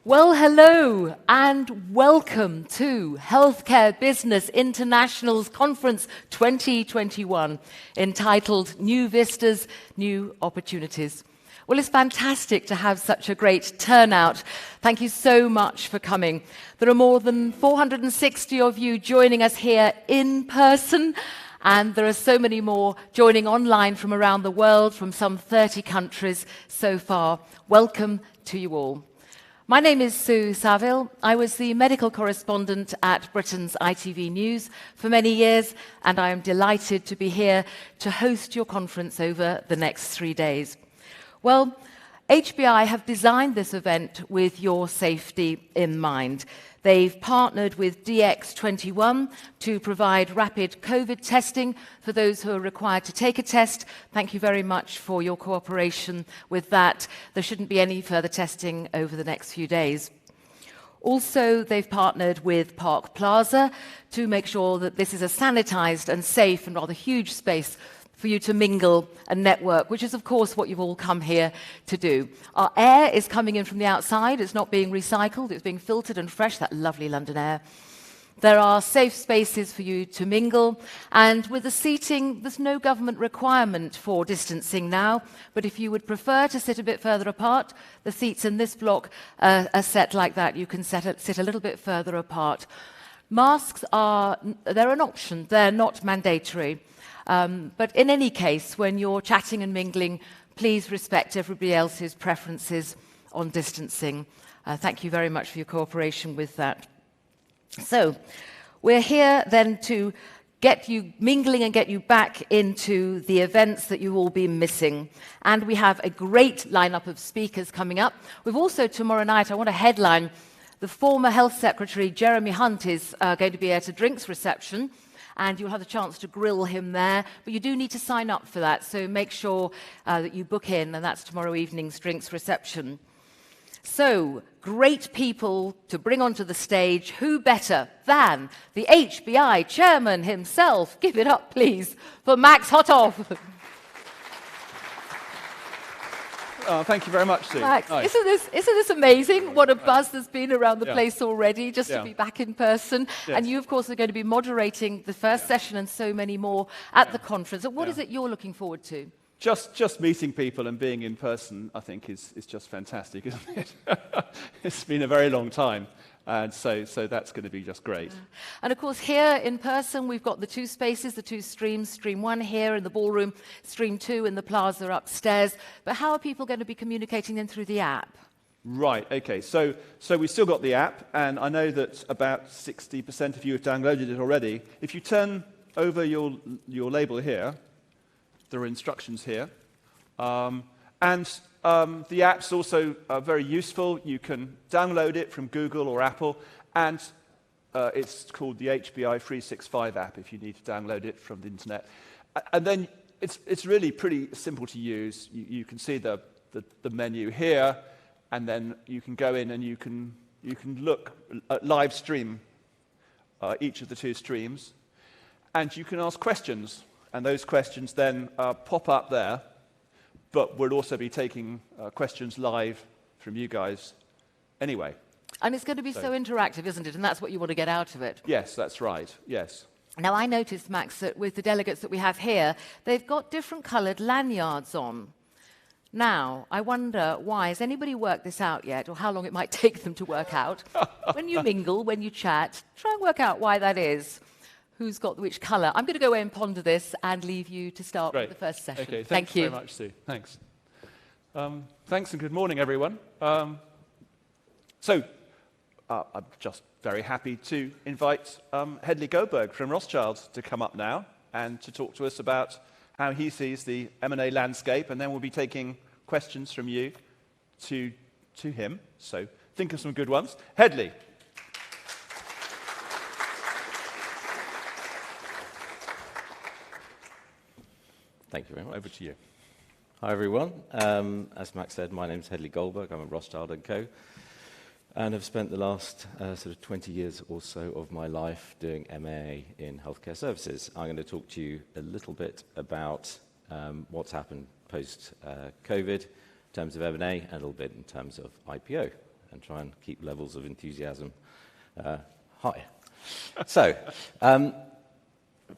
Well, hello and welcome to Healthcare Business International's Conference 2021, entitled New Vistas, New Opportunities. Well, it's fantastic to have such a great turnout. Thank you so much for coming. There are more than 460 of you joining us here in person, and there are so many more joining online from around the world, from some 30 countries so far. Welcome to you all. My name is Sue Saville. I was the medical correspondent at Britain's ITV News for many years, and I am delighted to be here to host your conference over the next 3 days. Well, HBI have designed this event with your safety in mind. They've partnered with DX21 to provide rapid COVID testing for those who are required to take a test. Thank you very much for your cooperation with that. There shouldn't be any further testing over the next few days. Also, they've partnered with Park Plaza to make sure that this is a sanitized and safe and rather huge space for you to mingle and network, which is, of course, what you've all come here to do. Our air is coming in from the outside. It's not being recycled. It's being filtered and fresh, that lovely London air. There are safe spaces for you to mingle. And with the seating, there's no government requirement for distancing now. But if you would prefer to sit a bit further apart, the seats in this block are set like that. You can sit a little bit further apart. Masks they're an option. They're not mandatory. But in any case, when you're chatting and mingling, please respect everybody else's preferences on distancing. Thank you very much for your cooperation with that. So, we're here then to get you mingling and get you back into the events that you've all been missing. And we have a great lineup of speakers coming up. We've also, tomorrow night, I want to headline, the former Health Secretary, Jeremy Hunt, is going to be at a drinks reception. And you'll have the chance to grill him there. But you do need to sign up for that, so make sure that you book in, and that's tomorrow evening's drinks reception. So, great people to bring onto the stage. Who better than the HBI chairman himself? Give it up, please, for Max Hotoff. Oh, thank you very much, Sue. Max, nice. isn't this amazing? What a buzz there's been around the place already, just to be back in person. Yes. And you, of course, are going to be moderating the first session and so many more at the conference. What is it you're looking forward to? Just meeting people and being in person, I think, is just fantastic, isn't it? It's been a very long time. And so that's going to be just great. And of course, here in person, we've got the two spaces, the two streams, stream 1 here in the ballroom, stream 2 in the plaza upstairs. But how are people going to be communicating then through the app? Right, okay. So we've still got the app, and I know that about 60% of you have downloaded it already. If you turn over your label here, there are instructions here. The app's also very useful. You can download it from Google or Apple, and it's called the HBI 365 app if you need to download it from the internet. And then it's really pretty simple to use. You can see the menu here, and then you can go in and you can look at live stream each of the two streams, and you can ask questions, and those questions then pop up there. But we'll also be taking questions live from you guys anyway. And it's going to be so interactive, isn't it? And that's what you want to get out of it. Yes, that's right. Yes. Now, I noticed, Max, that with the delegates that we have here, they've got different coloured lanyards on. Now, I wonder why. Has anybody worked this out yet, or how long it might take them to work out? When you mingle, when you chat, try and work out why that is. Who's got which colour? I'm going to go away and ponder this and leave you to start with the first session. Okay, Thank you. Thanks very much, Sue. Thanks. Thanks and good morning, everyone. I'm just very happy to invite Hedley Goldberg from Rothschild to come up now and to talk to us about how he sees the M&A landscape, and then we'll be taking questions from you to him. So think of some good ones. Hedley. Thank you very much. Over to you. Hi, everyone. As Max said, my name is Hedley Goldberg. I'm at Rothschild & Co. And have spent the last sort of 20 years or so of my life doing M&A in healthcare services. I'm going to talk to you a little bit about what's happened post-COVID in terms of M&A and a little bit in terms of IPO and try and keep levels of enthusiasm high. So,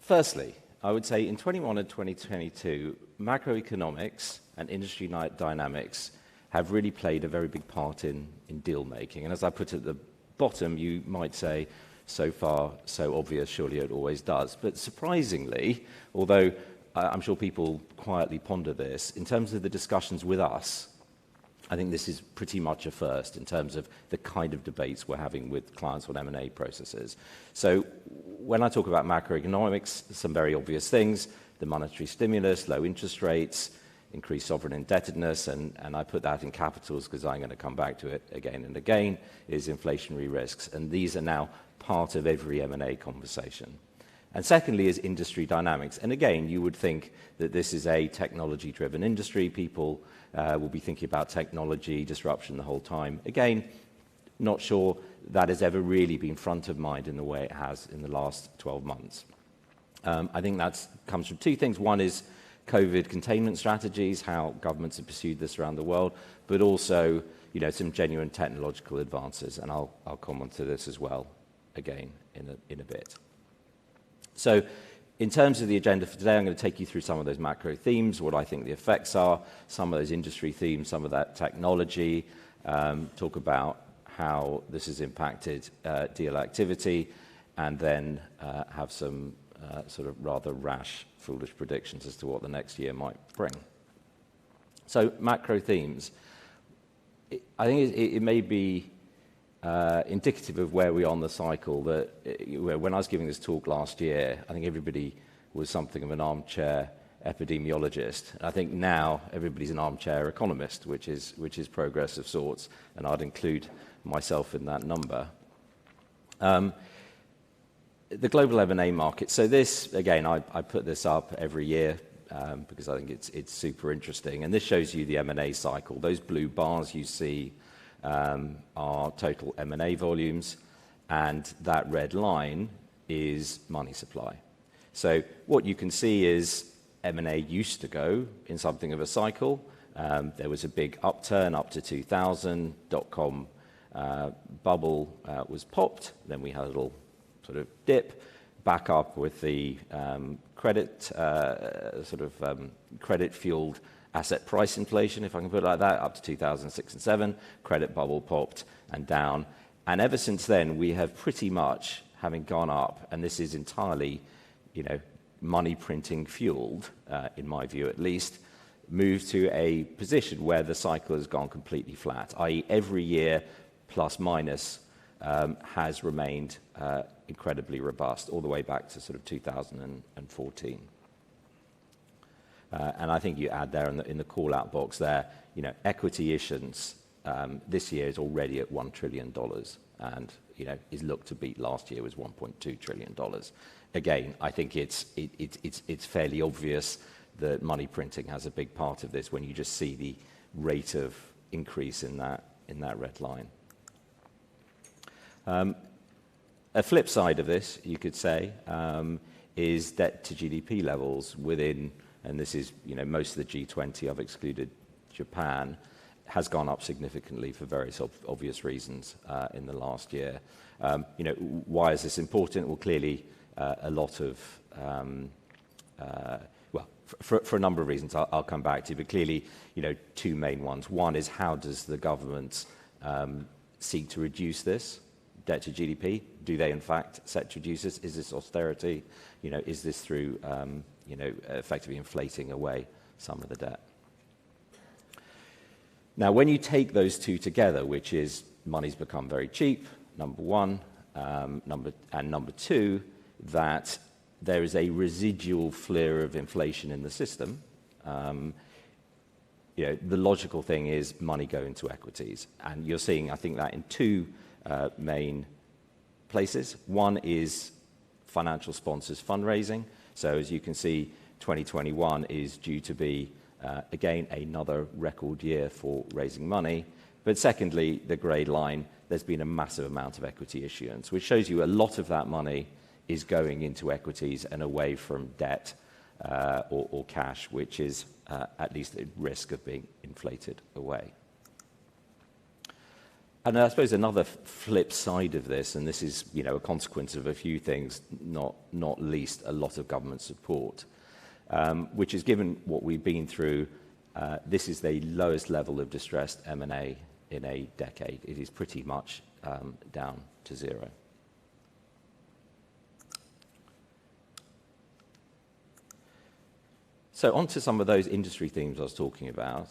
firstly, I would say in 21 and 2022, macroeconomics and industry dynamics have really played a very big part in deal making. And as I put at the bottom, you might say, so far, so obvious, surely it always does. But surprisingly, although I'm sure people quietly ponder this, in terms of the discussions with us, I think this is pretty much a first in terms of the kind of debates we're having with clients on M&A processes. So when I talk about macroeconomics, some very obvious things, the monetary stimulus, low interest rates, increased sovereign indebtedness, and I put that in capitals because I'm going to come back to it again and again, is inflationary risks. And these are now part of every M&A conversation. And secondly is industry dynamics. And again, you would think that this is a technology-driven industry. People will be thinking about technology disruption the whole time. Again, not sure that has ever really been front of mind in the way it has in the last 12 months. I think that comes from two things. One is COVID containment strategies, how governments have pursued this around the world, but also, some genuine technological advances. And I'll comment to this as well again in a bit. So in terms of the agenda for today, I'm going to take you through some of those macro themes, what I think the effects are, some of those industry themes, some of that technology, talk about how this has impacted deal activity, and then have some sort of rather rash, foolish predictions as to what the next year might bring. So macro themes. I think it may be indicative of where we are on the cycle that when I was giving this talk last year, I think everybody was something of an armchair epidemiologist. I think now everybody's an armchair economist, which is progress of sorts, and I'd include myself in that number. The global M&A market. So this, again, I put this up every year because I think it's super interesting. And this shows you the M&A cycle. Those blue bars you see are total M&A volumes, and that red line is money supply. So what you can see is M&A used to go in something of a cycle. There was a big upturn up to 2000, dot-com bubble was popped, then we had a little sort of dip, back up with the credit-fueled asset price inflation, if I can put it like that, up to 2006 and 7, credit bubble popped and down. And ever since then, we have pretty much, having gone up, and this is entirely, money printing fueled, in my view at least, moved to a position where the cycle has gone completely flat, i.e. every year, plus minus, has remained incredibly robust, all the way back to sort of 2014. And I think you add there in the call-out box there, equity issuance this year is already at $1 trillion and, is looked to beat last year was $1.2 trillion. Again, I think it's fairly obvious that money printing has a big part of this when you just see the rate of increase in that red line. A flip side of this, you could say, is debt to GDP levels within, and this is, most of the G20, I've excluded Japan, has gone up significantly for various obvious reasons in the last year. Why is this important? Well, clearly a lot of, for a number of reasons I'll come back to, but clearly, two main ones. One is how does the government seek to reduce this debt to GDP? Do they in fact set to reduce this? Is this austerity? Is this through, effectively inflating away some of the debt? Now, when you take those two together, which is money's become very cheap, number one, number two, that there is a residual flare of inflation in the system, the logical thing is money go into equities. And you're seeing, I think, that in two main places. One is financial sponsors fundraising. So as you can see, 2021 is due to be, again, another record year for raising money. But secondly, the grey line, there's been a massive amount of equity issuance, which shows you a lot of that money is going into equities and away from debt or cash, which is at least at risk of being inflated away. And I suppose another flip side of this, and this is, a consequence of a few things, not least a lot of government support, which is, given what we've been through, this is the lowest level of distressed M&A in a decade. It is pretty much down to zero. So on to some of those industry themes I was talking about.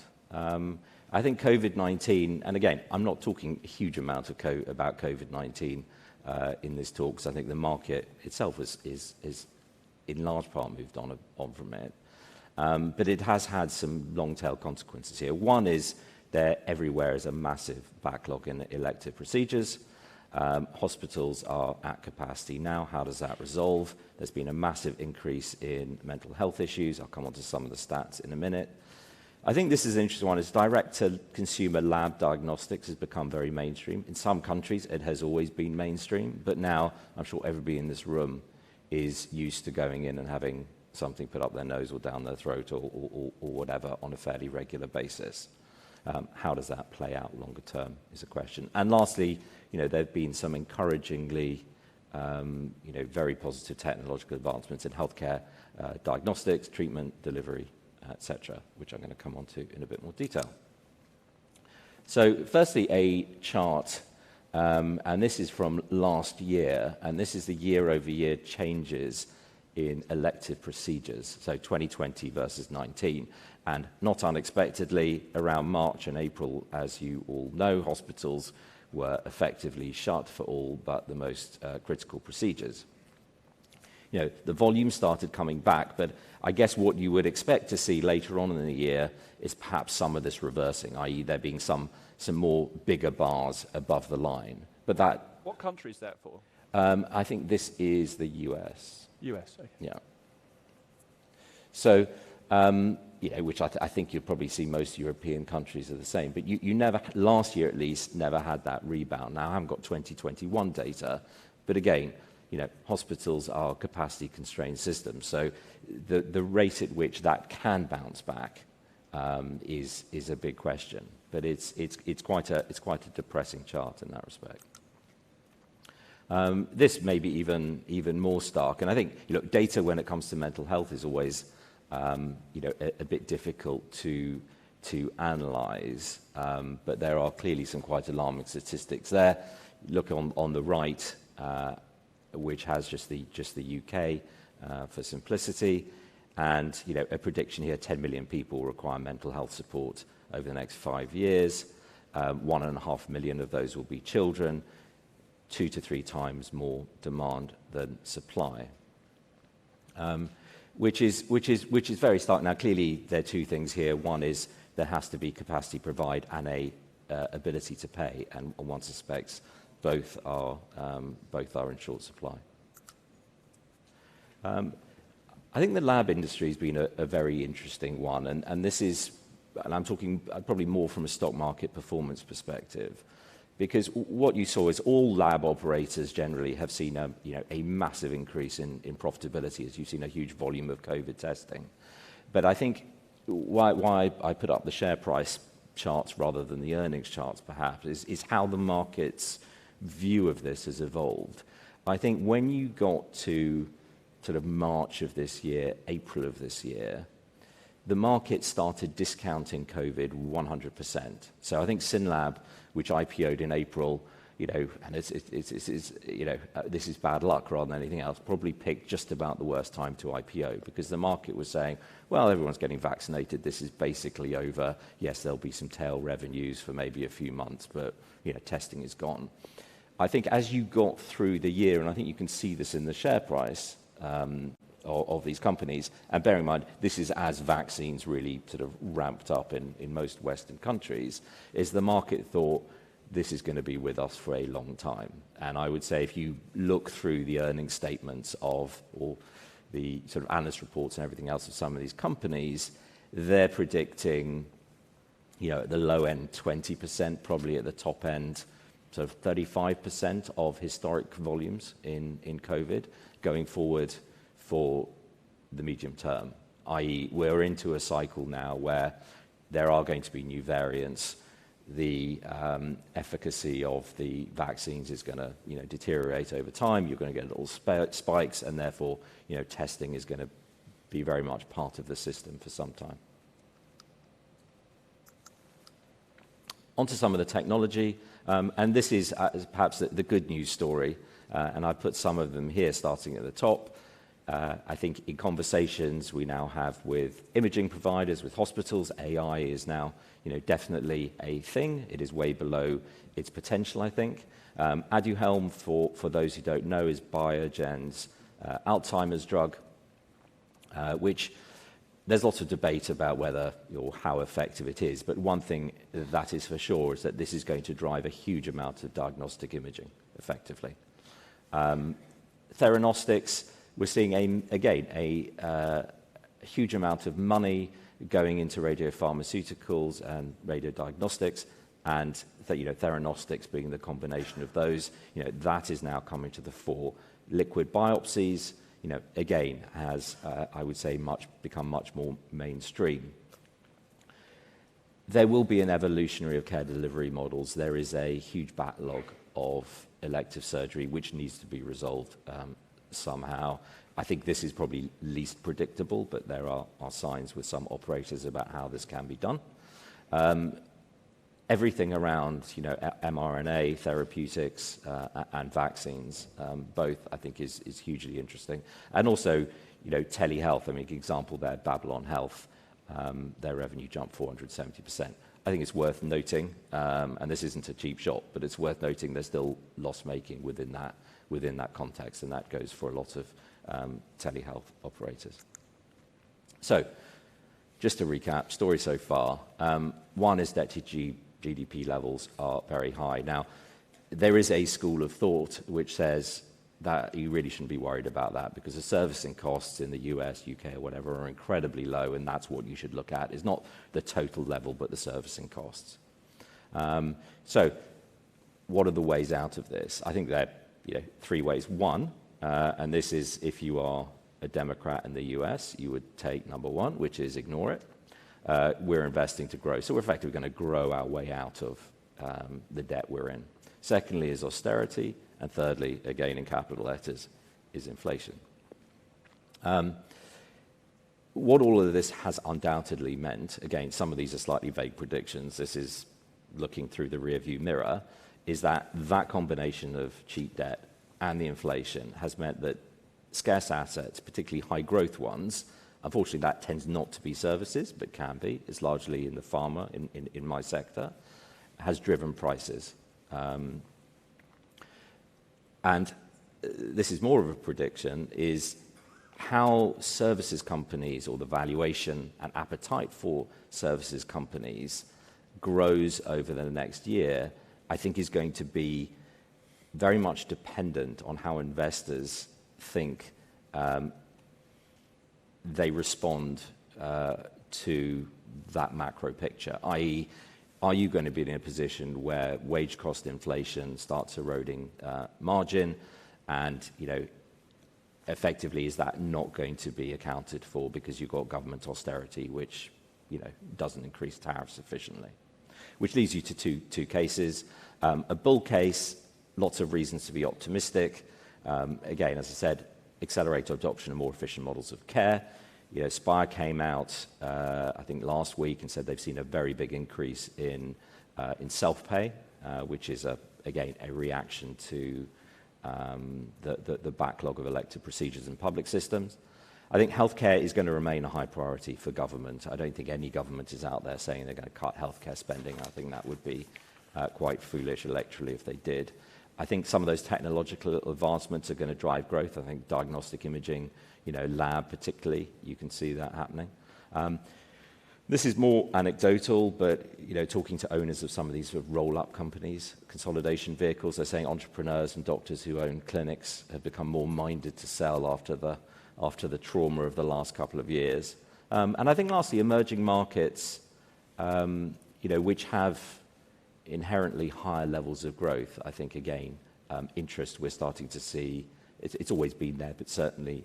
I think COVID-19, and again, I'm not talking a huge amount about COVID-19 in this talk, because I think the market itself is in large part moved on from it. But it has had some long-tail consequences here. One is there everywhere is a massive backlog in elective procedures. Hospitals are at capacity now. How does that resolve? There's been a massive increase in mental health issues. I'll come on to some of the stats in a minute. I think this is an interesting one. Is direct-to-consumer lab diagnostics has become very mainstream. In some countries, it has always been mainstream, but now I'm sure everybody in this room is used to going in and having something put up their nose or down their throat or whatever on a fairly regular basis. How does that play out longer term is a question. And lastly, there have been some encouragingly, very positive technological advancements in healthcare, diagnostics, treatment, delivery, etc., which I'm going to come on to in a bit more detail. So firstly, a chart, and this is from last year, and this is the year-over-year changes in elective procedures, so 2020 versus 19. And not unexpectedly, around March and April, as you all know, hospitals were effectively shut for all but the most critical procedures. The volume started coming back, but I guess what you would expect to see later on in the year is perhaps some of this reversing, i.e. there being some more bigger bars above the line. But that... What country is that for? I think this is the US. US, okay. Yeah. So, which I think you'll probably see most European countries are the same. But you never, last year at least, never had that rebound. Now, I haven't got 2021 data, but again, hospitals are capacity-constrained systems. So the rate at which that can bounce back is a big question. But it's quite a depressing chart in that respect. This may be even more stark. And I think data when it comes to mental health is always a bit difficult to analyze. But there are clearly some quite alarming statistics there. Look on the right, which has just the UK for simplicity, and a prediction here: 10 million people require mental health support over the next 5 years. 1.5 million of those will be children. 2 to 3 times more demand than supply, which is very stark. Now, clearly, there are two things here. One is there has to be capacity provide and a ability to pay, and one suspects both are in short supply. I think the lab industry has been a very interesting one, and this is, and I'm talking probably more from a stock market performance perspective, because what you saw is all lab operators generally have seen a massive increase in profitability, as you've seen a huge volume of COVID testing. But I think why I put up the share price charts rather than the earnings charts, perhaps, is how the market's view of this has evolved. I think when you got to sort of March of this year, April of this year, the market started discounting COVID 100%. So I think SynLab, which IPO'd in April, and this is bad luck rather than anything else, probably picked just about the worst time to IPO, because the market was saying, well, everyone's getting vaccinated, this is basically over. Yes, there'll be some tail revenues for maybe a few months, but testing is gone. I think as you got through the year, and I think you can see this in the share price of these companies, and bear in mind, this is as vaccines really sort of ramped up in most Western countries, is the market thought this is going to be with us for a long time. And I would say if you look through the earnings statements or the sort of analyst reports and everything else of some of these companies, they're predicting, at the low end 20%, probably at the top end sort of 35% of historic volumes in COVID going forward for the medium term, i.e. we're into a cycle now where there are going to be new variants. the efficacy of the vaccines is going to deteriorate over time. You're going to get little spikes, and therefore testing is going to be very much part of the system for some time. Onto some of the technology, and this is perhaps the good news story, and I put some of them here starting at the top. I think in conversations we now have with imaging providers, with hospitals, AI is now definitely a thing. It is way below its potential, I think. Aduhelm, for those who don't know, is Biogen's Alzheimer's drug, which there's lots of debate about whether or how effective it is, but one thing that is for sure is that this is going to drive a huge amount of diagnostic imaging effectively. Theranostics, we're seeing a huge amount of money going into radiopharmaceuticals and radiodiagnostics, and theranostics being the combination of those, that is now coming to the fore. Liquid biopsies, again, has, I would say, become much more mainstream. There will be an evolutionary of care delivery models. There is a huge backlog of elective surgery which needs to be resolved somehow. I think this is probably least predictable, but there are signs with some operators about how this can be done. Everything around mRNA therapeutics and vaccines, both I think is hugely interesting. And also telehealth. I mean, example there, Babylon Health, their revenue jumped 470%. I think it's worth noting, and this isn't a cheap shot, but it's worth noting there's still loss making within that context, and that goes for a lot of telehealth operators. So, just to recap, story so far. One is that GDP levels are very high. Now, there is a school of thought which says that you really shouldn't be worried about that because the servicing costs in the US, UK, or whatever are incredibly low, and that's what you should look at. It's not the total level, but the servicing costs. So, what are the ways out of this? I think there are three ways. One, and this is if you are a Democrat in the US, you would take number one, which is ignore it. We're investing to grow. So we're effectively going to grow our way out of the debt we're in. Secondly is austerity. And thirdly, again in capital letters, is inflation. What all of this has undoubtedly meant, again, some of these are slightly vague predictions, this is looking through the rearview mirror, is that combination of cheap debt and the inflation has meant that scarce assets, particularly high growth ones, unfortunately that tends not to be services, but can be, it's largely in the pharma, in my sector, has driven prices. And this is more of a prediction, is how services companies or the valuation and appetite for services companies grows over the next year, I think is going to be very much dependent on how investors think they respond to that macro picture, i.e., are you going to be in a position where wage cost inflation starts eroding margin, and effectively is that not going to be accounted for because you've got government austerity, which doesn't increase tariffs sufficiently, which leads you to two cases. A bull case, lots of reasons to be optimistic. Again, as I said, accelerate adoption of more efficient models of care. Spire came out, I think last week, and said they've seen a very big increase in self-pay, which is again a reaction to the backlog of elective procedures in public systems. I think healthcare is going to remain a high priority for government. I don't think any government is out there saying they're going to cut healthcare spending. I think that would be quite foolish electorally if they did. I think some of those technological advancements are going to drive growth. I think diagnostic imaging, lab particularly, you can see that happening. This is more anecdotal, but talking to owners of some of these sort of roll-up companies, consolidation vehicles, they're saying entrepreneurs and doctors who own clinics have become more minded to sell after the trauma of the last couple of years. And I think lastly, emerging markets, which have inherently higher levels of growth, I think again, interest we're starting to see. It's always been there, but certainly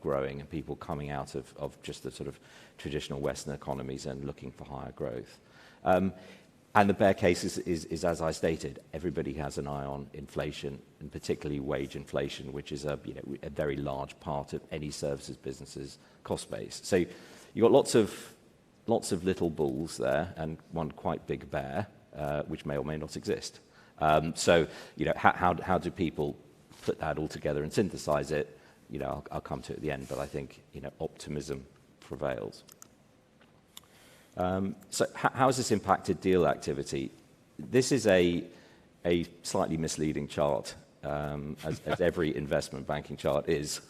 growing, and people coming out of just the sort of traditional Western economies and looking for higher growth. And the bear case is, as I stated, everybody has an eye on inflation, and particularly wage inflation, which is a very large part of any services business's cost base. So you've got lots of little bulls there and one quite big bear, which may or may not exist. So how do people put that all together and synthesize it? I'll come to it at the end, but I think optimism prevails. So how has this impacted deal activity? This is a slightly misleading chart, as every investment banking chart is,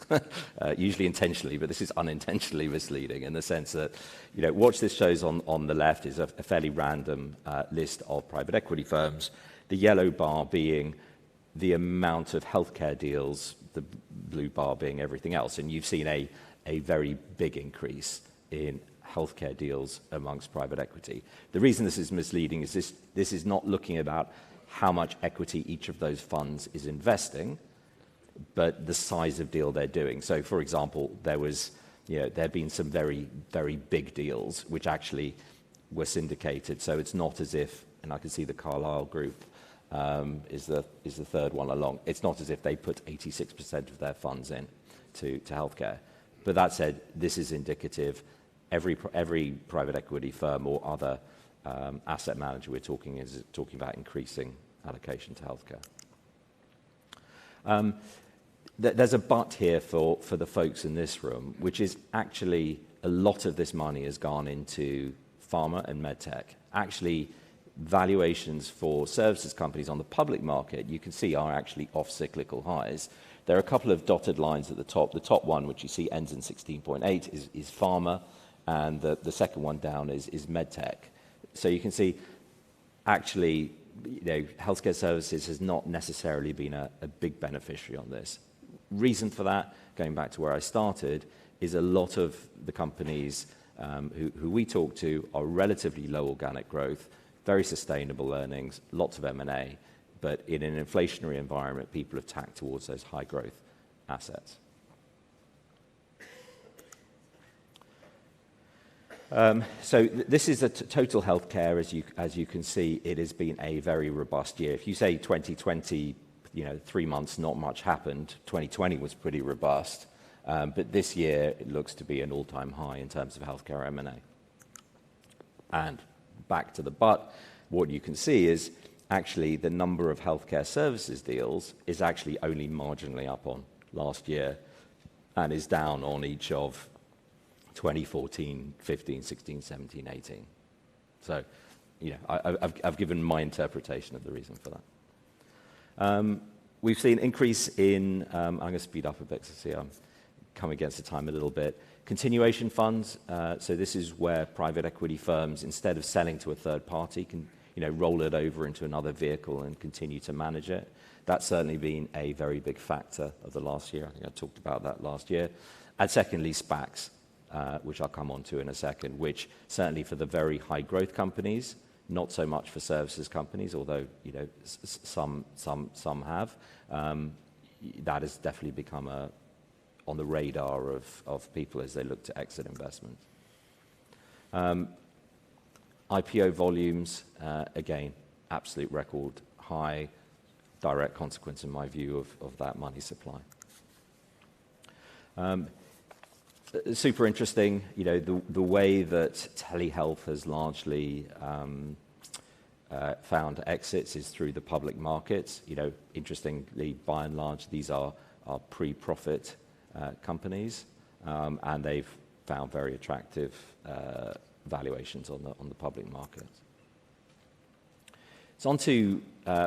usually intentionally, but this is unintentionally misleading in the sense that, what this shows on the left is a fairly random list of private equity firms, the yellow bar being the amount of healthcare deals, the blue bar being everything else. And you've seen a very big increase in healthcare deals amongst private equity. The reason this is misleading is this is not looking about how much equity each of those funds is investing, but the size of deal they're doing. So, for example, there have been some very, very big deals which actually were syndicated. So it's not as if, and I can see the Carlyle Group is the third one along. It's not as if they put 86% of their funds in to healthcare. But that said, this is indicative. Every private equity firm or other asset manager we're talking about increasing allocation to healthcare. There's a but here for the folks in this room, which is actually a lot of this money has gone into pharma and medtech. Actually, valuations for services companies on the public market, you can see, are actually off cyclical highs. There are a couple of dotted lines at the top. The top one, which you see ends in 16.8, is pharma. And the second one down is medtech. So you can see, actually, healthcare services has not necessarily been a big beneficiary on this. Reason for that, going back to where I started, is a lot of the companies who we talk to are relatively low organic growth, very sustainable earnings, lots of M&A, but in an inflationary environment, people have tacked towards those high growth assets. So this is total healthcare. As you can see, it has been a very robust year. If you say 2020, 3 months, not much happened. 2020 was pretty robust, but this year it looks to be an all-time high in terms of healthcare M&A. And back to the but, what you can see is actually the number of healthcare services deals is actually only marginally up on last year, and is down on each of 2014, 15, 16, 17, 18. So, I've given my interpretation of the reason for that. We've seen increase in, I'm going to speed up a bit to see I'm coming against the time a little bit. Continuation funds, so this is where private equity firms, instead of selling to a third party, can roll it over into another vehicle and continue to manage it. That's certainly been a very big factor of the last year. I think I talked about that last year. And secondly, SPACs. Which I'll come on to in a second, which certainly for the very high growth companies, not so much for services companies, although some have. That has definitely become on the radar of people as they look to exit investment. IPO volumes, again, absolute record high, direct consequence in my view of that money supply. Super interesting, the way that telehealth has largely found exits is through the public markets. Interestingly, by and large, these are pre-profit companies, and they've found very attractive valuations on the public markets. So on to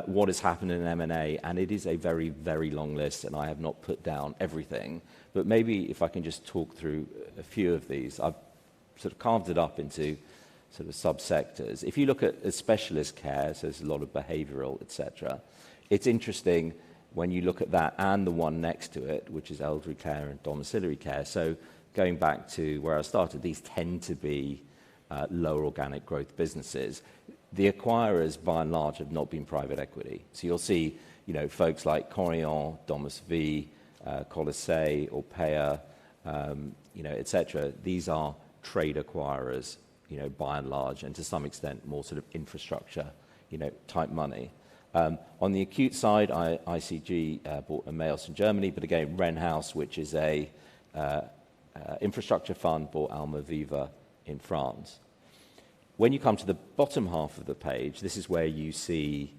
what has happened in M&A, and it is a very, very long list, and I have not put down everything. But maybe if I can just talk through a few of these. I've sort of carved it up into sort of subsectors. If you look at specialist care, so there's a lot of behavioral, etc. It's interesting when you look at that and the one next to it, which is elderly care and domiciliary care. So going back to where I started, these tend to be lower organic growth businesses. The acquirers, by and large, have not been private equity. So you'll see, folks like Corian, Domus V, Colisée, Orpea, etc. These are trade acquirers by and large, and to some extent more sort of infrastructure, type money. On the acute side, ICG bought Emmaus in Germany, but again, Renhouse, which is a infrastructure fund, bought Alma Viva in France. When you come to the bottom half of the page, this is where you see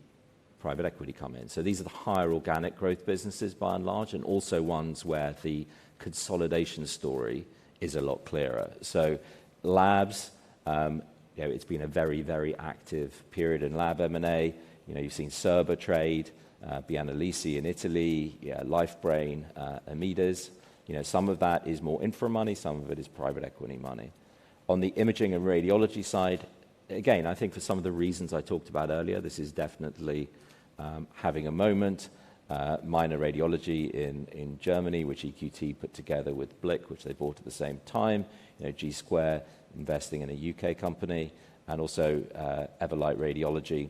private equity come in. So these are the higher organic growth businesses by and large, and also ones where the consolidation story is a lot clearer. So labs, it's been a very, very active period in lab M&A. You've seen Cerba trade, Bianalisi in Italy, Lifebrain, Amidas. Some of that is more infra money, some of it is private equity money. On the imaging and radiology side, again, I think for some of the reasons I talked about earlier, this is definitely having a moment. Minor radiology in Germany, which EQT put together with Blick, which they bought at the same time. G Square investing in a UK company, and also Everlight Radiology,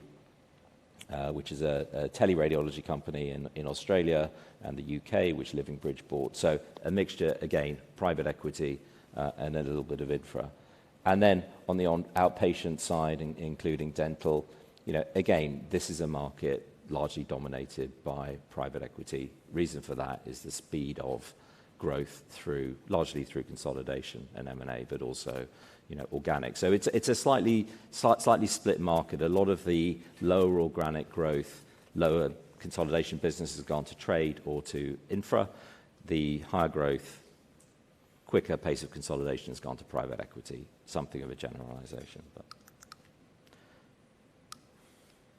which is a teleradiology company in Australia and the UK, which Living Bridge bought. So a mixture, again, private equity and a little bit of infra. And then on the outpatient side, including dental, again, this is a market largely dominated by private equity. Reason for that is the speed of growth largely through consolidation and M&A, but also organic. So it's a slightly split market. A lot of the lower organic growth, lower consolidation business has gone to trade or to infra. The higher growth, quicker pace of consolidation has gone to private equity. Something of a generalization.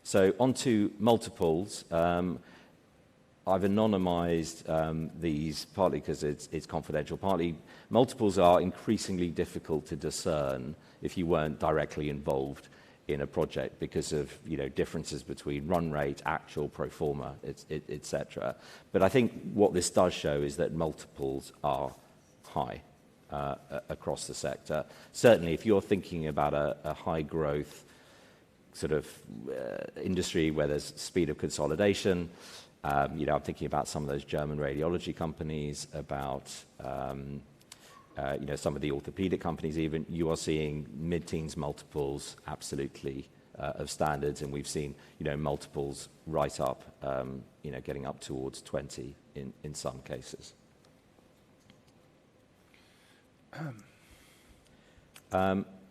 So on to multiples. I've anonymized these partly because it's confidential, partly multiples are increasingly difficult to discern if you weren't directly involved in a project because of differences between run rate, actual, pro forma, etc. But I think what this does show is that multiples are high across the sector. Certainly, if you're thinking about a high growth sort of industry where there's speed of consolidation, I'm thinking about some of those German radiology companies, about some of the orthopedic companies even. You are seeing mid-teens multiples absolutely of standards, and we've seen multiples right up, getting up towards 20 in some cases.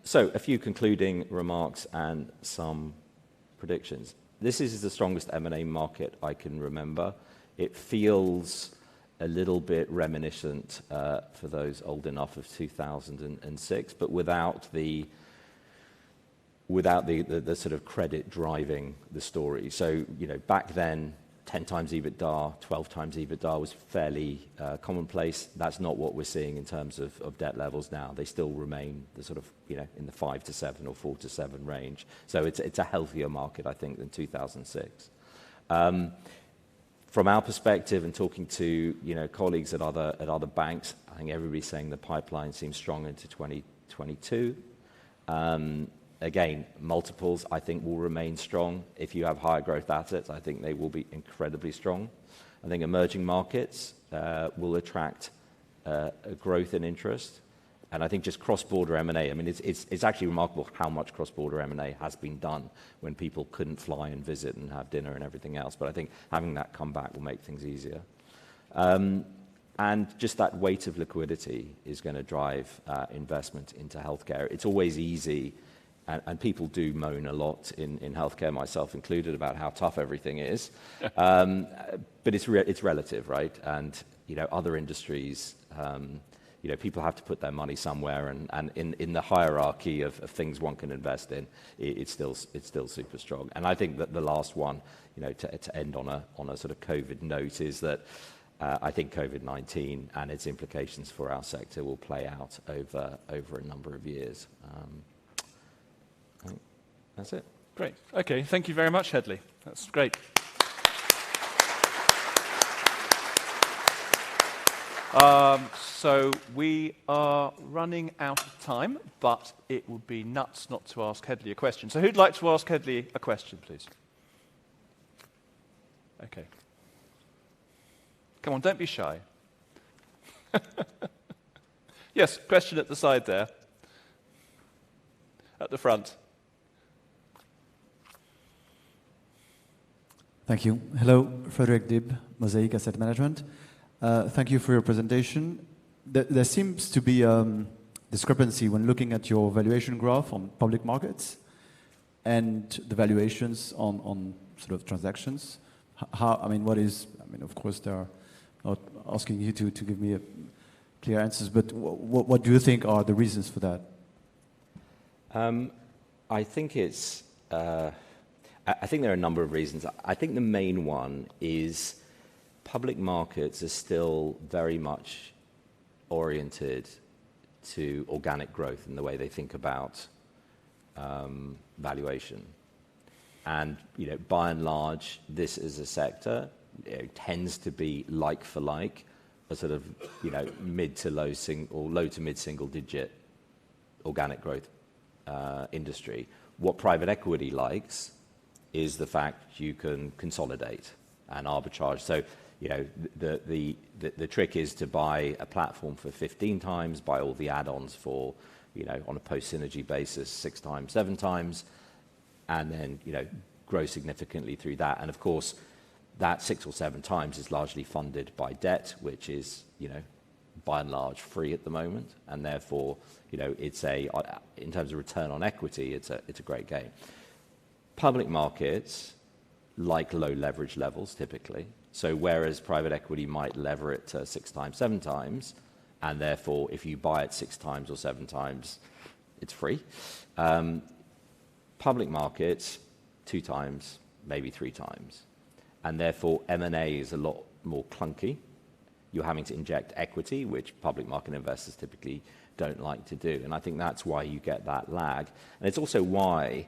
So a few concluding remarks and some predictions. This is the strongest M&A market I can remember. It feels a little bit reminiscent, for those old enough, of 2006, but without the sort of credit driving the story. So, back then, 10 times EBITDA, 12 times EBITDA was fairly commonplace. That's not what we're seeing in terms of debt levels now. They still remain the sort of, in the 5 to 7 or 4 to 7 range. So it's a healthier market, I think, than 2006. From our perspective and talking to, colleagues at other banks, I think everybody's saying the pipeline seems strong into 2022. Again, multiples, I think, will remain strong. If you have higher growth assets, I think they will be incredibly strong. I think emerging markets will attract a growth in interest. And I think just cross-border M&A, I mean, it's actually remarkable how much cross-border M&A has been done when people couldn't fly and visit and have dinner and everything else. But I think having that come back will make things easier. And just that weight of liquidity is going to drive investment into healthcare. It's always easy. And people do moan a lot in healthcare, myself included, about how tough everything is. But it's relative, right? And, other industries, people have to put their money somewhere. And in the hierarchy of things one can invest in, it's still super strong. And I think that the last one, to end on a sort of COVID note, is that I think COVID-19 and its implications for our sector will play out over a number of years. I think that's it. Great. Okay, thank you very much, Hedley. That's great. So we are running out of time, but it would be nuts not to ask Hedley a question. So who'd like to ask Hedley a question, please? Okay. Come on, don't be shy. Yes, question at the side there. at the front. Thank you. Hello, Frederick Dibb, Mosaic Asset Management. Thank you for your presentation. There seems to be discrepancy when looking at your valuation graph on public markets and the valuations on sort of transactions. Of course, there are not asking you to give me clear answers, but what do you think are the reasons for that? I think I think there are a number of reasons. I think the main one is public markets are still very much oriented to organic growth in the way they think about valuation. And by and large, this as a sector tends to be like for like a sort of mid to low to mid single digit organic growth industry. What private equity likes is the fact you can consolidate and arbitrage. So the trick is to buy a platform for 15 times, buy all the add-ons for on a post synergy basis 6 times, 7 times, and then grow significantly through that. And of course, that 6 or 7 times is largely funded by debt, which is by and large free at the moment, and therefore it's in terms of return on equity, it's a great game. Public markets like low leverage levels typically. So whereas private equity might lever it to 6 times, 7 times, and therefore if you buy it 6 times or 7 times, it's free. Public markets 2 times, maybe 3 times. And therefore M&A is a lot more clunky. You're having to inject equity, which public market investors typically don't like to do. And I think that's why you get that lag. And it's also why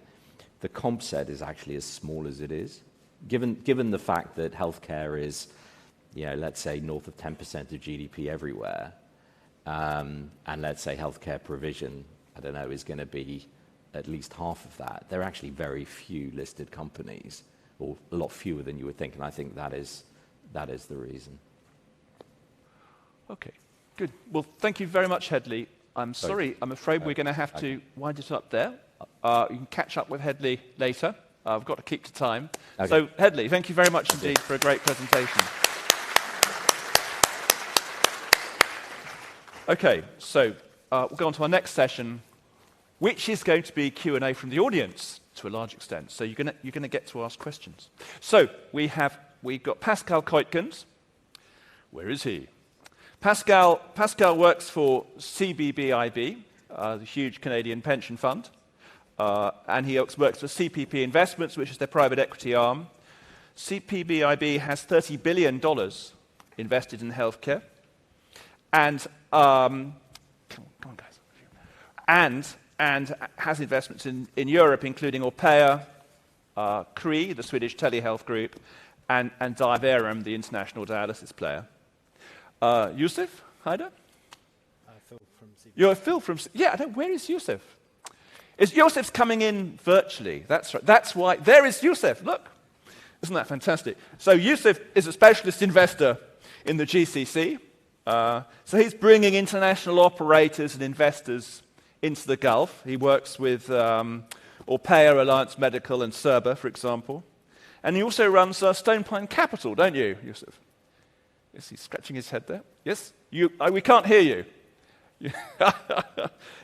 the comp set is actually as small as it is. Given the fact that healthcare is, let's say north of 10% of GDP everywhere, and let's say healthcare provision, I don't know, is going to be at least half of that. There are actually very few listed companies, or a lot fewer than you would think, and I think that is the reason. Okay, good. Well, thank you very much, Hedley. I'm sorry, I'm afraid we're going to have to wind it up there. You can catch up with Hedley later. I've got to keep to time. Okay. So, Hedley, thank you very much indeed for a great presentation. Okay, so we'll go on to our next session, which is going to be Q&A from the audience to a large extent. So you're going to get to ask questions. So we've got Pascal Kuijkens. Where is he? Pascal works for CBBIB, the huge Canadian pension fund. And he works for CPP Investments, which is their private equity arm. CPBIB has $30 billion invested in healthcare. And, come on guys. And has investments in Europe, including Orpea, Cree, the Swedish telehealth group, and Diverum, the international dialysis player. Yusuf Haider? Phil from CBBIB. You're Phil from... Yeah, where is Yusuf? Yusuf's coming in virtually. That's right. That's why. There is Yusuf. Look. Isn't that fantastic? So Yusuf is a specialist investor in the GCC. So he's bringing international operators and investors into the Gulf. He works with Orpea, Alliance Medical, and Cerba, for example. And he also runs Stonepine Capital, don't you, Yusuf? Yes, he's scratching his head there. Yes? We can't hear you.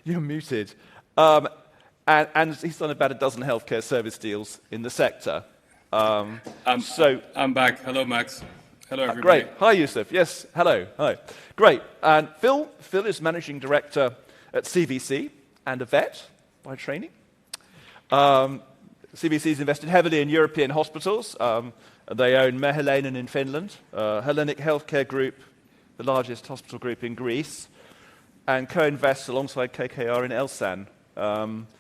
You're muted. And he's done about a dozen healthcare service deals in the sector. I'm back. Hello, Max. Hello, everybody. Great. Hi, Yusuf. Yes, hello. Hi. Great. And Phil is managing director at CVC and a vet by training. CVC's invested heavily in European hospitals. They own Mehiläinen in Finland, Hellenic Healthcare Group, the largest hospital group in Greece, and co-invests alongside KKR in Elsan.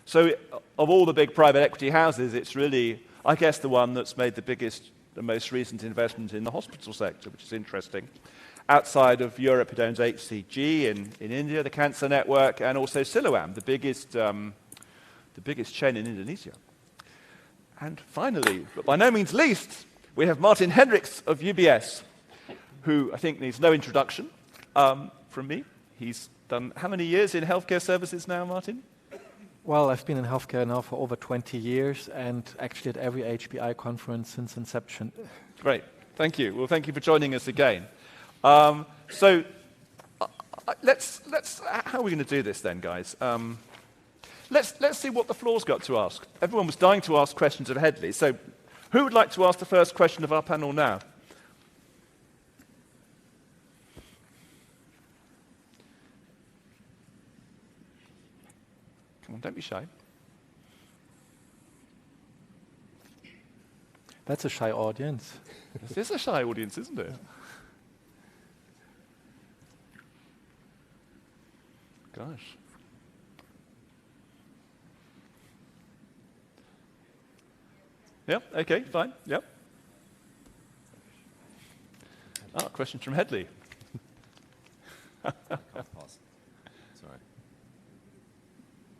So of all the big private equity houses, it's really, I guess, the one that's made the most recent investment in the hospital sector, which is interesting. Outside of Europe, it owns HCG in India, the Cancer Network, and also Siloam, the biggest chain in Indonesia. And finally, but by no means least, we have Martin Hendricks of UBS, who I think needs no introduction from me. He's done how many years in healthcare services now, Martin? Well, I've been in healthcare now for over 20 years and actually at every HPI conference since inception. Great. Thank you. Well, thank you for joining us again. Let's how are we going to do this then, guys? Let's see what the floor's got to ask. Everyone was dying to ask questions of Hedley. So who would like to ask the first question of our panel now? Come on, don't be shy. That's a shy audience. This is a shy audience, isn't it? Gosh. Yep, okay, fine, yep. Question from Hedley. I can't pass. Sorry.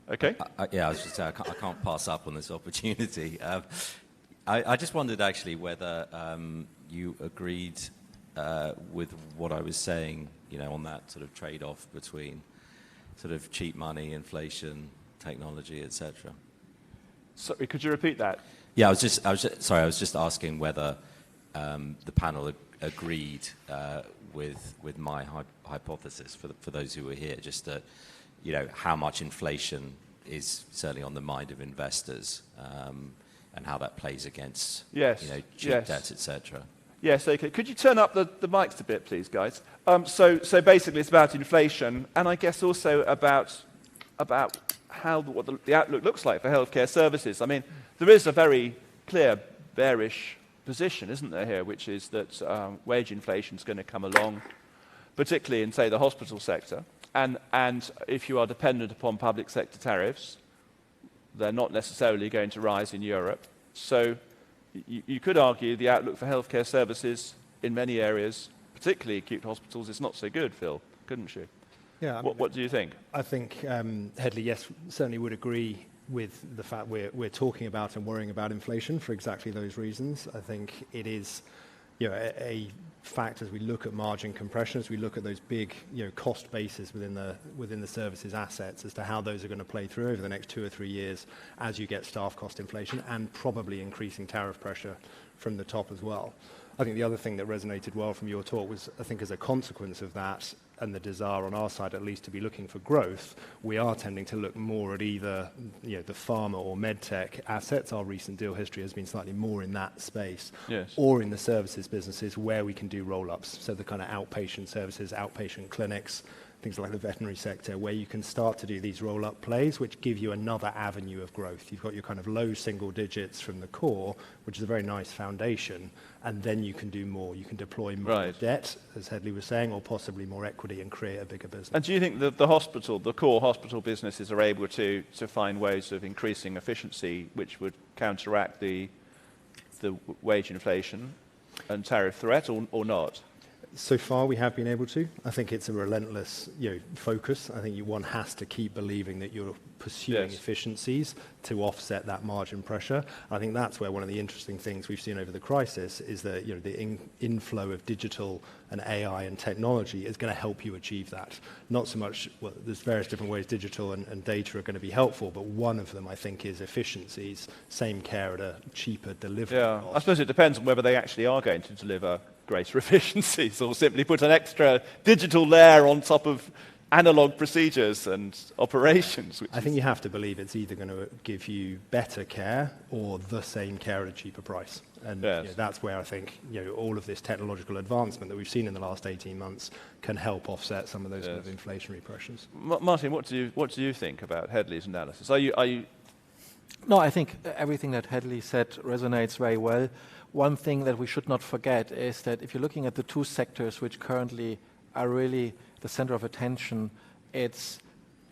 Okay. Yeah, I was just saying, I can't pass up on this opportunity. I just wondered actually whether you agreed with what I was saying, on that sort of trade-off between sort of cheap money, inflation, technology, etc. Sorry, could you repeat that? Yeah, I was just asking whether the panel agreed with my hypothesis for those who were here, just that, how much inflation is certainly on the mind of investors, and how that plays against, cheap debt, etc. Yes, okay. Could you turn up the mics a bit, please, guys? So basically it's about inflation, and I guess also about what the outlook looks like for healthcare services. I mean, there is a very clear bearish position, isn't there, here, which is that wage inflation is going to come along, particularly in, say, the hospital sector. And if you are dependent upon public sector tariffs, they're not necessarily going to rise in Europe. So you could argue the outlook for healthcare services in many areas, particularly acute hospitals, is not so good, Phil, couldn't you? Yeah. What do you think? I think Hedley, yes, certainly would agree with the fact we're talking about and worrying about inflation for exactly those reasons. I think it is, a fact as we look at margin compression, as we look at those big, cost bases within the services assets, as to how those are going to play through over the next 2 or 3 years, as you get staff cost inflation and probably increasing tariff pressure from the top as well. I think the other thing that resonated well from your talk was, I think, as a consequence of that and the desire on our side at least to be looking for growth, we are tending to look more at either the pharma or medtech assets. Our recent deal history has been slightly more in that space, yes, or in the services businesses where we can do roll-ups. So the kind of outpatient services, outpatient clinics, things like the veterinary sector, where you can start to do these roll-up plays, which give you another avenue of growth. You've got your kind of low single digits from the core, which is a very nice foundation, and then you can do more. You can deploy more debt, as Hedley was saying, or possibly more equity and create a bigger business. And do you think that the core hospital businesses are able to find ways of increasing efficiency which would counteract the wage inflation and tariff threat, or not? So far, we have been able to. I think it's a relentless, focus. I think one has to keep believing that you're pursuing efficiencies to offset that margin pressure. I think that's where one of the interesting things we've seen over the crisis is that the inflow of digital and AI and technology is going to help you achieve that. Not so much, well, there's various different ways digital and data are going to be helpful, but one of them, I think, is efficiencies, same care at a cheaper delivery cost. I suppose it depends on whether they actually are going to deliver greater efficiencies or simply put an extra digital layer on top of analog procedures and operations. I think you have to believe it's either going to give you better care or the same care at a cheaper price. And that's where I think all of this technological advancement that we've seen in the last 18 months can help offset some of those kind of inflationary pressures. Martin, what do you think about Hedley's analysis? Are you? No, I think everything that Hedley said resonates very well. One thing that we should not forget is that if you're looking at the two sectors which currently are really the center of attention, it's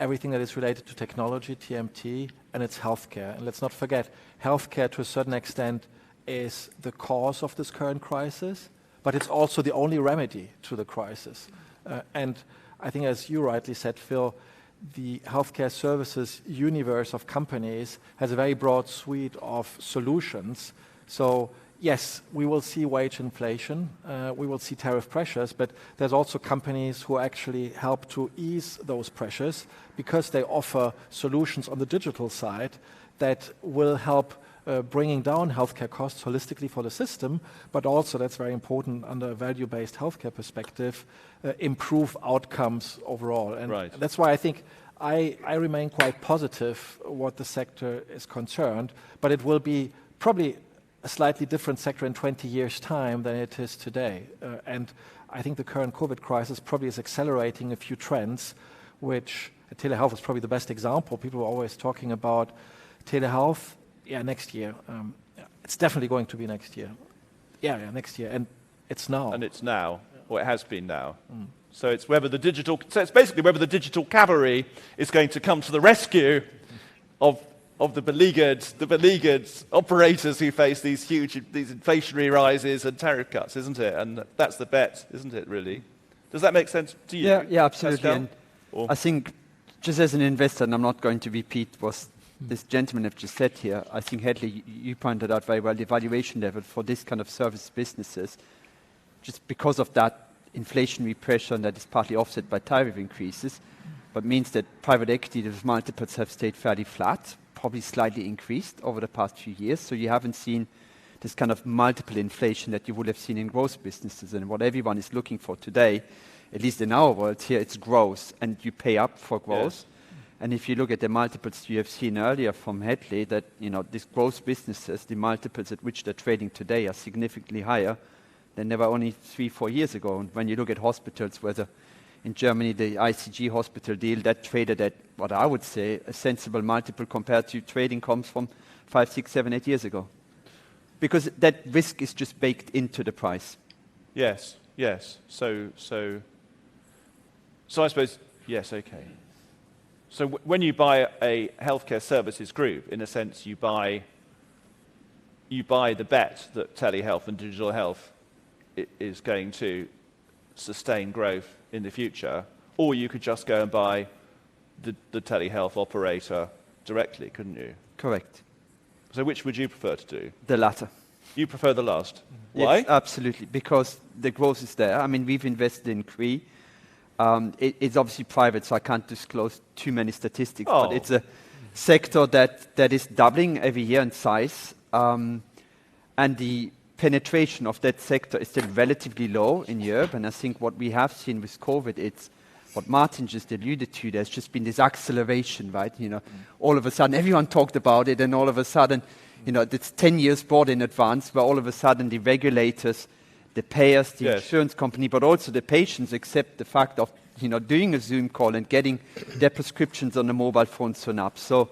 everything that is related to technology, TMT, and it's healthcare. And let's not forget, healthcare to a certain extent is the cause of this current crisis, but it's also the only remedy to the crisis. And I think, as you rightly said, Phil, the healthcare services universe of companies has a very broad suite of solutions. So yes, we will see wage inflation, we will see tariff pressures, but there's also companies who actually help to ease those pressures because they offer solutions on the digital side that will help bringing down healthcare costs holistically for the system, but also, that's very important under a value-based healthcare perspective, improve outcomes overall. And Right. that's why I think I remain quite positive what the sector is concerned, but it will be probably a slightly different sector in 20 years' time than it is today. And I think the current COVID crisis probably is accelerating a few trends, which telehealth is probably the best example. People are always talking about telehealth. Yeah, next year. It's definitely going to be next year. Yeah, next year. And it's now. And it's now, or it has been now. So it's basically whether the digital cavalry is going to come to the rescue of the beleaguered operators who face these inflationary rises and tariff cuts, isn't it? And that's the bet, isn't it, really? Does that make sense to you? Yeah, absolutely. Pascal? And I think, just as an investor, and I'm not going to repeat what this gentleman have just said here, I think, Hedley, you pointed out very well the valuation level for this kind of service businesses, just because of that inflationary pressure that is partly offset by tariff increases, but means that private equity, those multiples have stayed fairly flat, probably slightly increased over the past few years. So you haven't seen this kind of multiple inflation that you would have seen in growth businesses. And what everyone is looking for today, at least in our world here, it's growth, and you pay up for growth. Yes. And if you look at the multiples you have seen earlier from Hedley, that these growth businesses, the multiples at which they're trading today are significantly higher than they were only 3-4 years ago. And when you look at hospitals, whether in Germany the ICG hospital deal, that traded at what I would say a sensible multiple compared to trading comps from 5, 6, 7, 8 years ago. Because that risk is just baked into the price. Yes. So I suppose, yes, okay. So when you buy a healthcare services group, in a sense, you buy the bet that telehealth and digital health is going to sustain growth in the future, or you could just go and buy the telehealth operator directly, couldn't you? Correct. So which would you prefer to do? The latter. You prefer the last. Why? Yes, absolutely, because the growth is there. I mean, we've invested in Cree. It's obviously private, so I can't disclose too many statistics, but it's a sector that is doubling every year in size, and the penetration of that sector is still relatively low in Europe. And I think what we have seen with COVID, it's what Martin just alluded to. There's just been this acceleration, right? All of a sudden, everyone talked about it, and all of a sudden, it's 10 years bought in advance, where all of a sudden the regulators, the payers, the insurance company, but also the patients accept the fact of doing a Zoom call and getting their prescriptions on the mobile phone sewn up. So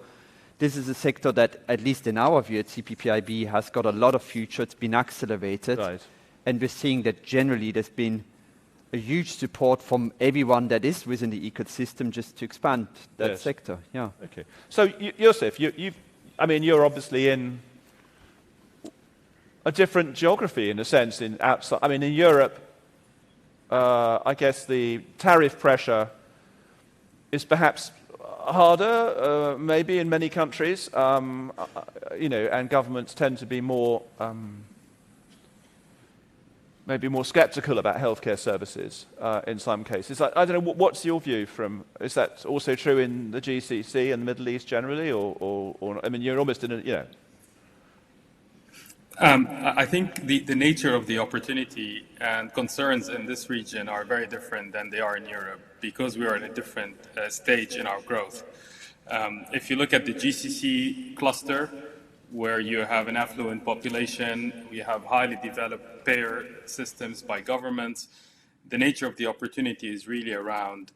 this is a sector that, at least in our view at CPPIB, has got a lot of future. It's been accelerated. Right. And we're seeing that generally there's been a huge support from everyone that is within the ecosystem just to expand that sector. Yeah. Okay. So, Josef, you're obviously in a different geography in a sense. In Europe, I guess the tariff pressure is perhaps harder, maybe in many countries, and governments tend to be more, maybe more sceptical about healthcare services in some cases. I don't know. What's your view is that also true in the GCC and the Middle East generally, or you're almost in a, I think the nature of the opportunity and concerns in this region are very different than they are in Europe because we are in a different stage in our growth. If you look at the GCC cluster, where you have an affluent population, we have highly developed payer systems by governments, the nature of the opportunity is really around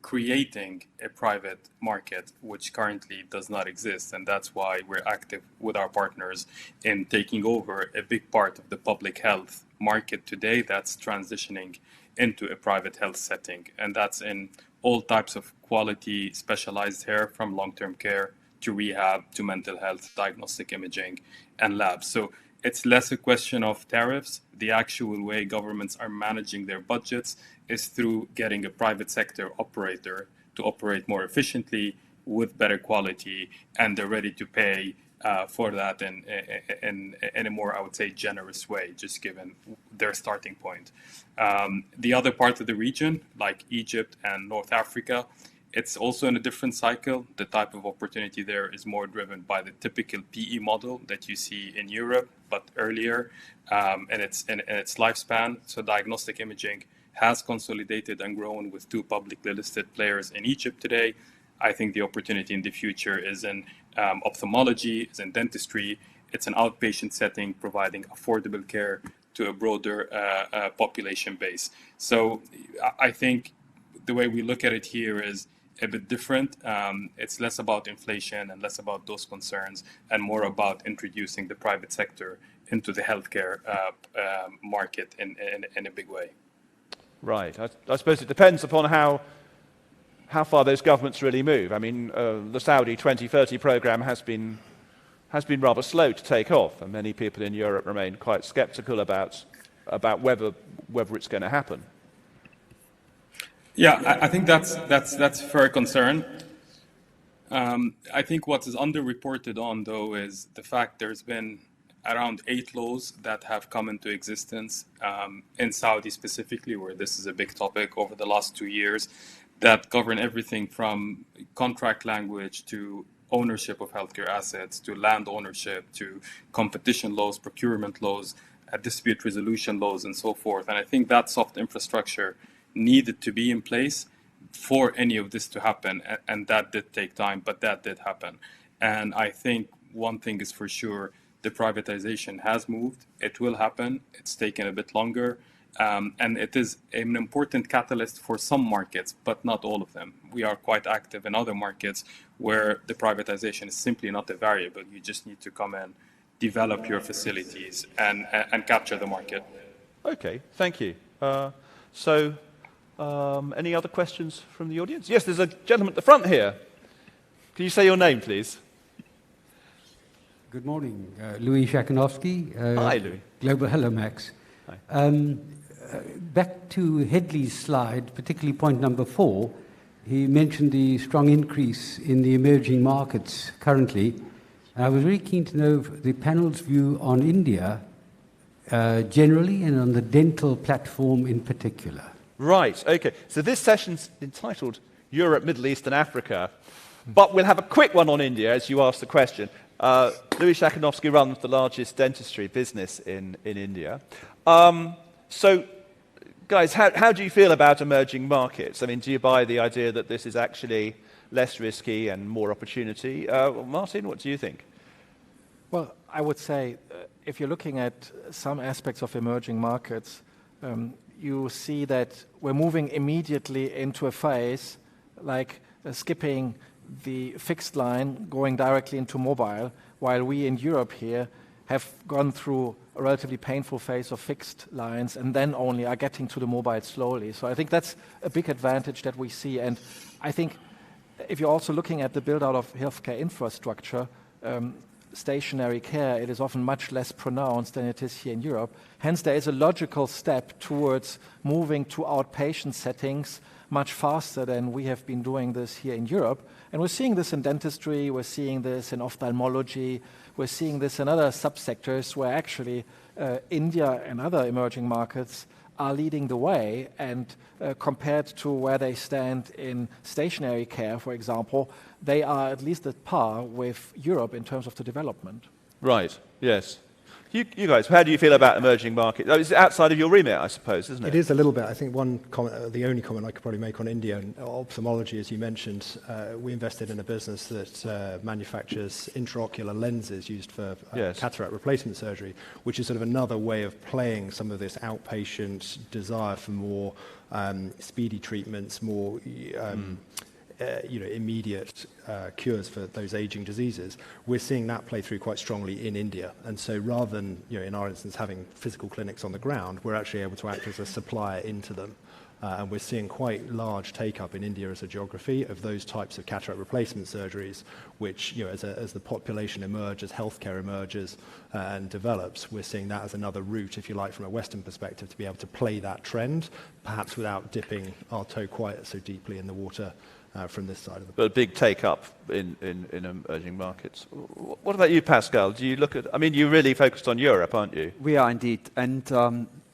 creating a private market, which currently does not exist. And that's why we're active with our partners in taking over a big part of the public health market today that's transitioning into a private health setting. And that's in all types of quality specialized care, from long-term care to rehab to mental health, diagnostic imaging, and labs. So it's less a question of tariffs. The actual way governments are managing their budgets is through getting a private sector operator to operate more efficiently with better quality, and they're ready to pay for that in a more, I would say, generous way, just given their starting point. The other part of the region, like Egypt and North Africa, it's also in a different cycle. The type of opportunity there is more driven by the typical PE model that you see in Europe, but earlier in its lifespan. So diagnostic imaging has consolidated and grown with 2 publicly listed players in Egypt today. I think the opportunity in the future is in ophthalmology, is in dentistry. It's an outpatient setting providing affordable care to a broader population base. So I think the way we look at it here is a bit different. It's less about inflation and less about those concerns and more about introducing the private sector into the healthcare market in a big way. Right. I suppose it depends upon how far those governments really move. I mean, the Saudi 2030 program has been rather slow to take off, and many people in Europe remain quite sceptical about whether it's going to happen. Yeah, I think that's a fair concern. I think what is underreported on, though, is the fact there's been around 8 laws that have come into existence in Saudi specifically, where this is a big topic over the last 2 years, that govern everything from contract language to ownership of healthcare assets, to land ownership, to competition laws, procurement laws, dispute resolution laws, and so forth. And I think that soft infrastructure needed to be in place for any of this to happen, and that did take time, but that did happen. And I think one thing is for sure, the privatization has moved. It will happen. It's taken a bit longer. And it is an important catalyst for some markets, but not all of them. We are quite active in other markets where the privatization is simply not a variable. You just need to come in, develop your facilities, and capture the market. Okay, thank you. Any other questions from the audience? Yes, there's a gentleman at the front here. Can you say your name, please? Good morning. Louis Shakanowski. Hi, Louis. Global Hello, Max. Hi. Back to Hedley's slide, particularly point number 4, he mentioned the strong increase in the emerging markets currently. I was very keen to know the panel's view on India generally and on the dental platform in particular. Right, okay. So this session's entitled Europe, Middle East and Africa, but we'll have a quick one on India as you asked the question. Louis Shakanowski runs the largest dentistry business in India. So, guys, how do you feel about emerging markets? I mean, do you buy the idea that this is actually less risky and more opportunity? Martin, what do you think? Well, I would say if you're looking at some aspects of emerging markets, you see that we're moving immediately into a phase like skipping the fixed line, going directly into mobile, while we in Europe here have gone through a relatively painful phase of fixed lines and then only are getting to the mobile slowly. So I think that's a big advantage that we see. And I think if you're also looking at the build-out of healthcare infrastructure, stationary care, it is often much less pronounced than it is here in Europe. Hence, there is a logical step towards moving to outpatient settings much faster than we have been doing this here in Europe. And we're seeing this in dentistry, we're seeing this in ophthalmology, we're seeing this in other subsectors where actually India and other emerging markets are leading the way, and compared to where they stand in stationary care, for example, they are at least at par with Europe in terms of the development. Right, yes. You guys, how do you feel about emerging markets? It's outside of your remit, I suppose, isn't it? It is a little bit. I think one comment, the only comment I could probably make on India and ophthalmology, as you mentioned, we invested in a business that manufactures intraocular lenses used for cataract replacement surgery, which is sort of another way of playing some of this outpatient desire for more speedy treatments, more immediate cures for those aging diseases. We're seeing that play through quite strongly in India. And so rather than, in our instance, having physical clinics on the ground, we're actually able to act as a supplier into them. And we're seeing quite large take-up in India as a geography of those types of cataract replacement surgeries, which, as the population emerges, healthcare emerges and develops, we're seeing that as another route, if you like, from a Western perspective, to be able to play that trend, perhaps without dipping our toe quite so deeply in the water from this side of the. But a big take-up in emerging markets. What about you, Pascal? Do you look at... I mean, you're really focused on Europe, aren't you? We are indeed. And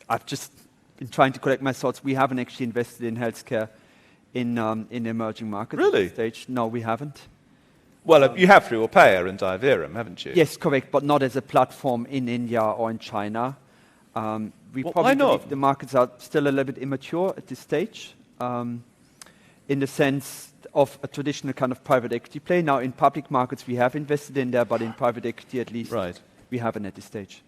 I've just been trying to collect my thoughts. We haven't actually invested in healthcare in emerging markets. Really? At this stage. No, we haven't. Well, you have through Orpea and Diaverum, haven't you? Yes, correct, but not as a platform in India or in China. We Well, probably why not? believe the markets are still a little bit immature at this stage, in the sense of a traditional kind of private equity play. Now, in public markets, we have invested in there, but in private equity, at least, Right. we haven't at this stage.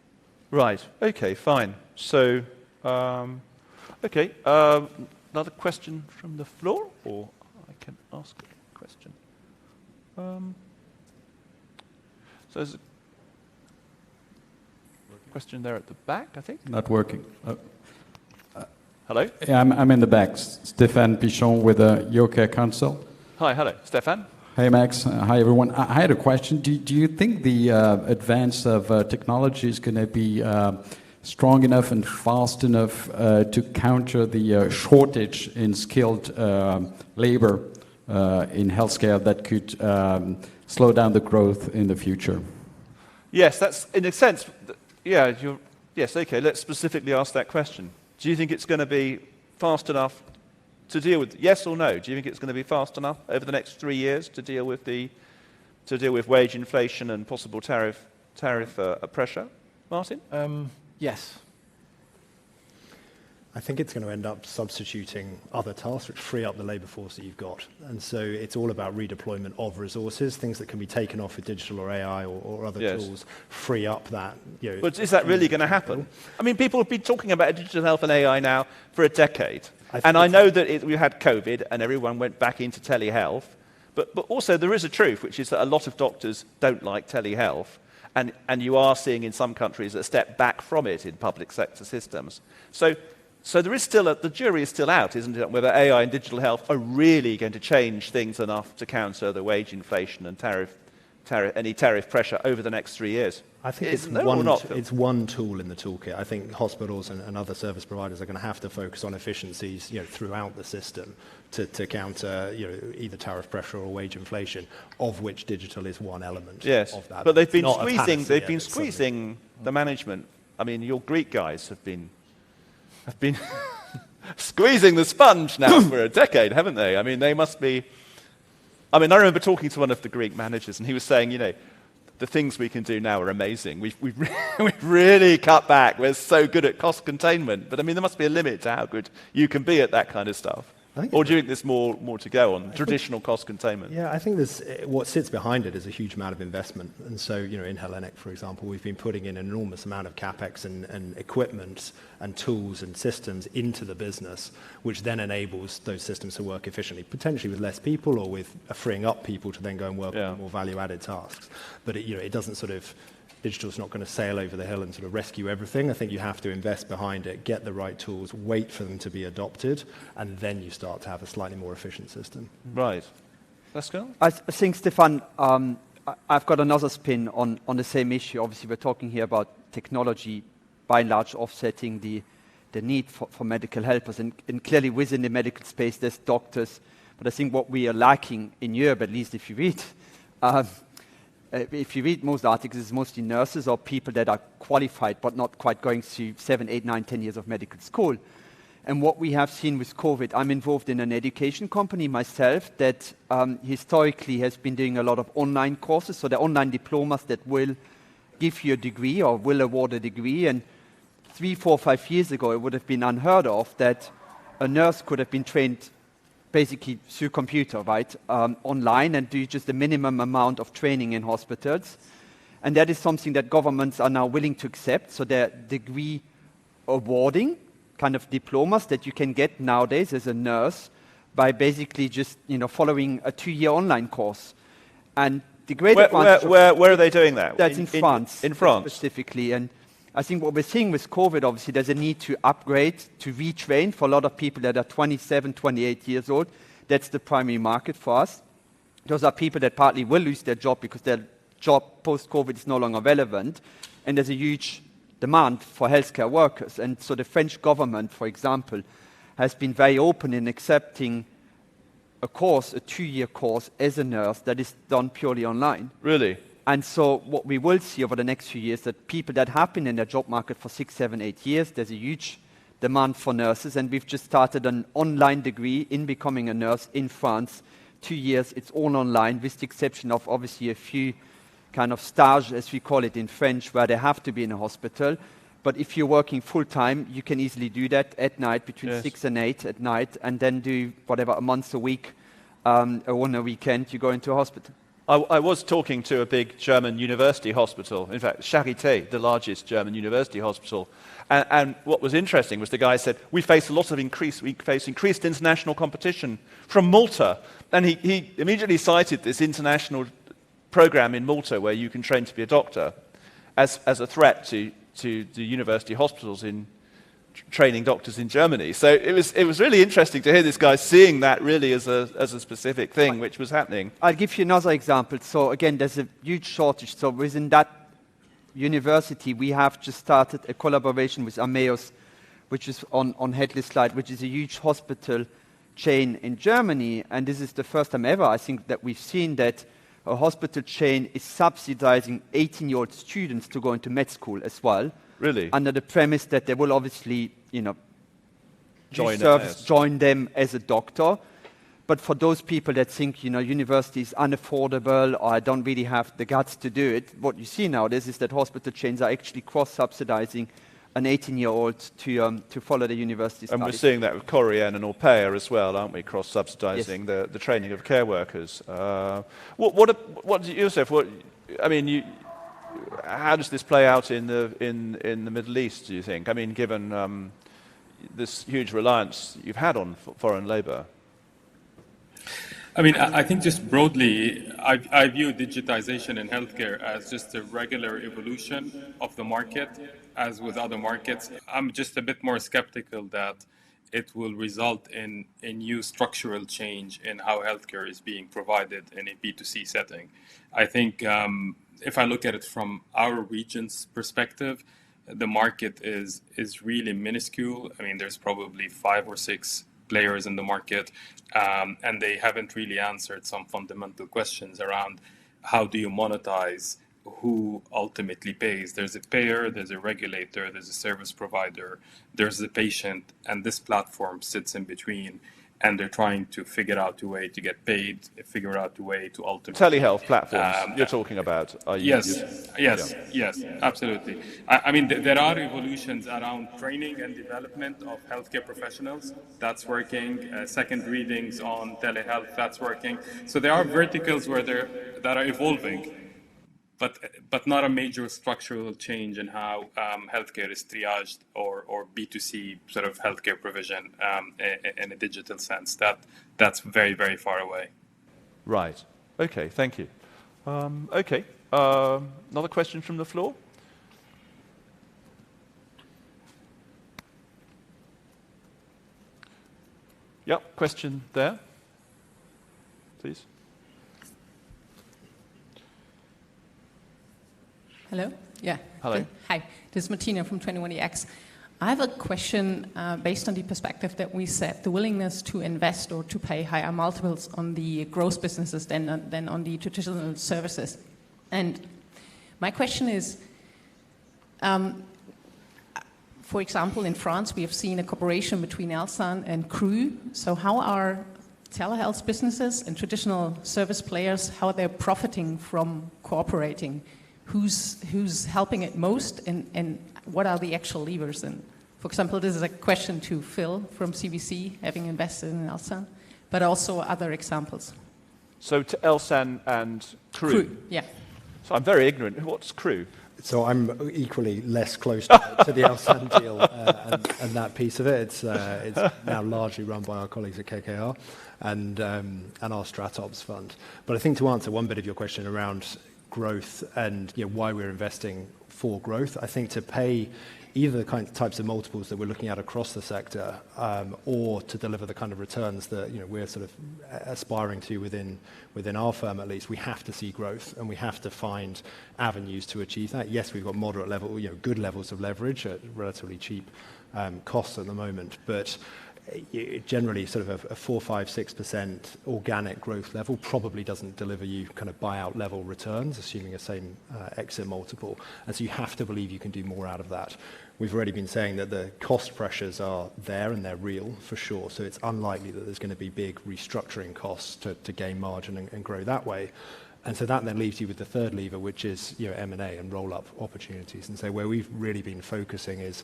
Right. Okay, fine. So, okay. Another question from the floor, or I can ask a question. So there's a question there at the back, I think. Not working. Hello? Yeah, I'm in the back. Stéphane Pichon with the Yoga Council. Hi, hello. Stefan? Hey, Max. Hi, everyone. I had a question. Do you think the advance of technology is going to be strong enough and fast enough to counter the shortage in skilled labor in healthcare that could slow down the growth in the future? Yes, that's, in a sense, yeah, yes, okay, let's specifically ask that question. Do you think it's going to be fast enough to deal with, yes or no? Do you think it's going to be fast enough over the next 3 years to deal with wage inflation and possible tariff pressure? Martin? Yes. I think it's going to end up substituting other tasks which free up the labour force that you've got. And so it's all about redeployment of resources, things that can be taken off with digital or AI or other tools, free up that. But is that really going to happen? I mean, people have been talking about digital health and AI now for a decade. And I know that we had COVID and everyone went back into telehealth. But also there is a truth, which is that a lot of doctors don't like telehealth. And you are seeing in some countries a step back from it in public sector systems. So there is still the jury is still out, isn't it, whether AI and digital health are really going to change things enough to counter the wage inflation and any tariff pressure over the next 3 years. I think it's one tool in the toolkit. I think hospitals and other service providers are going to have to focus on efficiencies, throughout the system to counter, either tariff pressure or wage inflation, of which digital is one element of that. But they've been squeezing the management. I mean, your Greek guys have been squeezing the sponge now for a decade, haven't they? I mean, they must be... I mean, I remember talking to one of the Greek managers, and he was saying, the things we can do now are amazing. We've really cut back. We're so good at cost containment. But, I mean, there must be a limit to how good you can be at that kind of stuff. Or do you think there's more to go on traditional cost containment? Yeah, I think what sits behind it is a huge amount of investment. And so, in Hellenic, for example, we've been putting in an enormous amount of capex and equipment and tools and systems into the business, which then enables those systems to work efficiently, potentially with less people or with freeing up people to then go and work on more value-added tasks. But it doesn't digital's not going to sail over the hill and sort of rescue everything. I think you have to invest behind it, get the right tools, wait for them to be adopted, and then you start to have a slightly more efficient system. Right. Let's go. I think, Stefan, I've got another spin on the same issue. Obviously, we're talking here about technology, by and large, offsetting the need for medical helpers. And clearly, within the medical space, there's doctors. But I think what we are lacking in Europe, at least if you read most articles, it's mostly nurses or people that are qualified but not quite going through 7, 8, 9, 10 years of medical school. And what we have seen with COVID, I'm involved in an education company myself that historically has been doing a lot of online courses, so the online diplomas that will give you a degree or will award a degree. And 3, 4, 5 years ago, it would have been unheard of that a nurse could have been trained basically through computer, right, online, and do just the minimum amount of training in hospitals. And that is something that governments are now willing to accept. So they're degree awarding kind of diplomas that you can get nowadays as a nurse by basically just, following a 2-year online course. And the great advantage... Where are they doing that? That's in France. In France? Specifically. And I think what we're seeing with COVID, obviously, there's a need to upgrade, to retrain for a lot of people that are 27, 28 years old. That's the primary market for us. Those are people that partly will lose their job because their job post-COVID is no longer relevant. And there's a huge demand for healthcare workers. And so the French government, for example, has been very open in accepting a course, a 2-year course as a nurse that is done purely online. Really? And so what we will see over the next few years, that people that have been in the job market for 6, 7, 8 years, there's a huge demand for nurses, and we've just started an online degree in becoming a nurse in France. 2 years, it's all online, with the exception of obviously a few kind of stage, as we call it in French, where they have to be in a hospital. But if you're working full-time, you can easily do that at night, between 6 and 8 at night, and then do whatever, a month a week, or on a weekend, you go into a hospital. I was talking to a big German university hospital, in fact, Charité, the largest German university hospital. And what was interesting was the guy said, we face increased international competition from Malta. And he immediately cited this international program in Malta where you can train to be a doctor as a threat to the university hospitals in training doctors in Germany. So it was really interesting to hear this guy seeing that really as a specific thing which was happening. I'll give you another example. So again, there's a huge shortage. So within that university, we have just started a collaboration with Ameos, which is on Hedley's slide, which is a huge hospital chain in Germany. And this is the first time ever, I think, that we've seen that a hospital chain is subsidizing 18-year-old students to go into med school as well. Really? Under the premise that they will obviously, join them as a doctor. But for those people that think, university is unaffordable or I don't really have the guts to do it, what you see nowadays is that hospital chains are actually cross-subsidizing an 18-year-old to follow the university studies. And we're seeing that with Corriere and Orpea as well, aren't we? Cross-subsidizing the training of care workers. What Yusuf? How does this play out in the Middle East? Do you think? I mean, given this huge reliance you've had on foreign labour. I mean, I think just broadly, I view digitization in healthcare as just a regular evolution of the market, as with other markets. I'm just a bit more skeptical that it will result in a new structural change in how healthcare is being provided in a B2C setting. I think if I look at it from our region's perspective, the market is really minuscule. I mean, there's probably 5 or 6 players in the market, and they haven't really answered some fundamental questions around how do you monetize who ultimately pays. There's a payer, there's a regulator, there's a service provider, there's the patient, and this platform sits in between, and they're trying to figure out a way to get paid, figure out a way to ultimately... Telehealth platforms you're talking about. Yes, absolutely. I mean, there are evolutions around training and development of healthcare professionals. That's working. Second readings on telehealth, that's working. So there are verticals that are evolving, but not a major structural change in how healthcare is triaged or B2C sort of healthcare provision in a digital sense. That's very, very far away. Right. Okay, thank you. Another question from the floor? Yep, question there, please. Hello? Yeah. Hello. Okay. Hi, this is Martina from 21EX. I have a question based on the perspective that we said the willingness to invest or to pay higher multiples on the growth businesses than on the traditional services. And my question is, for example, in France, we have seen a cooperation between Elsan and Cru. So how are telehealth businesses and traditional service players, how are they profiting from cooperating? Who's helping it most, and what are the actual levers? And for example, this is a question to Phil from CBC, having invested in Elsan, but also other examples. So to Elsan and Cru? Yeah. So I'm very ignorant. What's Cru? So I'm equally less close to the Elsan deal and that piece of it. It's now largely run by our colleagues at KKR and our Stratops fund. But I think to answer one bit of your question around growth and why we're investing for growth, I think to pay either the types of multiples that we're looking at across the sector, or to deliver the kind of returns that we're sort of aspiring to within our firm at least, we have to see growth and we have to find avenues to achieve that. Yes, we've got moderate level, good levels of leverage at relatively cheap costs at the moment, but generally sort of a 4, 5, 6% organic growth level probably doesn't deliver you kind of buyout level returns, assuming a same exit multiple. And so you have to believe you can do more out of that. We've already been saying that the cost pressures are there and they're real for sure. So it's unlikely that there's going to be big restructuring costs to gain margin and grow that way. And so that then leaves you with the third lever, which is M&A and roll-up opportunities. And so where we've really been focusing is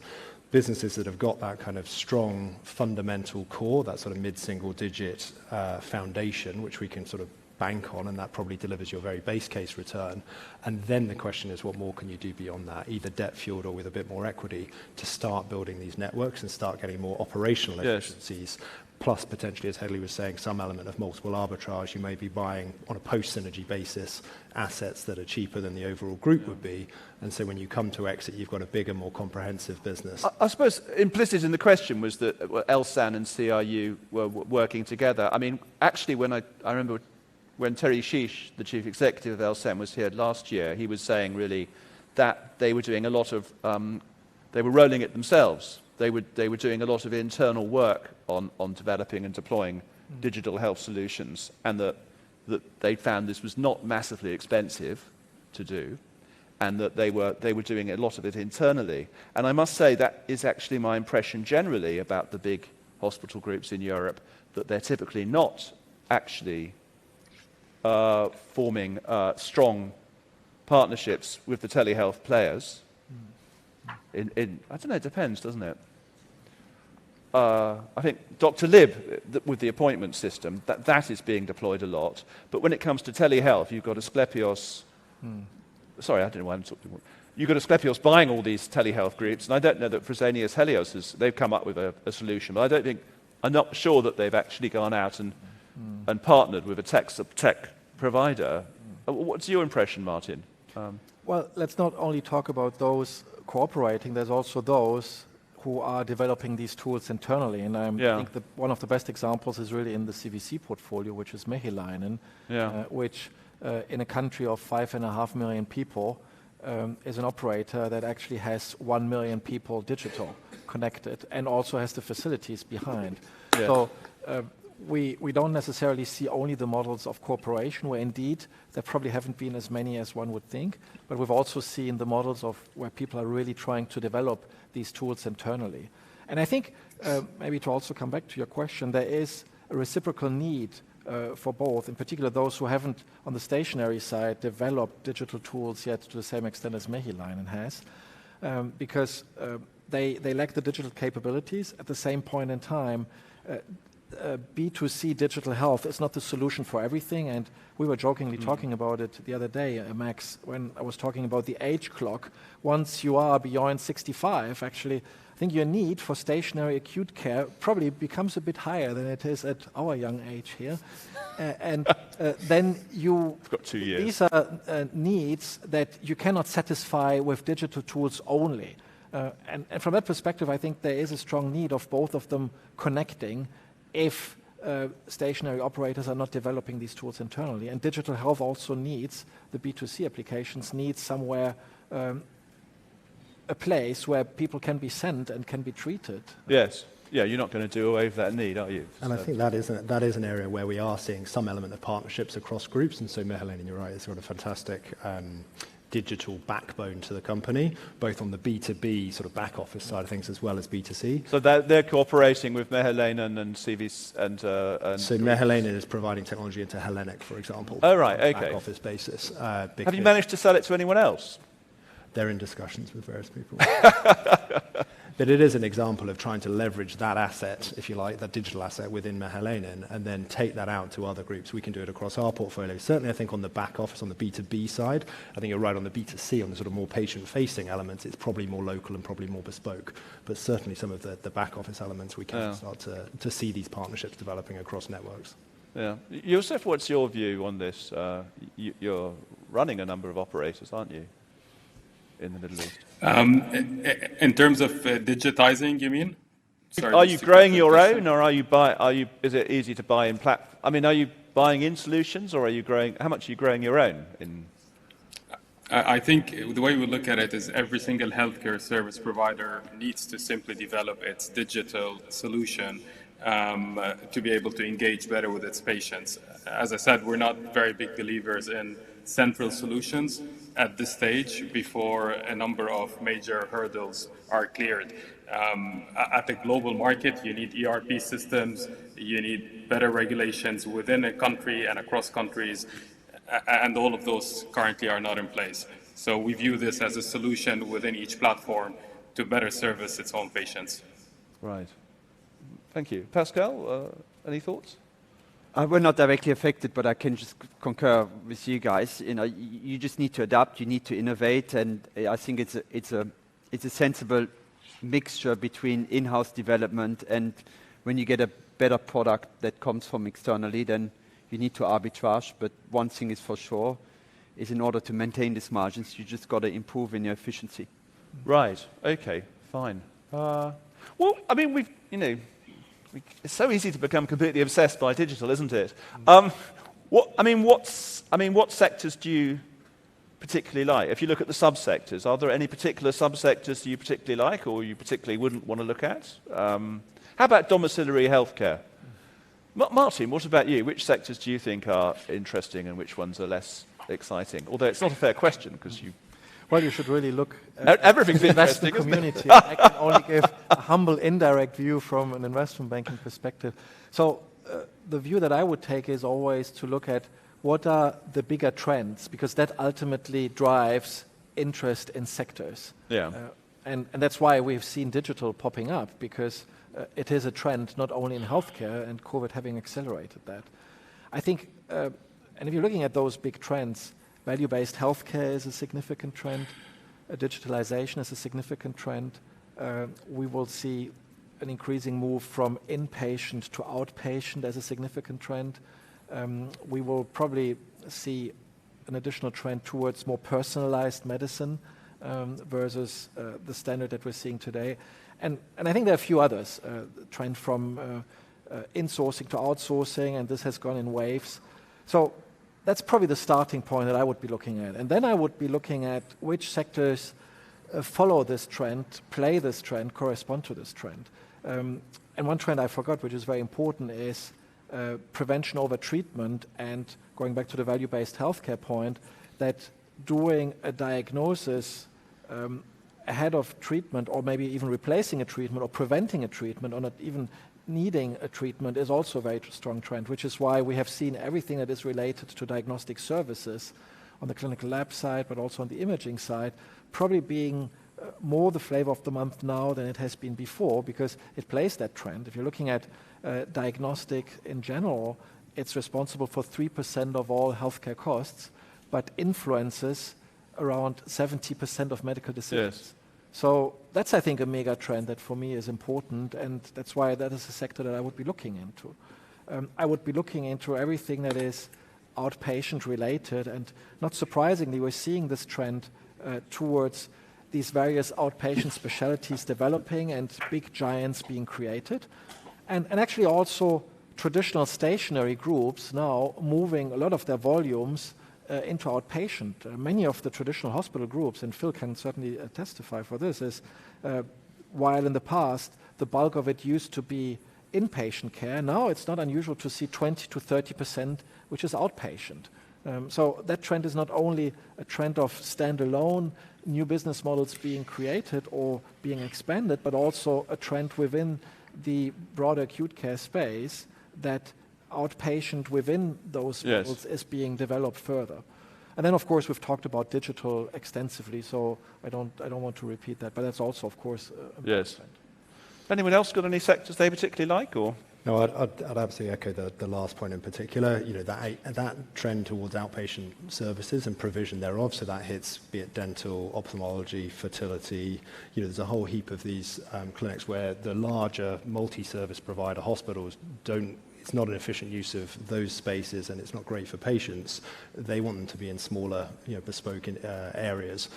businesses that have got that kind of strong fundamental core, that sort of mid-single digit foundation, which we can sort of bank on, and that probably delivers your very base case return. And then the question is, what more can you do beyond that, either debt fueled or with a bit more equity, to start building these networks and start getting more operational efficiencies. Yes. Plus, potentially, as Hedley was saying, some element of multiple arbitrage. You may be buying, on a post-synergy basis, assets that are cheaper than the overall group would be. And so when you come to exit, you've got a bigger, more comprehensive business. I suppose implicit in the question was that Elsan and CRU were working together. I mean, actually, when I remember when Terry Sheesh, the chief executive of Elsan, was here last year, he was saying really that they were doing a lot of, they were rolling it themselves. They were doing a lot of internal work on developing and deploying digital health solutions, and that they found this was not massively expensive to do, and that they were doing a lot of it internally. And I must say that is actually my impression generally about the big hospital groups in Europe, that they're typically not actually forming strong partnerships with the telehealth players. I don't know, it depends, doesn't it? I think Dr. Lib, with the appointment system, that is being deployed a lot. But when it comes to telehealth, you've got Asklepios. Sorry, I don't know why I'm talking about. You've got Asklepios buying all these telehealth groups, and I don't know that Fresenius Helios they've come up with a solution, but I'm not sure that they've actually gone out and partnered with a tech provider. What's your impression, Martin? Well, let's not only talk about those cooperating, there's also those who are developing these tools internally. And I think one of the best examples is really in the CVC portfolio, which is Mehiläinen, which in a country of 5.5 million people is an operator that actually has 1 million people digital connected and also has the facilities behind. Yeah. So we don't necessarily see only the models of cooperation, where indeed there probably haven't been as many as one would think, but we've also seen the models of where people are really trying to develop these tools internally. And I think, maybe to also come back to your question, there is a reciprocal need for both, in particular those who haven't, on the stationary side, developed digital tools yet to the same extent as Mehiläinen has, because they lack the digital capabilities. At the same point in time, B2C digital health is not the solution for everything, and we were jokingly talking about it the other day, Max, when I was talking about the age clock. Once you are beyond 65, actually, I think your need for stationary acute care probably becomes a bit higher than it is at our young age here. And then I've got 2 years. These are needs that you cannot satisfy with digital tools only. And from that perspective, I think there is a strong need of both of them connecting if stationary operators are not developing these tools internally. And digital health also needs, the B2C applications need somewhere, a place where people can be sent and can be treated. Yes. Yeah, you're not going to do away with that need, are you? And I think that is an area where we are seeing some element of partnerships across groups. And so Mehiläinen, you're right, it's got a fantastic digital backbone to the company, both on the B2B sort of back office side of things as well as B2C. So they're cooperating with Mehiläinen and CVC and so Mehiläinen is providing technology into Hellenic, for example. Oh, right, okay. Back office basis. Have you managed to sell it to anyone else? They're in discussions with various people. But it is an example of trying to leverage that asset, if you like, that digital asset within Mehiläinen, and then take that out to other groups. We can do it across our portfolio. Certainly, I think on the back office, on the B2B side, I think you're right on the B2C, on the sort of more patient-facing elements, it's probably more local and probably more bespoke. But certainly some of the back office elements, we can start to see these partnerships developing across networks. Yeah. Josef, what's your view on this? You're running a number of operators, aren't you, in the Middle East? In terms of digitizing, you mean? Sorry, are you growing your own, or is it easy to buy in I mean, are you buying in solutions, or are you growing? How much are you growing your own in? I think the way we look at it is every single healthcare service provider needs to simply develop its digital solution to be able to engage better with its patients. As I said, we're not very big believers in central solutions at this stage before a number of major hurdles are cleared. At the global market, you need ERP systems, you need better regulations within a country and across countries, and all of those currently are not in place. So we view this as a solution within each platform to better service its own patients. Right. Thank you. Pascal, any thoughts? We're not directly affected, but I can just concur with you guys. You know, you just need to adapt, you need to innovate, and I think it's a sensible mixture between in-house development and when you get a better product that comes from externally, then you need to arbitrage. But one thing is for sure, is in order to maintain these margins, you just got to improve in your efficiency. Right. Okay. Fine. Well, I mean, it's so easy to become completely obsessed by digital, isn't it? What sectors do you particularly like? If you look at the subsectors, are there any particular subsectors you particularly like, or you particularly wouldn't want to look at? How about domiciliary healthcare? Martin, what about you? Which sectors do you think are interesting and which ones are less exciting? Although it's not a fair question because you... Well, you should really look at everything's the interesting, investment community. I can only give a humble, indirect view from an investment banking perspective. So the view that I would take is always to look at what are the bigger trends, because that ultimately drives interest in sectors. Yeah. And that's why we've seen digital popping up, because it is a trend not only in healthcare, and COVID having accelerated that. I think, and if you're looking at those big trends, value-based healthcare is a significant trend. Digitalization is a significant trend. We will see an increasing move from inpatient to outpatient as a significant trend. We will probably see an additional trend towards more personalized medicine versus the standard that we're seeing today. And I think there are a few others. Trend from insourcing to outsourcing, and this has gone in waves. So that's probably the starting point that I would be looking at. And then I would be looking at which sectors follow this trend, play this trend, correspond to this trend. And one trend I forgot, which is very important, is prevention over treatment, and going back to the value-based healthcare point, that doing a diagnosis ahead of treatment, or maybe even replacing a treatment or preventing a treatment, or not even needing a treatment, is also a very strong trend, which is why we have seen everything that is related to diagnostic services on the clinical lab side, but also on the imaging side, probably being more the flavor of the month now than it has been before, because it plays that trend. If you're looking at diagnostic in general, it's responsible for 3% of all healthcare costs, but influences around 70% of medical decisions. Yes. So that's, I think, a mega trend that for me is important, and that's why that is a sector that I would be looking into. I would be looking into everything that is outpatient related, and not surprisingly, we're seeing this trend towards these various outpatient specialties developing and big giants being created. And actually also traditional stationary groups now moving a lot of their volumes into outpatient. Many of the traditional hospital groups, and Phil can certainly testify for this, is while in the past the bulk of it used to be inpatient care, now it's not unusual to see 20 to 30% which is outpatient. So that trend is not only a trend of standalone new business models being created or being expanded, but also a trend within the broader acute care space that outpatient within those models is being developed further. And then, of course, we've talked about digital extensively, so I don't want to repeat that, but that's also, of course, a trend. Anyone else got any sectors they particularly like, or? No, I'd absolutely echo the last point in particular. You know, that trend towards outpatient services and provision thereof. So that hits, be it dental, ophthalmology, fertility. You know, there's a whole heap of these clinics where the larger multi-service provider hospitals don't. It's not an efficient use of those spaces, and it's not great for patients. They want them to be in smaller, bespoke areas.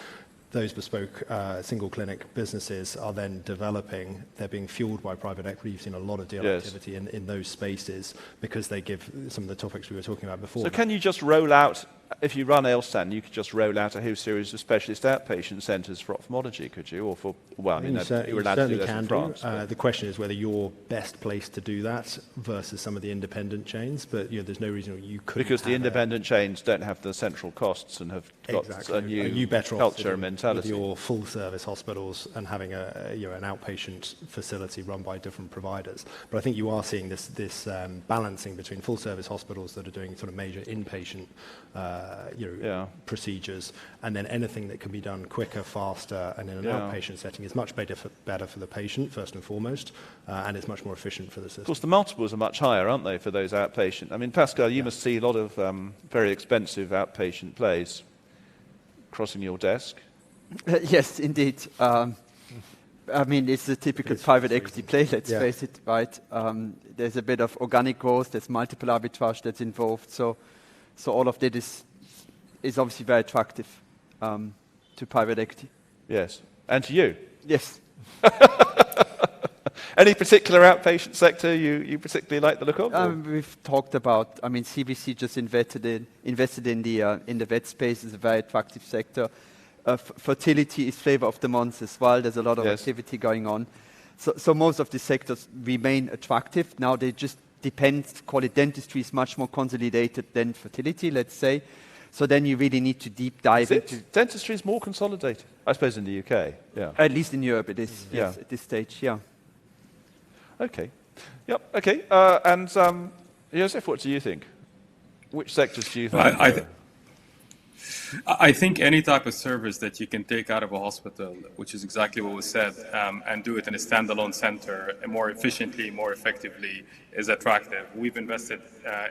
Those bespoke single clinic businesses are then developing. They're being fueled by private equity. You've seen a lot of deal activity in those spaces because they give some of the topics we were talking about before. So can you just roll out if you run Elsan, you could just roll out a whole series of specialist outpatient centres for ophthalmology, could you? Or for, well, I mean, you were allowed to do that in France. The question is whether you're best placed to do that versus some of the independent chains, but there's no reason you couldn't. Because the independent chains don't have the central costs and have got a new culture and mentality. With your full-service hospitals and having an outpatient facility run by different providers. But I think you are seeing this balancing between full-service hospitals that are doing sort of major inpatient procedures, and then anything that can be done quicker, faster, and in an outpatient setting is much better for the patient, first and foremost, and it's much more efficient for the system. Of course, the multiples are much higher, aren't they, for those outpatient? I mean, Pascal, you must see a lot of very expensive outpatient plays crossing your desk. Yes, indeed. I mean, it's a typical private equity play, let's face it, right? There's a bit of organic growth, there's multiple arbitrage that's involved, so all of that is obviously very attractive to private equity. Yes, and to you. Yes. Any particular outpatient sector you particularly like the look of? We've talked about, I mean, CVC just invested in the vet space. Is a very attractive sector. Fertility is flavor of the month as well. There's a lot of activity going on. So most of the sectors remain attractive. Now they just depend, call it dentistry is much more consolidated than fertility, let's say. So then you really need to deep dive into... Dentistry is more consolidated, I suppose, in the UK. Yeah. At least in Europe it is, yes, at this stage, yeah. Okay. Yep, okay. And Joseph, what do you think? Which sectors do you think? I think any type of service that you can take out of a hospital, which is exactly what was said, and do it in a standalone center more efficiently, more effectively, is attractive. We've invested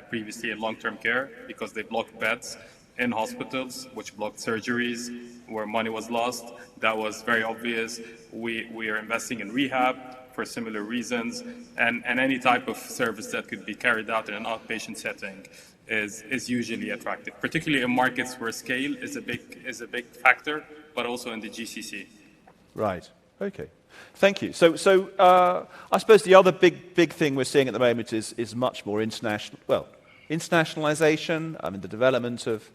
previously in long-term care because they blocked beds in hospitals, which blocked surgeries where money was lost. That was very obvious. We are investing in rehab for similar reasons, and any type of service that could be carried out in an outpatient setting is usually attractive, particularly in markets where scale is a big factor, but also in the GCC. Right. Okay. Thank you. So I suppose the other big thing we're seeing at the moment is much more internationalization. I mean, the development of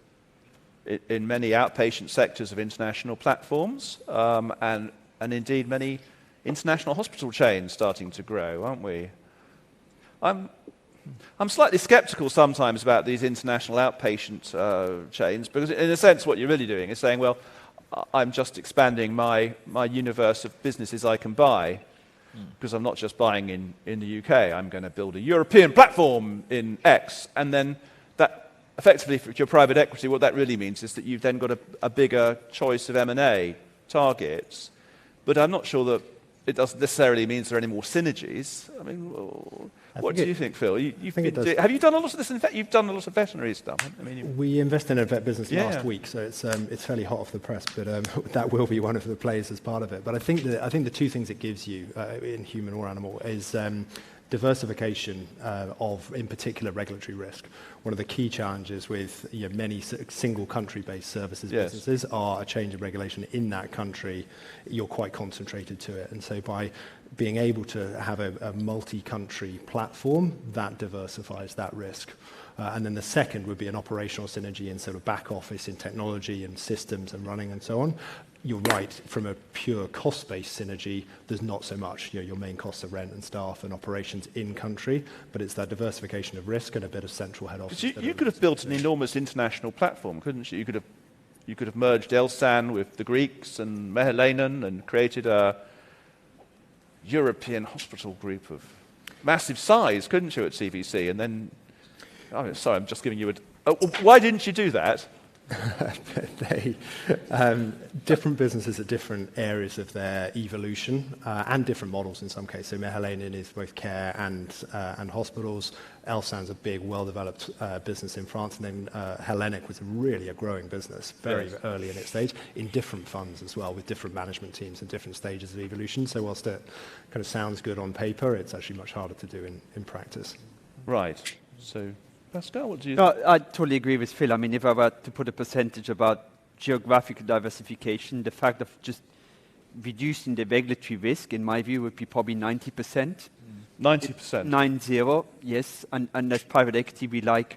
in many outpatient sectors of international platforms, and indeed many international hospital chains starting to grow, aren't we? I'm slightly skeptical sometimes about these international outpatient chains, because in a sense what you're really doing is saying, well, I'm just expanding my universe of businesses I can buy, because I'm not just buying in the UK, I'm going to build a European platform in X, and then that effectively, for your private equity, what that really means is that you've then got a bigger choice of M&A targets, but I'm not sure that it doesn't necessarily mean there are any more synergies. I mean, what do you think, Phil? Have you done a lot of this? You've done a lot of veterinary stuff. I mean, we invested in a vet business last week, so it's fairly hot off the press. But that will be one of the plays as part of it. But I think the two things it gives you in human or animal is diversification of, in particular, regulatory risk. One of the key challenges with many single country-based services businesses are a change in regulation in that country. You're quite concentrated to it, and so by being able to have a multi-country platform, that diversifies that risk. And then the second would be an operational synergy in sort of back office, in technology and systems and running and so on. You're right, from a pure cost-based synergy, there's not so much. Your main costs are rent and staff and operations in country, but it's that diversification of risk and a bit of central head office. You could have built an enormous international platform, couldn't you? You could have merged Elsan with the Greeks and Meheleinen and created a European hospital group of massive size, couldn't you, at CVC? And then, sorry, I'm just giving you why didn't you do that? Different businesses at different areas of their evolution and different models in some cases. So Meheleinen is both care and hospitals. Elsan's a big, well-developed business in France, and then Hellenic was really a growing business, very early in its stage, in different funds as well, with different management teams and different stages of evolution. So whilst it kind of sounds good on paper, it's actually much harder to do in practice. Right. So Pascal, what do you think? No, I totally agree with Phil. I mean, if I were to put a percentage about geographical diversification, the fact of just reducing the regulatory risk, in my view, would be probably 90%. 90%? 90, yes. And as private equity, we like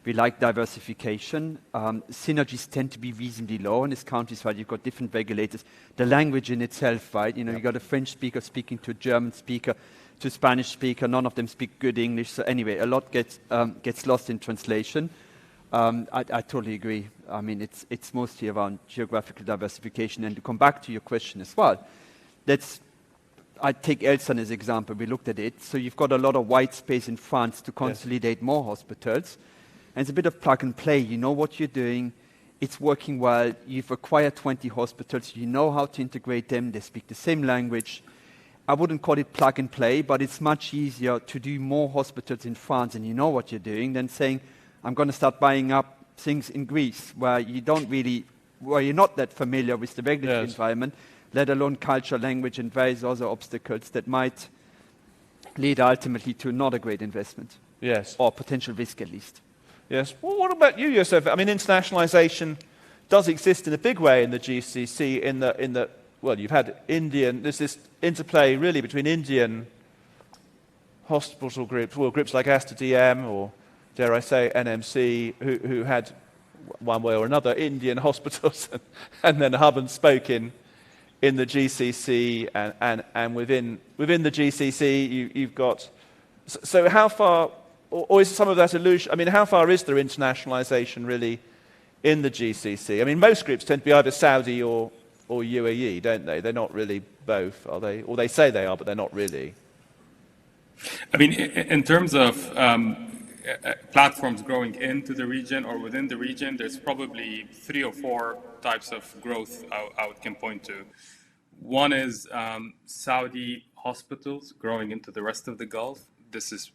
We like diversification. Synergies tend to be reasonably low in these countries, right? You've got different regulators. The language in itself, right? You know, you've got a French speaker speaking to a German speaker, to a Spanish speaker. None of them speak good English. So anyway, a lot gets lost in translation. I totally agree. I mean, it's mostly around geographical diversification. And to come back to your question as well, I take Elsan as an example. We looked at it. So you've got a lot of white space in France to consolidate more hospitals. And it's a bit of plug and play. You know what you're doing. It's working well. You've acquired 20 hospitals. You know how to integrate them. They speak the same language. I wouldn't call it plug and play, but it's much easier to do more hospitals in France and you know what you're doing than saying, I'm going to start buying up things in Greece where you're not that familiar with the regulatory environment, let alone culture, language, and various other obstacles that might lead ultimately to not a great investment. Yes. Or potential risk at least. Yes. Well, what about you, Yosef? I mean, internationalization does exist in a big way in the GCC in the well, you've had there's this interplay really between Indian hospital groups, well, groups like Aster DM or, dare I say, NMC, who had, one way or another, Indian hospitals and then hub and spoke in the GCC and within the GCC you've got... So how far... Or is some of that illusion? I mean, how far is there internationalization really in the GCC? I mean, most groups tend to be either Saudi or UAE, don't they? They're not really both, are they? Or they say they are, but they're not really. I mean, in terms of platforms growing into the region or within the region, there's probably 3 or 4 types of growth I can point to. One is Saudi hospitals growing into the rest of the Gulf. This is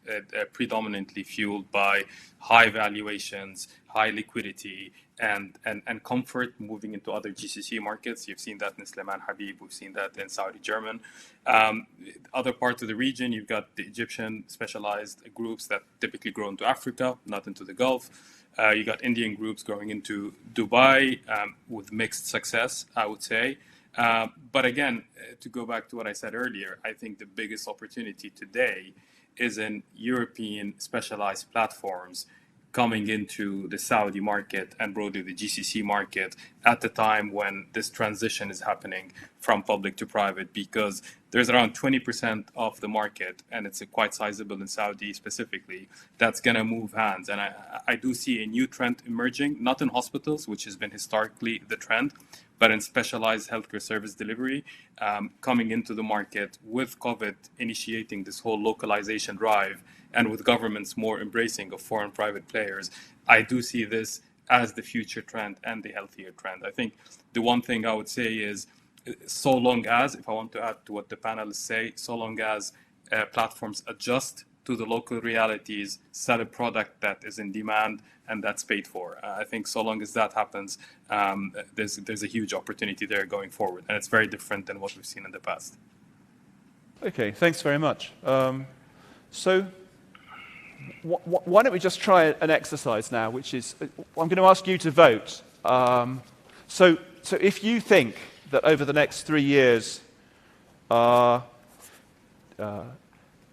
predominantly fueled by high valuations, high liquidity, and comfort moving into other GCC markets. You've seen that in Sleman Habib. We've seen that in Saudi German. Other parts of the region, you've got the Egyptian specialized groups that typically grow into Africa, not into the Gulf. You got Indian groups going into Dubai with mixed success, I would say. But again, to go back to what I said earlier, I think the biggest opportunity today is in European specialized platforms coming into the Saudi market and broadly the GCC market at the time when this transition is happening from public to private, because there's around 20% of the market, and it's quite sizable in Saudi specifically, that's going to move hands. And I do see a new trend emerging, not in hospitals, which has been historically the trend, but in specialized healthcare service delivery, coming into the market with COVID initiating this whole localization drive and with governments more embracing of foreign private players. I do see this as the future trend and the healthier trend. I think the one thing I would say is, so long as, if I want to add to what the panelists say, so long as platforms adjust to the local realities, sell a product that is in demand and that's paid for. I think so long as that happens, there's a huge opportunity there going forward. And it's very different than what we've seen in the past. Okay, thanks very much. So why don't we just try an exercise now, which is, I'm going to ask you to vote. So if you think that over the next 3 years,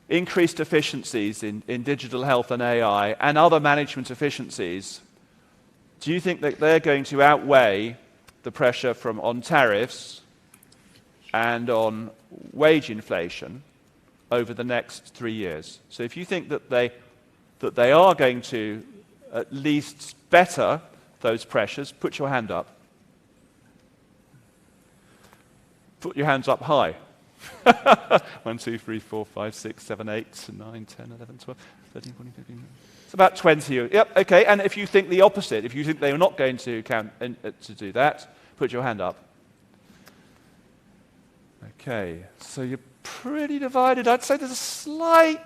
increased efficiencies in digital health and AI and other management efficiencies, do you think that they're going to outweigh the pressure on tariffs and on wage inflation over the next 3 years? So if you think that they are going to at least better those pressures, put your hand up. Put your hands up high. 1, 2, 3, 4, 5, 6, 7, 8, 9, 10, 11, 12, 13, 14, 15. It's about 20. Yep, okay. And if you think the opposite, if you think they're not going to to do that, put your hand up. Okay, so you're pretty divided. I'd say there's a slight...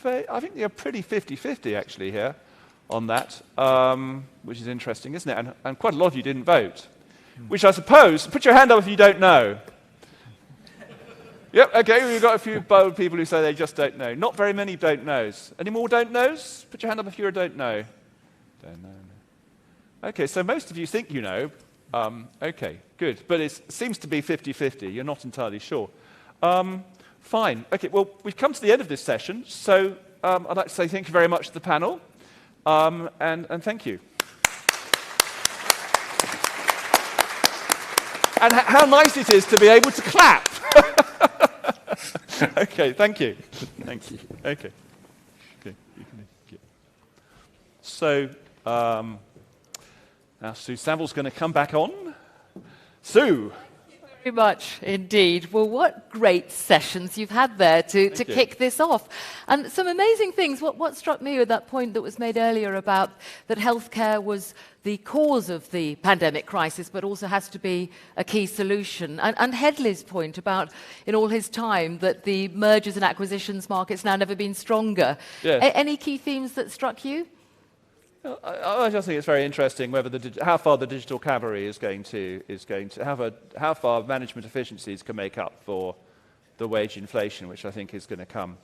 I think you're pretty 50-50 actually here on that, which is interesting, isn't it? And quite a lot of you didn't vote, which I suppose... Put your hand up if you don't know. Yep, okay, we've got a few bold people who say they just don't know. Not very many don't knows. Any more don't knows? Put your hand up if you're a don't know. Don't know. Okay, so most of you think you know. Okay, good. But it seems to be 50-50. You're not entirely sure. Fine. Okay, well, we've come to the end of this session, so I'd like to say thank you very much to the panel. And thank you. And how nice it is to be able to clap. Okay, thank you. Thank you. Okay. So, now Sue Saville's going to come back on. Sue. Very much indeed. Well, what great sessions you've had there to kick this off. And some amazing things. What struck me with that point that was made earlier about that healthcare was the cause of the pandemic crisis, but also has to be a key solution. And Headley's point about, in all his time, that the mergers and acquisitions market's now never been stronger. Yes. Any key themes that struck you? I just think it's very interesting whether how far the digital cavalry is going to how far management efficiencies can make up for the wage inflation, which I think is going to come.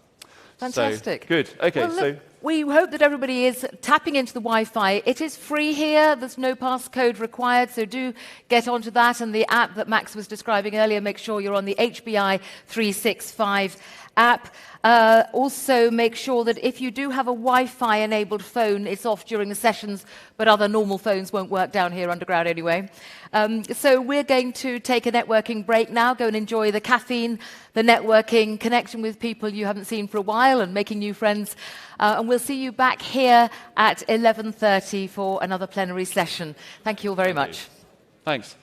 Fantastic. So, good. Okay. Well, look, we hope that everybody is tapping into the Wi-Fi. It is free here. There's no passcode required, so do get onto that. And the app that Max was describing earlier, make sure you're on the HBI 365 app. Also, make sure that if you do have a Wi-Fi enabled phone, it's off during the sessions, but other normal phones won't work down here underground anyway. So we're going to take a networking break now, go and enjoy the caffeine, the networking, connection with people you haven't seen for a while and making new friends. And we'll see you back here at 11:30 for another plenary session. Thank you all very much. Thanks.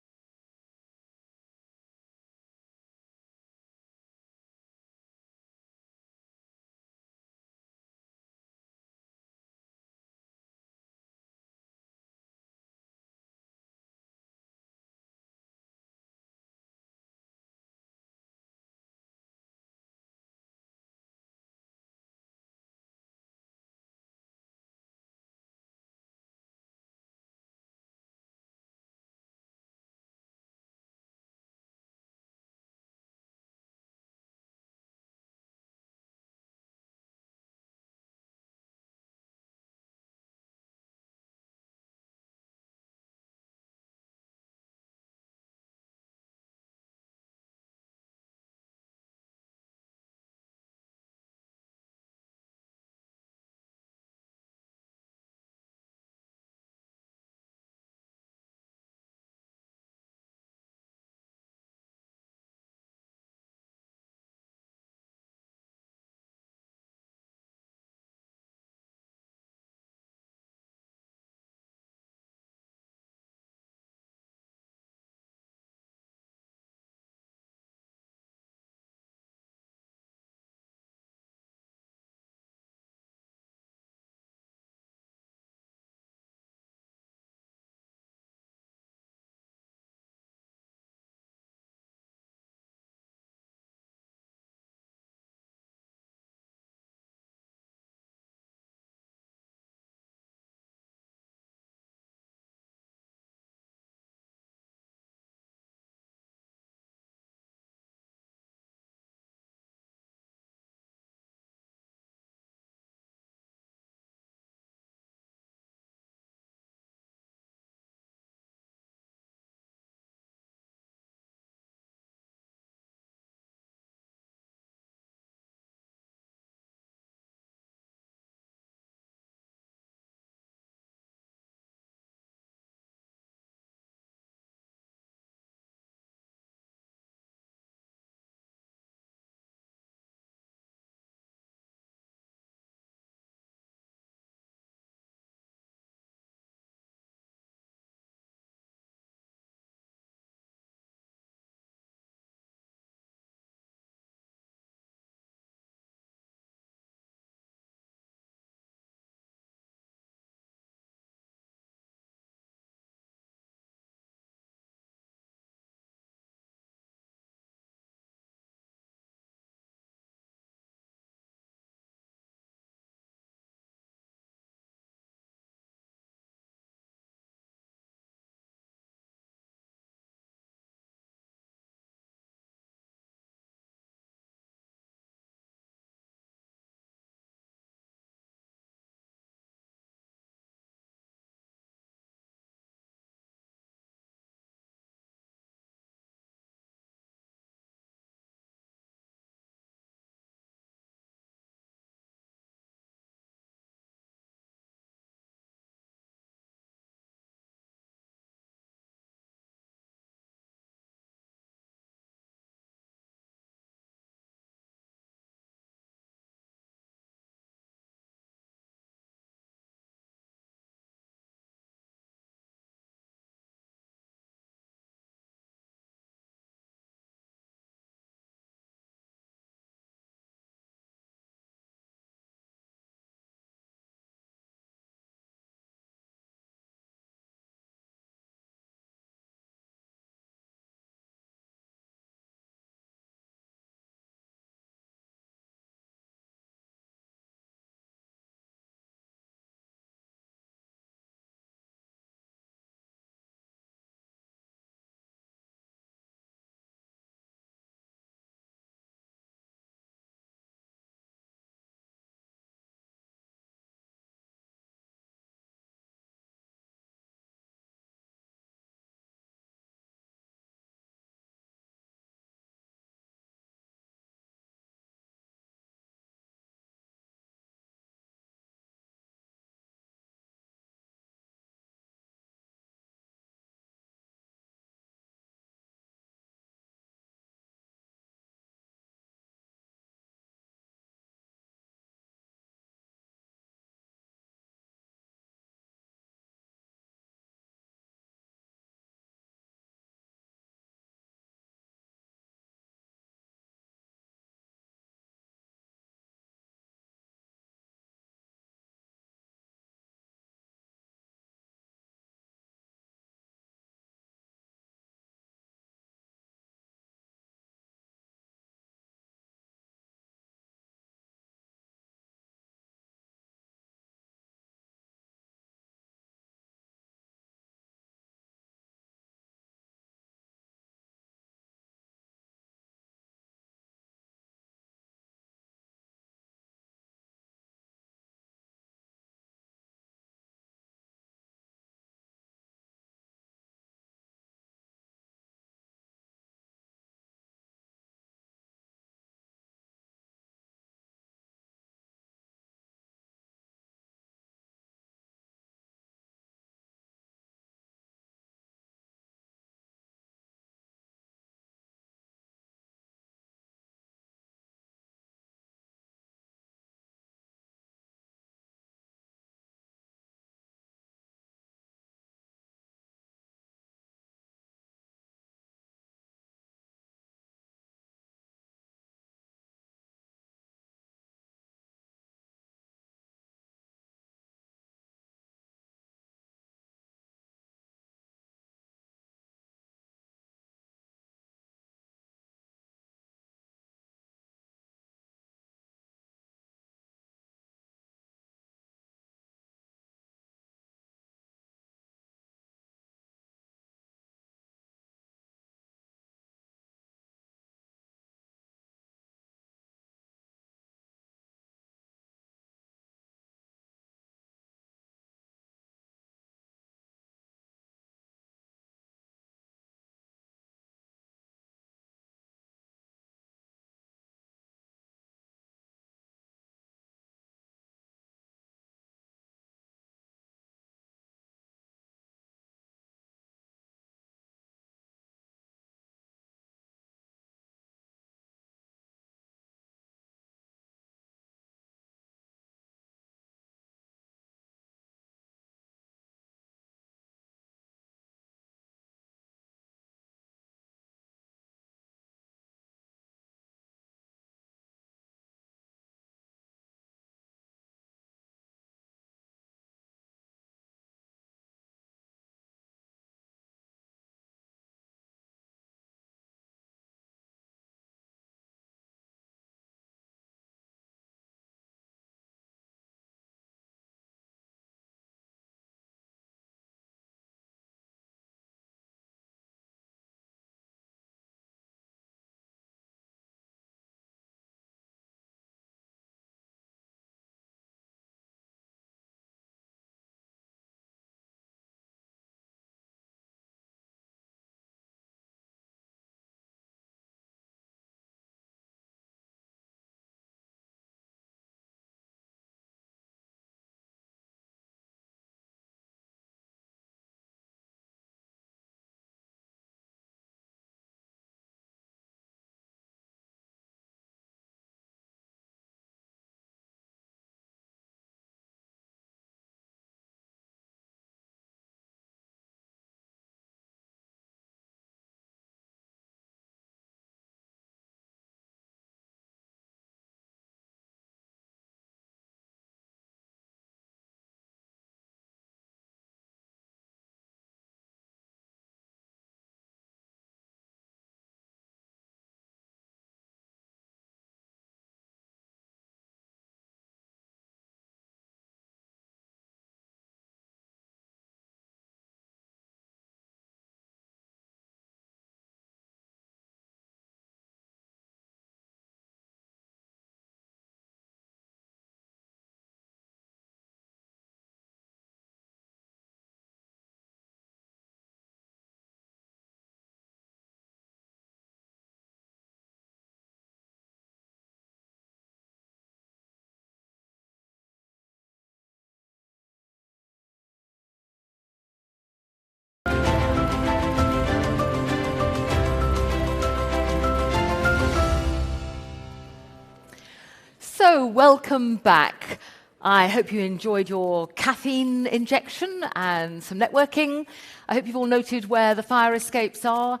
So, welcome back. I hope you enjoyed your caffeine injection and some networking. I hope you've all noted where the fire escapes are.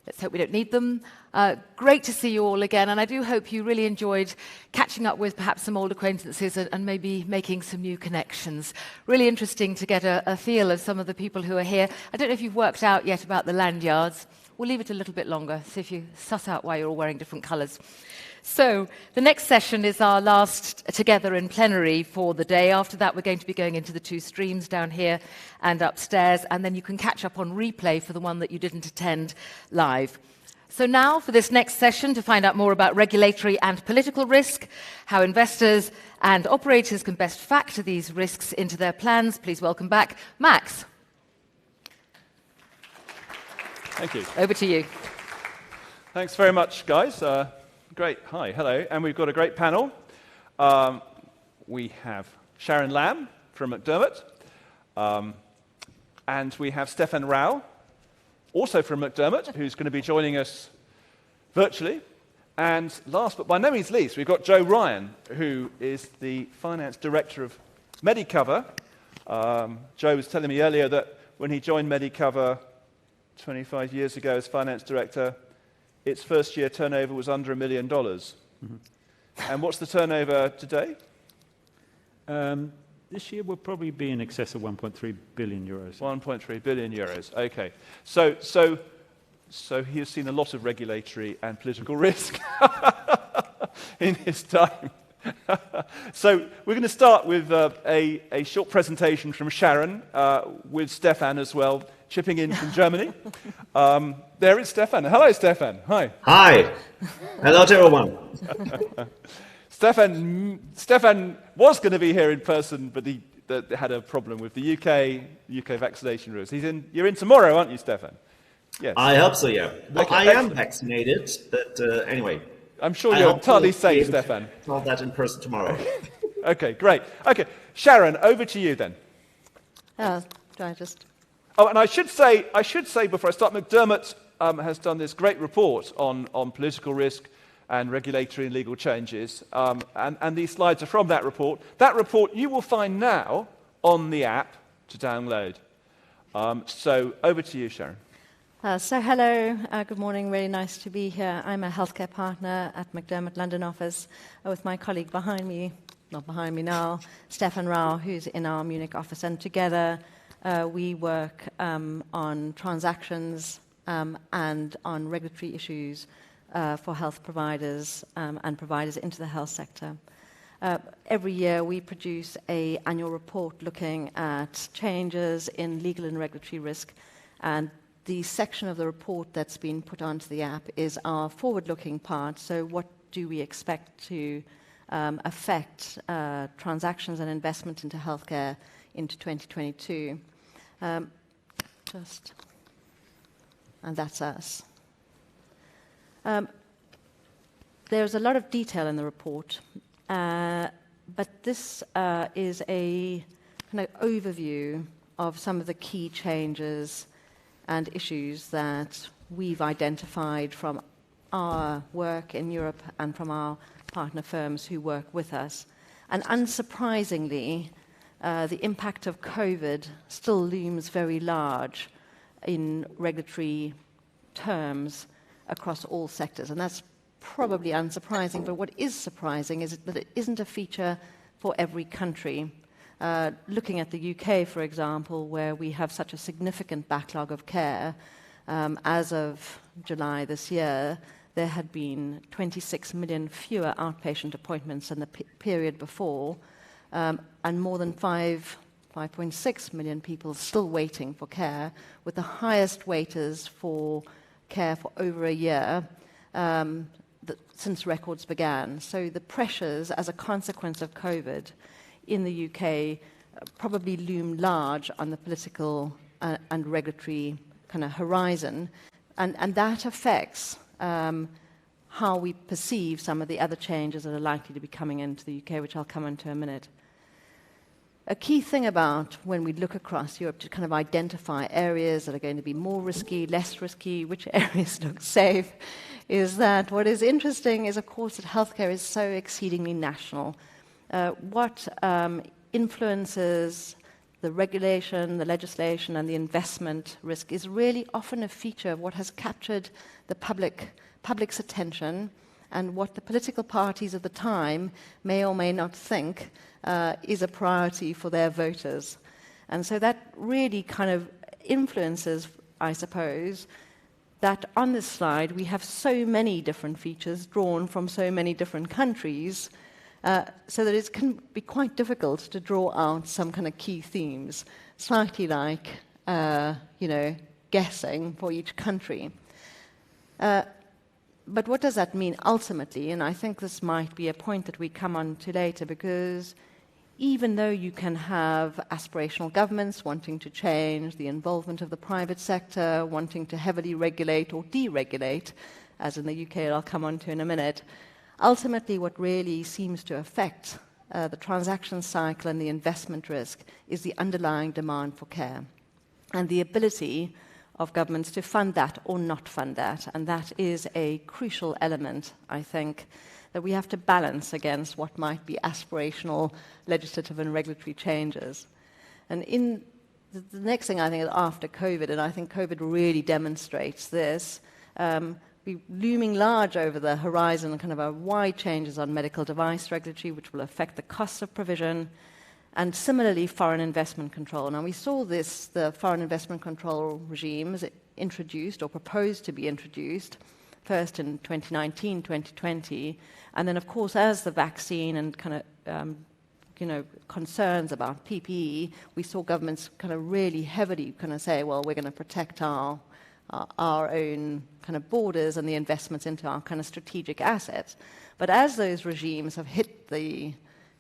Let's hope we don't need them. Great to see you all again, and I do hope you really enjoyed catching up with perhaps some old acquaintances and maybe making some new connections. Really interesting to get a feel of some of the people who are here. I don't know if you've worked out yet about the lanyards. We'll leave it a little bit longer, see if you suss out why you're all wearing different colours. So, the next session is our last together in plenary for the day. After that, we're going to be going into the two streams down here and upstairs, and then you can catch up on replay for the one that you didn't attend live. So now, for this next session, to find out more about regulatory and political risk, how investors and operators can best factor these risks into their plans, please welcome back Max. Thank you. Over to you. Thanks very much, guys. Great. Hi, hello. And we've got a great panel. We have Sharon Lamb from McDermott. And we have Stefan Rao, also from McDermott, who's going to be joining us virtually. And last but by no means least, we've got Joe Ryan, who is the finance director of Medicover. Joe was telling me earlier that when he joined Medicover 25 years ago as finance director, its first year turnover was under $1 million. Mm-hmm. And what's the turnover today? This year will probably be in excess of 1.3 billion euros. 1.3 billion euros, okay. So he has seen a lot of regulatory and political risk in his time. So we're going to start with a short presentation from Sharon, with Stefan as well, chipping in from Germany. There is Stefan. Hello, Stefan. Hi. Hi. Hello to everyone. Stefan was going to be here in person, but he had a problem with the UK vaccination rules. You're in tomorrow, aren't you, Stefan? Yes. I hope so, yeah. Well, okay, I am vaccinated, but anyway. I'm sure you're entirely safe, Stefan. I'll that in person tomorrow. Okay, great. Okay, Sharon, over to you then. Do I just... Oh, and I should say before I start, McDermott has done this great report on political risk and regulatory and legal changes, and these slides are from that report. That report you will find now on the app to download. So over to you, Sharon. So hello, good morning, really nice to be here. I'm a healthcare partner at McDermott London office with my colleague behind me, not behind me now, Stefan Rao, who's in our Munich office, and together we work on transactions and on regulatory issues for health providers and providers into the health sector. Every year we produce an annual report looking at changes in legal and regulatory risk, and the section of the report that's been put onto the app is our forward-looking part. So what do we expect to affect transactions and investment into healthcare into 2022? And that's us. There's a lot of detail in the report, but this is a kind of overview of some of the key changes and issues that we've identified from our work in Europe and from our partner firms who work with us. And unsurprisingly, the impact of COVID still looms very large in regulatory terms across all sectors. And that's probably unsurprising, but what is surprising is that it isn't a feature for every country. Looking at the UK, for example, where we have such a significant backlog of care, as of July this year, there had been 26 million fewer outpatient appointments than the period before, and more than 5.6 million people still waiting for care, with the highest waiters for care for over a year since records began. So the pressures as a consequence of COVID in the UK probably loom large on the political and regulatory kind of horizon, and that affects how we perceive some of the other changes that are likely to be coming into the UK, which I'll come into in a minute. A key thing about when we look across Europe to kind of identify areas that are going to be more risky, less risky, which areas look safe, is that what is interesting is, of course, that healthcare is so exceedingly national. What influences the regulation, the legislation, and the investment risk is really often a feature of what has captured the public's attention and what the political parties of the time may or may not think is a priority for their voters. And so that really kind of influences, I suppose, that on this slide we have so many different features drawn from so many different countries, so that it can be quite difficult to draw out some kind of key themes, slightly like, guessing for each country. But what does that mean ultimately? And I think this might be a point that we come on to later, because even though you can have aspirational governments wanting to change, the involvement of the private sector, wanting to heavily regulate or deregulate, as in the UK I'll come on to in a minute, ultimately what really seems to affect the transaction cycle and the investment risk is the underlying demand for care and the ability of governments to fund that or not fund that. And that is a crucial element, I think, that we have to balance against what might be aspirational legislative and regulatory changes. And in the next thing I think is after COVID, and I think COVID really demonstrates this, we're looming large over the horizon, kind of a wide changes on medical device regulatory, which will affect the costs of provision, and similarly foreign investment control. Now we saw this, the foreign investment control regimes introduced or proposed to be introduced first in 2019, 2020, and then of course as the vaccine and kind of concerns about PPE, we saw governments kind of really heavily kind of say, well, we're going to protect our own kind of borders and the investments into our kind of strategic assets. But as those regimes have hit the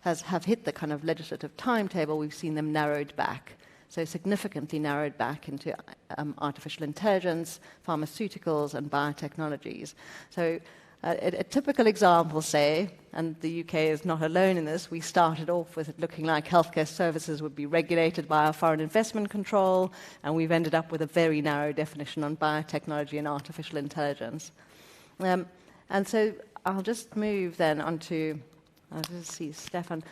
kind of legislative timetable, we've seen them narrowed back. So significantly narrowed back into artificial intelligence, pharmaceuticals, and biotechnologies. So a typical example, say, and the UK is not alone in this, we started off with it looking like healthcare services would be regulated by our foreign investment control, and we've ended up with a very narrow definition on biotechnology and artificial intelligence. And so I'll just move then on to, I'll just see Stefan.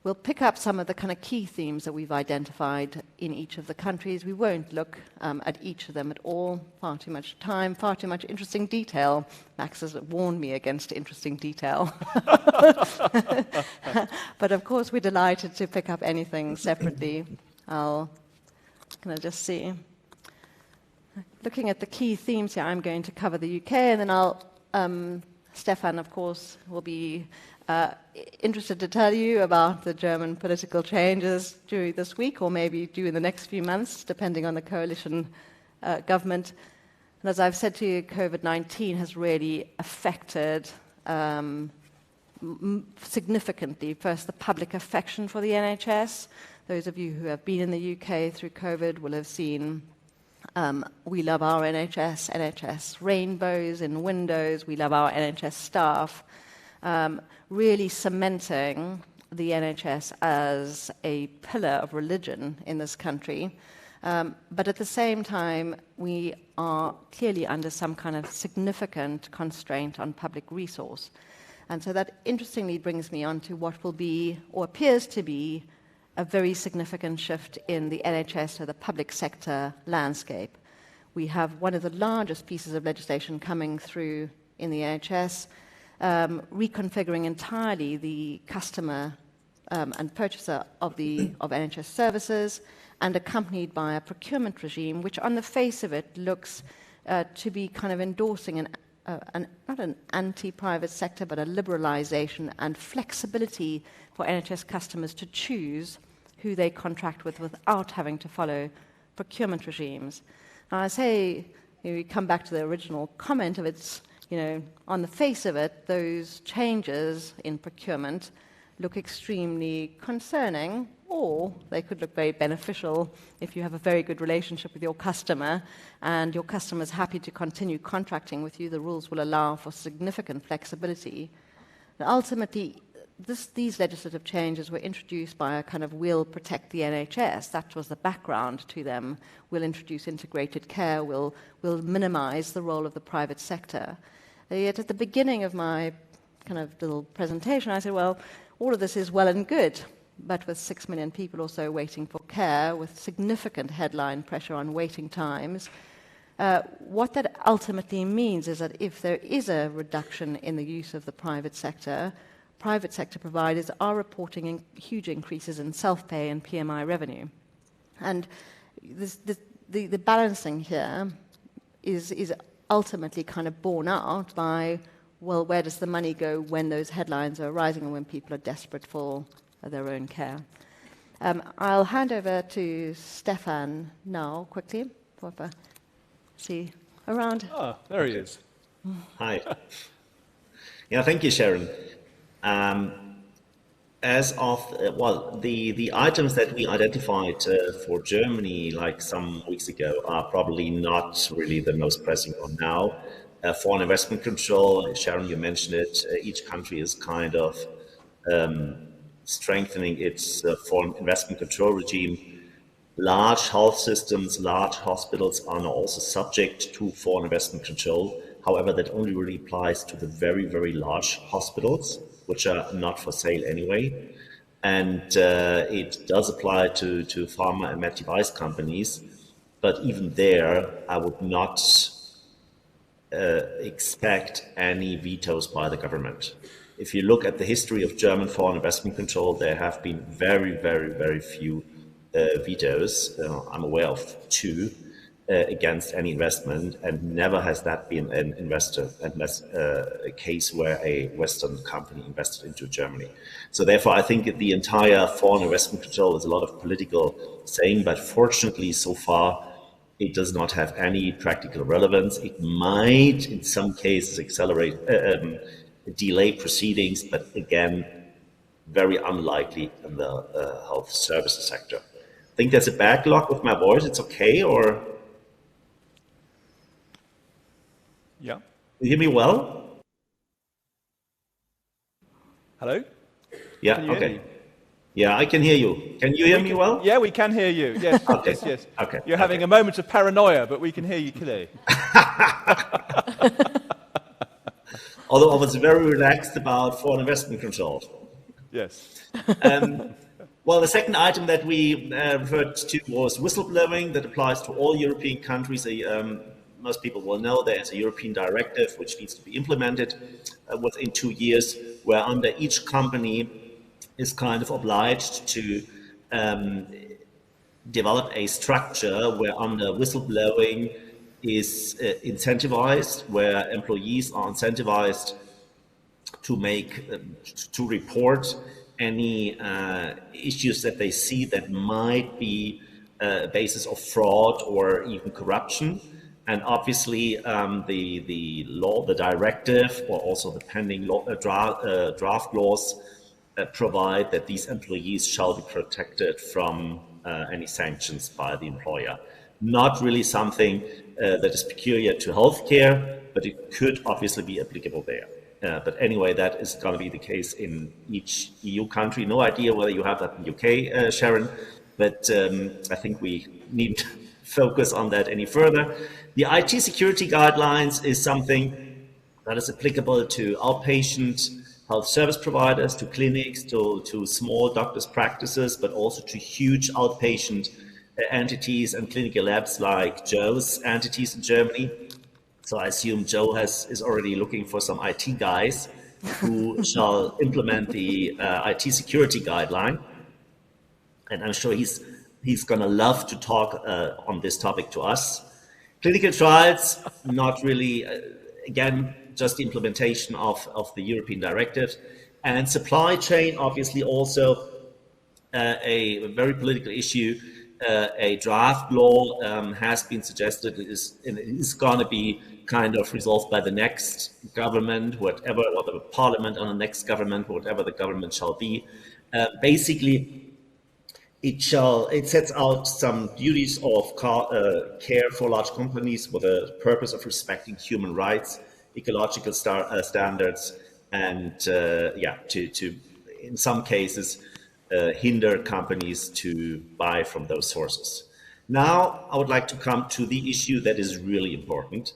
We'll pick up some of the kind of key themes that we've identified in each of the countries. We won't look at each of them at all. Far too much time, far too much interesting detail. Max has warned me against interesting detail. But of course, we're delighted to pick up anything separately. I'll just see. Looking at the key themes here, I'm going to cover the UK, and then I'll Stefan, of course, will be interested to tell you about the German political changes during this week, or maybe during the next few months, depending on the coalition government. And as I've said to you, COVID-19 has really affected significantly, first, the public affection for the NHS. Those of you who have been in the UK through COVID will have seen we love our NHS, NHS rainbows in windows, we love our NHS staff, really cementing the NHS as a pillar of religion in this country. But at the same time, we are clearly under some kind of significant constraint on public resource. And so that interestingly brings me on to what will be, or appears to be, a very significant shift in the NHS or the public sector landscape. We have one of the largest pieces of legislation coming through in the NHS, reconfiguring entirely the customer and purchaser of NHS services, and accompanied by a procurement regime which on the face of it looks to be kind of endorsing not an anti-private sector, but a liberalisation and flexibility for NHS customers to choose who they contract with without having to follow procurement regimes. Now I say, we come back to the original comment of it's, on the face of it, those changes in procurement look extremely concerning, or they could look very beneficial if you have a very good relationship with your customer and your customer is happy to continue contracting with you. The rules will allow for significant flexibility. And ultimately, these legislative changes were introduced by a kind of we'll protect the NHS. That was the background to them. We'll introduce integrated care. We'll minimize the role of the private sector. Yet at the beginning of my kind of little presentation, I said, well, all of this is well and good, but with 6 million people or so waiting for care, with significant headline pressure on waiting times, what that ultimately means is that if there is a reduction in the use of the private sector providers are reporting huge increases in self-pay and PMI revenue. And the balancing here is ultimately kind of borne out by, well, where does the money go when those headlines are rising and when people are desperate for their own care? I'll hand over to Stefan now, quickly. See around. Oh, there he is. Hi. Yeah, thank you, Sharon. As of, the items that we identified for Germany like some weeks ago are probably not really the most pressing one now. Foreign investment control, Sharon, you mentioned it, each country is kind of strengthening its foreign investment control regime. Large health systems, large hospitals are now also subject to foreign investment control. However, that only really applies to the very, very large hospitals, which are not for sale anyway. And it does apply to pharma and med device companies. But even there, I would not expect any vetoes by the government. If you look at the history of German foreign investment control, there have been very, very, very few vetoes. I'm aware of 2 against any investment, and never has that been an a case where a Western company invested into Germany. So therefore, I think the entire foreign investment control is a lot of political saying, but fortunately, so far, it does not have any practical relevance. It might, in some cases, accelerate, delay proceedings, but again, very unlikely in the health services sector. I think there's a backlog with my voice. It's okay, or? Yeah. You hear me well? Hello? Yeah, Can you hear okay. me? Yeah, I can hear you. Can you hear me well? Yeah, we can hear you. Yes, Okay. yes, yes. Okay. You're having a moment of paranoia, but we can hear you clearly. Although I was very relaxed about foreign investment control. Yes. Well, the second item that we referred to was whistleblowing. That applies to all European countries. Most people will know there's a European directive which needs to be implemented within 2 years, where under each company is kind of obliged to develop a structure where under whistleblowing is incentivized, where employees are incentivized to report any issues that they see that might be a basis of fraud or even corruption. And obviously, the law, the directive, or also the pending law, draft laws provide that these employees shall be protected from any sanctions by the employer. Not really something that is peculiar to healthcare, but it could obviously be applicable there. But anyway, that is going to be the case in each EU country. No idea whether you have that in the UK, Sharon, but I think we need to focus on that any further. The IT security guidelines is something that is applicable to outpatient health service providers, to clinics, to small doctors' practices, but also to huge outpatient entities and clinical labs like Joe's entities in Germany. So I assume Joe is already looking for some IT guys who shall implement the IT security guideline. And I'm sure he's going to love to talk on this topic to us. Clinical trials, not really, again, just the implementation of the European directives. And supply chain, obviously also a very political issue. A draft law has been suggested. It is going to be kind of resolved by the next government, whatever, or the parliament on the next government, whatever the government shall be. Basically, it sets out some duties of care for large companies with the purpose of respecting human rights, ecological standards, and to in some cases hinder companies to buy from those sources. Now, I would like to come to the issue that is really important.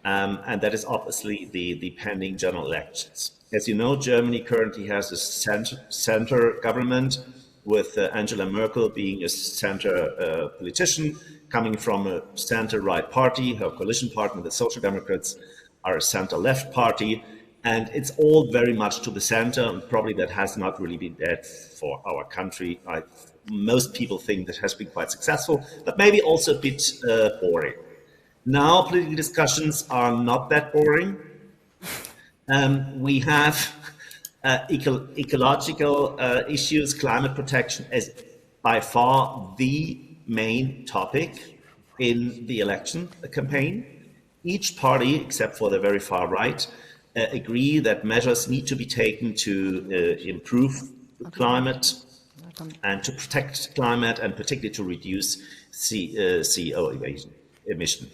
and that is obviously the pending general elections. As you know, Germany currently has a center government, with Angela Merkel being a center politician, coming from a center-right party. Her coalition partner, the Social Democrats, are a center-left party, and it's all very much to the center, and probably that has not really been bad for our country. Most people think that has been quite successful, but maybe also a bit boring. Now, political discussions are not that boring. We have ecological issues, climate protection as by far the main topic in the election campaign. Each party, except for the very far right, agree that measures need to be taken to improve the climate and to protect climate, and particularly to reduce CO emission.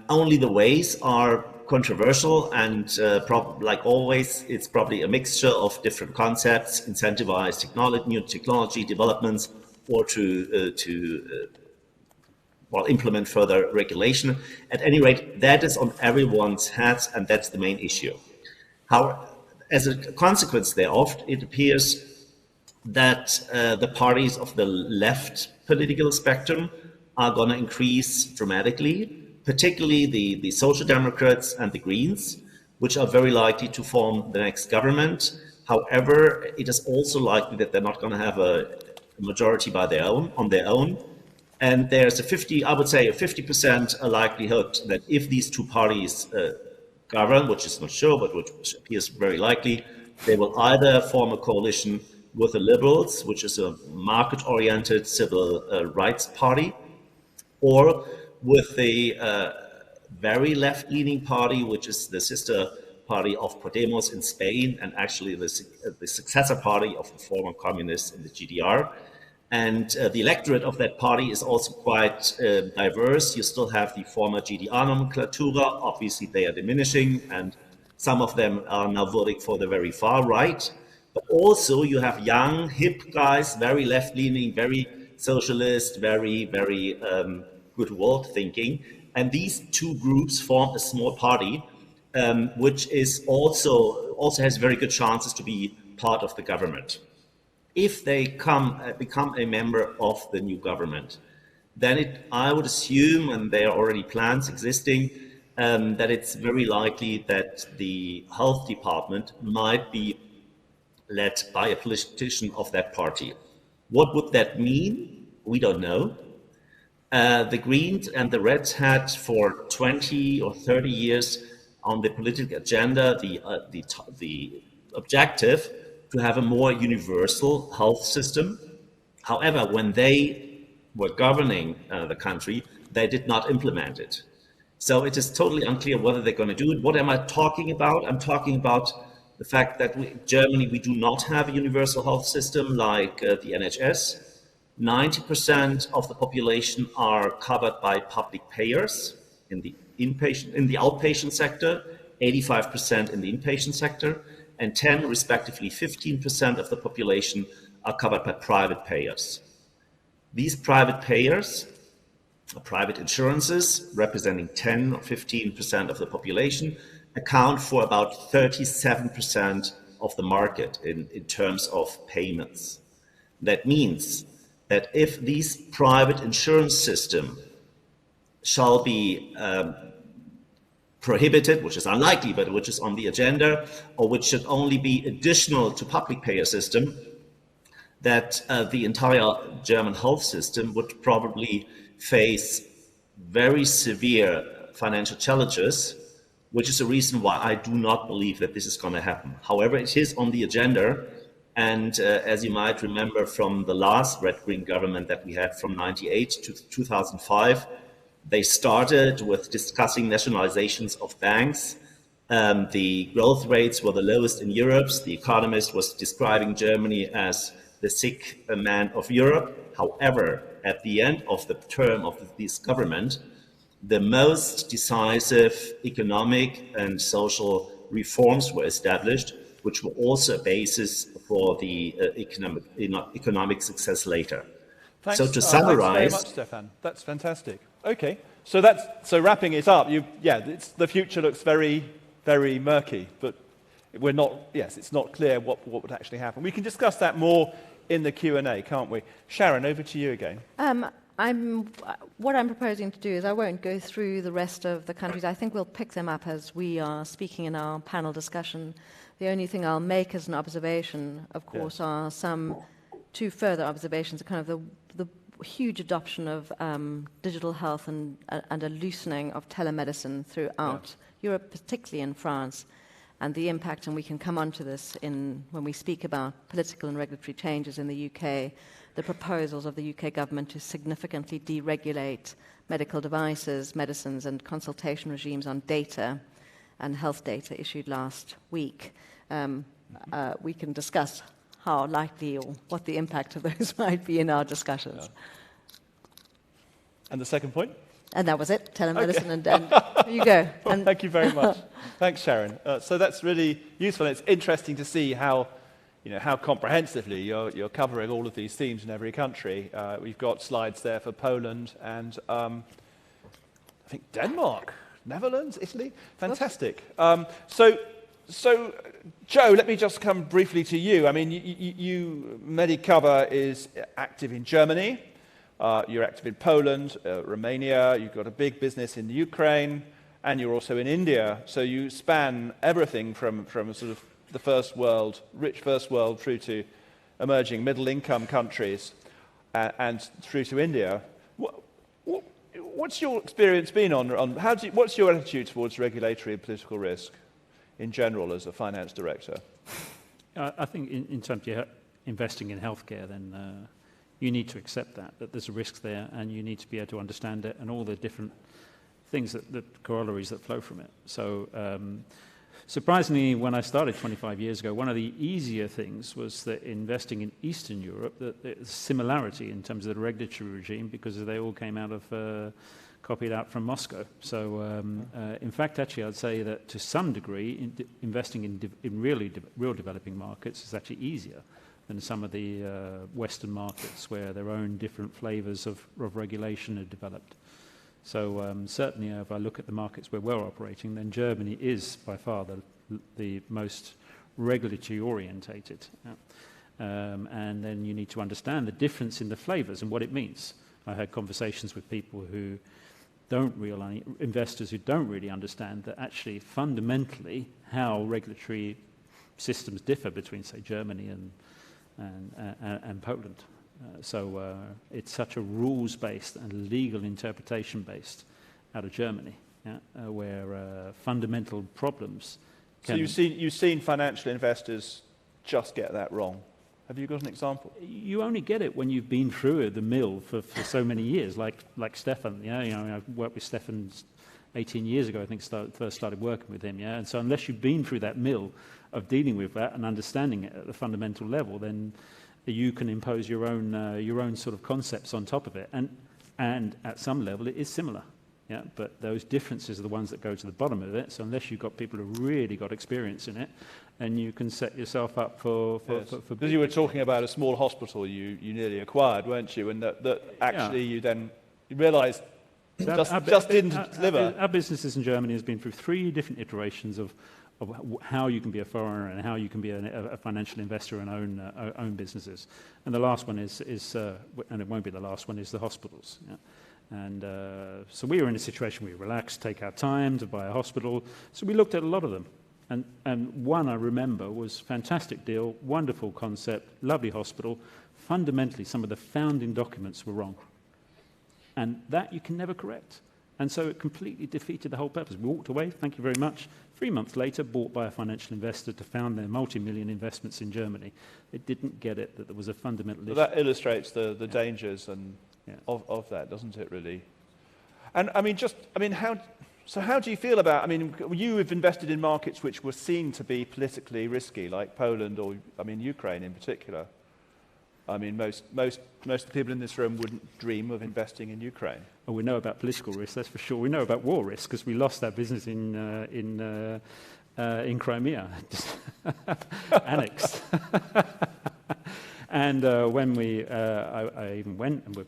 Only the ways are controversial, and like always, it's probably a mixture of different concepts: incentivize new technology developments, or to implement further regulation. At any rate, that is on everyone's heads, and that's the main issue. As a consequence thereof, it appears that the parties of the left political spectrum are going to increase dramatically, particularly the Social Democrats and the Greens, which are very likely to form the next government. However, it is also likely that they're not going to have a majority on their own. And there's I would say a 50% likelihood that if these two parties govern, which is not sure, but which appears very likely, they will either form a coalition with the Liberals, which is a market-oriented civil rights party, or with the very left-leaning party, which is the sister party of Podemos in Spain, and actually the successor party of the former communists in the GDR. And the electorate of that party is also quite diverse. You still have the former GDR nomenclatura. Obviously, they are diminishing, and some of them are now voting for the very far right. But also, you have young, hip guys, very left-leaning, very socialist, very good world thinking. And these two groups form a small party, which is also has very good chances to be part of the government. If they become a member of the new government, then I would assume, and there are already plans existing, that it's very likely that the health department might be led by a politician of that party. What would that mean? We don't know. The Greens and the Reds had for 20 or 30 years on the political agenda the objective to have a more universal health system. However, when they were governing the country, they did not implement it. So it is totally unclear whether they're going to do it. What am I talking about? I'm talking about the fact that in Germany, we do not have a universal health system like the NHS. 90% of the population are covered by public payers in the outpatient sector, 85% in the inpatient sector, and 10, respectively 15% of the population are covered by private payers. These private payers, private insurances, representing 10 or 15% of the population, account for about 37% of the market in terms of payments. That means that if these private insurance system shall be prohibited, which is unlikely, but which is on the agenda, or which should only be additional to public payer system, that the entire German health system would probably face very severe financial challenges, which is a reason why I do not believe that this is going to happen. However, it is on the agenda, and as you might remember from the last red-green government that we had from 1998 to 2005, they started with discussing nationalizations of banks. The growth rates were the lowest in Europe. The Economist was describing Germany as the sick man of Europe. However, at the end of the term of this government, the most decisive economic and social reforms were established, which were also a basis for the economic success later. Thanks, so to summarize... Thanks very much, Stefan. That's fantastic. Okay, So wrapping it up, the future looks very, very murky, but it's not clear what would actually happen. We can discuss that more in the Q&A, can't we? Sharon, over to you again. What I'm proposing to do is I won't go through the rest of the countries. I think we'll pick them up as we are speaking in our panel discussion. The only thing I'll make as an observation, of course, are two further observations, kind of the huge adoption of digital health and a loosening of telemedicine throughout Europe, particularly in France, and the impact, and we can come on to this when we speak about political and regulatory changes in the UK, the proposals of the UK government to significantly deregulate medical devices, medicines, and consultation regimes on data and health data issued last week. We can discuss how likely or what the impact of those might be in our discussions. Yeah. And the second point? And that was it, telemedicine, and you go. Well, thank you very much. Thanks, Sharon. So that's really useful. It's interesting to see how comprehensively you're covering all of these themes in every country. We've got slides there for Poland and I think Denmark, Netherlands, Italy. Fantastic. So, Joe, let me just come briefly to you. I mean, Medicover is active in Germany. You're active in Poland, Romania. You've got a big business in Ukraine, and you're also in India. So you span everything from sort of the rich first world, through to emerging middle-income countries, and through to India. What's your experience been on what's your attitude towards regulatory and political risk in general as a finance director? I think in terms of investing in healthcare, then you need to accept that there's a risk there, and you need to be able to understand it and all the different things the corollaries that flow from it. So surprisingly, when I started 25 years ago, one of the easier things was that investing in Eastern Europe, the similarity in terms of the regulatory regime, because they all came out of copied out from Moscow. So in fact, actually, I'd say that to some degree, investing in real developing markets is actually easier than some of the Western markets where their own different flavors of regulation are developed. So certainly, if I look at the markets where we're operating, then Germany is by far the most regulatory orientated. And then you need to understand the difference in the flavors and what it means. I had conversations with people who investors who don't really understand that actually fundamentally how regulatory systems differ between, say, Germany and Poland. So it's such a rules-based and legal interpretation-based out of Germany, where fundamental problems can... So you've seen financial investors just get that wrong. Have you got an example? You only get it when you've been through the mill for so many years, like Stefan. I worked with Stefan 18 years ago, I think, first started working with him. And so unless you've been through that mill of dealing with that and understanding it at the fundamental level, then you can impose your own sort of concepts on top of it. And at some level, it is similar. But those differences are the ones that go to the bottom of it. So unless you've got people who really got experience in it, and you can set yourself up for because you were talking about a small hospital you nearly acquired, weren't you? And that actually you then realised just didn't deliver. Our businesses in Germany has been through 3 different iterations of how you can be a foreigner and how you can be a financial investor and own businesses. And the last one is and it won't be the last one, is the hospitals. And so we were in a situation where we relaxed, take our time to buy a hospital. So we looked at a lot of them. And one I remember was fantastic deal, wonderful concept, lovely hospital. Fundamentally, some of the founding documents were wrong. And that you can never correct. And so it completely defeated the whole purpose. We walked away, thank you very much. 3 months later, bought by a financial investor to found their multi-million investments in Germany. They didn't get it, that there was a fundamental issue. That illustrates the dangers of that, doesn't it, really? And how do you feel about, you have invested in markets which were seen to be politically risky, like Poland or, Ukraine in particular. Most of the people in this room wouldn't dream of investing in Ukraine. Well, we know about political risk, that's for sure. We know about war risk because we lost our business in Crimea, annexed. And when I even went and we're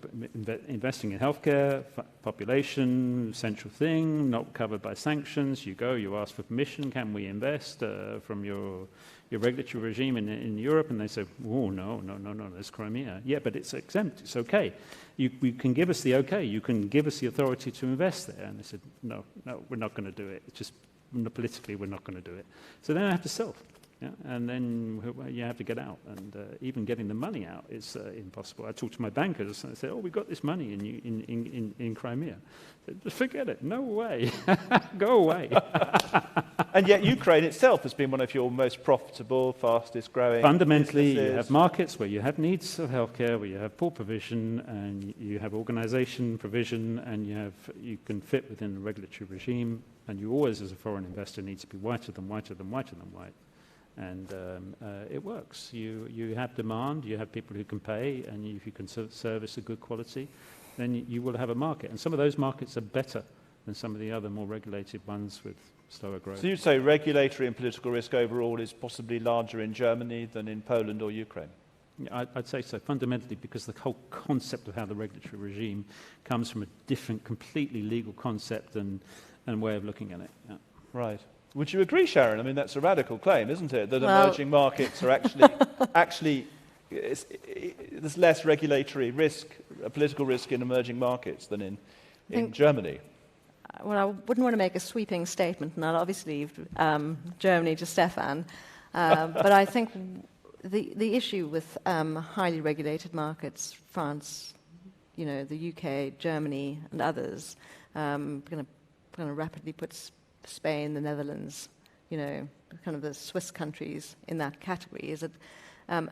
investing in healthcare, population, central thing, not covered by sanctions. You go, you ask for permission. Can we invest from your regulatory regime in Europe? And they say, oh, no, there's Crimea. Yeah, but it's exempt. It's okay. You can give us the okay. You can give us the authority to invest there. And they said, no, we're not going to do it. It's just politically, we're not going to do it. So then I have to sell. Yeah? And then you have to get out. And even getting the money out is impossible. I talked to my bankers and I said, oh, we got this money in Crimea. I said, just forget it. No way. Go away. And yet Ukraine itself has been one of your most profitable, fastest growing Fundamentally, businesses. you have markets where you have needs of healthcare, where you have poor provision, and you have organization provision, and you can fit within the regulatory regime, and you always, as a foreign investor, need to be whiter than white. And it works. You have demand, you have people who can pay, and if you can service a good quality, then you will have a market. And some of those markets are better than some of the other more regulated ones with slower growth. So you'd say regulatory and political risk overall is possibly larger in Germany than in Poland or Ukraine? Yeah, I'd say so, fundamentally, because the whole concept of how the regulatory regime comes from a different, completely legal concept and way of looking at it. Yeah. Right. Would you agree, Sharon? I mean, that's a radical claim, isn't it? That emerging markets are actually there's less regulatory risk, political risk in emerging markets than in Germany. Well, I wouldn't want to make a sweeping statement, and I'll obviously leave Germany to Stefan. But I think the issue with highly regulated markets, France, the UK, Germany, and others, going to rapidly put Spain, the Netherlands, kind of the Swiss countries in that category, is that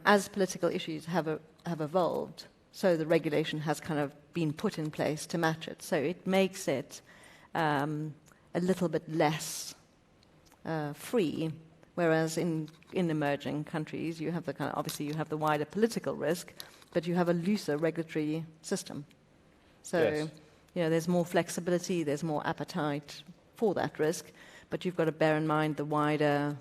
as political issues have evolved, so the regulation has kind of been put in place to match it. So it makes it a little bit less free, whereas in emerging countries you have the obviously you have the wider political risk, but you have a looser regulatory system. So yes. There's more flexibility, there's more appetite for that risk, but you've got to bear in mind the wider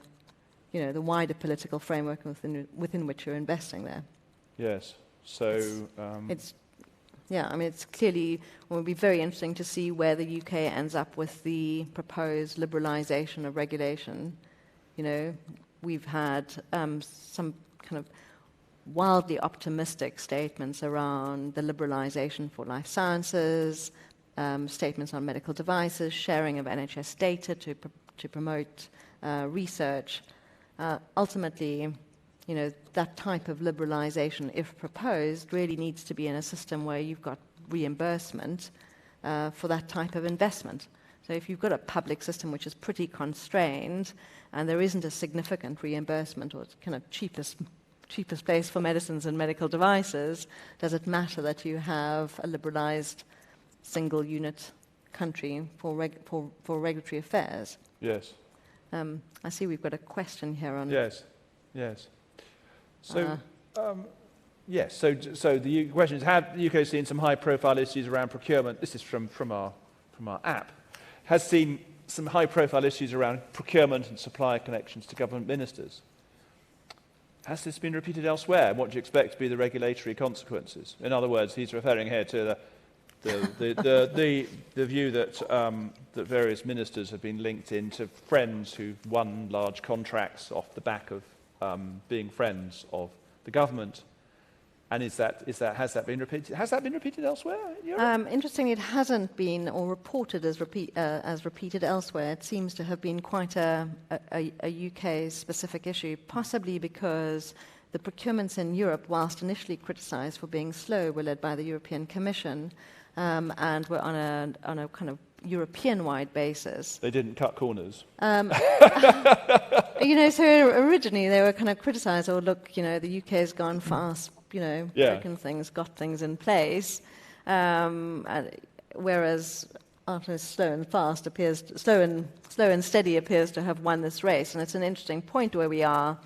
political framework within which you're investing there. Yes. So it's clearly, it will be very interesting to see where the UK ends up with the proposed liberalisation of regulation. We've had some kind of wildly optimistic statements around the liberalisation for life sciences, statements on medical devices, sharing of NHS data to promote research. Ultimately, that type of liberalisation, if proposed, really needs to be in a system where you've got reimbursement for that type of investment. So if you've got a public system which is pretty constrained and there isn't a significant reimbursement or it's kind of cheapest place for medicines and medical devices, does it matter that you have a liberalised single unit country for regulatory affairs? Yes. I see we've got a question here on... Yes. So, yes. So the question is: have the UK seen some high-profile issues around procurement? This is from our app. Has seen some high-profile issues around procurement and supplier connections to government ministers. Has this been repeated elsewhere? What do you expect to be the regulatory consequences? In other words, he's referring here to the view that various ministers have been linked into friends who've won large contracts off the back of being friends of the government. And has that been repeated? Has that been repeated elsewhere in Europe? Interestingly, it hasn't been or reported as repeated elsewhere. It seems to have been quite a UK-specific issue, possibly because the procurements in Europe, whilst initially criticised for being slow, were led by the European Commission and were on a kind of European-wide basis. They didn't cut corners. So originally they were kind of criticised, the UK's gone fast, broken things, got things in place, whereas slow and steady appears to have won this race. And it's an interesting point where we are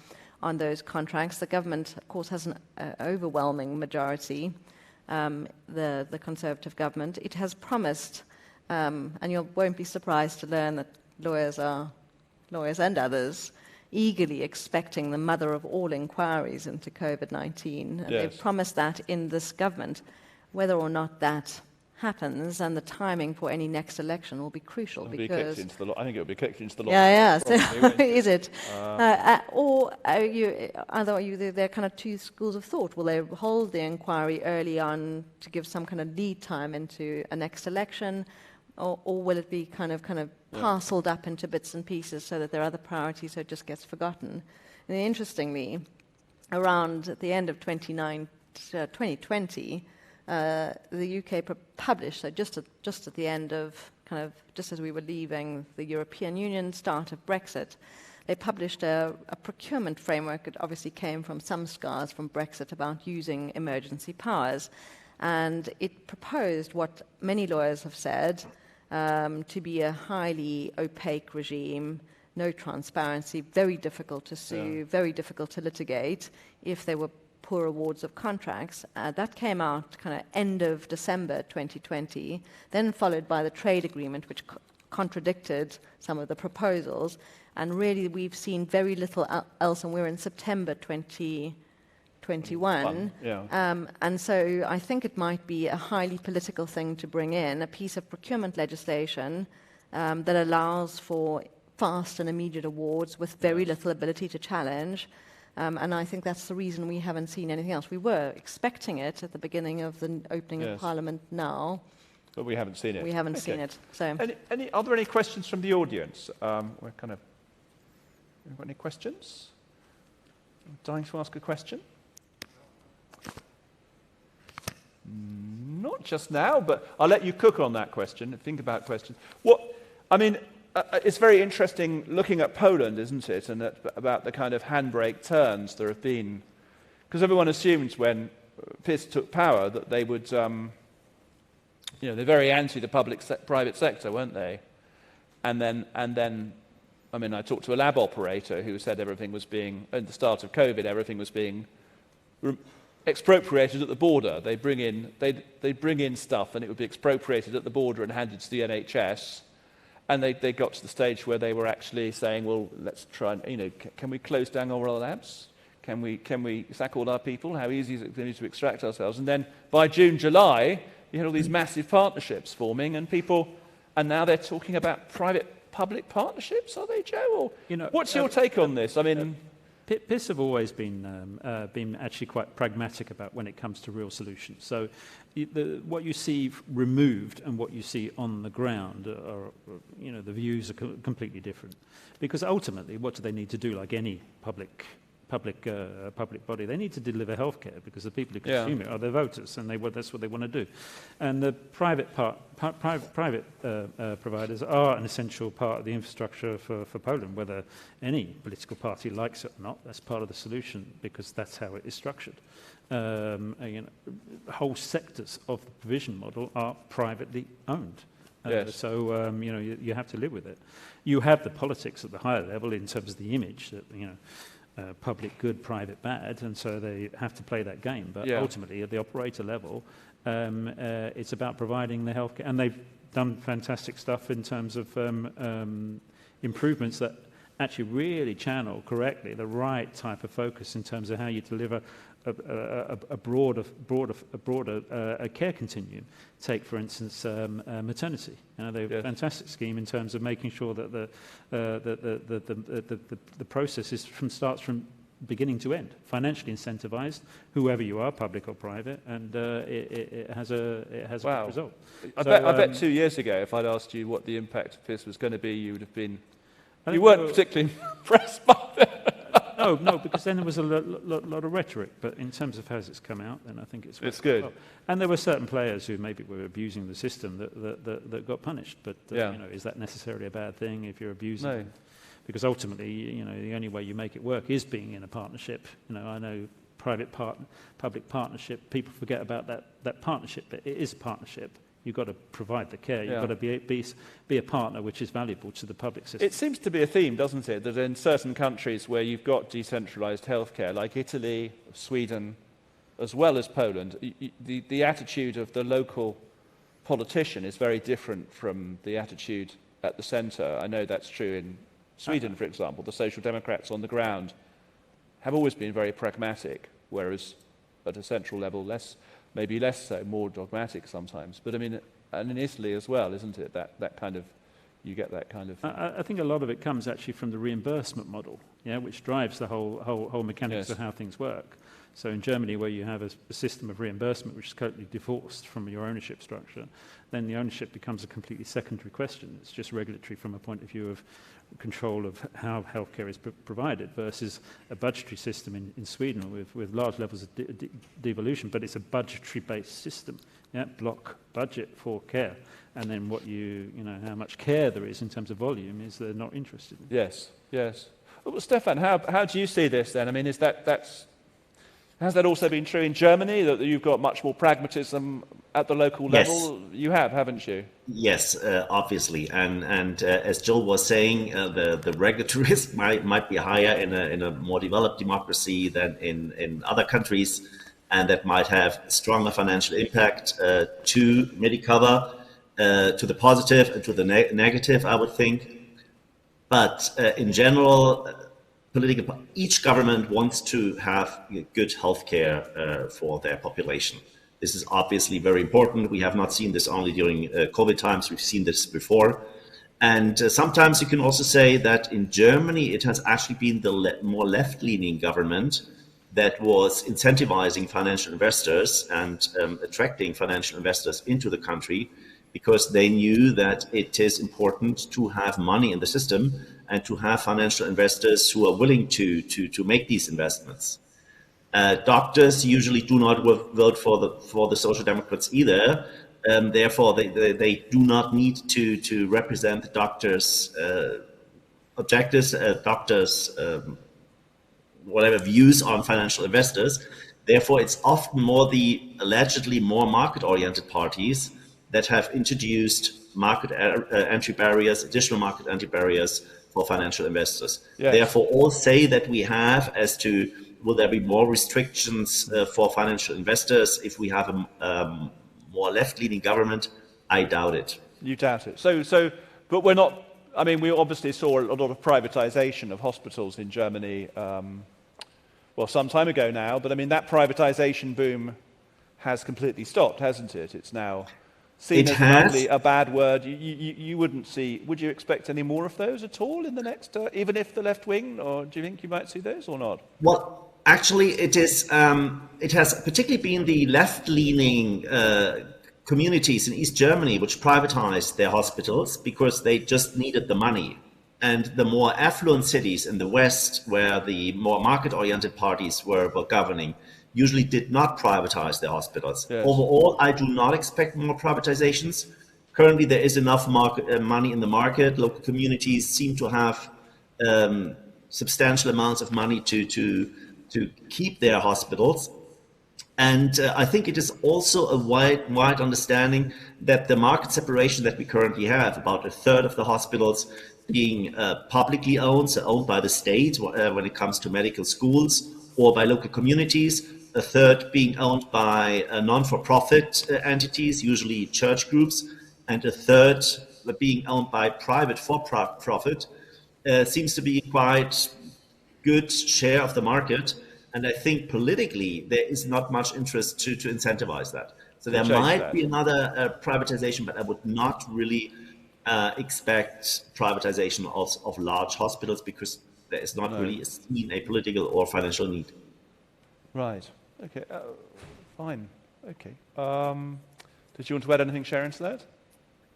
on those contracts. The government, of course, has an overwhelming majority, the Conservative government. It has promised, and you won't be surprised to learn that lawyers and others, eagerly expecting the mother of all inquiries into COVID-19. And they've promised that in this government. Whether or not that happens and the timing for any next election will be crucial I because think it will be kicked into the law. Yeah. Probably, Is it? Or there are kind of two schools of thought. Will they hold the inquiry early on to give some kind of lead time into a next election, or will it be kind of parceled up into bits and pieces so that there are other priorities, so it just gets forgotten? And interestingly, around the end of 2020. The UK published, so just at the end of just as we were leaving the European Union, start of Brexit, they published a procurement framework. It obviously came from some scars from Brexit about using emergency powers, and it proposed what many lawyers have said to be a highly opaque regime, no transparency, very difficult to sue, very difficult to litigate if they were poor awards of contracts. That came out kind of end of December 2020, then followed by the trade agreement, which contradicted some of the proposals. And really, we've seen very little else, and we're in September 2021. And so I think it might be a highly political thing to bring in, a piece of procurement legislation that allows for fast and immediate awards with very little ability to challenge. And I think that's the reason we haven't seen anything else. We were expecting it at the beginning of the opening of Parliament now. But we haven't seen it. We haven't seen it. So, are there any questions from the audience? We've got any questions? Dying to ask a question? Not just now, but I'll let you cook on that question and think about questions. It's very interesting looking at Poland, isn't it, and about the kind of handbrake turns there have been. Because everyone assumed when PiS took power that they would, they're very anti the private sector, weren't they? And then, I talked to a lab operator who said everything was being, at the start of COVID, everything was being expropriated at the border. They bring in stuff and it would be expropriated at the border and handed to the NHS. And they got to the stage where they were actually saying, well, let's try and, can we close down all our labs? Can we sack all our people? How easy is it going to extract ourselves? And then by June, July, you had all these massive partnerships forming, and now they're talking about private-public partnerships, are they, Joe? Or, what's your take on this? PiS have always been actually quite pragmatic about when it comes to real solutions. So what you see removed and what you see on the ground are, the views are completely different. Because ultimately, what do they need to do, like any public body? They need to deliver healthcare because the people who consume it are their voters, and that's what they want to do. And the private providers are an essential part of the infrastructure for Poland, whether any political party likes it or not. That's part of the solution because that's how it is structured. Whole sectors of the provision model are privately owned. So you have to live with it. You have the politics at the higher level in terms of the image that public good, private bad, and so they have to play that game. But ultimately, at the operator level, it's about providing the healthcare, and they've done fantastic stuff in terms of improvements that actually really channel correctly the right type of focus in terms of how you deliver a broader care continuum. Take, for instance, maternity. They have a fantastic scheme in terms of making sure that the process starts from beginning to end, financially incentivized, whoever you are, public or private, and it has a good result. I bet 2 years ago, if I'd asked you what the impact of PiS was going to be, you would have been. You weren't particularly impressed by that. No, because then there was a lot of rhetoric. But in terms of how it's come out, then I think it's good. Well. And there were certain players who maybe were abusing the system that got punished. But is that necessarily a bad thing if you're abusing? No. Because ultimately, the only way you make it work is being in a partnership. I know public partnership. People forget about that partnership, but it is a partnership. You've got to provide the care. You've got to be a partner which is valuable to the public system. It seems to be a theme, doesn't it, that in certain countries where you've got decentralized healthcare, like Italy, Sweden, as well as Poland, the attitude of the local politician is very different from the attitude at the centre. I know that's true in Sweden, for example, the Social Democrats on the ground have always been very pragmatic, whereas at a central level, maybe less so, more dogmatic sometimes. But I mean, and in Italy as well, isn't it? That kind of, you get that kind of. I think a lot of it comes actually from the reimbursement model, which drives the whole mechanics of how things work. So in Germany, where you have a system of reimbursement which is totally divorced from your ownership structure, then the ownership becomes a completely secondary question. It's just regulatory from a point of view of control of how healthcare is provided versus a budgetary system in Sweden with large levels of devolution, but it's a budgetary-based system. Block budget for care, and then how much care there is in terms of volume is they're not interested in. Yes. Well, Stefan, how do you see this then? I mean, has that also been true in Germany, that you've got much more pragmatism at the local level? You have, haven't you? Yes, obviously. And as Joel was saying, the regulatory risk might be higher in a more developed democracy than in other countries, and that might have stronger financial impact to Medicover, to the positive and to the negative, I would think. But in general, each government wants to have good healthcare for their population. This is obviously very important. We have not seen this only during COVID times. We've seen this before. And sometimes you can also say that in Germany, it has actually been the more left-leaning government that was incentivizing financial investors and attracting financial investors into the country, because they knew that it is important to have money in the system and to have financial investors who are willing to make these investments. Doctors usually do not vote for the Social Democrats either. Therefore, they do not need to represent the doctors' objectives, doctors' whatever views on financial investors. Therefore, it's often more the allegedly more market-oriented parties that have introduced market entry barriers, additional market entry barriers for financial investors. Yes. Therefore, all say that we have as to will there be more restrictions for financial investors if we have a more left-leaning government? I doubt it. You doubt it. But we're not. I mean, we obviously saw a lot of privatization of hospitals in Germany. Some time ago now. But I mean, that privatization boom has completely stopped, hasn't it? It's now seen as a bad word. You wouldn't see. Would you expect any more of those at all in the next, even if the left wing, or do you think you might see those or not? Well, actually, it is. It has particularly been the left-leaning communities in East Germany which privatized their hospitals because they just needed the money. And the more affluent cities in the West, where the more market-oriented parties were governing, usually did not privatize their hospitals. Yes. Overall, I do not expect more privatizations. Currently, there is enough money in the market. Local communities seem to have substantial amounts of money to keep their hospitals. And I think it is also a wide understanding that the market separation that we currently have, about a third of the hospitals being publicly owned, so owned by the state when it comes to medical schools, or by local communities, a third being owned by non-for-profit entities, usually church groups, and a third being owned by private for-profit, seems to be quite good share of the market. And I think politically there is not much interest to incentivize that. So there might be another privatization, but I would not really expect privatization of large hospitals, because there is not really a political or financial need. Right. Okay. Fine. Okay. Did you want to add anything, Sharon, to that?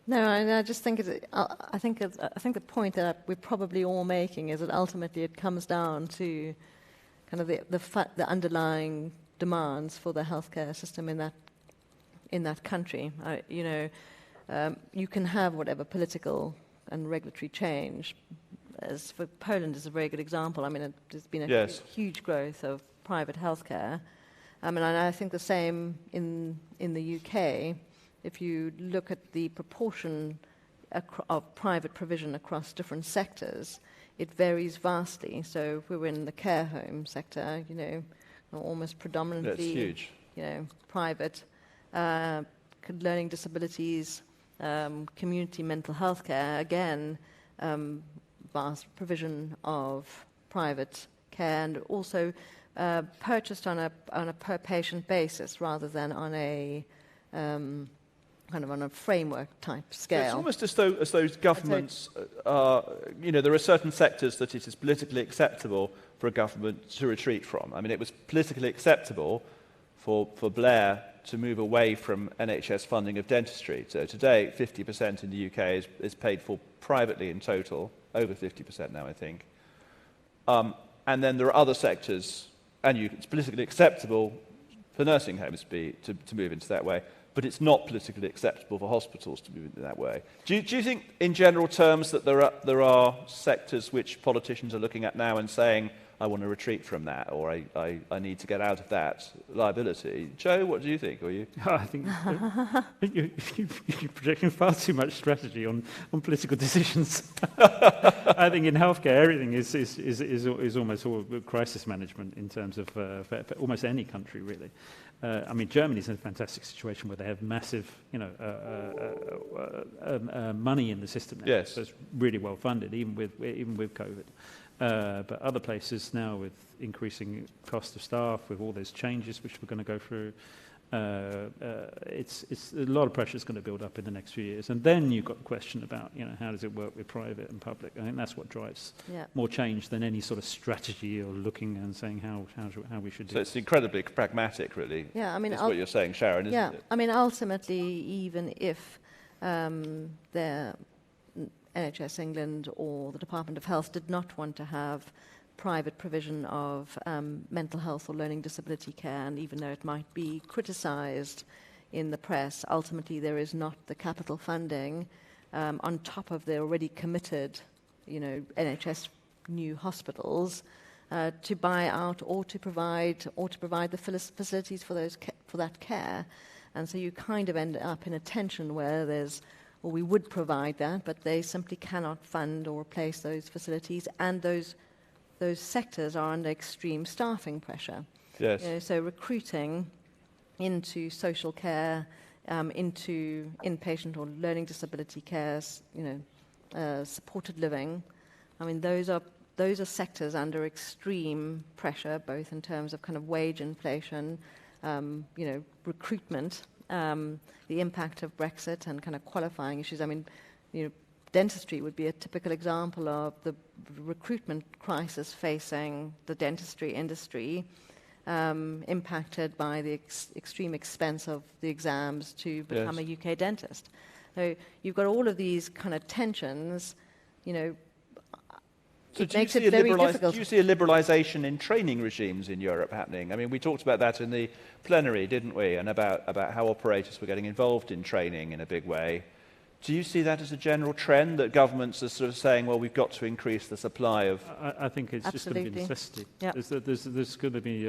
No, I just think I think the point that we're probably all making is that ultimately it comes down to kind of the underlying demands for the healthcare system in that country. You can have whatever political and regulatory change. As for Poland is a very good example. I mean, there's been a huge growth of private healthcare. And I think the same in the UK. If you look at the proportion of private provision across different sectors, it varies vastly. So if we were in the care home sector, almost predominantly, private, learning disabilities, community mental health care, again, vast provision of private care, and also purchased on a per patient basis rather than on a kind of on a framework type scale. It's almost as though governments are, there are certain sectors that it is politically acceptable for a government to retreat from. I mean, it was politically acceptable for Blair to move away from NHS funding of dentistry. So today, 50% in the UK is paid for privately in total, over 50% now, I think. And then there are other sectors, and it's politically acceptable for nursing homes to move into that way, but it's not politically acceptable for hospitals to move into that way. Do you think, in general terms, that there are sectors which politicians are looking at now and saying, I want to retreat from that, or I need to get out of that liability? Joe, what do you think? I think you're projecting far too much strategy on political decisions. I think in healthcare, everything is almost all crisis management in terms of for almost any country, really. I mean, Germany's in a fantastic situation where they have massive, money in the system now. Yes. So it's really well funded, even with COVID. But other places now, with increasing cost of staff, with all those changes which we're going to go through, it's a lot of pressure is going to build up in the next few years. And then you've got the question about, how does it work with private and public? I think that's what drives more change than any sort of strategy or looking and saying how we should do it. So it's incredibly pragmatic, really. Yeah, I mean, that's what you're saying, Sharon, isn't it? I mean, ultimately, even if the NHS England or the Department of Health did not want to have private provision of mental health or learning disability care, and even though it might be criticised in the press, ultimately there is not the capital funding on top of the already committed, NHS new hospitals to buy out or to provide the facilities for that care, and so you kind of end up in a tension where we would provide that, but they simply cannot fund or replace those facilities, and those sectors are under extreme staffing pressure. Yes. So recruiting into social care, into inpatient or learning disability care, supported living. I mean, those are sectors under extreme pressure, both in terms of kind of wage inflation, recruitment, the impact of Brexit and kind of qualifying issues. I mean, dentistry would be a typical example of the recruitment crisis facing the dentistry industry, impacted by the extreme expense of the exams to become a UK dentist. So you've got all of these kind of tensions, So it makes it very difficult. Do you see a liberalisation in training regimes in Europe happening? I mean, we talked about that in the plenary, didn't we? And about how operators were getting involved in training in a big way. Do you see that as a general trend, that governments are sort of saying, well, we've got to increase the supply of... I think it's just going to be necessity. Yep. There's going to be...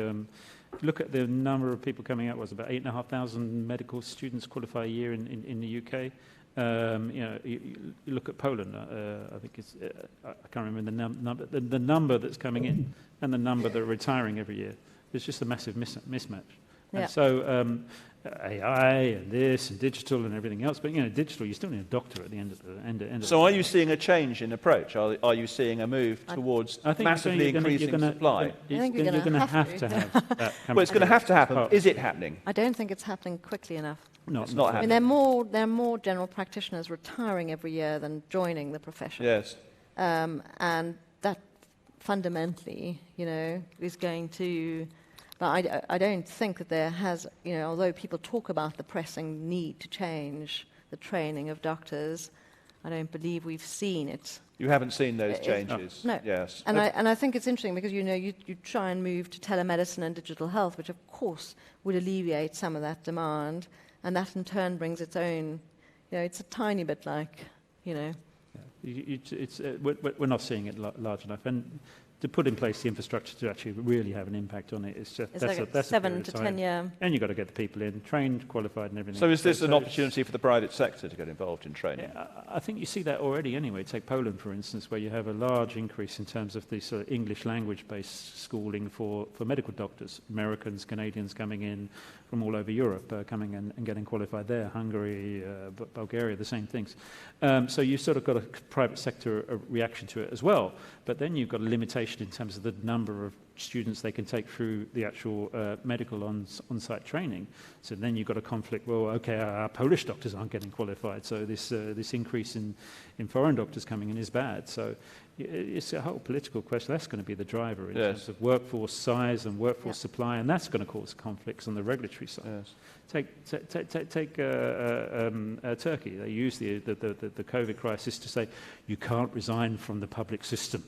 look at the number of people coming out. Was about 8,500 medical students qualify a year in the UK. You look at Poland. I think it's... I can't remember the number that's coming in and the number that are retiring every year. There's just a massive mismatch. Yeah. And so AI and this and digital and everything else, but digital, you still need a doctor at the end of the So are you seeing a change in approach? Are you seeing a move towards massively increasing supply? I think you're going to have to have that. Well, it's going to have to happen. Is it happening? I don't think it's happening quickly enough. No, it's not I mean, happening. there are more general practitioners retiring every year than joining the profession. Yes. And that fundamentally, is going to... But I don't think that there has, although people talk about the pressing need to change the training of doctors, I don't believe we've seen it. You haven't seen those changes? No. Yes. And I think it's interesting because, you try and move to telemedicine and digital health, which of course would alleviate some of that demand, and that in turn brings its own, it's a tiny bit like, we're not seeing it large enough. And to put in place the infrastructure to actually really have an impact on it, it's like a 7 to 10 year. And you've got to get the people in, trained, qualified and everything. So is this an opportunity for the private sector to get involved in training? Yeah, I think you see that already anyway. Take Poland, for instance, where you have a large increase in terms of the sort of English language-based schooling for medical doctors. Americans, Canadians coming in from all over Europe, coming in and getting qualified there. Hungary, Bulgaria, the same things. So you've sort of got a private sector reaction to it as well. But then you've got a limitation in terms of the number of students they can take through the actual medical on-site training. So then you've got a conflict. Well, okay, our Polish doctors aren't getting qualified, so this increase in foreign doctors coming in is bad. So it's a whole political question. That's going to be the driver in terms of workforce size and workforce supply, and that's going to cause conflicts on the regulatory side. Yes. Take Turkey. They use the COVID crisis to say you can't resign from the public system.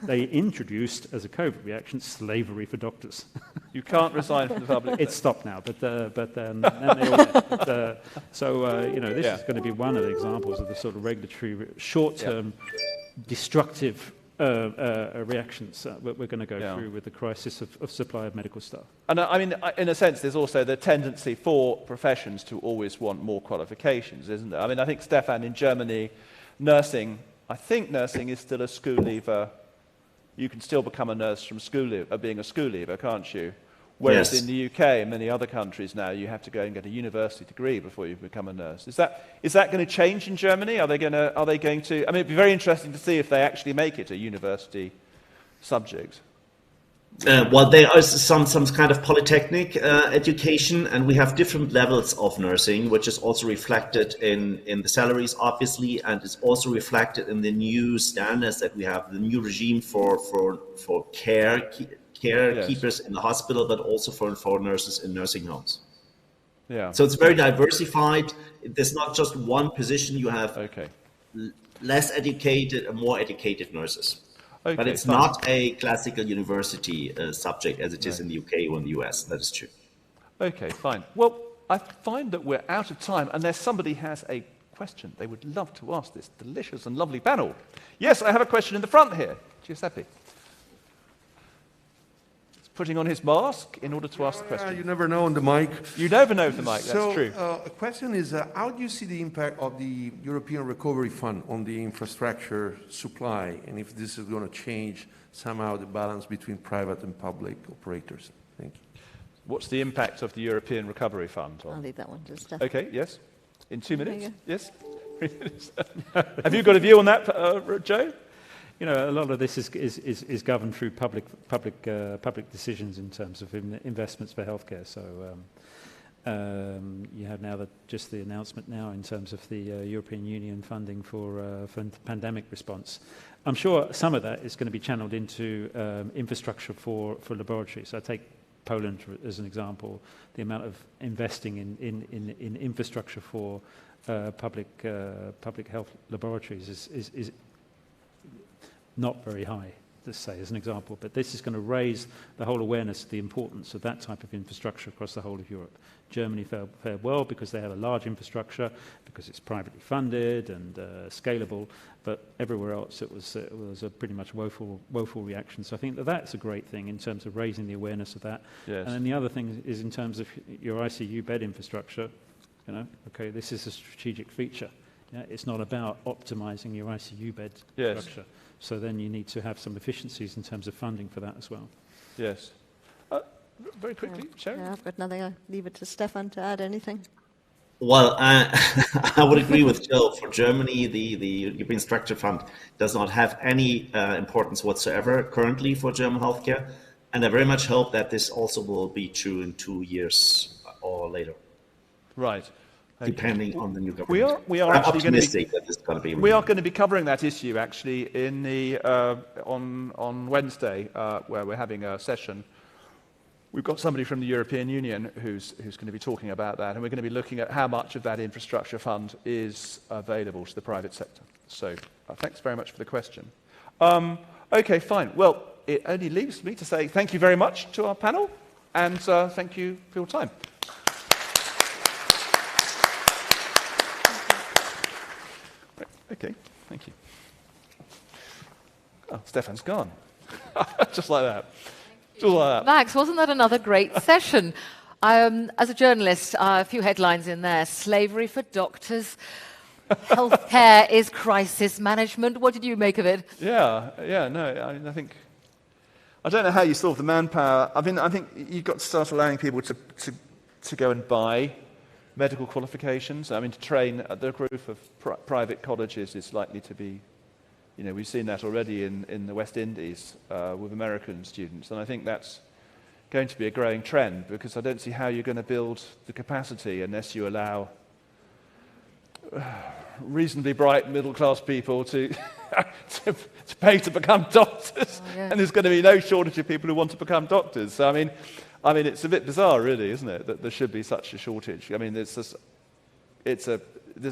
They introduced, as a COVID reaction, slavery for doctors. You can't resign from the public. It's stopped now, but then they all left. So this is going to be one of the examples of the sort of regulatory short-term destructive reactions we're going to go through with the crisis of supply of medical staff. And I mean, in a sense, there's also the tendency for professions to always want more qualifications, isn't there? I mean, I think, Stefan, in Germany, nursing is still a school leaver. You can still become a nurse from being a school leaver, can't you? Whereas in the UK and many other countries now, you have to go and get a university degree before you become a nurse. Is that going to change in Germany? Are they going to? I mean, it'd be very interesting to see if they actually make it a university subject. Well, there is some kind of polytechnic education, and we have different levels of nursing, which is also reflected in the salaries, obviously, and is also reflected in the new standards that we have, the new regime for carekeepers in the hospital, but also for nurses in nursing homes. Yeah. So it's very diversified. There's not just one position. You have less educated and more educated nurses. Okay, but it's not a classical university subject as it is in the UK or in the US. That is true. Okay, fine. Well, I find that we're out of time unless somebody has a question they would love to ask this delicious and lovely panel. Yes, I have a question in the front here. Giuseppe. Putting on his mask in order to ask the question. You never know on the mic. You never know with the mic, that's true. A question is, how do you see the impact of the European Recovery Fund on the infrastructure supply, and if this is going to change somehow the balance between private and public operators? Thank you. What's the impact of the European Recovery Fund? I'll leave that one to Steph. Okay, yes. In 2 minutes? Yes? Have you got a view on that, Joe? You know, a lot of this is governed through public decisions in terms of investments for healthcare. So you have now just the announcement now in terms of the European Union funding for pandemic response. I'm sure some of that is going to be channeled into infrastructure for laboratories. So I take Poland as an example. The amount of investing in infrastructure for public health laboratories is not very high, to say, as an example. But this is going to raise the whole awareness of the importance of that type of infrastructure across the whole of Europe. Germany fared well because they have a large infrastructure, because it's privately funded and scalable, but everywhere else it was a pretty much woeful reaction. So I think that's a great thing in terms of raising the awareness of that. Yes. And then the other thing is in terms of your ICU bed infrastructure, okay, this is a strategic feature. Yeah, it's not about optimizing your ICU bed structure. So then you need to have some efficiencies in terms of funding for that as well. Yes. Very quickly, Sharon? Yeah, I've got nothing. I'll leave it to Stefan to add anything. Well, I would agree with Joe. For Germany, the European Structure Fund does not have any importance whatsoever currently for German healthcare. And I very much hope that this also will be true in 2 years or later. Right. Okay. Depending on the new government. We are actually optimistic that this is going to be. We are going to be covering that issue actually in the on Wednesday, where we're having a session. We've got somebody from the European Union who's going to be talking about that, and we're going to be looking at how much of that infrastructure fund is available to the private sector. So thanks very much for the question. Okay, fine. Well, it only leaves me to say thank you very much to our panel, and thank you for your time. Okay, thank you. Oh, Stefan's gone. Just like that. Just like that. Max, wasn't that another great session? As a journalist, a few headlines in there. Slavery for doctors. Healthcare is crisis management. What did you make of it? Yeah, no, I think... I don't know how you solve the manpower. I think you've got to start allowing people to go and buy medical qualifications. I mean, to train at the group of private colleges is likely to be, we've seen that already in the West Indies with American students, and I think that's going to be a growing trend, because I don't see how you're going to build the capacity unless you allow reasonably bright middle-class people to pay to become doctors. Oh, yeah. And there's going to be no shortage of people who want to become doctors. So, I mean, it's a bit bizarre, really, isn't it, that there should be such a shortage? I mean, there's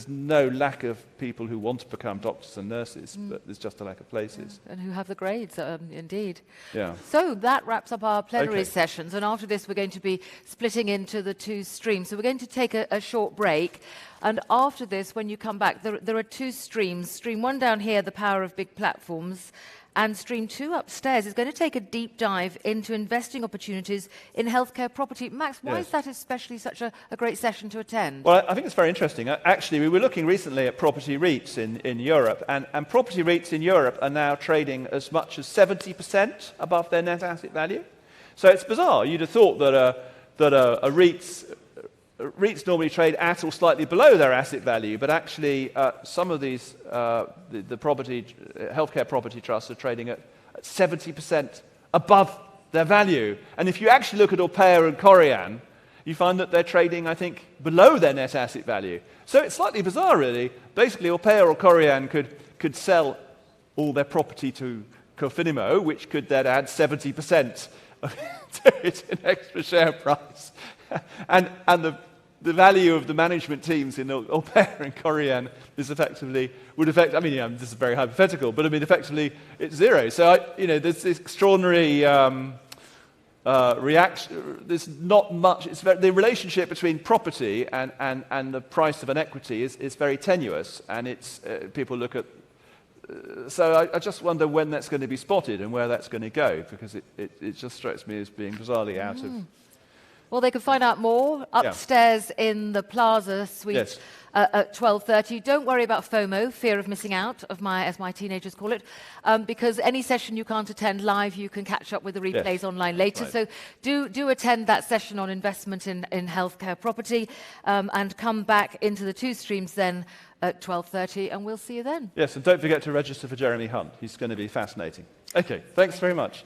no lack of people who want to become doctors and nurses, but there's just a lack of places. And who have the grades, indeed. Yeah. So that wraps up our plenary Okay. sessions, and after this we're going to be splitting into the two streams. So we're going to take a short break, and after this, when you come back, there are two streams. Stream 1 down here, the power of big platforms, and Stream 2 upstairs is going to take a deep dive into investing opportunities in healthcare property. Max, why Yes. is that especially such a great session to attend? Well, I think it's very interesting. Actually, we were looking recently at property REITs in Europe, and property REITs in Europe are now trading as much as 70% above their net asset value. So it's bizarre. You'd have thought that REITs normally trade at or slightly below their asset value, but actually some of these, the healthcare property trusts are trading at 70% above their value. And if you actually look at Orpea and Corian, you find that they're trading, I think, below their net asset value. So it's slightly bizarre, really. Basically, Orpea or Corian could sell all their property to Cofinimo, which could then add 70% to it in extra share price. And the value of the management teams in Orpea and Corian is would affect, I mean, this is very hypothetical, but I mean, effectively, it's zero. So, there's this extraordinary reaction. There's not much, the relationship between property and the price of an equity is very tenuous, and people look at, so I just wonder when that's going to be spotted and where that's going to go, because it just strikes me as being bizarrely out of... Well, they can find out more upstairs in the Plaza Suite Yes. at 12:30. Don't worry about FOMO, fear of missing out, as my teenagers call it, because any session you can't attend live, you can catch up with the replays Yes. online later. Right. So do attend that session on investment in healthcare property, and come back into the two streams then at 12:30, and we'll see you then. Yes, and don't forget to register for Jeremy Hunt. He's going to be fascinating. Okay, thanks very much.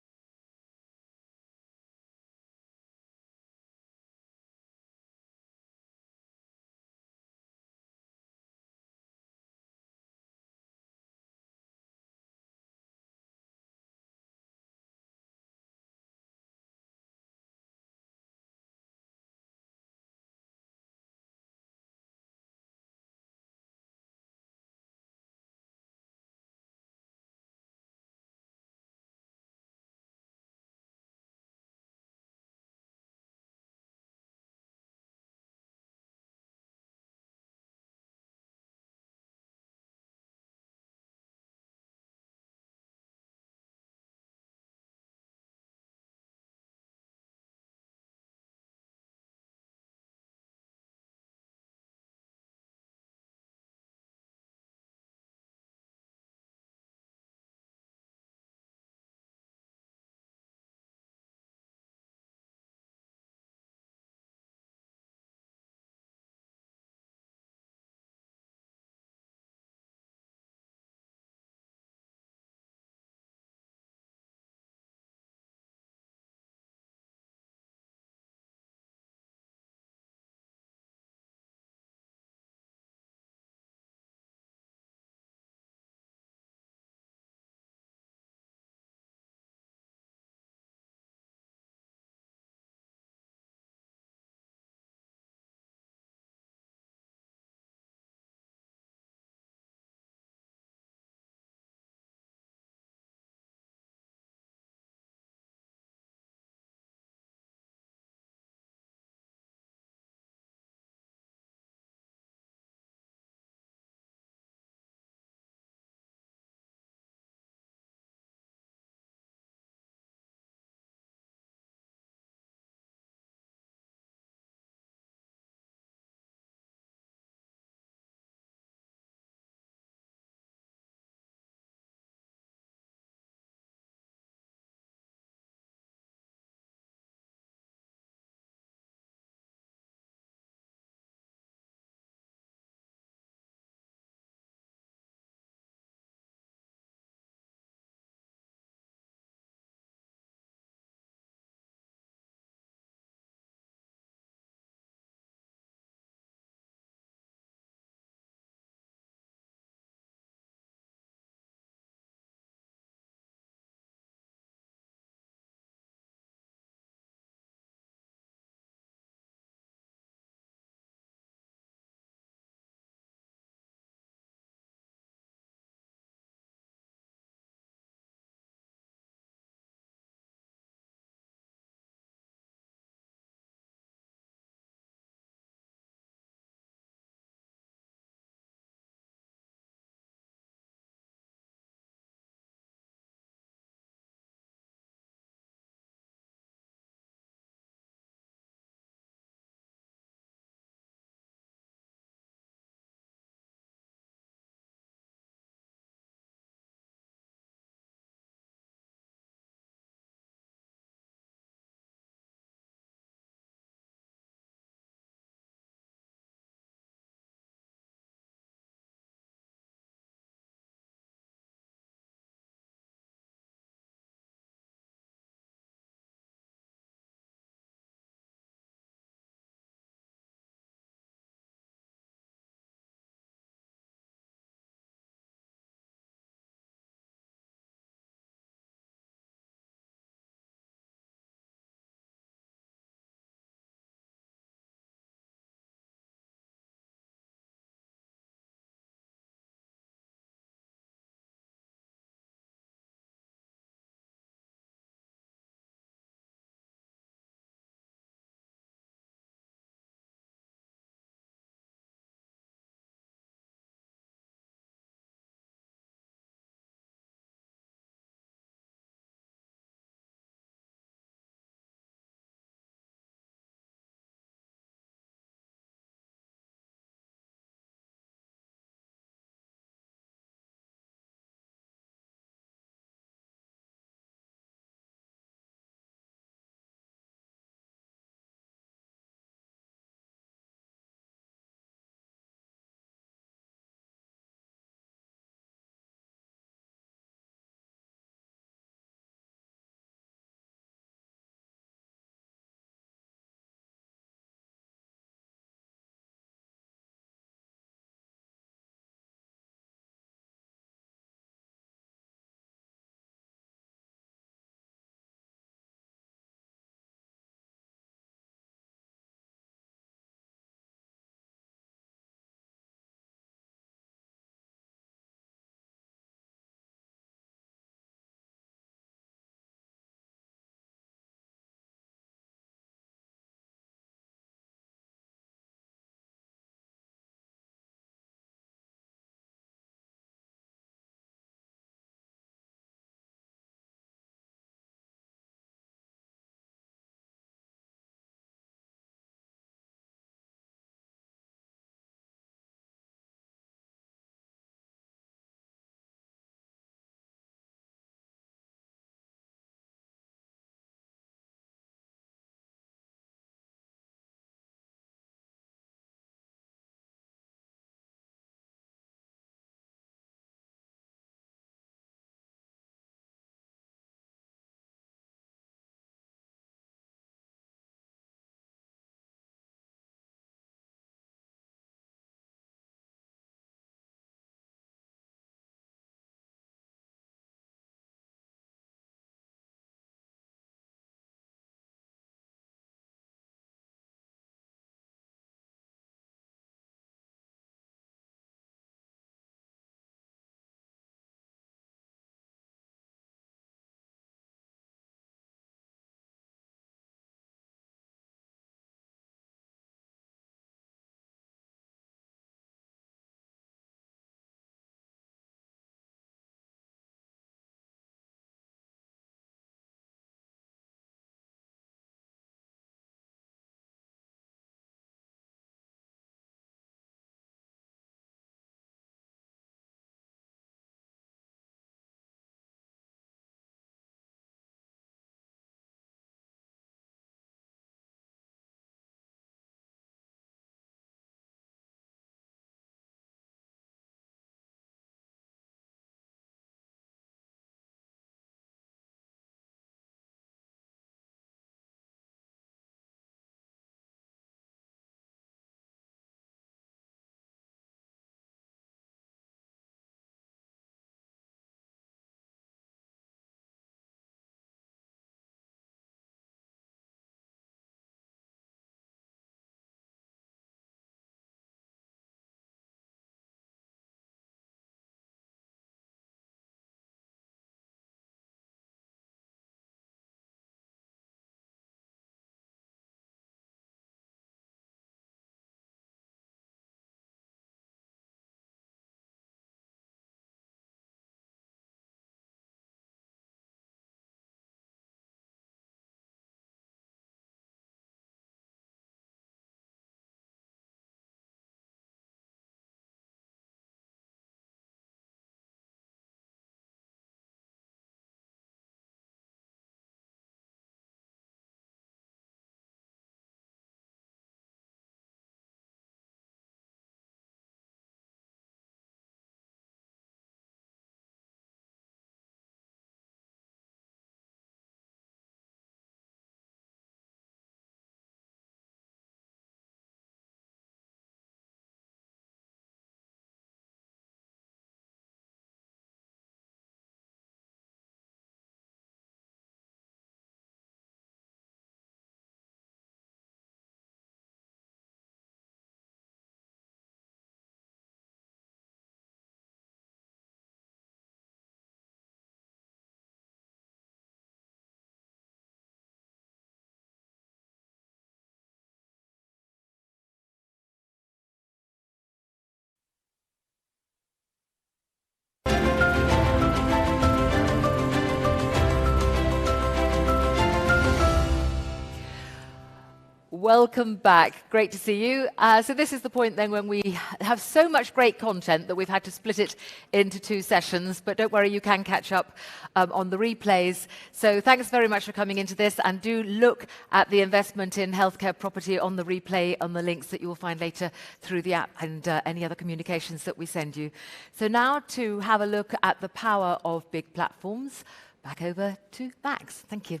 Welcome back. Great to see you. So this is the point then when we have so much great content that we've had to split it into 2 sessions, but don't worry, you can catch up on the replays. So thanks very much for coming into this, and do look at the investment in healthcare property on the replay on the links that you will find later through the app and any other communications that we send you. So now to have a look at the power of big platforms, back over to Max. Thank you.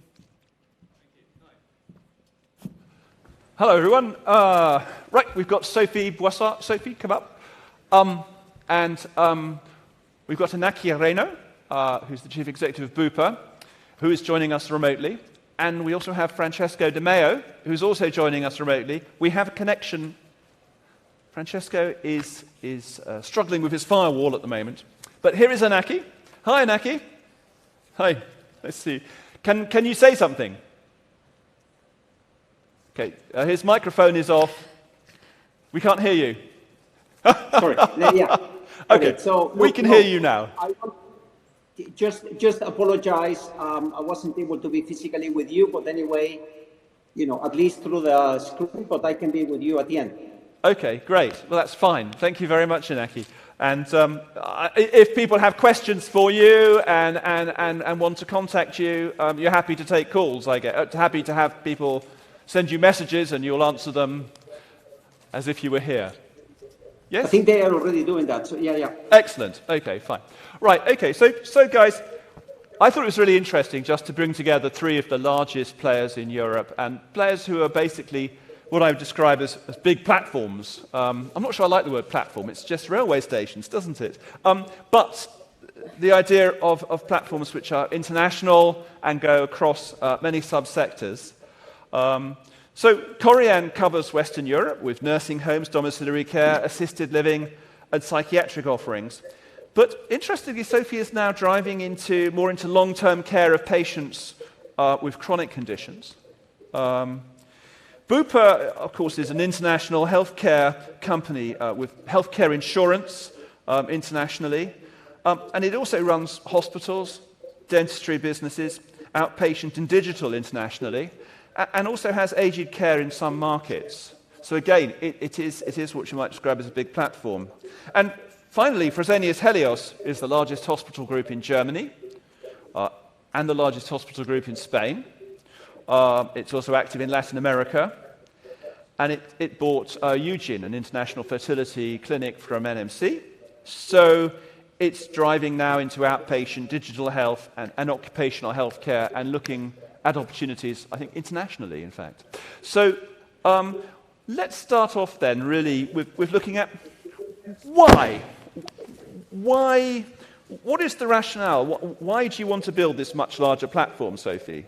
Hello, everyone. Right, we've got Sophie Boissart. Sophie, come up. We've got Inaki Reno, who's the Chief Executive of Bupa, who is joining us remotely. And we also have Francesco De Meo, who's also joining us remotely. We have a connection. Francesco is struggling with his firewall at the moment. But here is Inaki. Hi, Inaki. Hi. Let's see. Can you say something? Okay, his microphone is off. We can't hear you. Sorry. Yeah. Okay, so we can hear you now. I want just apologize. I wasn't able to be physically with you, but anyway, at least through the screen, but I can be with you at the end. Okay, great. Well, that's fine. Thank you very much, Inaki. And if people have questions for you and want to contact you, you're happy to take calls, I get. Happy to have people send you messages and you'll answer them as if you were here. Yes? I think they are already doing that, so yeah. Excellent. Okay, fine. Right, okay, so guys, I thought it was really interesting just to bring together 3 of the largest players in Europe, and players who are basically what I would describe as big platforms. I'm not sure I like the word platform, it's just railway stations, doesn't it? But the idea of platforms which are international and go across many subsectors. So Corian covers Western Europe with nursing homes, domiciliary care, assisted living, and psychiatric offerings. But interestingly, Sophie is now driving more into long-term care of patients with chronic conditions. Bupa, of course, is an international healthcare company with healthcare insurance internationally. And it also runs hospitals, dentistry businesses, outpatient and digital internationally, and also has aged care in some markets. So again, it is what you might describe as a big platform. And finally, Fresenius Helios is the largest hospital group in Germany and the largest hospital group in Spain. It's also active in Latin America. And it bought Eugin, an international fertility clinic from NMC. So it's driving now into outpatient digital health and occupational health care and looking at opportunities, I think, internationally, in fact. So let's start off then, really, with looking at why. What is the rationale? Why do you want to build this much larger platform, Sophie?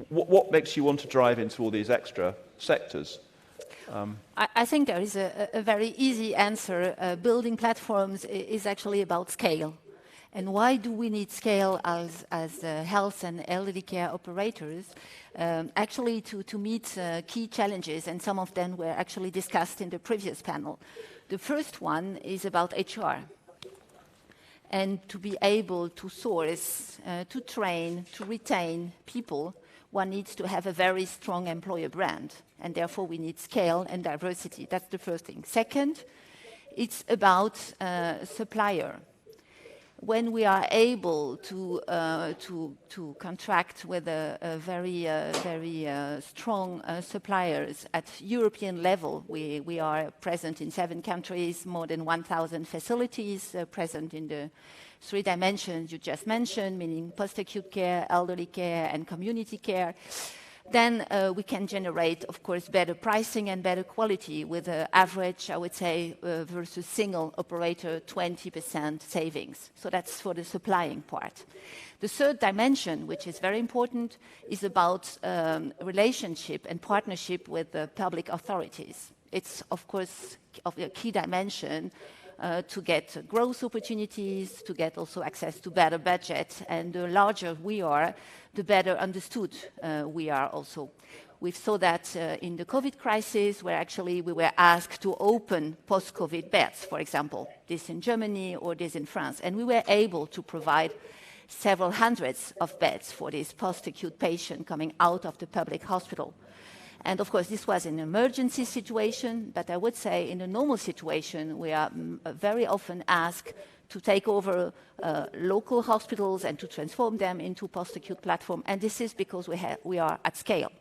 What makes you want to drive into all these extra sectors? I think there is a very easy answer. Building platforms is actually about scale. And why do we need scale as health and elderly care operators? Actually, to meet key challenges, and some of them were actually discussed in the previous panel. The first one is about HR. And to be able to source, to train, to retain people, one needs to have a very strong employer brand. And therefore, we need scale and diversity. That's the first thing. Second, it's about supplier. When we are able to contract with a very strong suppliers at European level, we are present in 7 countries, more than 1,000 facilities present in the 3 dimensions you just mentioned, meaning post-acute care, elderly care, and community care. Then we can generate, of course, better pricing and better quality with an average, I would say, versus single operator, 20% savings. So that's for the supplying part. The third dimension, which is very important, is about relationship and partnership with the public authorities. It's, of course, a key dimension to get growth opportunities, to get also access to better budget. And the larger we are, the better understood we are also. We saw that in the COVID crisis, where actually we were asked to open post-COVID beds, for example, this in Germany or this in France. And we were able to provide several hundreds of beds for this post-acute patient coming out of the public hospital. And of course, this was an emergency situation, but I would say in a normal situation, we are very often asked to take over local hospitals and to transform them into post-acute platform. And this is because we are at scale.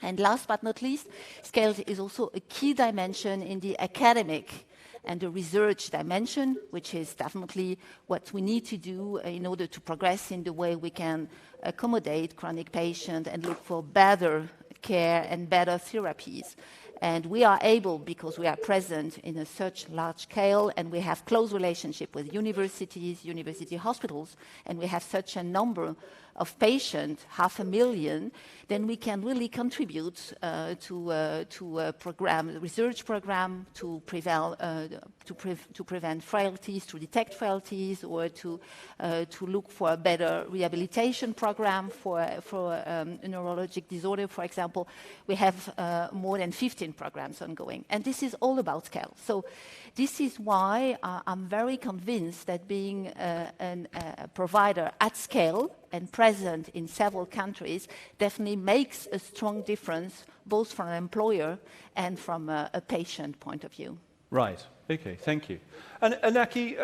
And last but not least, scale is also a key dimension in the academic and the research dimension, which is definitely what we need to do in order to progress in the way we can accommodate chronic patients and look for better care and better therapies. And we are able, because we are present in such large scale, and we have close relationship with universities, university hospitals, and we have such a number of patients, 500,000, then we can really contribute to a program, a research program to prevent frailties, to detect frailties, or to look for a better rehabilitation program for a neurologic disorder, for example. We have more than 15 programs ongoing, and this is all about scale. So this is why I'm very convinced that being a provider at scale and present in several countries definitely makes a strong difference, both from an employer and from a patient point of view. Right. Okay. Thank you. And Naki,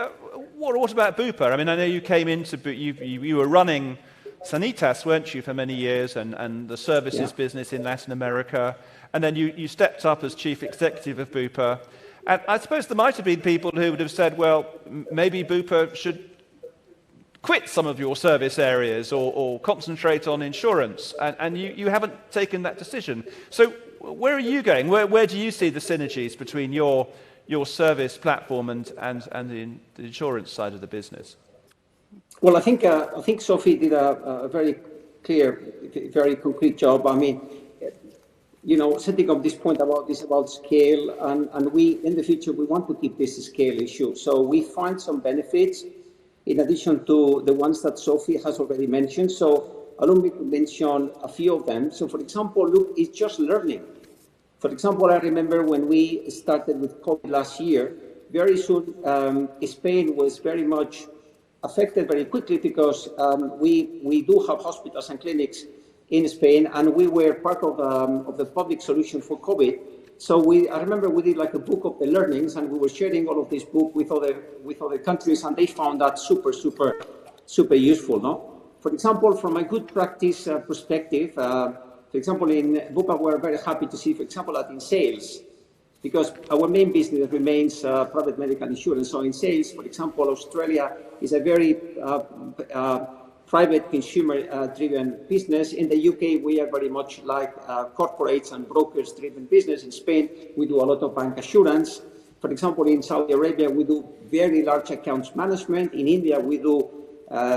what about Bupa? I mean, I know you came into you were running Sanitas, weren't you, for many years, and the services business in Latin America, and then you stepped up as chief executive of Bupa. And I suppose there might have been people who would have said, well, maybe Bupa should quit some of your service areas or concentrate on insurance, and you haven't taken that decision. So where are you going? Where do you see the synergies between your service platform and the insurance side of the business? Well, I think Sophie did a very clear, very concrete job. I mean, setting up this point about scale, and we, in the future, we want to keep this scale issue. So we find some benefits in addition to the ones that Sophie has already mentioned. So allow me to mention a few of them. So for example, look, it's just learning. For example, I remember when we started with COVID last year, very soon Spain was very much affected very quickly because we do have hospitals and clinics in Spain, and we were part of the public solution for COVID. So I remember we did like a book of the learnings, and we were sharing all of this book with other countries, and they found that super useful. No, for example, from a good practice perspective, for example, in Bupa, we're very happy to see, for example, that in sales, because our main business remains private medical insurance. So in sales, for example, Australia is a very private consumer-driven business. In the UK, we are very much like corporates and brokers-driven business. In Spain, we do a lot of bank assurance. For example, in Saudi Arabia, we do very large accounts management. In India, we do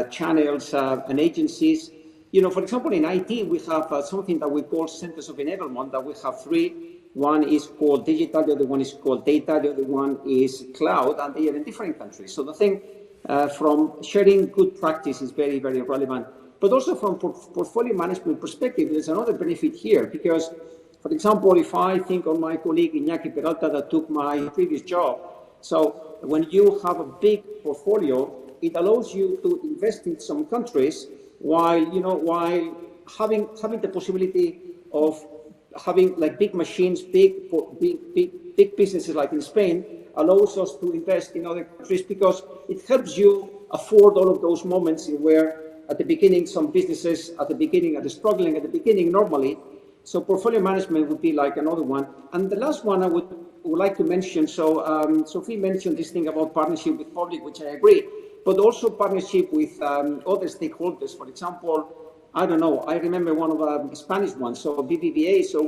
channels and agencies. For example, in IT, we have something that we call centers of enablement, that we have 3. One is called digital, the other one is called data, the other one is cloud, and they are in different countries. So the thing from sharing good practice is very, very relevant. But also from portfolio management perspective, there's another benefit here, because, for example, if I think on my colleague Iñaki Peralta that took my previous job, so when you have a big portfolio, it allows you to invest in some countries while having the possibility of having like big machines, big businesses like in Spain, allows us to invest in other countries because it helps you afford all of those moments where at the beginning some businesses are struggling at the beginning normally. So portfolio management would be like another one. And the last one I would like to mention, so Sophie mentioned this thing about partnership with public, which I agree, but also partnership with other stakeholders. For example, I don't know, I remember one of the Spanish ones, so BBVA, so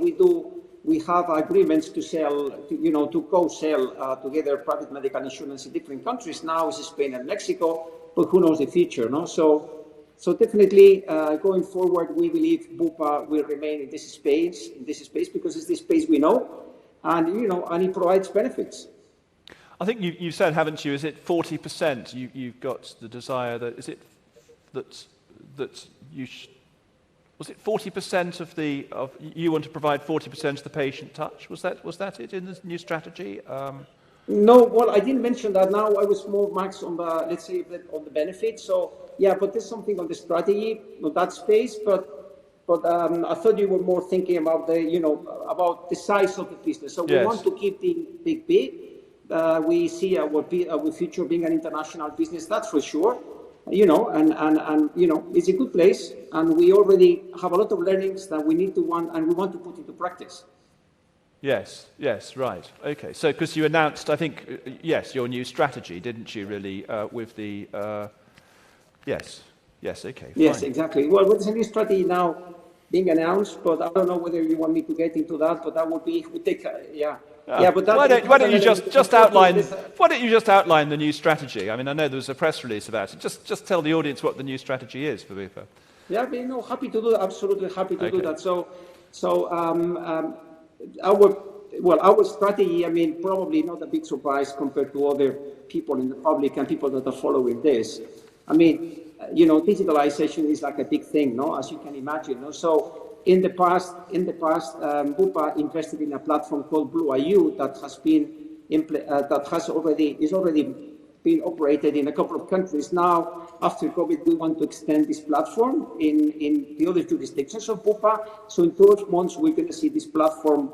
we have agreements to sell, to co-sell together private medical insurance in different countries. Now it's Spain and Mexico, but who knows the future, no? So definitely going forward, we believe Bupa will remain in this space because it's the space we know, and and it provides benefits. I think you said, haven't you? Is it 40%? You've got the desire that you. Was it 40% of you want to provide 40% of the patient touch? Was that it in the new strategy? No, well, I didn't mention that. Now I was more, Max, on the benefits. So yeah, but there's something on the strategy, on that space. But But I thought you were more thinking about about the size of the business. So we want to keep being big. We see our future being an international business, that's for sure. It's a good place, and we already have a lot of learnings that we want to put into practice. Yes, right. Okay, so because you announced, I think, your new strategy, didn't you, really, with the... Yes, okay, fine. Yes, exactly. Well, there's a new strategy now being announced, but I don't know whether you want me to get into that, but that would be... but why don't you just outline? Why don't you just outline the new strategy? I mean, I know there was a press release about it. Just tell the audience what the new strategy is for Bupa. Yeah, happy to do that. Absolutely happy to do that. Our strategy. I mean, probably not a big surprise compared to other people in the public and people that are following this. I mean, digitalization is like a big thing, no? As you can imagine, no? So. In the past, Bupa invested in a platform called Blue IU that is already been operated in a couple of countries. Now, after COVID, we want to extend this platform in the other jurisdictions of Bupa. So in 12 months, we're going to see this platform,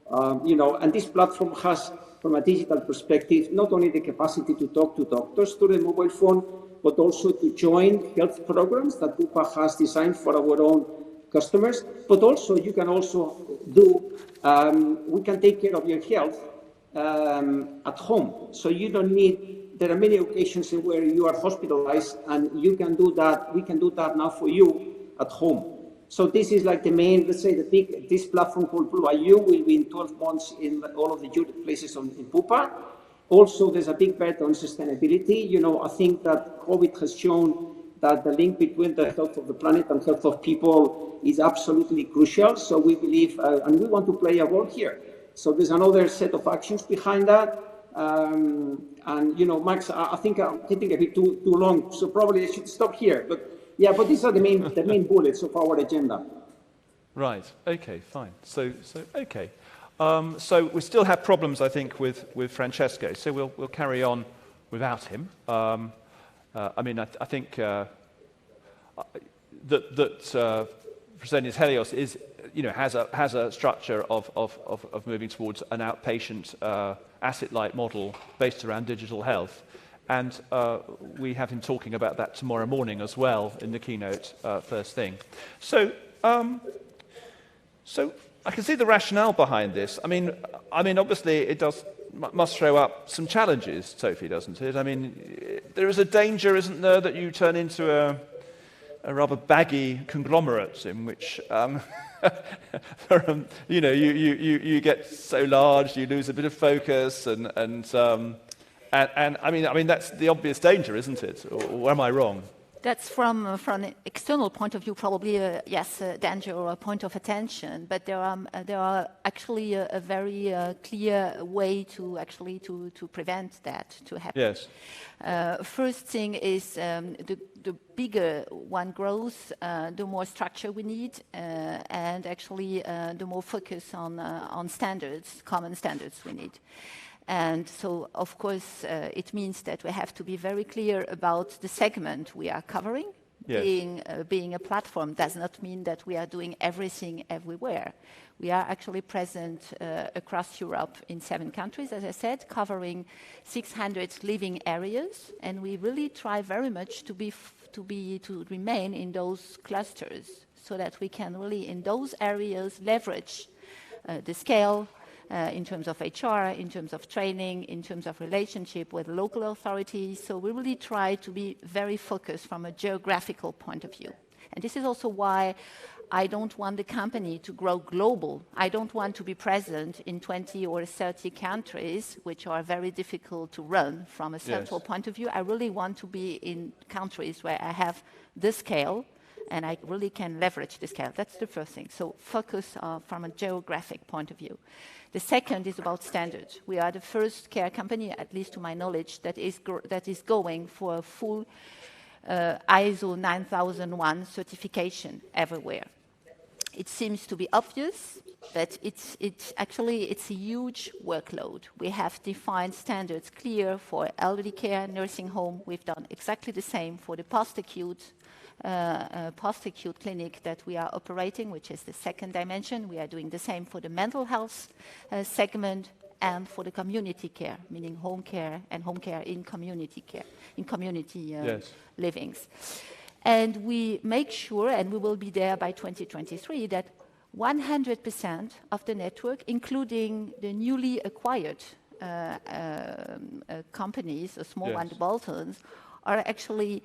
and this platform has, from a digital perspective, not only the capacity to talk to doctors through the mobile phone, but also to join health programs that Bupa has designed for our own customers, but also you can we can take care of your health at home. So you don't need, there are many occasions where you are hospitalized and you can do that, we can do that now for you at home. So this is like the main, let's say this platform called Blue IU will be in 12 months in all of the places in Bupa. Also, there's a big bet on sustainability. I think that COVID has shown that the link between the health of the planet and health of people is absolutely crucial. So we believe, and we want to play a role here. So there's another set of actions behind that. Max, I think I'm getting a bit too long, so probably I should stop here. But these are the main bullets of our agenda. Right. Okay. Fine. So okay. So we still have problems, I think, with Francesco. So we'll carry on without him. I mean, I think that Fresenius Helios is, has a structure of moving towards an outpatient asset-light model based around digital health, and we have him talking about that tomorrow morning as well in the keynote first thing. So I can see the rationale behind this. I mean, obviously it must throw up some challenges, Sophie, doesn't it? I mean, there is a danger, isn't there, that you turn into a rather baggy conglomerate in which, you get so large, you lose a bit of focus, and I mean that's the obvious danger, isn't it? Or am I wrong? That's from an external point of view, probably a danger or a point of attention. But there are actually a very clear way to prevent that to happen. Yes. First thing is the bigger one grows, the more structure we need, and actually the more focus on standards, common standards we need. And so, of course, it means that we have to be very clear about the segment we are covering. Yes. Being a platform does not mean that we are doing everything everywhere. We are actually present across Europe in 7 countries, as I said, covering 600 living areas, and we really try very much to remain in those clusters, so that we can really, in those areas, leverage the scale. In terms of HR, in terms of training, in terms of relationship with local authorities. So we really try to be very focused from a geographical point of view. And this is also why I don't want the company to grow global. I don't want to be present in 20 or 30 countries, which are very difficult to run from a central point of view. I really want to be in countries where I have the scale, and I really can leverage the scale. That's the first thing. So focus from a geographic point of view. The second is about standards. We are the first care company, at least to my knowledge, that is going for a full ISO 9001 certification everywhere. It seems to be obvious, but it's a huge workload. We have defined standards clear for elderly care, nursing home. We've done exactly the same for the post-acute post-acute clinic that we are operating, which is the second dimension. We are doing the same for the mental health segment and for the community care, meaning home care and home care in community care, in community livings. And we make sure, and we will be there by 2023, that 100% of the network, including the newly acquired companies, the small one, the bolt-ons, are actually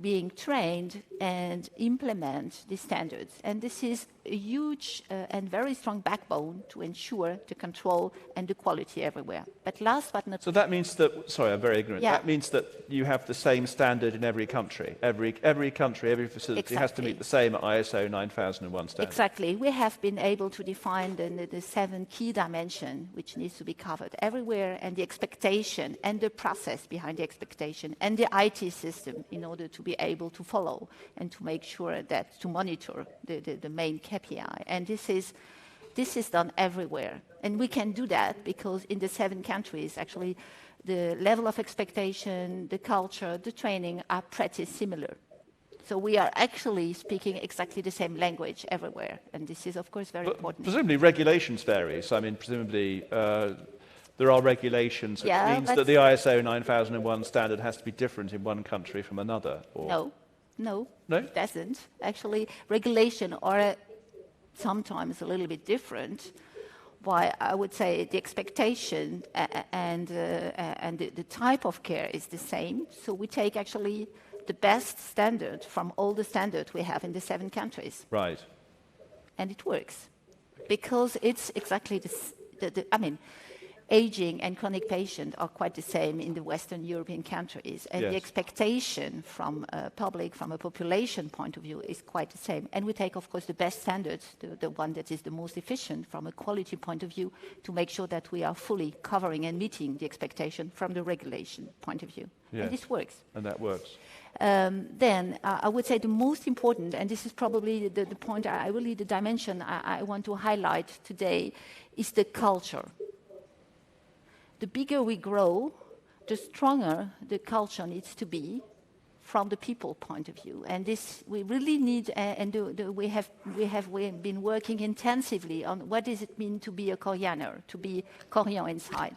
being trained and implement the standards. And this is a huge and very strong backbone to ensure the control and the quality everywhere. But last but not... So that means that, sorry, I'm very ignorant. Yeah. That means that you have the same standard in every country. Every country, every facility has to meet the same ISO 9001 standard. Exactly. We have been able to define the 7 key dimensions which needs to be covered everywhere, and the expectation and the process behind the expectation and the IT system in order to be able to follow and to make sure that to monitor the main KPI. And this is done everywhere. And we can do that because in the 7 countries, actually, the level of expectation, the culture, the training are pretty similar. So we are actually speaking exactly the same language everywhere. And this is, of course, very important. Presumably regulations vary. So, I mean, presumably there are regulations, which means that the ISO 9001 standard has to be different in one country from another. Or... No, it doesn't. Actually, regulation are sometimes a little bit different. Why I would say the expectation and the type of care is the same. So we take actually the best standard from all the standards we have in the 7 countries. Right. And it works because it's exactly I mean, aging and chronic patients are quite the same in the Western European countries. And the expectation from public, from a population point of view, is quite the same. And we take, of course, the best standards, the one that is the most efficient from a quality point of view, to make sure that we are fully covering and meeting the expectation from the regulation point of view. Yes. And this works. And that works. Then I would say the most important, and this is probably the point, the dimension I want to highlight today, is the culture. The bigger we grow, the stronger the culture needs to be from the people point of view. And this we really need, and we have been working intensively on what does it mean to be a Koreaner, to be Korean inside.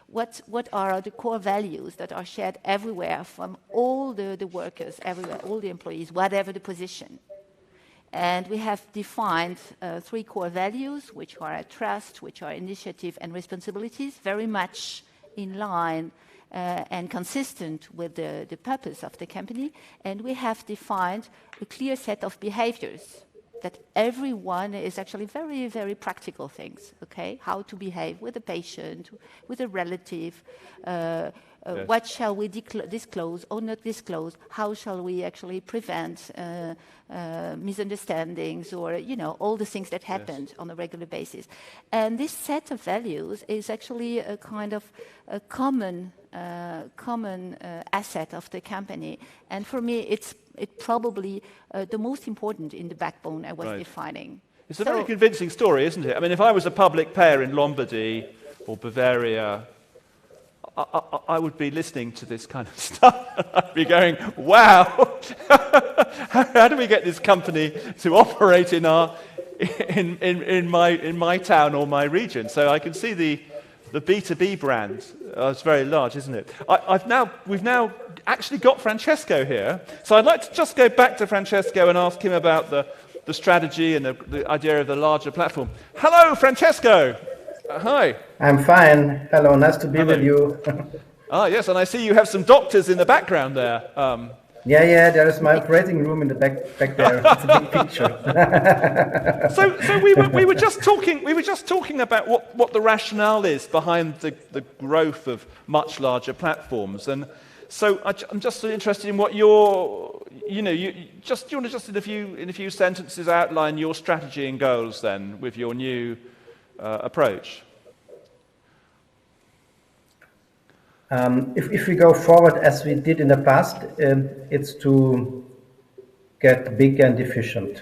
What are the core values that are shared everywhere from all the workers, everywhere, all the employees, whatever the position. And we have defined 3 core values, which are trust, which are initiative and responsibilities, very much in line and consistent with the purpose of the company. And we have defined a clear set of behaviors that everyone is actually very, very practical things, okay? How to behave with a patient, with a relative, what shall we disclose or not disclose? How shall we actually prevent misunderstandings or, all the things that happen on a regular basis? And this set of values is actually a kind of a common asset of the company. And for me, it's probably the most important in the backbone I was defining. It's a very convincing story, isn't it? I mean, if I was a public payer in Lombardy or Bavaria, I would be listening to this kind of stuff. I'd be going, wow, how do we get this company to operate in my town or my region? So I can see the B2B brand. It's very large, isn't it? We've now actually got Francesco here. So I'd like to just go back to Francesco and ask him about the strategy and the idea of the larger platform. Hello, Francesco. Hi. I'm fine. Hello, nice to be with you. Yes, and I see you have some doctors in the background there. Yeah, there is my operating room in the back there. It's a big picture. So we were just talking about what the rationale is behind the growth of much larger platforms, and so I'm just interested in what do you want to just in a few sentences outline your strategy and goals then with your new approach? If we go forward as we did in the past, it's to get big and efficient.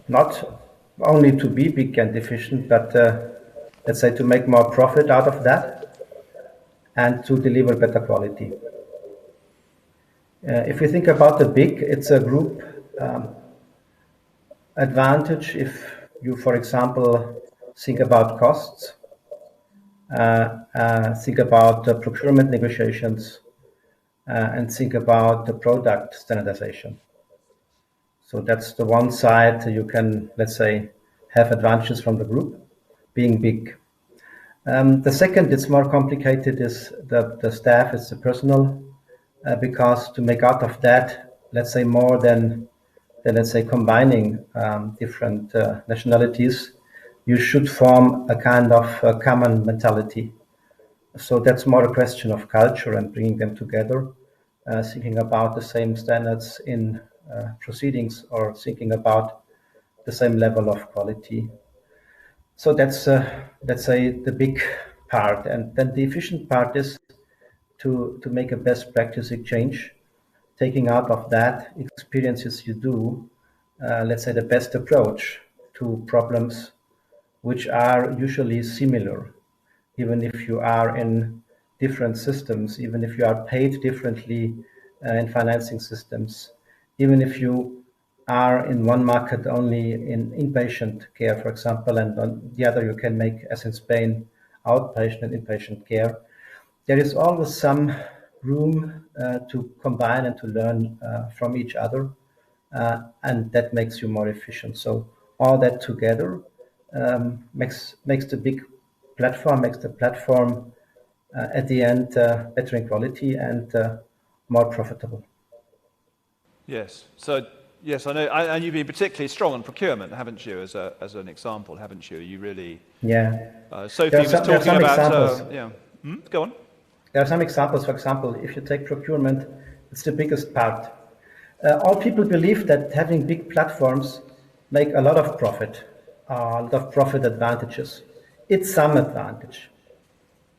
Not only to be big and efficient, but let's say to make more profit out of that and to deliver better quality. If we think about the big, it's a group advantage. If you, for example, think about costs, think about procurement negotiations, and think about the product standardization. So that's the one side you can, let's say, have advantages from the group being big. The second, it's more complicated, is the staff, it's the personal, because to make out of that, let's say, more than let's say, combining different nationalities, you should form a kind of common mentality. So that's more a question of culture and bringing them together, thinking about the same standards in proceedings or thinking about the same level of quality. So that's, let's say, the big part. And then the efficient part is to make a best practice exchange, taking out of that experiences you do, let's say, the best approach to problems which are usually similar, even if you are in different systems, even if you are paid differently in financing systems, even if you are in one market only in inpatient care, for example, and on the other you can make, as in Spain, outpatient and inpatient care. There is always some room to combine and to learn from each other, and that makes you more efficient. So all that together makes the big platform, makes the platform at the end better in quality and more profitable. Yes. So, yes, I know. And you've been particularly strong on procurement, haven't you, as an example, haven't you? You really... Yeah. Sophie was talking about... yeah. Go on. There are some examples. For example, if you take procurement, it's the biggest part. All people believe that having big platforms make a lot of profit, a lot of profit advantages. It's some advantage,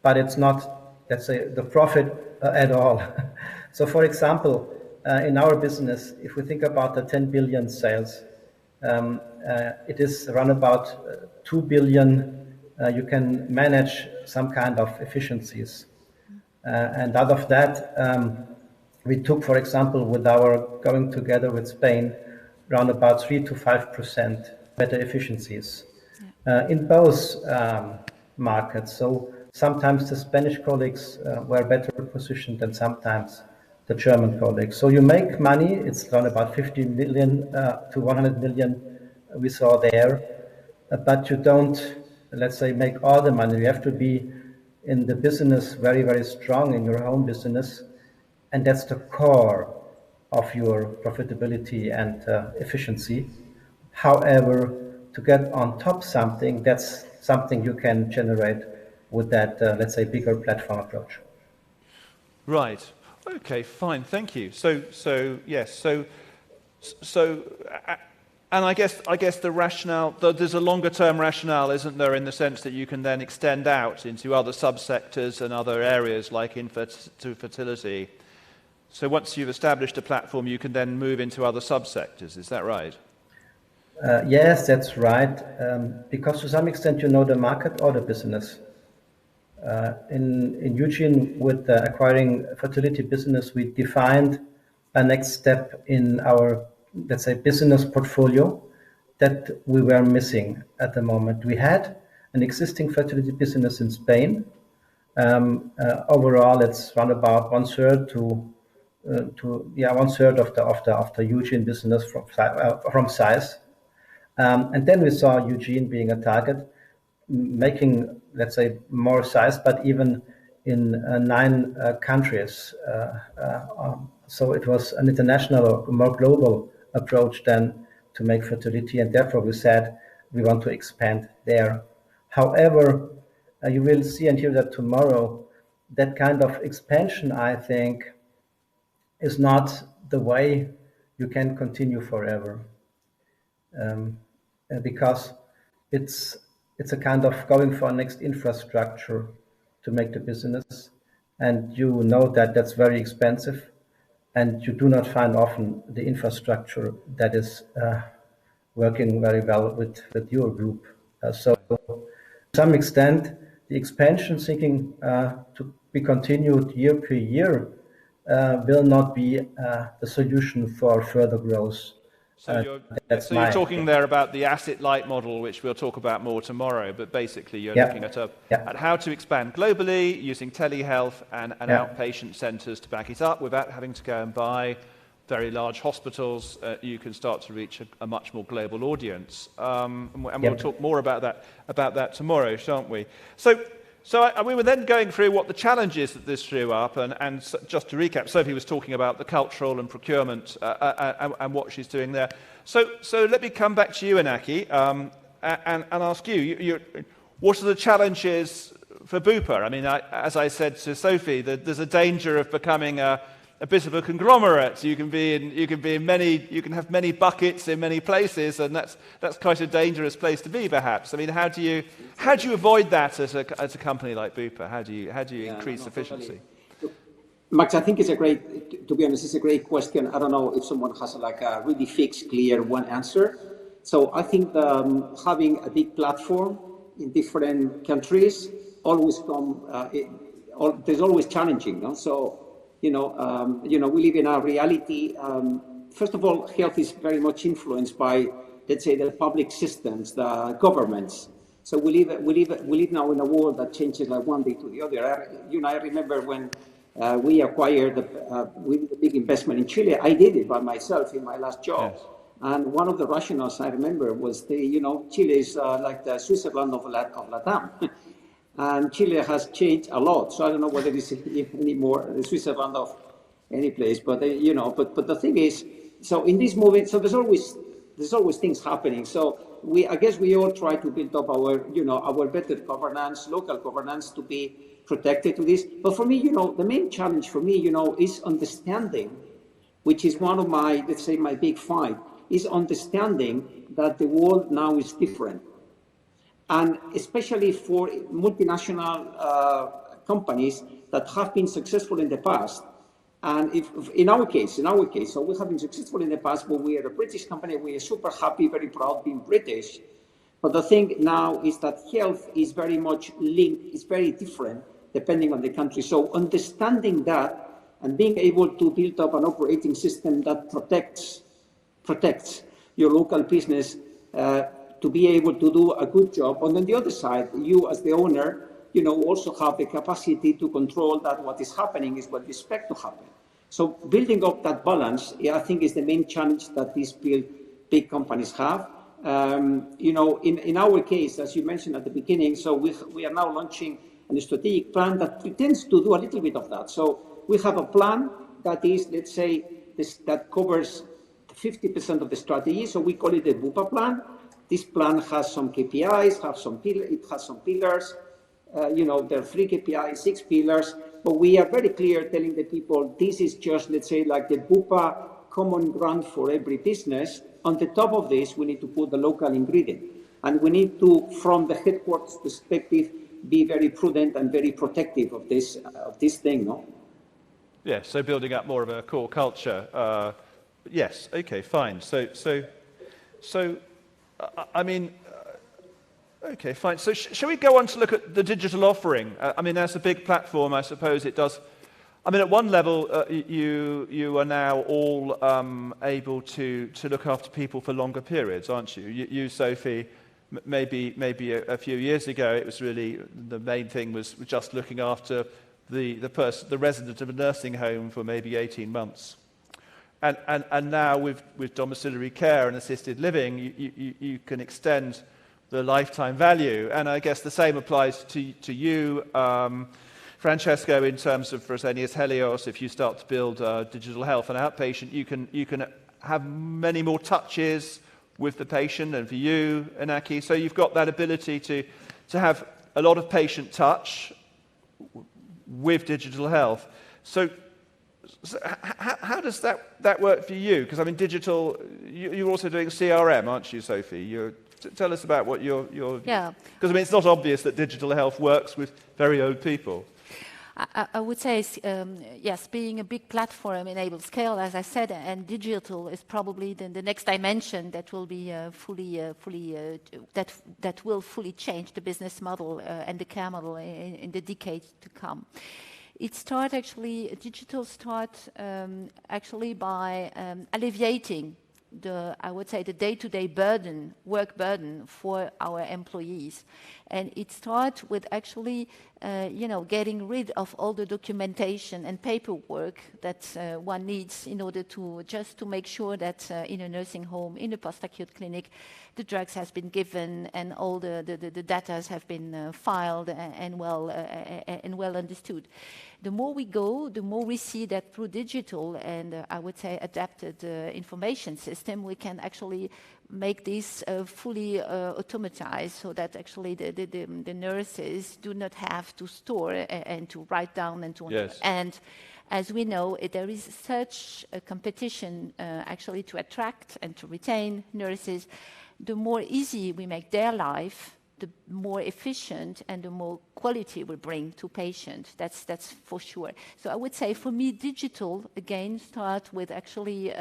but it's not, let's say, the profit at all. So, for example, in our business, if we think about the 10 billion sales, it is around about 2 billion you can manage some kind of efficiencies. And out of that, we took, for example, with our going together with Spain, around about 3 to 5% better efficiencies in both markets. So sometimes the Spanish colleagues were better positioned than sometimes the German colleagues. So you make money, it's around about 50 million to 100 million we saw there, but you don't, let's say, make all the money. You have to be in the business very, very strong in your own business, and that's the core of your profitability and efficiency. However, to get on top something, that's something you can generate with that, let's say, bigger platform approach. Right. Okay, fine. Thank you. So yes. And I guess the rationale, there's a longer term rationale, isn't there, in the sense that you can then extend out into other subsectors and other areas like fertility. So once you've established a platform, you can then move into other subsectors. Is that right? Yes, that's right. Because to some extent you know the market or the business. In Eugene, with acquiring fertility business, we defined a next step in our, let's say, business portfolio that we were missing at the moment. We had an existing fertility business in Spain. Overall, it's around about one third of the Eugene business from size. And then we saw Eugene being a target, making, let's say, more size, but even in 9 countries. So it was an international or more global approach then to make fertility, and therefore we said we want to expand there. However, you will see and hear that tomorrow, that kind of expansion, I think, is not the way you can continue forever. Because it's a kind of going for next infrastructure to make the business, and you know that that's very expensive, and you do not find often the infrastructure that is working very well with your group. So to some extent, the expansion thinking to be continued year per year will not be the solution for further growth. So you're my talking opinion. there about the asset-light model, which we'll talk about more tomorrow, but basically you're looking at how to expand globally using telehealth and outpatient centres to back it up without having to go and buy very large hospitals. You can start to reach a much more global audience. And we'll talk more about that tomorrow, shan't we? So we were then going through what the challenges that this threw up, and just to recap, Sophie was talking about the cultural and procurement and what she's doing there. So let me come back to you, Inaki, and ask you, what are the challenges for Bupa? I mean, as I said to Sophie, there's a danger of becoming a bit of a conglomerate. You can have many buckets in many places, and that's quite a dangerous place to be, perhaps. I mean, how do you avoid that as a company like Bupa? How do you increase efficiency? Max, I think to be honest, it's a great question. I don't know if someone has a really fixed, clear one answer. So I think having a big platform in different countries there's always challenging, no? So we live in a reality. First of all, health is very much influenced by, let's say, the public systems, the governments. So we live now in a world that changes like one day to the other. I remember when we acquired with the big investment in Chile. I did it by myself in my last job. Yes. And one of the rationales I remember was Chile is like the Switzerland of Latam. And Chile has changed a lot, so I don't know whether it's anymore the Switzerland of any place. But but the thing is, so in this movement, so there's always things happening. So I guess we all try to build up our better governance, local governance, to be protected to this. But for me, the main challenge for me, is understanding, which is one of my, let's say, my big fight, is understanding that the world now is different. And especially for multinational companies that have been successful in the past. And in our case, so we have been successful in the past, but we are a British company. We are super happy, very proud being British. But the thing now is that health is very much linked, it's very different depending on the country. So understanding that and being able to build up an operating system that protects your local business to be able to do a good job. And on the other side, you as the owner, also have the capacity to control that what is happening is what you expect to happen. So building up that balance, I think, is the main challenge that these big companies have. In our case, as you mentioned at the beginning, so we are now launching a strategic plan that pretends to do a little bit of that. So we have a plan that is, let's say, that covers 50% of the strategy. So we call it the Bupa plan. This plan has some KPIs, it has some pillars. There are 3 KPIs, 6 pillars, but we are very clear telling the people this is just, let's say, like the Bupa common ground for every business. On the top of this, we need to put the local ingredient. And we need to, from the headquarters perspective, be very prudent and very protective of this thing, no? Yeah, so building up more of a core culture. Yes, okay, fine. I mean, okay, fine. So shall we go on to look at the digital offering? I mean, as a big platform, I suppose it does. I mean, at one level, you are now all able to look after people for longer periods, aren't you? You, Sophie, maybe a few years ago, it was really the main thing was just looking after the resident of a nursing home for maybe 18 months. And now with domiciliary care and assisted living, you can extend the lifetime value. And I guess the same applies to you, Francesco, in terms of Fresenius Helios. If you start to build digital health and outpatient, you can have many more touches with the patient, and for you, Inaki. So you've got that ability to have a lot of patient touch with digital health. So how does that work for you? Because I mean, digital, you're also doing CRM, aren't you, Sophie? Tell us about what you're... Yeah. Because I mean, it's not obvious that digital health works with very old people. I would say, yes, being a big platform enables scale, as I said, and digital is probably the next dimension that will be that will fully change the business model and the care model in the decades to come. Digital start actually by alleviating I would say, the day-to-day work burden for our employees. And it starts with actually, getting rid of all the documentation and paperwork that one needs in order to make sure that in a nursing home, in a post-acute clinic, the drugs has been given and all the data have been filed and well understood. The more we go, the more we see that through digital and I would say adapted information system, we can actually make this fully automatized so that actually the nurses do not have to store and to write down and to yes. And as we know, there is such a competition actually to attract and to retain nurses. The more easy we make their life, the more efficient and the more quality we bring to patients. That's for sure. So I would say for me, digital, again, start with actually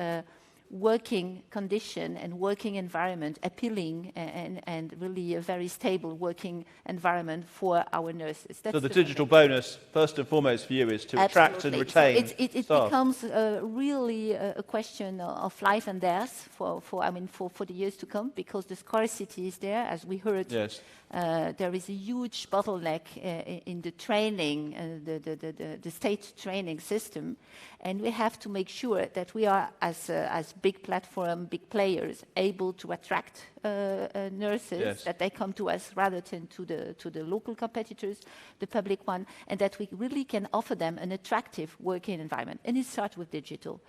working condition and working environment, appealing and really a very stable working environment for our nurses. So the digital bonus, first and foremost for you, is to attract and retain so it staff. becomes really a question of life and death for the years to come, because the scarcity is there, as we heard. Yes. There is a huge bottleneck in the training, the state training system, and we have to make sure that we are, as big platform, big players, able to attract nurses, yes. that they come to us rather than to the local competitors, the public one, and that we really can offer them an attractive working environment. And it starts with digital.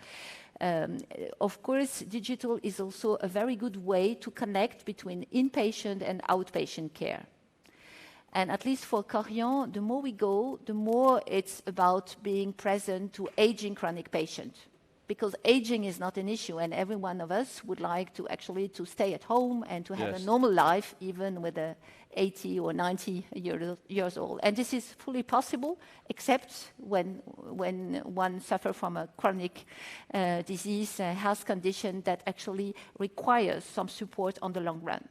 Of course, digital is also a very good way to connect between inpatient and outpatient care. And at least for Corian, the more we go, the more it's about being present to aging chronic patients. Because aging is not an issue, and every one of us would like to actually to stay at home and to have yes. a normal life, even with 80 or 90 years old. And this is fully possible, except when one suffers from a chronic disease, health condition that actually requires some support on the long run.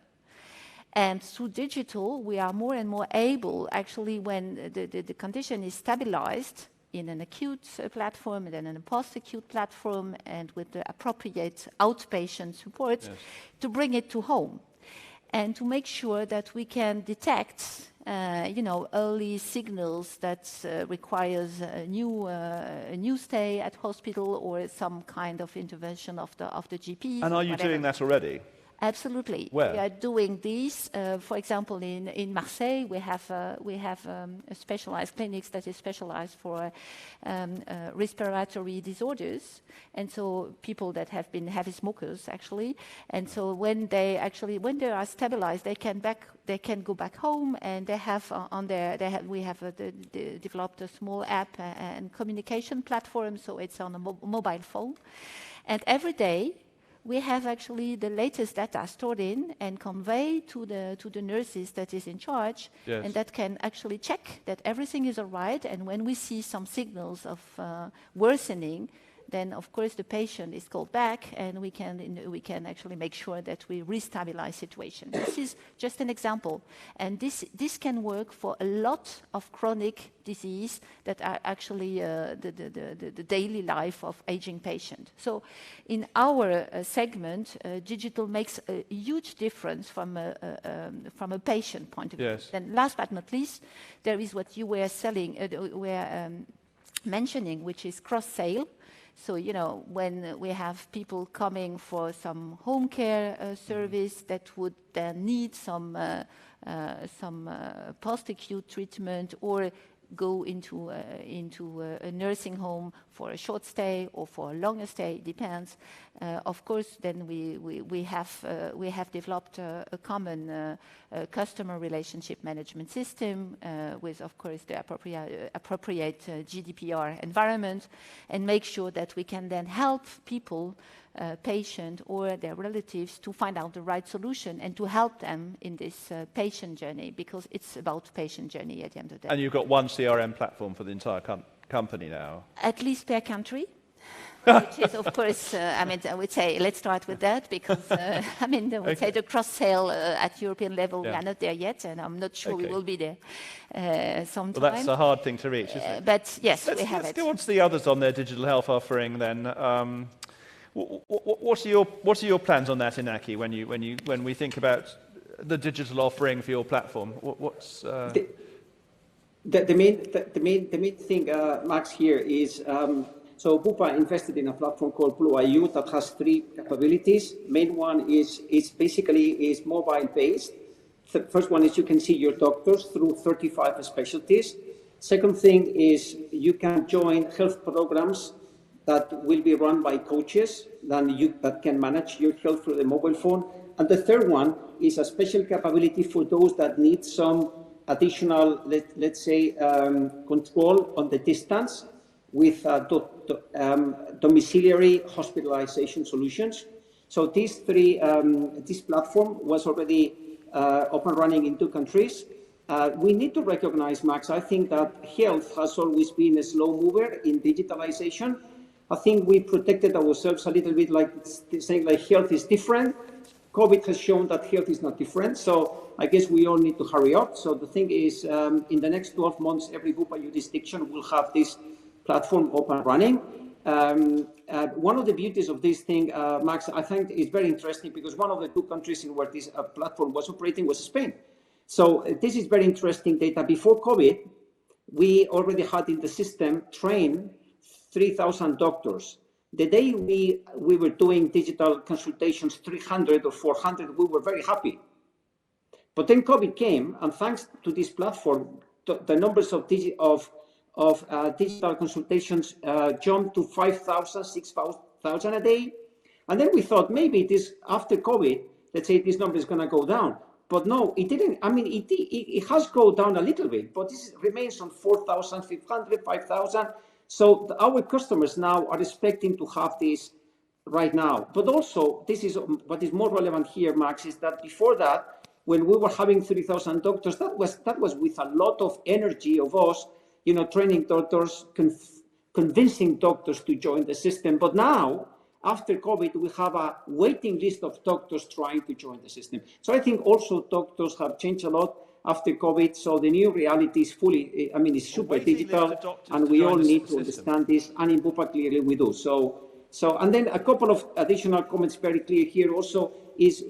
And through digital, we are more and more able, actually, when the condition is stabilized, in an acute platform and then in a post-acute platform and with the appropriate outpatient support, yes. to bring it to home and to make sure that we can detect early signals that requires a new stay at hospital or some kind of intervention of the GP. And are you doing that already? Absolutely. Where? We are doing this. For example, in Marseille, we have a specialized clinics that is specialized for respiratory disorders, and so people that have been heavy smokers actually. And so when they are stabilized, they can go back home, and they have we have developed a small app and communication platform, so it's on a mobile phone, and every day. We have actually the latest data stored in and convey to the nurses that is in charge, yes. and that can actually check that everything is all right. And when we see some signals of worsening, then of course the patient is called back, and we can actually make sure that we restabilize situation. This is just an example, and this can work for a lot of chronic disease that are actually the daily life of aging patient. So in our segment, digital makes a huge difference from a patient point of view. Yes. Then last but not least, there is what you were mentioning, which is cross-sale. So, when we have people coming for some home care service that would then need some post-acute treatment or go into a nursing home for a short stay or for a longer stay, depends. Of course, then we have developed a common customer relationship management system with, of course, the appropriate GDPR environment, and make sure that we can then help people, patient or their relatives, to find out the right solution and to help them in this patient journey, because it's about patient journey at the end of the day. And you've got one CRM platform for the entire company now? At least per country. Which is, of course, I mean, I would say let's start with that because, I mean, I would say the cross-sale at European level, we are not there yet, and I'm not sure we will be there sometime. Well, that's a hard thing to reach, isn't it? But yes, we have let's it. go on to the others on their digital health offering then. What are your plans on that, Inaki, when we think about the digital offering for your platform? What's the main thing, Max, here is so Bupa invested in a platform called Blue IU that has 3 capabilities. Main one is basically mobile based. First one is you can see your doctors through 35 specialties. Second thing is you can join health programs that will be run by coaches that can manage your health through the mobile phone. And the third one is a special capability for those that need some additional, let's say, control on the distance with domiciliary hospitalization solutions. So these 3, this platform was already up and running in 2 countries. We need to recognize, Max, I think that health has always been a slow mover in digitalization. I think we protected ourselves a little bit, like saying like health is different. COVID has shown that health is not different. So I guess we all need to hurry up. So the thing is, in the next 12 months, every Bupa jurisdiction will have this platform up and running. One of the beauties of this thing, Max, I think is very interesting because one of the 2 countries in where this platform was operating was Spain. So this is very interesting data. Before COVID, we already had in the system trained 3,000 doctors. The day we were doing digital consultations, 300 or 400, we were very happy. But then COVID came, and thanks to this platform, the numbers of digital consultations jumped to 5,000, 6,000 a day. And then we thought maybe this after COVID, let's say this number is going to go down. But no, it didn't. I mean, it has gone down a little bit, but this remains on 4,500, 5,000. So our customers now are expecting to have this right now. But also, this is what is more relevant here, Max, is that before that, when we were having 3,000 doctors, that was with a lot of energy of us, training doctors, convincing doctors to join the system. But now, after COVID, we have a waiting list of doctors trying to join the system. So I think also doctors have changed a lot after COVID. So the new reality is fully, I mean, it's super digital, and we all need to understand this. And in Bupa, clearly we do. So, and then a couple of additional comments very clear here also is,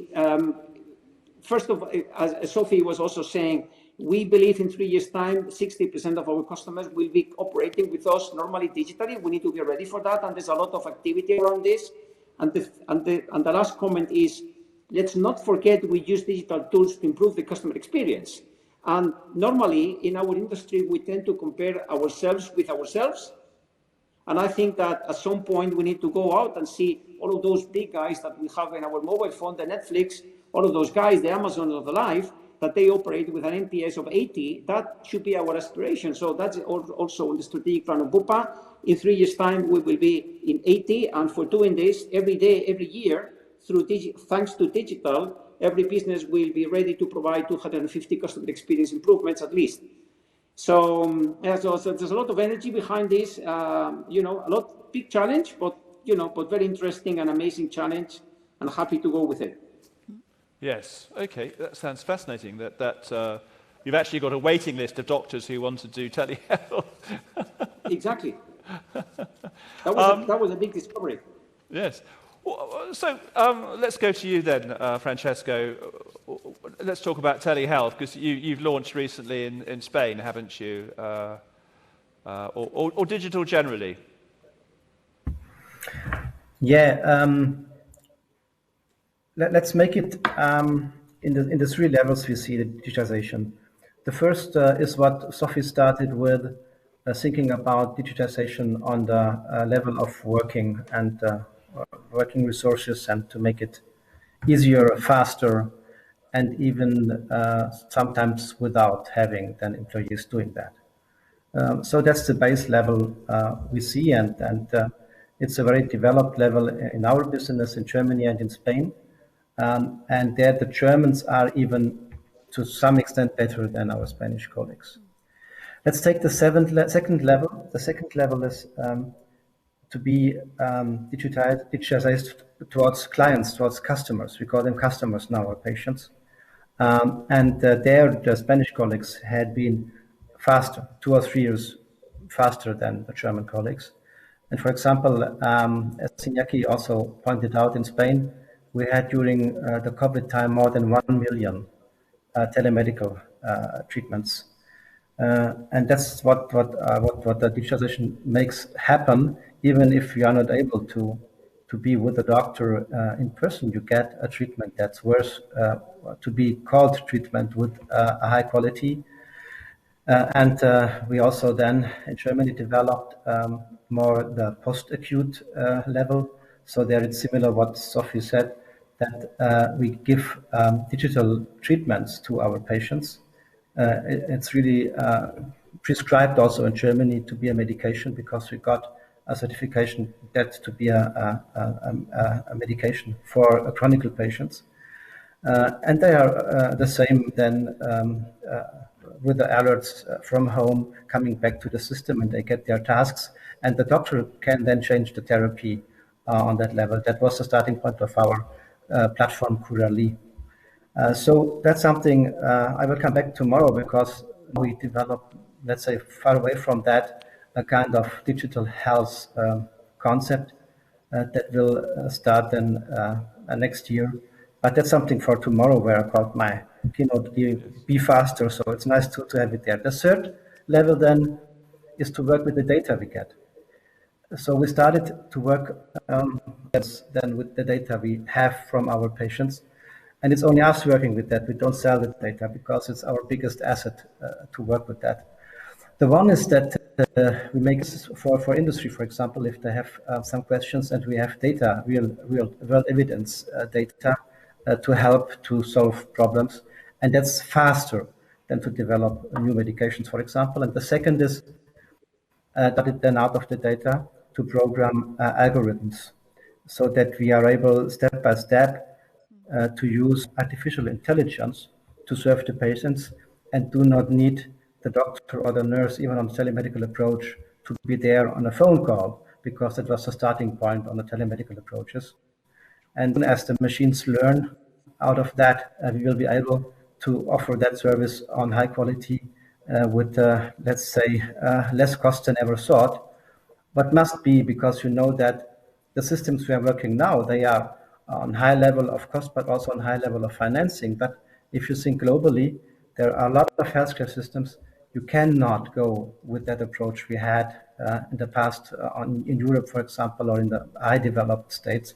first of all, as Sophie was also saying, we believe in 3 years' time, 60% of our customers will be operating with us normally digitally. We need to be ready for that, and there's a lot of activity around this. And the last comment is, let's not forget we use digital tools to improve the customer experience. And normally in our industry, we tend to compare ourselves with ourselves. And I think that at some point we need to go out and see all of those big guys that we have in our mobile phone, the Netflix, all of those guys, the Amazon of the life, that they operate with an NPS of 80, that should be our aspiration. So that's also on the strategic plan of Bupa. In 3 years' time, we will be in 80, and for doing this every day, every year, thanks to digital, every business will be ready to provide 250 customer experience improvements at least. So, so there's a lot of energy behind this. A big challenge, but very interesting and amazing challenge, and happy to go with it. Yes. Okay. That sounds fascinating. That you've actually got a waiting list of doctors who want to do telehealth. Exactly. That was a big discovery. Yes. So let's go to you then, Francesco. Let's talk about telehealth, because you've launched recently in Spain, haven't you? Or digital generally? Yeah. Let's make it in the 3 levels we see the digitization. The first is what Sophie started with, thinking about digitization on the level of working and working resources, and to make it easier, faster, and even sometimes without having then employees doing that. So that's the base level we see, and it's a very developed level in our business in Germany and in Spain. And there the Germans are even to some extent better than our Spanish colleagues. Let's take the second level. The second level is to be digitized towards clients, towards customers. We call them customers now, or patients. The Spanish colleagues had been faster, 2 or 3 years faster than the German colleagues. And for example, as Iñaki also pointed out, in Spain, we had during the COVID time more than 1 million telemedical treatments. And that's what the digitalization makes happen. Even if you are not able to be with the doctor in person, you get a treatment that's worth to be called treatment with a high quality. We also then in Germany developed more the post-acute level. So there it's similar what Sophie said, that we give digital treatments to our patients. It's really prescribed also in Germany to be a medication, because we got a certification that to be a medication for chronic patients. And they are the same then with the alerts from home coming back to the system, and they get their tasks, and the doctor can then change the therapy on that level. That was the starting point of our platform, Curali. So that's something I will come back tomorrow, because we developed, let's say, far away from that, a kind of digital health concept that will start then next year. But that's something for tomorrow, where I called my keynote Be Faster. So it's nice to have it there. The third level then is to work with the data we get. So we started to work then with the data we have from our patients. And it's only us working with that. We don't sell the data, because it's our biggest asset to work with that. The one is that we make this for industry, for example, if they have some questions, and we have data, real evidence data to help to solve problems. And that's faster than to develop new medications, for example. And the second is that it then out of the data to program algorithms, so that we are able step by step to use artificial intelligence to serve the patients, and do not need the doctor or the nurse, even on the telemedical approach, to be there on a phone call, because that was the starting point on the telemedical approaches. And as the machines learn out of that, we will be able to offer that service on high quality with, let's say, less cost than ever thought. But must be, because you know that the systems we are working now, they are on high level of cost, but also on high level of financing. But if you think globally, there are a lot of healthcare systems. You cannot go with that approach we had in the past in Europe, for example, or in the high developed states.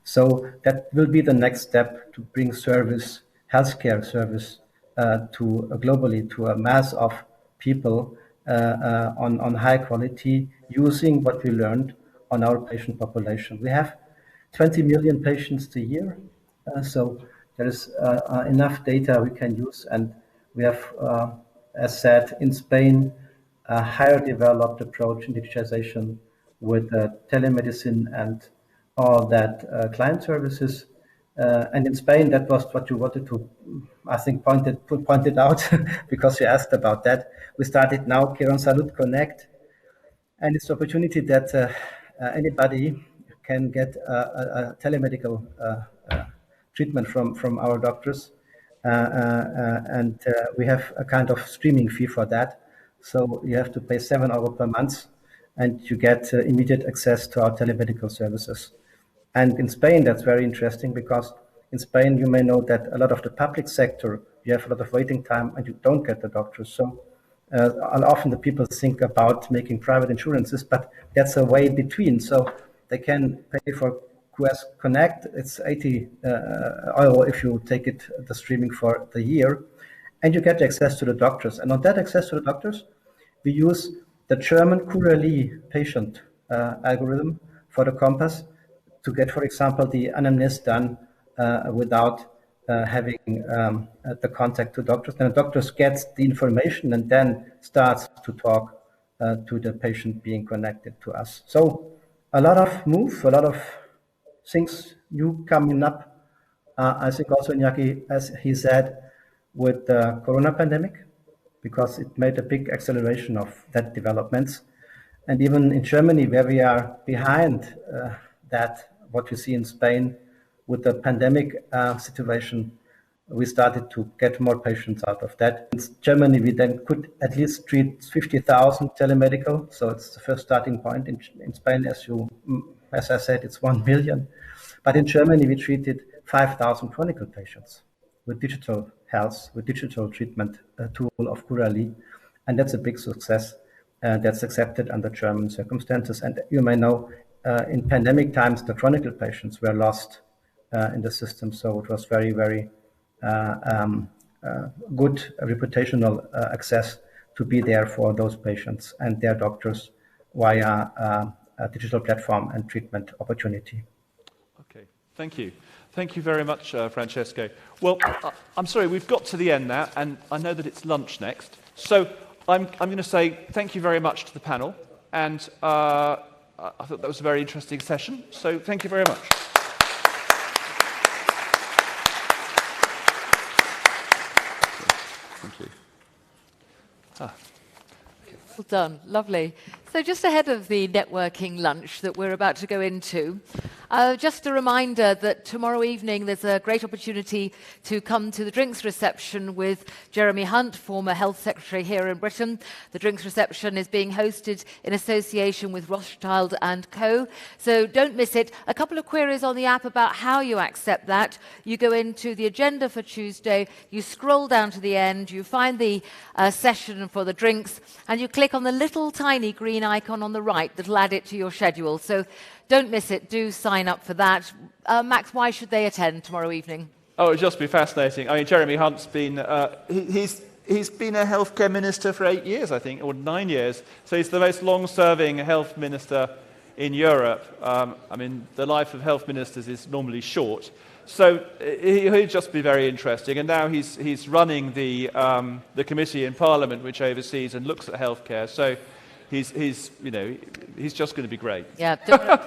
So that will be the next step, to bring service, healthcare service, to globally to a mass of people on high quality, using what we learned on our patient population. We have 20 million patients a year, so there is enough data we can use, and we have, as said, in Spain, a higher developed approach in digitization with telemedicine and all that client services. And in Spain, that was what you wanted to, I think, pointed out, because you asked about that. We started now Quirónsalud Connect, and it's an opportunity that anybody can get a telemedical treatment from our doctors. And we have a kind of streaming fee for that. So you have to pay €7 per month, and you get immediate access to our telemedical services. And in Spain, that's very interesting, because in Spain, you may know that a lot of the public sector, you have a lot of waiting time and you don't get the doctors. So often the people think about making private insurances, but that's a way in between. So they can pay for QS Connect. It's €80 if you take it, the streaming for the year, and you get access to the doctors. And on that access to the doctors, we use the German Curali patient algorithm for the Compass to get, for example, the anamnesis done without having the contact to doctors. And the doctors gets the information and then starts to talk to the patient being connected to us. So a lot of move, a lot of things new coming up. I think also Iñaki, as he said, with the Corona pandemic, because it made a big acceleration of that developments. And even in Germany, where we are behind that, what you see in Spain with the pandemic situation, we started to get more patients out of that. In Germany, we then could at least treat 50,000 telemedical. So it's the first starting point. In Spain, as I said, it's 1 million. But in Germany, we treated 5,000 chronic patients with digital health, with digital treatment tool of Curalie. And that's a big success. That's accepted under German circumstances. And you may know, in pandemic times, the chronic patients were lost in the system. So it was very, very good reputational access to be there for those patients and their doctors via a digital platform and treatment opportunity. Okay, thank you. Thank you very much, Francesco. Well, I'm sorry, we've got to the end now, and I know that it's lunch next. So I'm going to say thank you very much to the panel, and I thought that was a very interesting session. So thank you very much. Thank you. Well done, lovely. So just ahead of the networking lunch that we're about to go into, just a reminder that tomorrow evening there's a great opportunity to come to the drinks reception with Jeremy Hunt, former Health Secretary here in Britain. The drinks reception is being hosted in association with Rothschild & Co. So don't miss it. A couple of queries on the app about how you accept that. You go into the agenda for Tuesday, you scroll down to the end, you find the session for the drinks, and you click on the little tiny green icon on the right that'll add it to your schedule. So don't miss it. Do sign up for that. Max, why should they attend tomorrow evening? Oh, it'll just be fascinating. I mean, Jeremy Hunt's been, he's been a healthcare minister for 8 years, I think, or 9 years. So he's the most long-serving health minister in Europe. I mean, the life of health ministers is normally short. So he'll just be very interesting. And now he's running the committee in Parliament which oversees and looks at healthcare. So he's just going to be great. Yeah,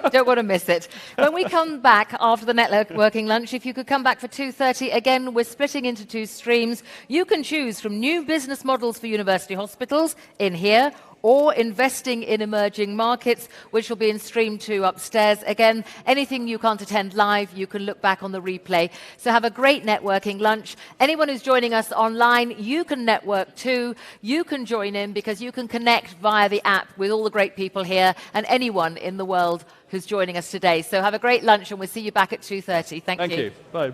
don't want to miss it. When we come back after the networking lunch, if you could come back for 2:30, again, we're splitting into two streams. You can choose from new business models for university hospitals in here, or investing in emerging markets, which will be in stream 2 upstairs. Again, anything you can't attend live, you can look back on the replay. So have a great networking lunch. Anyone who's joining us online, you can network too. You can join in because you can connect via the app with all the great people here and anyone in the world who's joining us today. So have a great lunch, and we'll see you back at 2:30. Thank you. Thank you. Bye.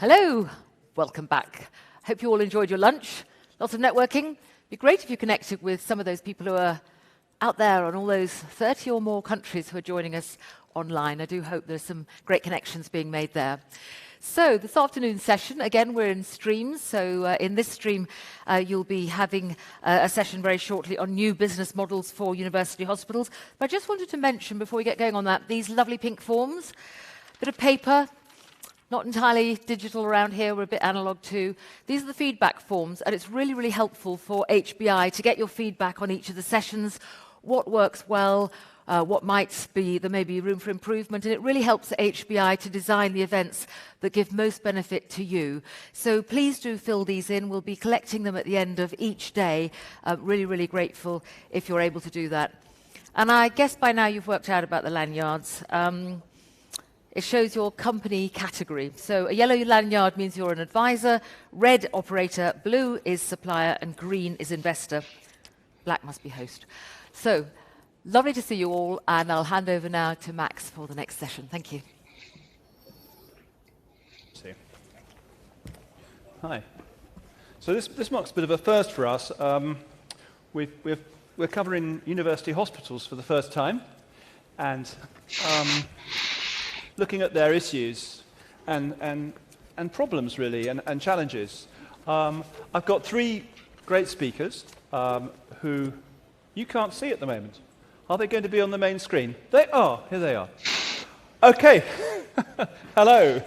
Hello, welcome back. Hope you all enjoyed your lunch. Lots of networking. It'd be great if you connected with some of those people who are out there on all those 30 or more countries who are joining us online. I do hope there's some great connections being made there. So this afternoon's session, again, we're in streams. So in this stream, you'll be having a session very shortly on new business models for university hospitals. But I just wanted to mention, before we get going on that, these lovely pink forms, bit of paper, not entirely digital around here, we're a bit analog too. These are the feedback forms, and it's really, really helpful for HBI to get your feedback on each of the sessions, what works well, what might be, there may be room for improvement, and it really helps HBI to design the events that give most benefit to you. So please do fill these in. We'll be collecting them at the end of each day. Really, really grateful if you're able to do that. And I guess by now you've worked out about the lanyards. It shows your company category. So a yellow lanyard means you're an advisor, red operator, blue is supplier, and green is investor. Black must be host. So lovely to see you all, and I'll hand over now to Max for the next session. Thank you. Hi. So this marks a bit of a first for us. We're covering university hospitals for the first time, and looking at their issues and problems, really, and challenges. I've got three great speakers who you can't see at the moment. Are they going to be on the main screen? They are. Here they are. Okay. Hello.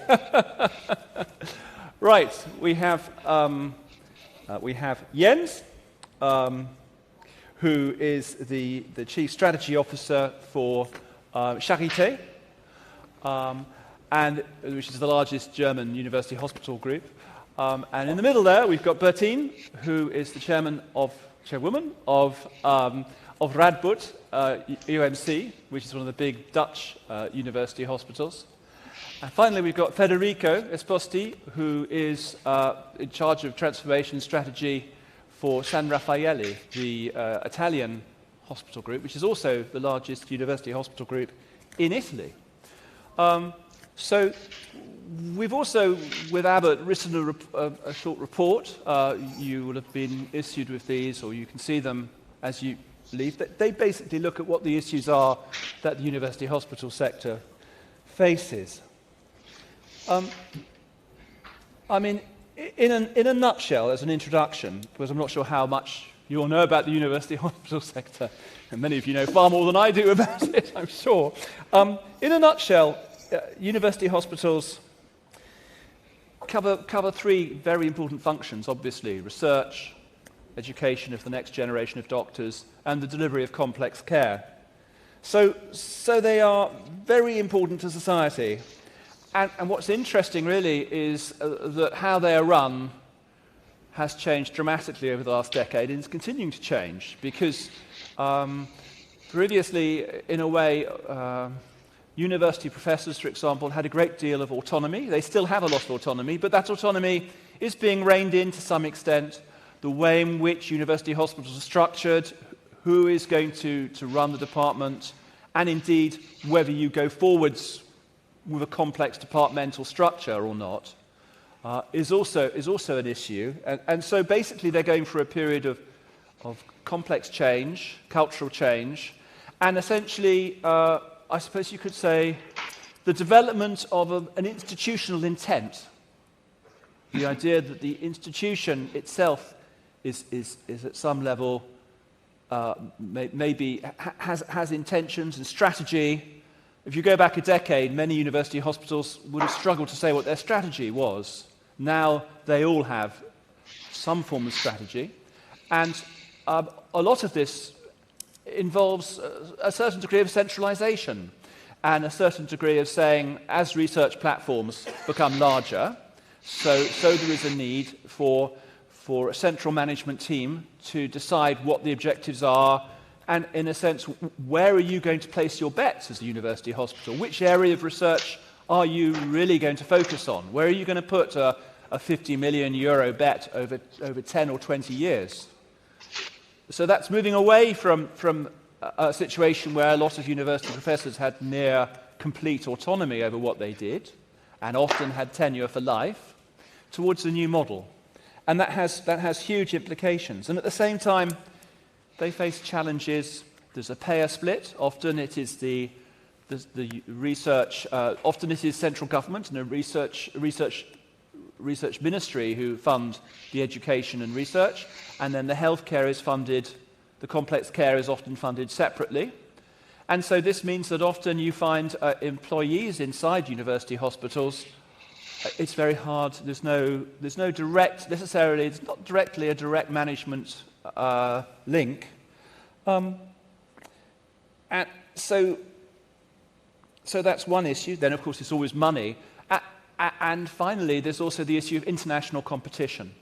Right. We have Jens, who is the Chief Strategy Officer for Charité, and which is the largest German university hospital group. And in the middle there, we've got Bertine, who is the chairwoman of Radboud UMC, which is one of the big Dutch university hospitals. And finally, we've got Federico Esposti, who is in charge of transformation strategy for San Raffaele, the Italian hospital group, which is also the largest university hospital group in Italy. So we've also, with Abbott, written a short report. You will have been issued with these, or you can see them as you leave. They basically look at what the issues are that the university hospital sector faces. I mean, in a nutshell, as an introduction, because I'm not sure how much you all know about the university hospital sector, and many of you know far more than I do about it, I'm sure. In a nutshell, university hospitals cover three very important functions, obviously: research, education of the next generation of doctors, and the delivery of complex care. So they are very important to society. And what's interesting, really, is that how they are run has changed dramatically over the last decade, and is continuing to change, because previously, in a way, university professors, for example, had a great deal of autonomy. They still have a lot of autonomy, but that autonomy is being reined in to some extent. The way in which university hospitals are structured, who is going to run the department, and indeed whether you go forwards with a complex departmental structure or not, is also an issue. And so basically they're going through a period of complex change, cultural change, and essentially, I suppose you could say, the development of an institutional intent. The idea that the institution itself is at some level maybe has intentions and strategy. If you go back a decade, many university hospitals would have struggled to say what their strategy was. Now they all have some form of strategy, and a lot of this involves a certain degree of centralization and a certain degree of saying, as research platforms become larger, so there is a need for a central management team to decide what the objectives are, and in a sense, where are you going to place your bets as a university hospital? Which area of research are you really going to focus on? Where are you going to put a 50 million euro bet over 10 or 20 years? So that's moving away from a situation where a lot of university professors had near complete autonomy over what they did, and often had tenure for life, towards a new model. And that has huge implications. And at the same time, they face challenges. There's a payer split. Often it is the research, often it is central government and a research ministry who fund the education and research, and then the healthcare is funded, the complex care is often funded separately. And so this means that often you find employees inside university hospitals, it's very hard, there's no direct, necessarily, it's not directly a direct management link. And so that's one issue. Then, of course, it's always money. And finally, there's also the issue of international competition.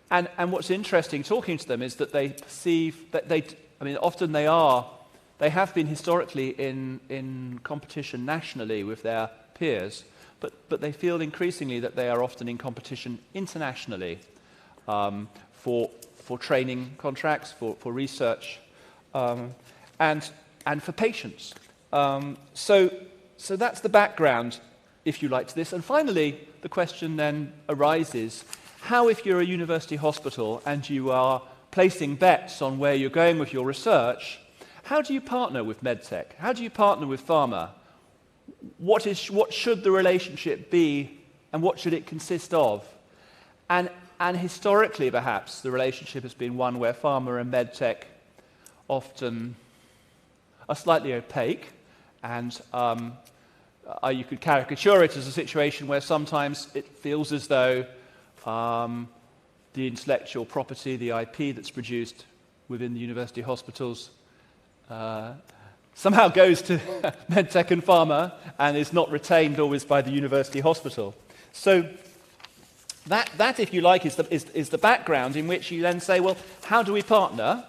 And what's interesting talking to them is that they perceive that often they have been historically in competition nationally with their peers, but they feel increasingly that they are often in competition internationally for training contracts, for research, and for patients. So that's the background, if you like, to this. And finally, the question then arises, how if you're a university hospital and you are placing bets on where you're going with your research, how do you partner with medtech? How do you partner with pharma? What should the relationship be, and what should it consist of? And historically, perhaps, the relationship has been one where pharma and medtech often are slightly opaque, and you could caricature it as a situation where sometimes it feels as though the intellectual property, the IP that's produced within the university hospitals somehow goes to medtech and pharma and is not retained always by the university hospital. So that if you like, is the background in which you then say, well, how do we partner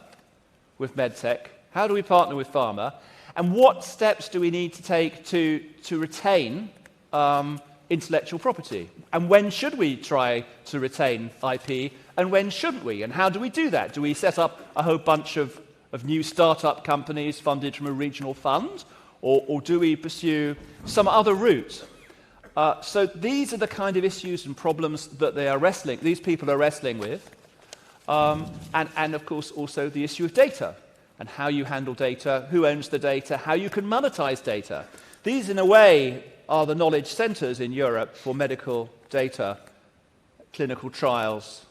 with medtech? How do we partner with pharma? And what steps do we need to take to retain intellectual property? And when should we try to retain IP? And when shouldn't we? And how do we do that? Do we set up a whole bunch of new startup companies funded from a regional fund? Or do we pursue some other route? So these are the kind of issues and problems that these people are wrestling with. And of course also the issue of data, and how you handle data, who owns the data, how you can monetize data. These, in a way, are the knowledge centers in Europe for medical data, clinical trials,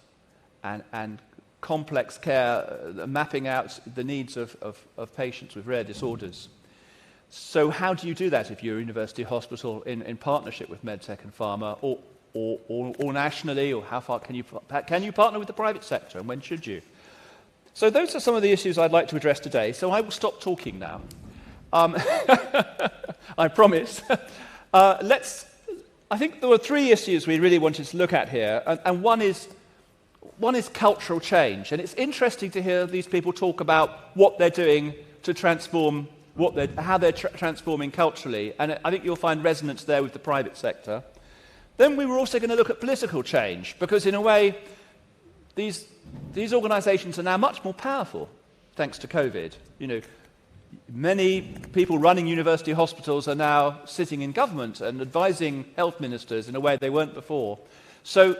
and complex care, mapping out the needs of patients with rare disorders. So how do you do that if you're a university hospital in partnership with medtech and pharma, or nationally, or how far can you partner with the private sector, and when should you? So those are some of the issues I'd like to address today. So I will stop talking now. I promise. I think there were three issues we really wanted to look at here, and one is cultural change. And it's interesting to hear these people talk about what they're doing to transform, how they're transforming culturally. And I think you'll find resonance there with the private sector. Then we were also going to look at political change, because in a way, these organizations are now much more powerful, thanks to COVID. Many people running university hospitals are now sitting in government and advising health ministers in a way they weren't before. So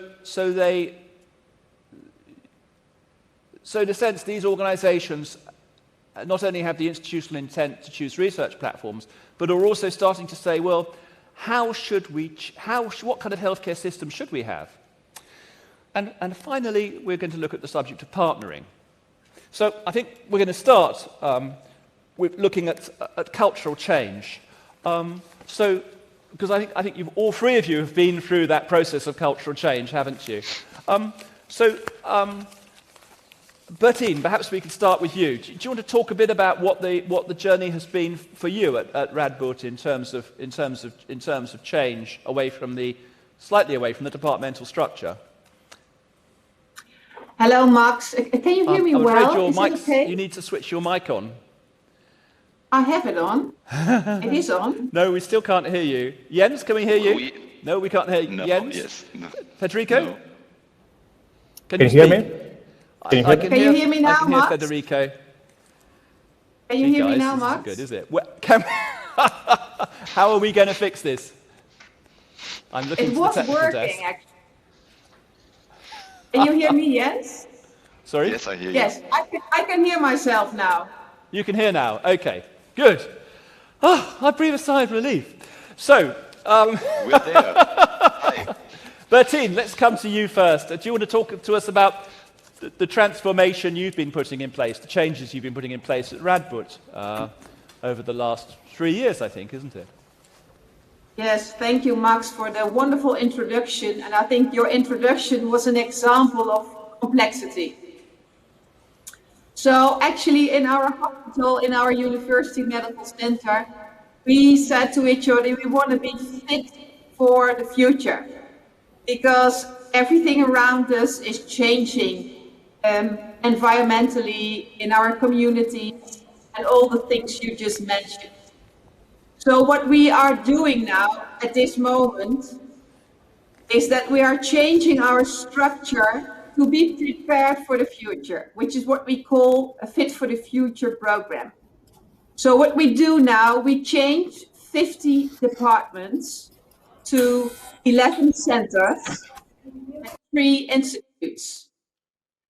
in a sense, these organizations not only have the institutional intent to choose research platforms, but are also starting to say, well, what kind of healthcare system should we have? And finally, we're going to look at the subject of partnering. So I think we're going to start with looking at cultural change. Because I think all three of you have been through that process of cultural change, haven't you? Bertine, perhaps we could start with you. Do you want to talk a bit about what the journey has been for you at Radboud in terms of change slightly away from the departmental structure? Hello, Max. Can you hear me well? Is it okay? You need to switch your mic on. I have it on. It is on. No, we still can't hear you. Jens, can we hear you? No, we can't hear you. No, Jens? Yes. No. Federico? No. Can you hear speak? me? Can you hear me now, I can hear Max? Federico. Can you hear me now, this Max? isn't good, is it? How are we going to fix this? I'm looking it to was the technical working, desk. actually. Can you hear me, Jens? Sorry? Yes, I hear you. Yes, I can hear myself now. You can hear now. Okay, good. Oh, I breathe a sigh of relief. So, we're there. Hi. Bertine, let's come to you first. Do you want to talk to us about the transformation you've been putting in place, the changes you've been putting in place at Radboud over the last 3 years, I think, isn't it? Yes, thank you, Max, for the wonderful introduction. And I think your introduction was an example of complexity. So actually, in our hospital, in our university medical center, we said to each other, we want to be fit for the future, because everything around us is changing environmentally, in our communities, and all the things you just mentioned. So what we are doing now at this moment is that we are changing our structure to be prepared for the future, which is what we call a Fit for the Future program. So what we do now, we change 50 departments to 11 centers and 3 institutes.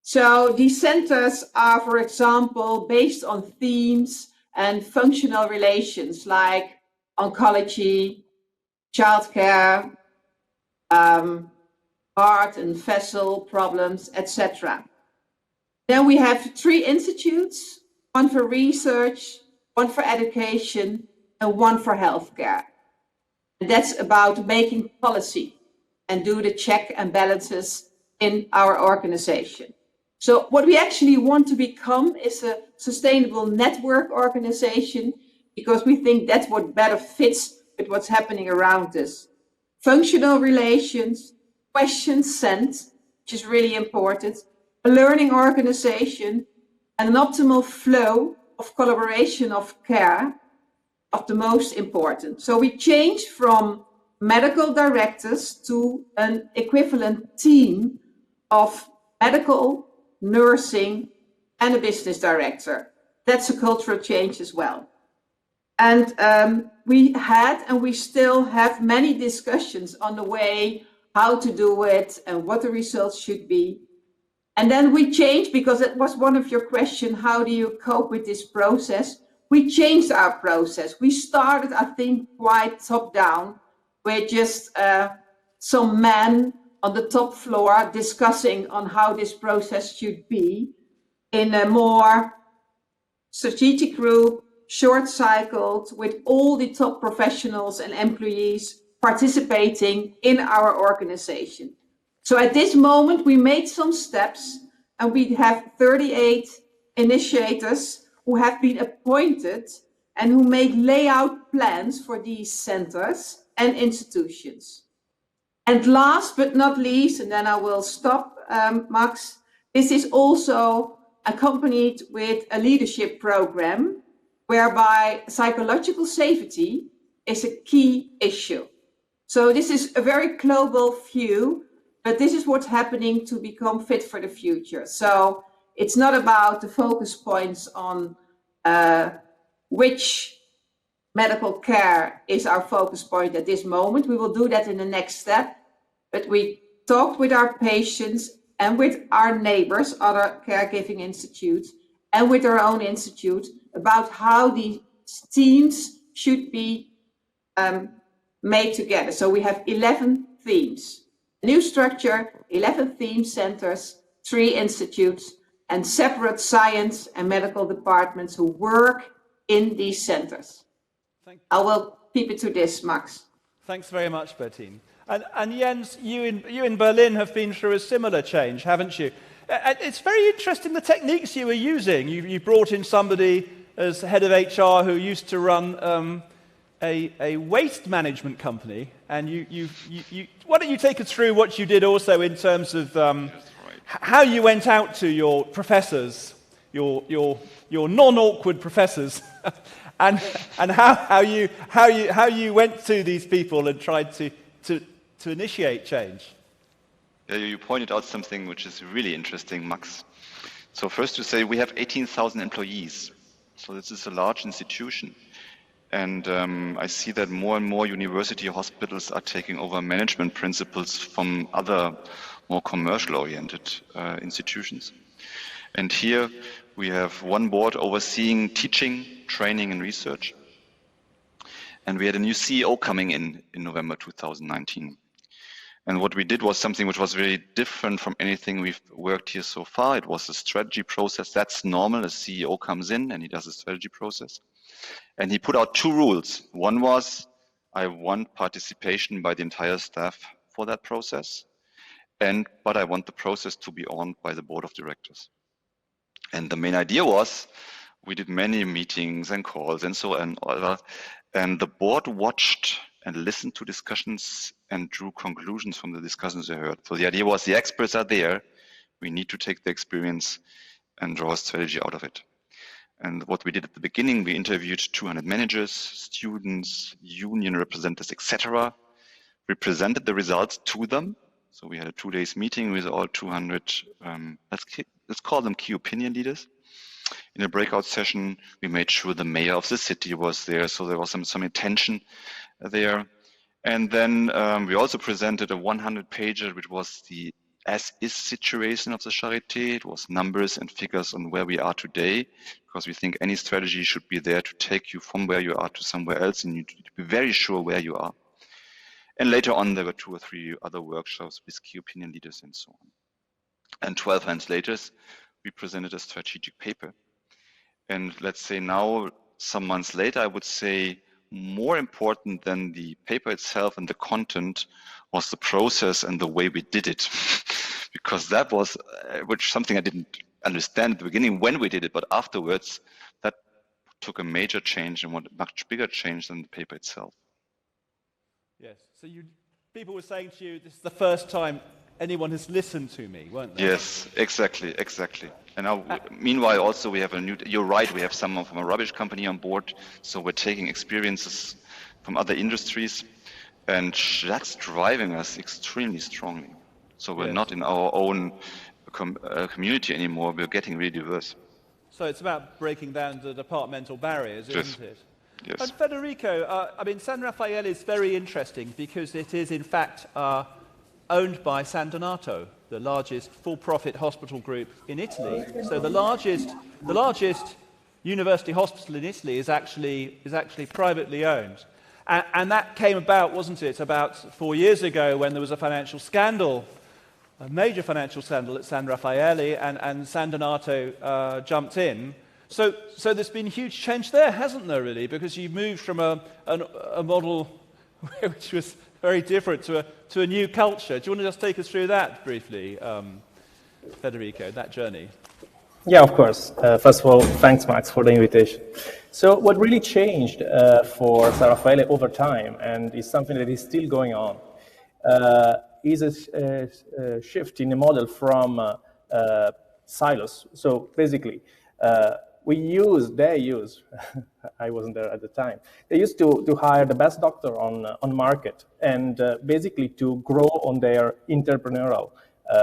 So these centers are, for example, based on themes and functional relations like oncology, childcare, heart and vessel problems, etc. Then we have 3 institutes, 1 for research, 1 for education, and 1 for healthcare. And that's about making policy and do the check and balances in our organization. So what we actually want to become is a sustainable network organization, because we think that's what better fits with what's happening around us. Functional relations, questions sent, which is really important, a learning organization, and an optimal flow of collaboration of care of the most important. So we changed from medical directors to an equivalent team of medical, nursing, and a business director. That's a cultural change as well. And we had, and we still have, many discussions on the way how to do it and what the results should be. And then we changed, because it was one of your questions, how do you cope with this process? We changed our process. We started, I think, quite top down, with just some men on the top floor discussing on how this process should be in a more strategic group, short-cycled, with all the top professionals and employees participating in our organization. So at this moment, we made some steps, and we have 38 initiators who have been appointed and who make layout plans for these centers and institutions. And last but not least, and then I will stop, Max, this is also accompanied with a leadership program whereby psychological safety is a key issue. So this is a very global view, but this is what's happening to become fit for the future. So it's not about the focus points on which medical care is our focus point at this moment. We will do that in the next step, but we talked with our patients and with our neighbors, other caregiving institutes, and with our own institute about how these teams should be made together. So we have 11 themes, a new structure, 11 theme centers, 3 institutes, and separate science and medical departments who work in these centers. I will keep it to this, Max. Thanks very much, Bertine. And Jens, you in Berlin have been through a similar change, haven't you? It's very interesting the techniques you were using. You brought in somebody as head of HR who used to run a waste management company, and why don't you take us through what you did also in terms of how you went out to your professors, your non-awkward professors, and how you went to these people and tried to initiate change. Yeah, you pointed out something which is really interesting, Max. So first to say we have 18,000 employees. So this is a large institution. And I see that more and more university hospitals are taking over management principles from other more commercial-oriented institutions. And here we have one board overseeing teaching, training, and research. And we had a new CEO coming in November 2019. And what we did was something which was very different from anything we've worked here so far. It was a strategy process. That's normal. A CEO comes in and he does a strategy process. And he put out two rules. One was, I want participation by the entire staff for that process. But I want the process to be owned by the board of directors. And the main idea was, we did many meetings and calls and so on. And the board watched and listened to discussions and drew conclusions from the discussions they heard. So the idea was, the experts are there. We need to take the experience and draw a strategy out of it. And what we did at the beginning, we interviewed 200 managers, students, union representatives, etc. We presented the results to them. So we had a 2 days meeting with all 200, let's call them key opinion leaders. In a breakout session, we made sure the mayor of the city was there, so there was some attention there. And then we also presented a 100-pager, which was the as-is situation of the Charité. It was numbers and figures on where we are today, because we think any strategy should be there to take you from where you are to somewhere else, and you need to be very sure where you are. And later on, there were 2 or 3 other workshops with key opinion leaders and so on. And 12 months later, we presented a strategic paper. And let's say now, some months later, I would say more important than the paper itself and the content was the process and the way we did it. Because that was something I didn't understand at the beginning when we did it, but afterwards, that took a major change and a much bigger change than the paper itself. Yes, so people were saying to you, this is the first time anyone has listened to me, weren't they? Yes, exactly. And now, meanwhile, also we have you're right, we have someone from a rubbish company on board, so we're taking experiences from other industries, and that's driving us extremely strongly. So we're not in our own community anymore, we're getting really diverse. So it's about breaking down the departmental barriers, isn't it? Yes. And Federico, San Raffaele is very interesting because it is, in fact, owned by San Donato, the largest full-profit hospital group in Italy. So the largest university hospital in Italy is actually privately owned. And that came about, wasn't it, about 4 years ago when there was a financial scandal, a major financial scandal at San Raffaele, and San Donato jumped in. So there's been huge change there, hasn't there, really? Because you've moved from a model which was very different to a new culture. Do you want to just take us through that briefly, Federico, that journey? Yeah, of course. First of all, thanks, Max, for the invitation. So what really changed for San Raffaele over time, and is something that is still going on, is a shift in the model from silos. So basically, they use, I wasn't there at the time, they used to hire the best doctor on market and basically to grow on their entrepreneurial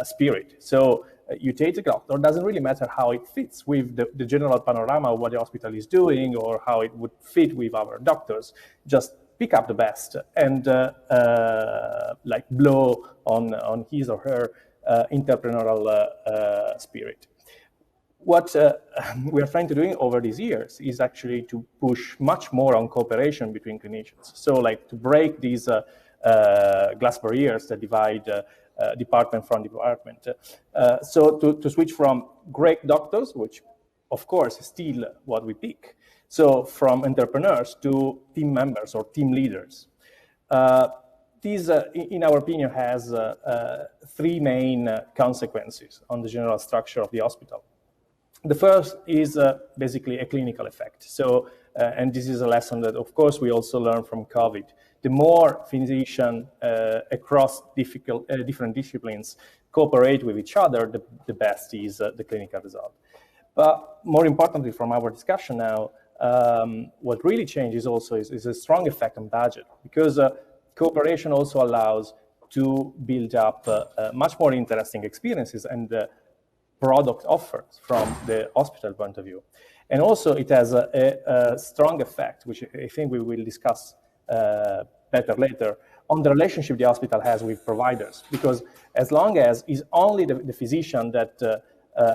spirit. So you take a doctor, doesn't really matter how it fits with the general panorama of what the hospital is doing or how it would fit with our doctors, just pick up the best and blow on his or her entrepreneurial spirit. What we are trying to do over these years is actually to push much more on cooperation between clinicians. So to break these glass barriers that divide department from department. So to switch from great doctors, which of course is still what we pick, so from entrepreneurs to team members or team leaders. This, in our opinion, has 3 main consequences on the general structure of the hospital. The first is basically a clinical effect. So, and this is a lesson that, of course, we also learned from COVID. The more physicians across different disciplines cooperate with each other, the best is the clinical result. But more importantly, from our discussion now, what really changes also is a strong effect on budget, because cooperation also allows to build up much more interesting experiences and product offers from the hospital point of view. And also it has a strong effect, which I think we will discuss better later, on the relationship the hospital has with providers. Because as long as it's only the physician that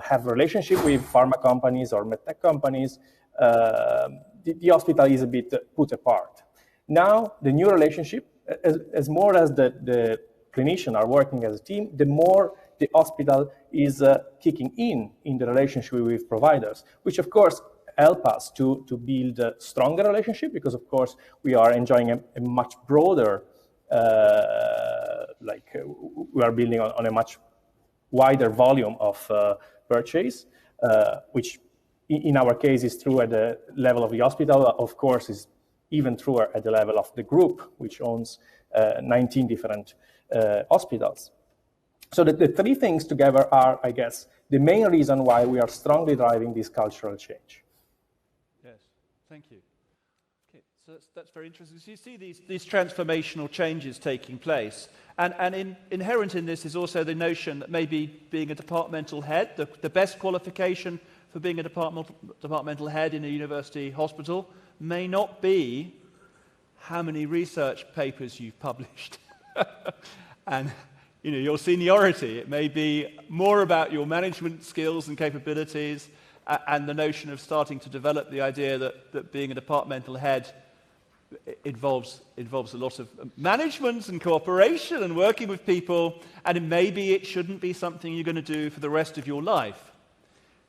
have relationship with pharma companies or medtech companies, the hospital is a bit put apart. Now, the new relationship, as more as the clinicians are working as a team, the more the hospital is kicking in the relationship with providers, which of course help us to build a stronger relationship, because of course we are enjoying a much broader, we are building on a much wider volume of purchase, which in our case is true at the level of the hospital, of course is even truer at the level of the group, which owns 19 different hospitals. So the three things together are, I guess, the main reason why we are strongly driving this cultural change. Yes, thank you. Okay, so that's very interesting. So you see these transformational changes taking place. And inherent in this is also the notion that maybe being a departmental head, the best qualification for being a departmental head in a university hospital may not be how many research papers you've published and your seniority. It may be more about your management skills and capabilities, and the notion of starting to develop the idea that being a departmental head involves a lot of management and cooperation and working with people, and maybe it shouldn't be something you're going to do for the rest of your life,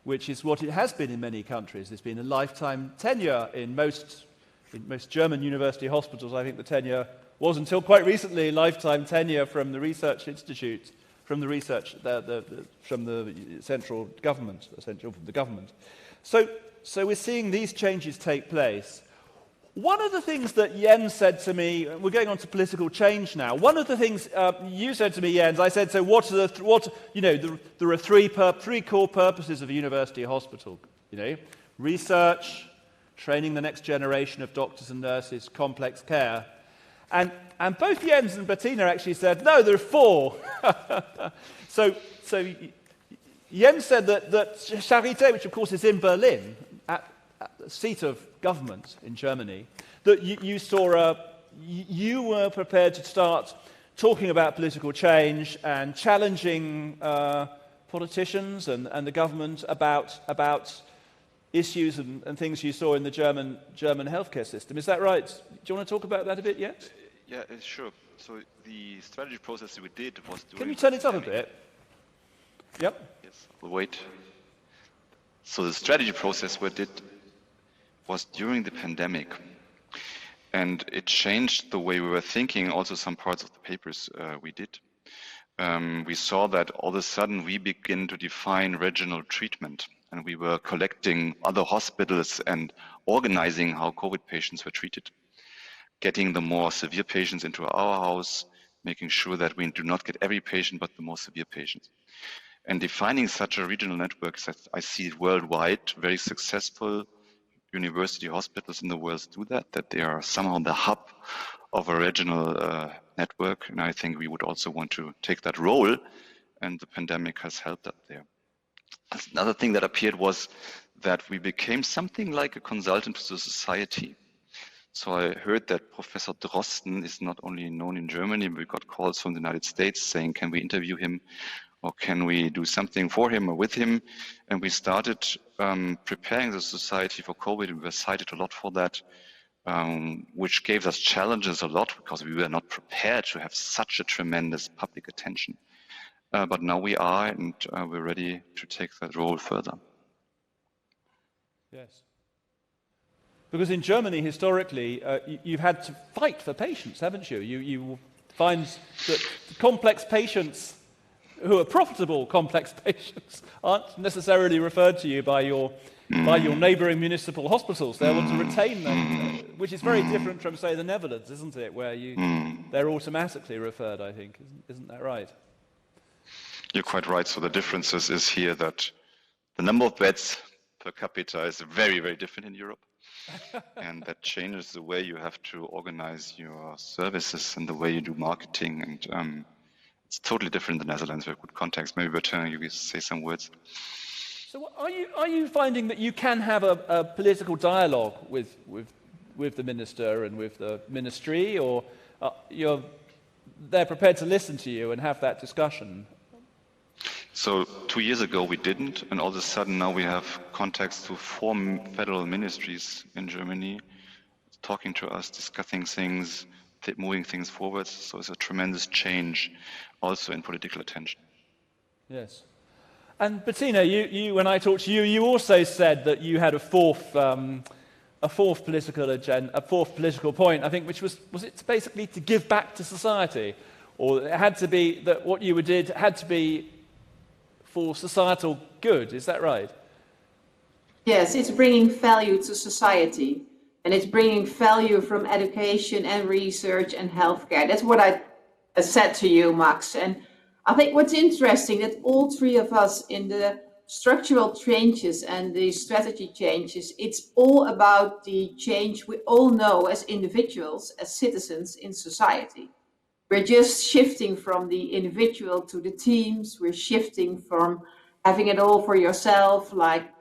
which is what it has been in many countries. There's been a lifetime tenure in most German university hospitals. I think the tenure was until quite recently lifetime tenure from the research institute, from the research, from the central government, essentially from the government. So we're seeing these changes take place. One of the things that Jens said to me, we're going on to political change now. One of the things you said to me, Jens, I said, so there are three core purposes of a university hospital. Research, training the next generation of doctors and nurses, complex care. And both Jens and Bettina actually said, no, there are four. So Jens said that Charité, which of course is in Berlin, at the seat of government in Germany, that you were prepared to start talking about political change and challenging politicians and the government about issues and things you saw in the German healthcare system. Is that right? Do you want to talk about that a bit yet? Yeah, sure. So the strategy process we did was during... Can you turn it up a bit? Yep. Yes, we'll wait. So the strategy process we did was during the pandemic, and it changed the way we were thinking, also some parts of the papers we did. We saw that all of a sudden we begin to define regional treatment, and we were collecting other hospitals and organizing how COVID patients were treated, getting the more severe patients into our house, making sure that we do not get every patient but the more severe patients. And defining such a regional network, I see it worldwide, very successful university hospitals in the world do that they are somehow the hub of a regional network. And I think we would also want to take that role, and the pandemic has helped us there. Another thing that appeared was that we became something like a consultant to the society. So I heard that Professor Drosten is not only known in Germany, but we got calls from the United States saying, can we interview him? Or can we do something for him or with him? And we started preparing the society for COVID, and we were cited a lot for that, which gave us challenges a lot because we were not prepared to have such a tremendous public attention. But now we are, and we're ready to take that role further. Yes. Because in Germany, historically, you've had to fight for patients, haven't you? You find that complex patients who are profitable complex patients aren't necessarily referred to you by your neighbouring municipal hospitals. They want to retain them, which is very different from, say, the Netherlands, isn't it? Where they're automatically referred, I think. Isn't that right? You're quite right. So the difference is here that the number of beds per capita is very, very different in Europe. And that changes the way you have to organize your services and the way you do marketing. And it's totally different in the Netherlands with good context. Maybe Bertrand, you can say some words. So are you finding that you can have a political dialogue with the minister and with the ministry, or they're prepared to listen to you and have that discussion? So 2 years ago we didn't, and all of a sudden now we have contacts to 4 federal ministries in Germany, talking to us, discussing things, moving things forward. So it's a tremendous change also in political attention. Yes. And Bettina, you when I talked to you, you also said that you had a fourth political agenda, a fourth political point, I think, which was it basically to give back to society, or it had to be that what you did had to be for societal good. Is that right? Yes, it's bringing value to society, and it's bringing value from education and research and healthcare. That's what I said to you, Max. And I think what's interesting that all three of us in the structural changes and the strategy changes, it's all about the change we all know as individuals, as citizens in society. We're just shifting from the individual to the teams. We're shifting from having it all for yourself,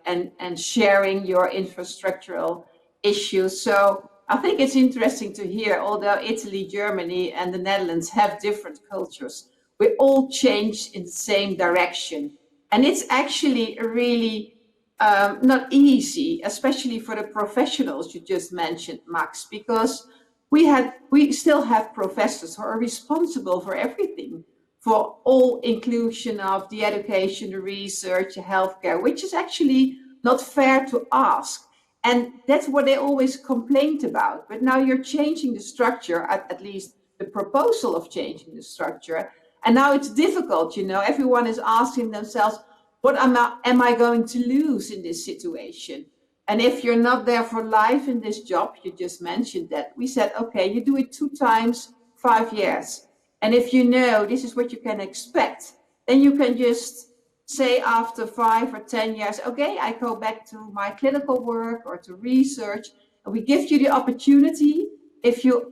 and sharing your infrastructural issues. So I think it's interesting to hear, although Italy, Germany, and the Netherlands have different cultures, we all changed in the same direction. And it's actually really not easy, especially for the professionals you just mentioned, Max, because we still have professors who are responsible for everything, for all inclusion of the education, the research, the healthcare, which is actually not fair to ask. And that's what they always complained about. But now you're changing the structure, at least the proposal of changing the structure. And now it's difficult, everyone is asking themselves, what am I going to lose in this situation? And if you're not there for life in this job, you just mentioned that, we said, okay, you do it 2 times, 5 years. And if you know this is what you can expect, then you can just say after 5 or 10 years, okay, I go back to my clinical work or to research, and we give you the opportunity, if you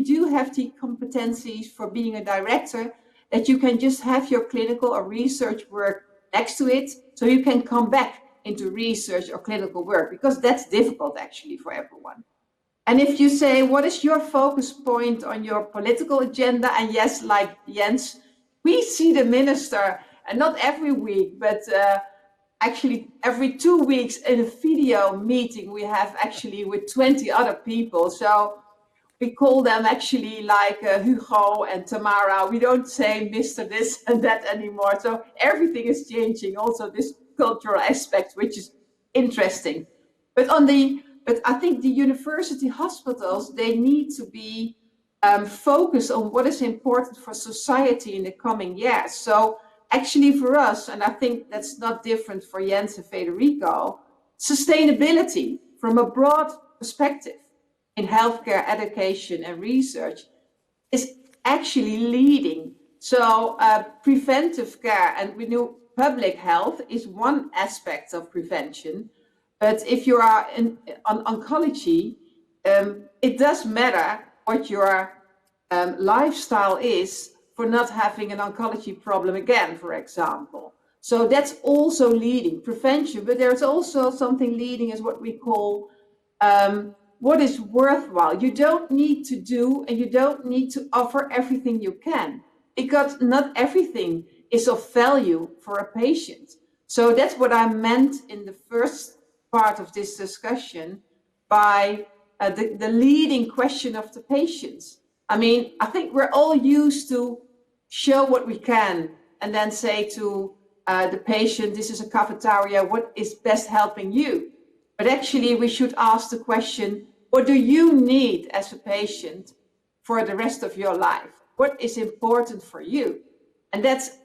do have the competencies for being a director, that you can just have your clinical or research work next to it, so you can come back into research or clinical work, because that's difficult actually for everyone. And if you say, what is your focus point on your political agenda? And yes, like Jens, we see the minister, and not every week, but actually every 2 weeks in a video meeting we have actually with 20 other people. So we call them actually like Hugo and Tamara. We don't say Mr. this and that anymore. So everything is changing, also this cultural aspect, which is interesting. But I think the university hospitals, they need to be focused on what is important for society in the coming years. So actually for us, and I think that's not different for Jens and Federico, sustainability from a broad perspective in healthcare, education, and research is actually leading. So preventive care, and we know public health is one aspect of prevention, but if you are on oncology, it does matter what your lifestyle is for not having an oncology problem again, for example. So that's also leading prevention, but there's also something leading as what we call what is worthwhile. You don't need to do, and you don't need to offer everything you can, because not everything is of value for a patient. So that's what I meant in the first part of this discussion by the leading question of the patients. I mean, I think we're all used to show what we can and then say to the patient, this is a cafeteria, what is best helping you? But actually we should ask the question, what do you need as a patient for the rest of your life? What is important for you? And that's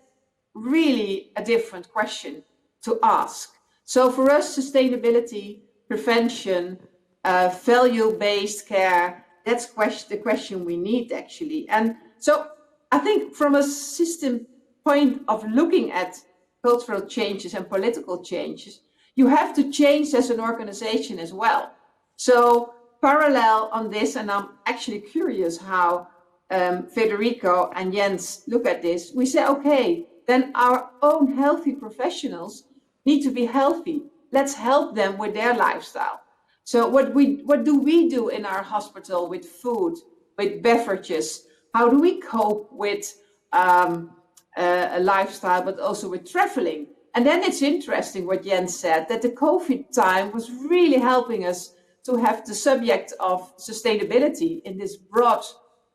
really a different question to ask. So for us, sustainability, prevention, value-based care, that's the question we need actually. And so I think from a system point of looking at cultural changes and political changes, you have to change as an organization as well. So parallel on this, and I'm actually curious how Federico and Jens look at this, we say, okay, then our own healthy professionals need to be healthy. Let's help them with their lifestyle. So what do we do in our hospital with food, with beverages? How do we cope with a lifestyle, but also with traveling? And then it's interesting what Jens said, that the COVID time was really helping us to have the subject of sustainability in this broad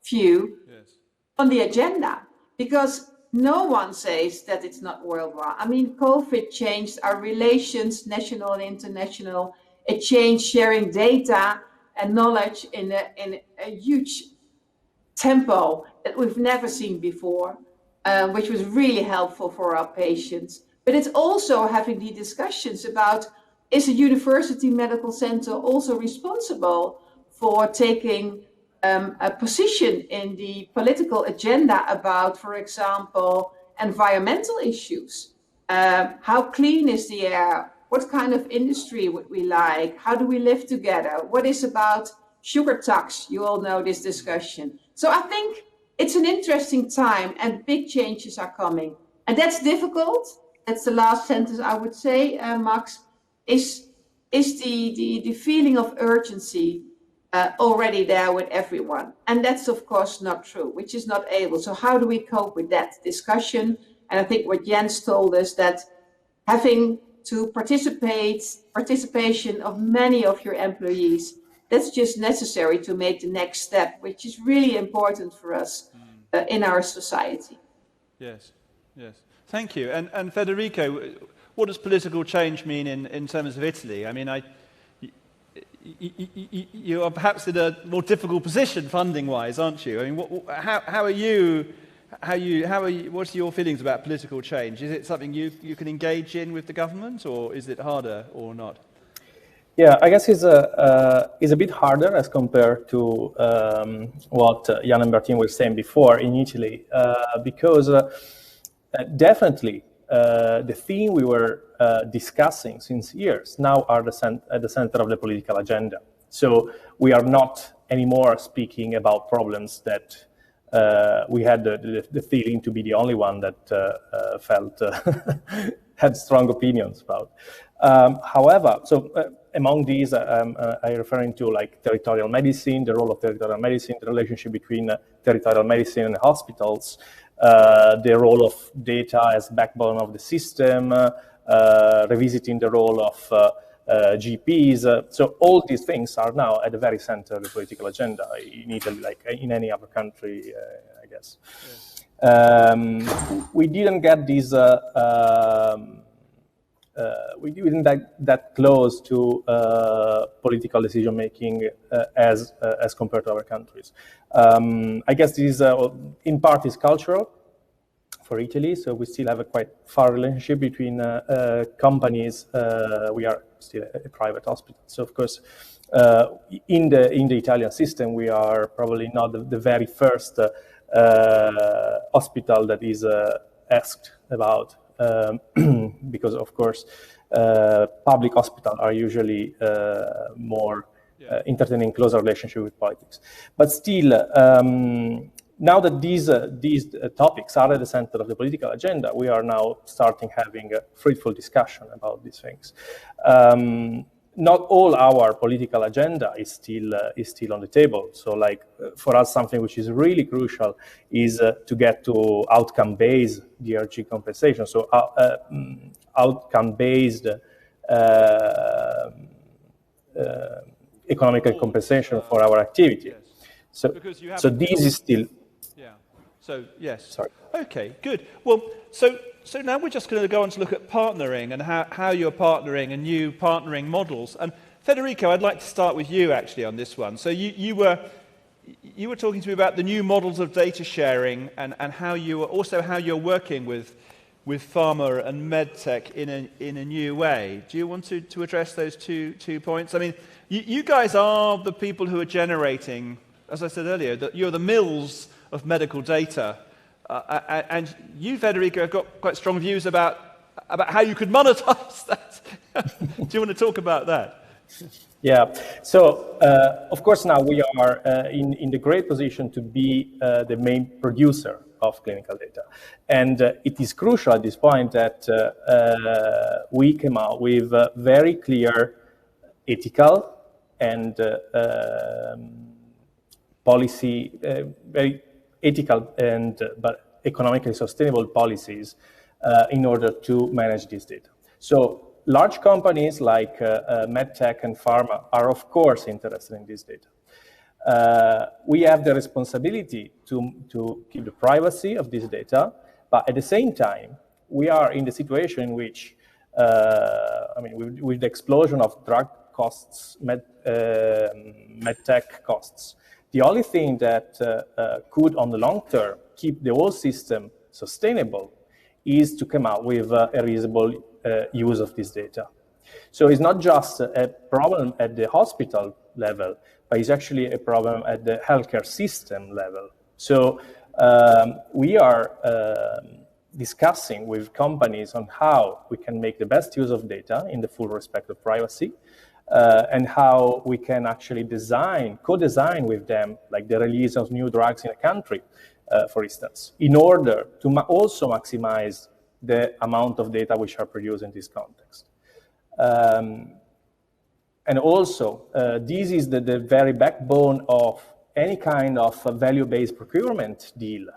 view on the agenda, because no one says that it's not worldwide. I mean, COVID changed our relations, national and international. It changed sharing data and knowledge in a huge tempo that we've never seen before, which was really helpful for our patients. But it's also having the discussions about, is a university medical center also responsible for taking a position in the political agenda about, for example, environmental issues? How clean is the air? What kind of industry would we like? How do we live together? What is about sugar tax? You all know this discussion. So I think it's an interesting time and big changes are coming. And that's difficult. That's the last sentence I would say, Max, is the feeling of urgency already there with everyone. And that's of course not true, which is not able. So how do we cope with that discussion? And I think what Jens told us, that having to participation of many of your employees, that's just necessary to make the next step, which is really important for us in our society. Yes, yes. Thank you. And Federico, what does political change mean in terms of Italy? I mean, you are perhaps in a more difficult position funding-wise, aren't you? I mean, how are you? What's your feelings about political change? Is it something you can engage in with the government, or is it harder or not? Yeah, I guess it's a bit harder as compared to what Jan and Bertine were saying before in Italy, because definitely the theme we were discussing since years now are at the center of the political agenda. So we are not anymore speaking about problems that we had the feeling to be the only one that felt had strong opinions about. However, among these, I'm referring to like territorial medicine, the role of territorial medicine, the relationship between territorial medicine and hospitals, the role of data as backbone of the system, revisiting the role of GPs. So all these things are now at the very center of the political agenda in Italy, like in any other country, I guess. Yes. We didn't get these. We didn't get that close to political decision making as compared to other countries. I guess this is in part is cultural for Italy, so we still have a quite far relationship between companies. We are still a private hospital, so of course in the Italian system we are probably not the very first hospital that is asked about. Because of course public hospitals are usually more entertaining closer relationship with politics. But still, now that these topics are at the center of the political agenda, we are now starting having a fruitful discussion about these things. Not all our political agenda is still on the table. So, like for us, something which is really crucial is to get to outcome-based DRG compensation. So, outcome-based economic compensation for our activity. So this is still. Yeah. So yes. Sorry. Okay. Good. Well, so now we're just going to go on to look at partnering and how you're partnering and new partnering models. And Federico, I'd like to start with you actually on this one. So you were talking to me about the new models of data sharing and how you're working with pharma and medtech in a new way. Do you want to address those two points? I mean, you guys are the people who are generating, as I said earlier, that you're the mills of medical data. And you, Federico, have got quite strong views about how you could monetize that. Do you want to talk about that? Yeah. So, of course, now we are in the great position to be the main producer of clinical data. And it is crucial at this point that we came out with very clear ethical and policy, very ethical and but economically sustainable policies in order to manage this data. So large companies like medtech and pharma are, of course, interested in this data. We have the responsibility to keep the privacy of this data, but at the same time, we are in the situation in which, with the explosion of drug costs, medtech costs, the only thing that could, on the long term, keep the whole system sustainable is to come out with a reasonable use of this data. So it's not just a problem at the hospital level, but it's actually a problem at the healthcare system level. So we are discussing with companies on how we can make the best use of data in the full respect of privacy, and how we can actually co-design with them, like the release of new drugs in a country, for instance, in order to also maximize the amount of data which are produced in this context. And also, this is the very backbone of any kind of value-based procurement deal,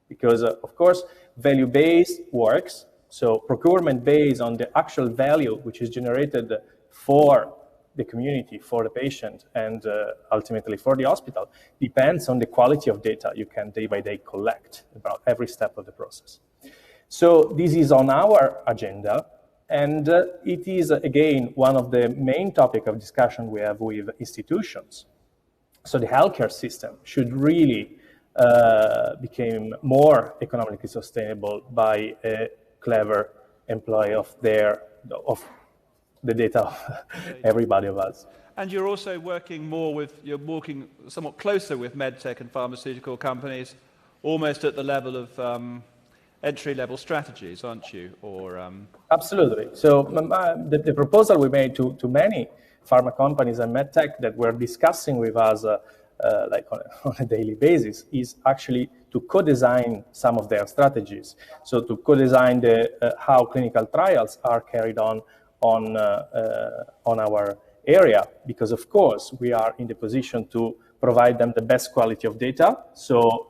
because, of course, value-based works, so procurement based on the actual value which is generated for the community, for the patient, and ultimately for the hospital, depends on the quality of data you can day by day collect about every step of the process. So this is on our agenda, and it is, again, one of the main topics of discussion we have with institutions. So the healthcare system should really become more economically sustainable by a clever employ of the data of everybody of us. And you're also working somewhat closer with medtech and pharmaceutical companies, almost at the level of entry-level strategies, aren't you? Or Absolutely. So the proposal we made to many pharma companies and medtech that were discussing with us like on a daily basis is actually to co-design some of their strategies. So to co-design how clinical trials are carried on our area, because of course we are in the position to provide them the best quality of data, so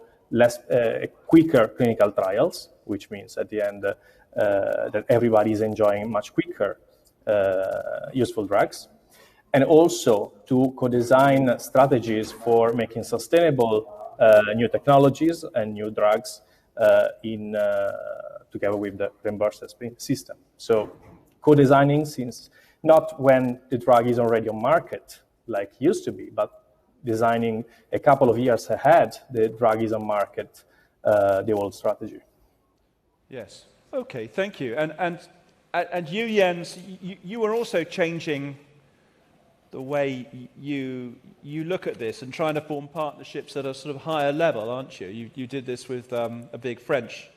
quicker clinical trials, which means at the end that everybody is enjoying much quicker useful drugs, and also to co-design strategies for making sustainable new technologies and new drugs together with the reimbursement system. So co-designing since not when the drug is already on market, like used to be, but designing a couple of years ahead the drug is on market, the old strategy. Yes. Okay, thank you. And you, Jens, you were also changing the way you look at this and trying to form partnerships at a sort of higher level, aren't you? You did this with a big French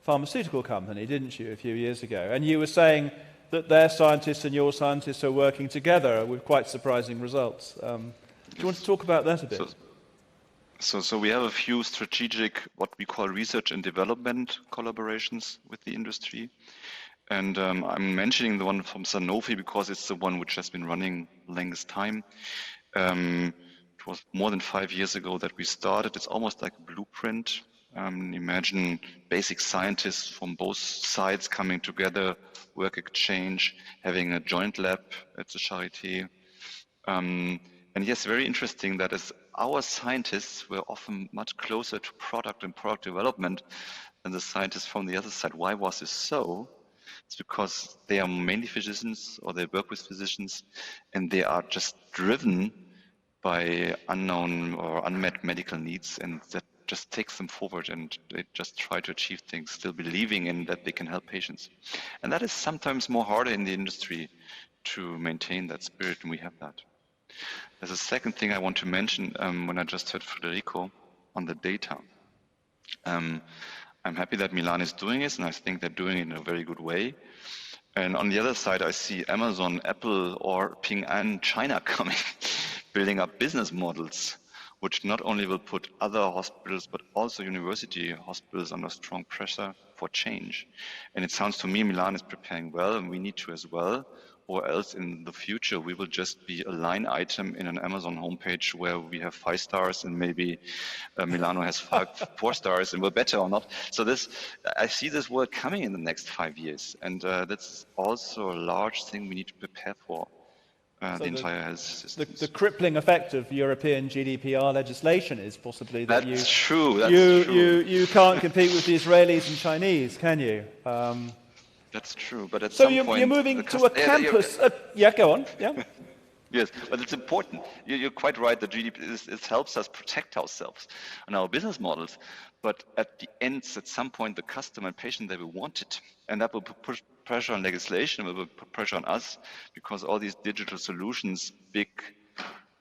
pharmaceutical company, didn't you, a few years ago? And you were saying that their scientists and your scientists are working together with quite surprising results. Do you want to talk about that a bit? So we have a few strategic, what we call research and development collaborations with the industry. And I'm mentioning the one from Sanofi because it's the one which has been running the longest time. It was more than 5 years ago that we started. It's almost like a blueprint. Imagine basic scientists from both sides coming together, work exchange, having a joint lab at the Charité. And yes, very interesting that as our scientists were often much closer to product and product development than the scientists from the other side. Why was this so? It's because they are mainly physicians, or they work with physicians, and they are just driven by unknown or unmet medical needs, and that just takes them forward, and they just try to achieve things, still believing in that they can help patients. And that is sometimes more harder in the industry to maintain that spirit, and we have that. There's a second thing I want to mention when I just heard Federico on the data. I'm happy that Milan is doing this, and I think they're doing it in a very good way. And on the other side, I see Amazon, Apple, or Ping An China coming, building up business models, which not only will put other hospitals, but also university hospitals under strong pressure for change. And it sounds to me Milan is preparing well, and we need to as well, or else in the future we will just be a line item in an Amazon homepage where we have 5 stars and maybe Milano has 4 stars, and we're better or not. So I see this world coming in the next 5 years, and that's also a large thing we need to prepare for. The entire health system. The crippling effect of European GDPR legislation is possibly that that's true. You can't compete with the Israelis and Chinese, can you? That's true, but at so some point... you're moving to a campus... yeah, go on. Yeah. Yes, but it's important. You're quite right. The GDP it helps us protect ourselves and our business models. But at the end, at some point, the customer and patient, they will want it. And that will put pressure on legislation, it will put pressure on us, because all these digital solutions, big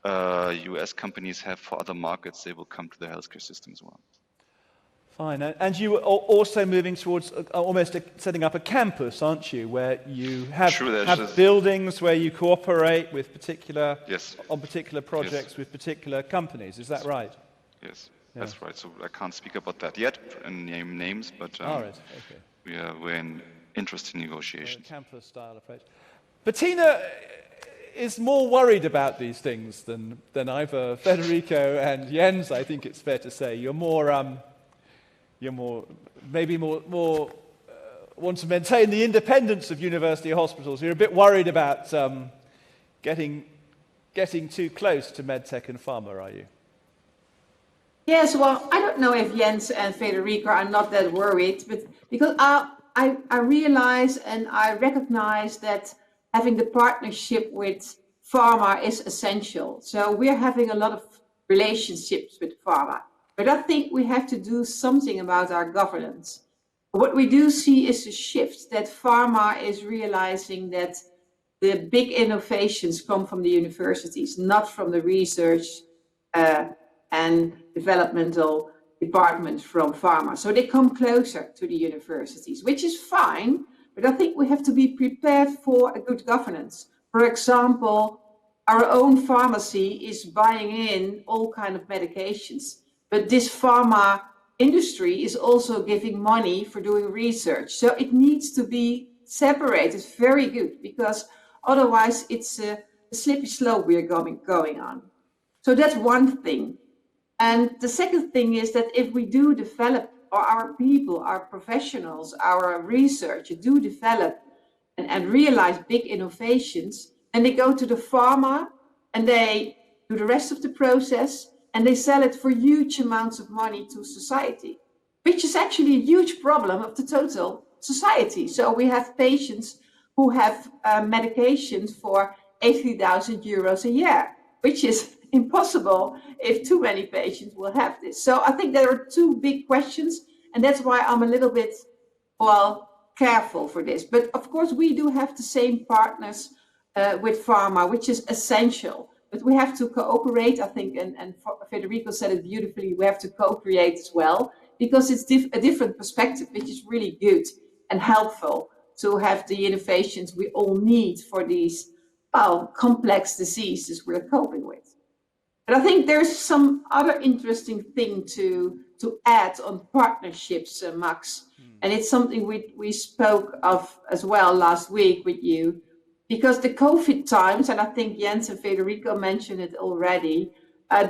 US companies have for other markets, they will come to the healthcare system as well. Fine. And you are also moving towards almost setting up a campus, aren't you, where you have buildings where you cooperate with on particular projects with particular companies. Is that right? Yes, that's right. So I can't speak about that yet and name names, but we're in interesting negotiations. Campus-style approach. Bettina is more worried about these things than either Federico and Jens, I think it's fair to say. You're more want to maintain the independence of university hospitals. You're a bit worried about getting too close to medtech and pharma, are you? Yes, well, I don't know if Jens and Federico are not that worried, but because I realize and I recognize that having the partnership with pharma is essential. So we're having a lot of relationships with pharma. But I think we have to do something about our governance. What we do see is a shift that pharma is realizing that the big innovations come from the universities, not from the research and developmental departments from pharma. So they come closer to the universities, which is fine, but I think we have to be prepared for a good governance. For example, our own pharmacy is buying in all kinds of medications. But this pharma industry is also giving money for doing research. So it needs to be separated very good, because otherwise it's a slippery slope we're going on. So that's one thing. And the second thing is that if we do develop, or our people, our professionals, our research do develop and realize big innovations, and they go to the pharma and they do the rest of the process, and they sell it for huge amounts of money to society, which is actually a huge problem of the total society. So we have patients who have medications for 80,000 euros a year, which is impossible if too many patients will have this. So I think there are two big questions, and that's why I'm a little bit, careful for this. But of course, we do have the same partners with pharma, which is essential. But we have to cooperate, I think, and Federico said it beautifully, we have to co-create as well, because it's a different perspective, which is really good and helpful to have the innovations we all need for these complex diseases we're coping with. But I think there's some other interesting thing to add on partnerships, Max, and it's something we spoke of as well last week with you. Because the COVID times, and I think Jens and Federico mentioned it already,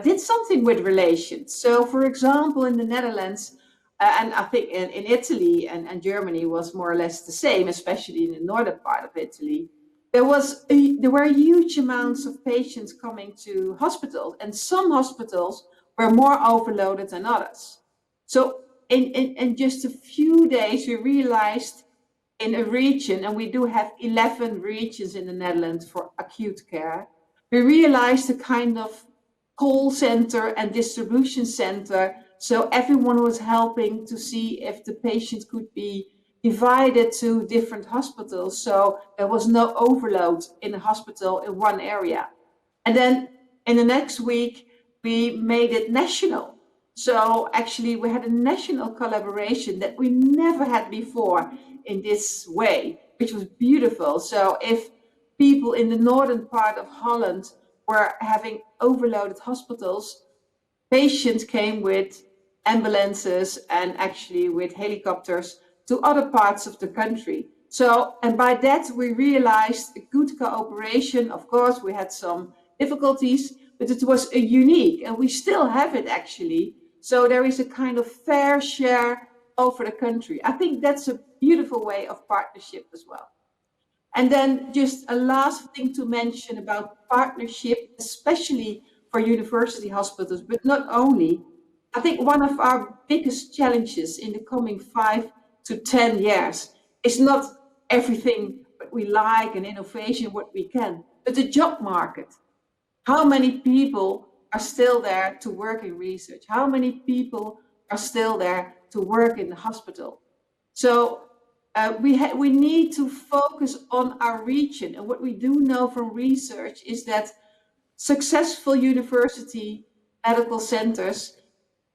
did something with relations. So, for example, in the Netherlands, and I think in Italy and Germany was more or less the same, especially in the northern part of Italy, there were huge amounts of patients coming to hospitals, and some hospitals were more overloaded than others. So in just a few days, we realized in a region, and we do have 11 regions in the Netherlands for acute care, we realized a kind of call center and distribution center. So everyone was helping to see if the patients could be divided to different hospitals. So there was no overload in a hospital in one area. And then in the next week, we made it national. So actually we had a national collaboration that we never had before in this way, which was beautiful. So if people in the northern part of Holland were having overloaded hospitals, patients came with ambulances and actually with helicopters to other parts of the country. So, and by that we realized a good cooperation. Of course, we had some difficulties, but it was a unique, and we still have it actually. So there is a kind of fair share over the country. I think that's a beautiful way of partnership as well. And then just a last thing to mention about partnership, especially for university hospitals, but not only. I think one of our biggest challenges in the coming 5 to 10 years is not everything what we like and innovation, what we can, but the job market. How many people are still there to work in research? How many people are still there to work in the hospital? So we need to focus on our region. And what we do know from research is that successful university medical centers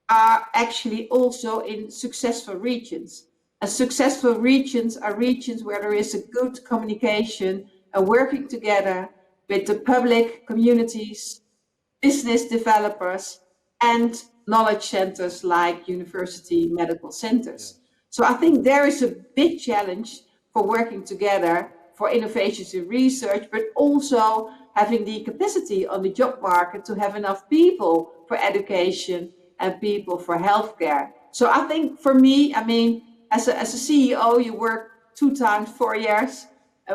are actually also in successful regions. And successful regions are regions where there is a good communication and working together with the public communities, business developers, and knowledge centers like university medical centers. So I think there is a big challenge for working together for innovations in research, but also having the capacity on the job market to have enough people for education and people for healthcare. So I think for me, I mean, as a CEO, you work 2 times 4 years.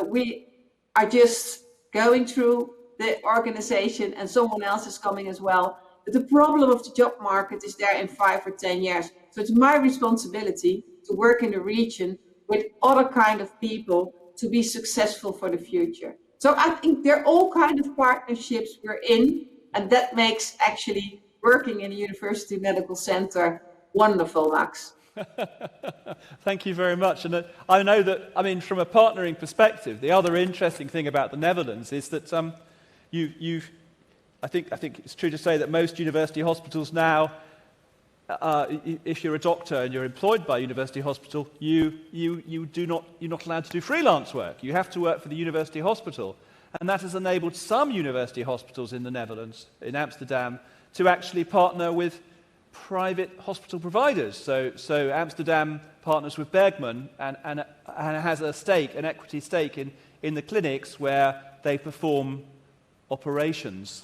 We are just going through the organization and someone else is coming as well. But the problem of the job market is there in 5 or 10 years. So it's my responsibility to work in the region with other kind of people to be successful for the future. So I think there are all kinds of partnerships we're in, and that makes actually working in a university medical center wonderful, Max. Thank you very much. And I know that, I mean, from a partnering perspective, the other interesting thing about the Netherlands is that I think it's true to say that most university hospitals now, if you're a doctor and you're employed by a university hospital, you're not allowed to do freelance work. You have to work for the university hospital. And that has enabled some university hospitals in the Netherlands, in Amsterdam, to actually partner with private hospital providers. So Amsterdam partners with Bergman and has an equity stake in the clinics where they perform operations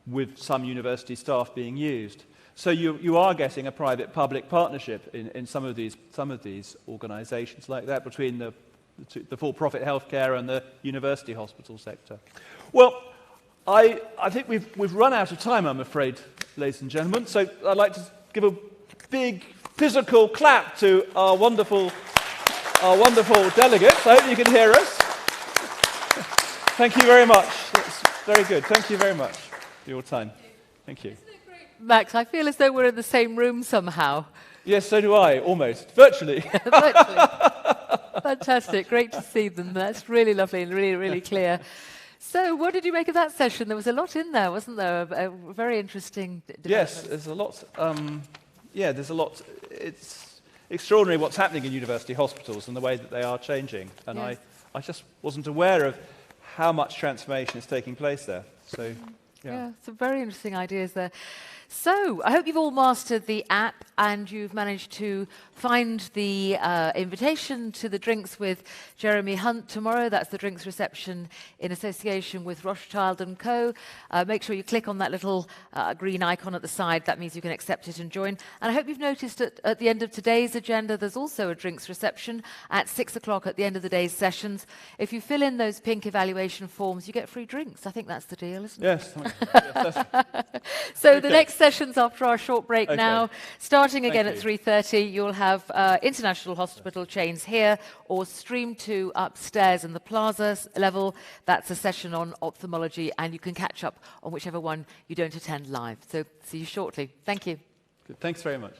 with some university staff being used. So you are getting a private-public partnership in some of these organisations like that between the for-profit healthcare and the university hospital sector. Well, I think we've run out of time, I'm afraid, ladies and gentlemen. So I'd like to give a big physical clap to our wonderful delegates. I hope you can hear us. Thank you very much. That's very good. Thank you very much for your time. Thank you. Max, I feel as though we're in the same room somehow. Yes, so do I, almost. Virtually. Virtually. Fantastic. Great to see them. That's really lovely and really, really clear. So what did you make of that session? There was a lot in there, wasn't there? A very interesting Yes, there's a lot. There's a lot. It's extraordinary what's happening in university hospitals and the way that they are changing. And yes. I just wasn't aware of how much transformation is taking place there. So, yeah, some very interesting ideas there. So, I hope you've all mastered the app and you've managed to find the invitation to the drinks with Jeremy Hunt tomorrow. That's the drinks reception in association with Rothschild & Co. Make sure you click on that little green icon at the side. That means you can accept it and join. And I hope you've noticed at the end of today's agenda, there's also a drinks reception at 6 o'clock at the end of the day's sessions. If you fill in those pink evaluation forms, you get free drinks. I think that's the deal, isn't it? Yes. So okay. The next sessions after our short break now, starting again at 3:30, you'll have international hospital chains here or stream to upstairs in the plaza level. That's a session on ophthalmology, and you can catch up on whichever one you don't attend live. So see you shortly. Thank you. Good. Thanks very much.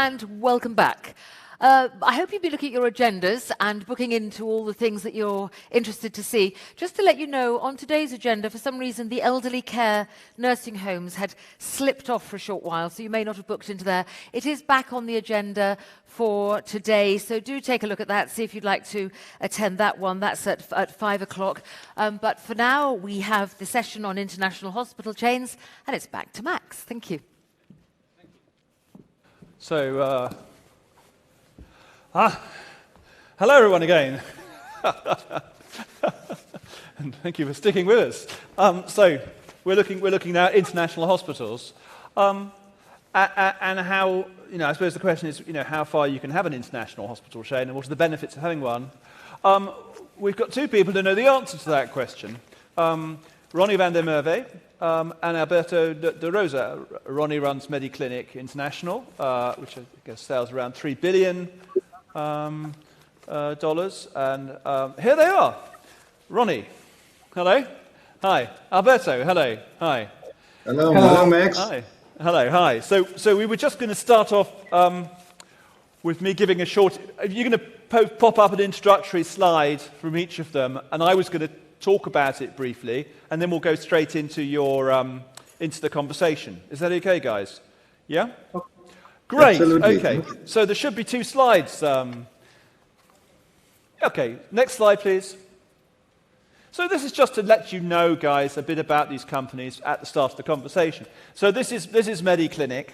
and welcome back. I hope you'll be looking at your agendas and booking into all the things that you're interested to see. Just to let you know, on today's agenda, for some reason, the elderly care nursing homes had slipped off for a short while, so you may not have booked into there. It is back on the agenda for today, so do take a look at that, see if you'd like to attend that one. That's at 5 o'clock. But for now, we have the session on international hospital chains, and it's back to Max. Thank you. So, hello everyone again. And thank you for sticking with us. So we're looking now at international hospitals, and how, I suppose the question is, how far you can have an international hospital chain, and what are the benefits of having one. We've got two people who know the answer to that question. Ronnie van der Merwe and Alberto de Rosa. Ronnie runs Mediclinic International, which I guess sells around $3 billion. Dollars, and here they are. Ronnie, hello. Hi. Alberto, hello. Hi. Hello. Hello, Max. Hi. Hello. Hi. So we were just going to start off with me giving a short. You're going to pop up an introductory slide from each of them, and I was going to talk about it briefly, and then we'll go straight into your into the conversation. Is that okay, guys? Yeah. Great. Absolutely. Okay. So there should be two slides. Okay. Next slide, please. So this is just to let you know, guys, a bit about these companies at the start of the conversation. So this is Mediclinic.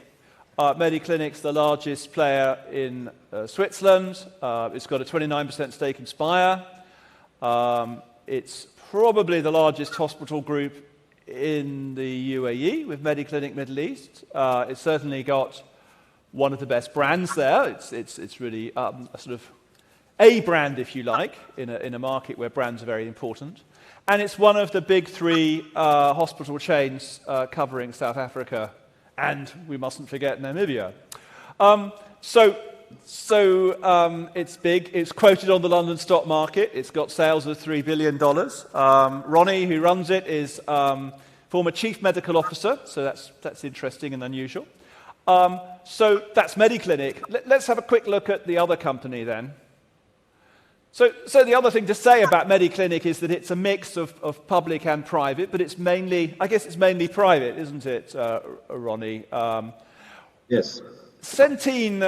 Mediclinic's the largest player in Switzerland. It's got a 29% stake in Spire. It's probably the largest hospital group in the UAE with Mediclinic Middle East. It's certainly got one of the best brands there. It's really a sort of a brand, if you like, in a market where brands are very important. And it's one of the big three hospital chains covering South Africa, and we mustn't forget Namibia. So it's big. It's quoted on the London stock market. It's got sales of $3 billion. Ronnie, who runs it, is former chief medical officer, so that's interesting and unusual. So that's Mediclinic. Let's have a quick look at the other company then. So the other thing to say about Mediclinic is that it's a mix of public and private, but it's mainly private, isn't it, Ronnie? Yes. Centene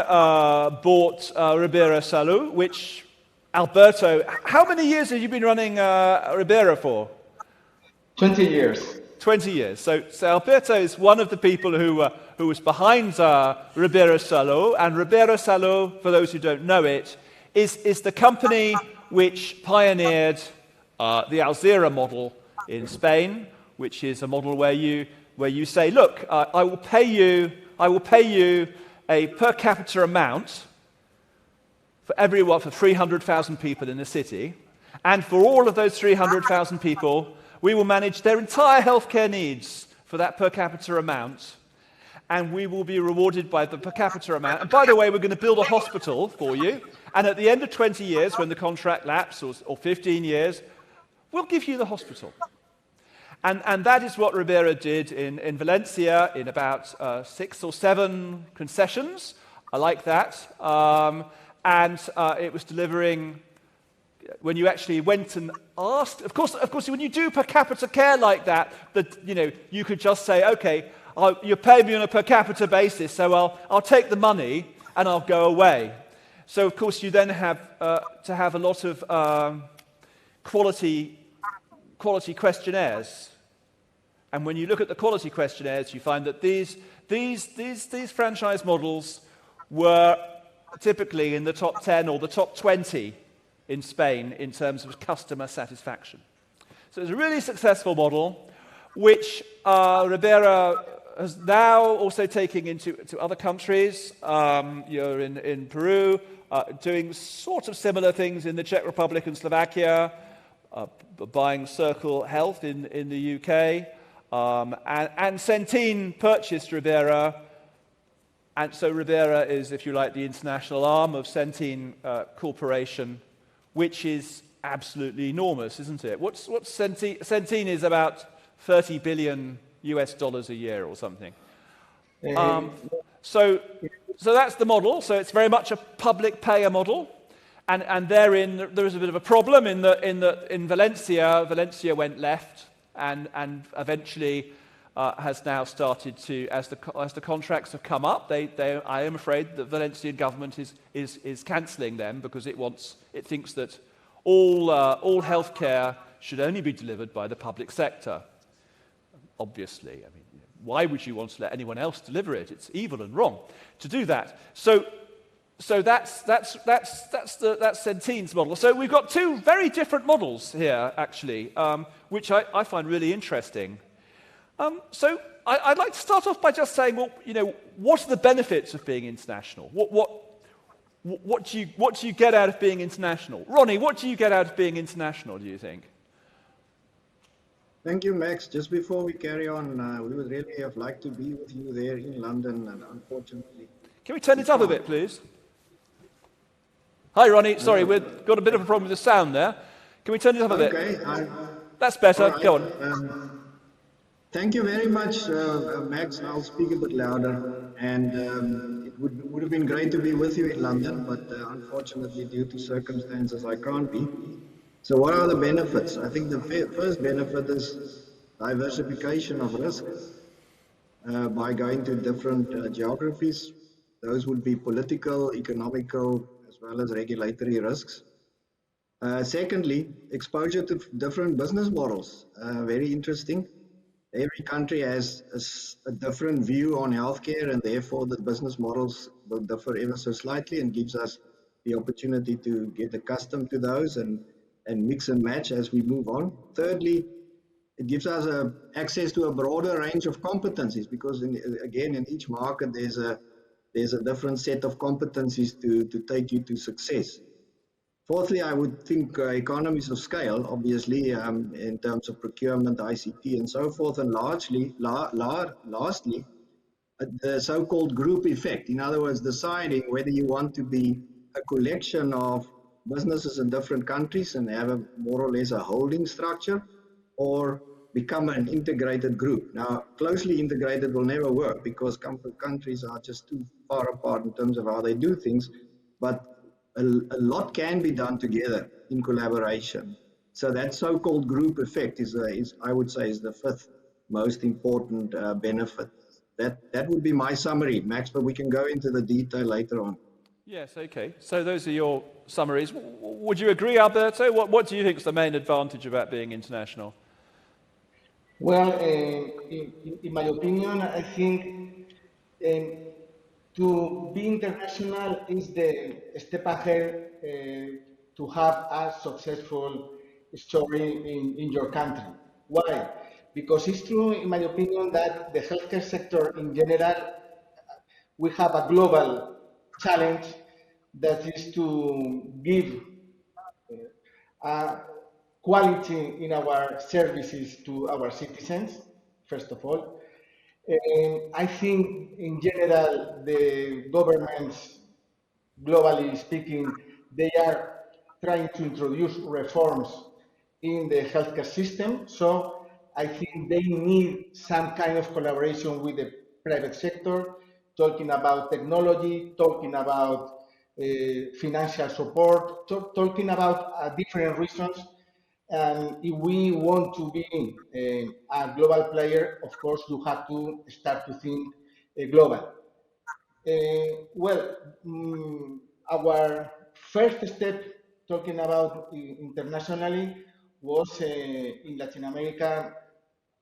bought Ribera Salud, which Alberto, how many years have you been running Ribera for? 20 years. 20 years. So Alberto is one of the people who was behind Ribera Salud, and Ribera Salud, for those who don't know it, is the company which pioneered the Alzira model in Spain, which is a model where you say, look, I will pay you a per capita amount for 300,000 people in the city, and for all of those 300,000 people, we will manage their entire healthcare needs for that per capita amount, and we will be rewarded by the per capita amount. And by the way, we're going to build a hospital for you, and at the end of 20 years, when the contract lapses, or 15 years, we'll give you the hospital. And that is what Ribera did in Valencia in about 6 or 7 concessions. I like that. And it was delivering, when you actually went and asked, of course, when you do per capita care like that, you could just say, okay, you pay me on a per capita basis, so I'll take the money and I'll go away. So, of course, you then have to have a lot of quality questionnaires. And when you look at the quality questionnaires, you find that these franchise models were typically in the top 10 or the top 20 in Spain in terms of customer satisfaction. So it's a really successful model, which Ribera is now also taking into other countries. You're in Peru, doing sort of similar things in the Czech Republic and Slovakia, buying Circle Health in the UK. And Centene purchased Ribera, and so Ribera is, if you like, the international arm of Centene Corporation, which is absolutely enormous, isn't it? What's Centene? Centene is about $30 billion a year or something. So So that's the model. So it's very much a public payer model. And therein, there is a bit of a problem in Valencia went left and eventually has now started to, as the contracts have come up, I am afraid the Valencian government is cancelling them because it thinks that all healthcare should only be delivered by the public sector. Obviously, I mean, why would you want to let anyone else deliver it? It's evil and wrong to do that. So that's Centene's model. So we've got two very different models here, actually, which I find really interesting. So I'd like to start off by just saying, well, what are the benefits of being international? What do you get out of being international? Ronnie, what do you get out of being international, do you think? Thank you, Max. Just before we carry on, we would really have liked to be with you there in London, and unfortunately... Can we turn it up a bit, please? Hi, Ronnie. Sorry, we've got a bit of a problem with the sound there. Can we turn it up a bit? Okay. That's better. Right. Go on. Thank you very much, Max. I'll speak a bit louder. And it would have been great to be with you in London, but unfortunately, due to circumstances, I can't be. So what are the benefits? I think the first benefit is diversification of risk by going to different geographies. Those would be political, economical, as well as regulatory risks. Secondly, exposure to different business models. Very interesting. Every country has a different view on healthcare, and therefore the business models will differ ever so slightly, and gives us the opportunity to get accustomed to those and mix and match as we move on. Thirdly, it gives us access to a broader range of competencies, because again, in each market there's a different set of competencies to take you to success. Fourthly, I would think economies of scale, obviously, in terms of procurement, ICT, and so forth. And lastly, the so-called group effect. In other words, deciding whether you want to be a collection of businesses in different countries and have a more or less a holding structure, or become an integrated group. Now, closely integrated will never work because countries are just too far apart in terms of how they do things. But a lot can be done together in collaboration. So that so-called group effect is I would say, is the fifth most important benefit. That would be my summary, Max, but we can go into the detail later on. Yes, okay. So those are your summaries. Would you agree, Alberto? What do you think is the main advantage about being international? Well, in my opinion, I think to be international is the step ahead to have a successful story in your country. Why? Because it's true, in my opinion, that the healthcare sector in general, we have a global challenge that is to give quality in our services to our citizens, first of all. I think, in general, the governments, globally speaking, they are trying to introduce reforms in the healthcare system. So I think they need some kind of collaboration with the private sector, talking about technology, talking about financial support, talking about different reasons. And if we want to be a global player, of course, you have to start to think global. Our first step talking about internationally was in Latin America.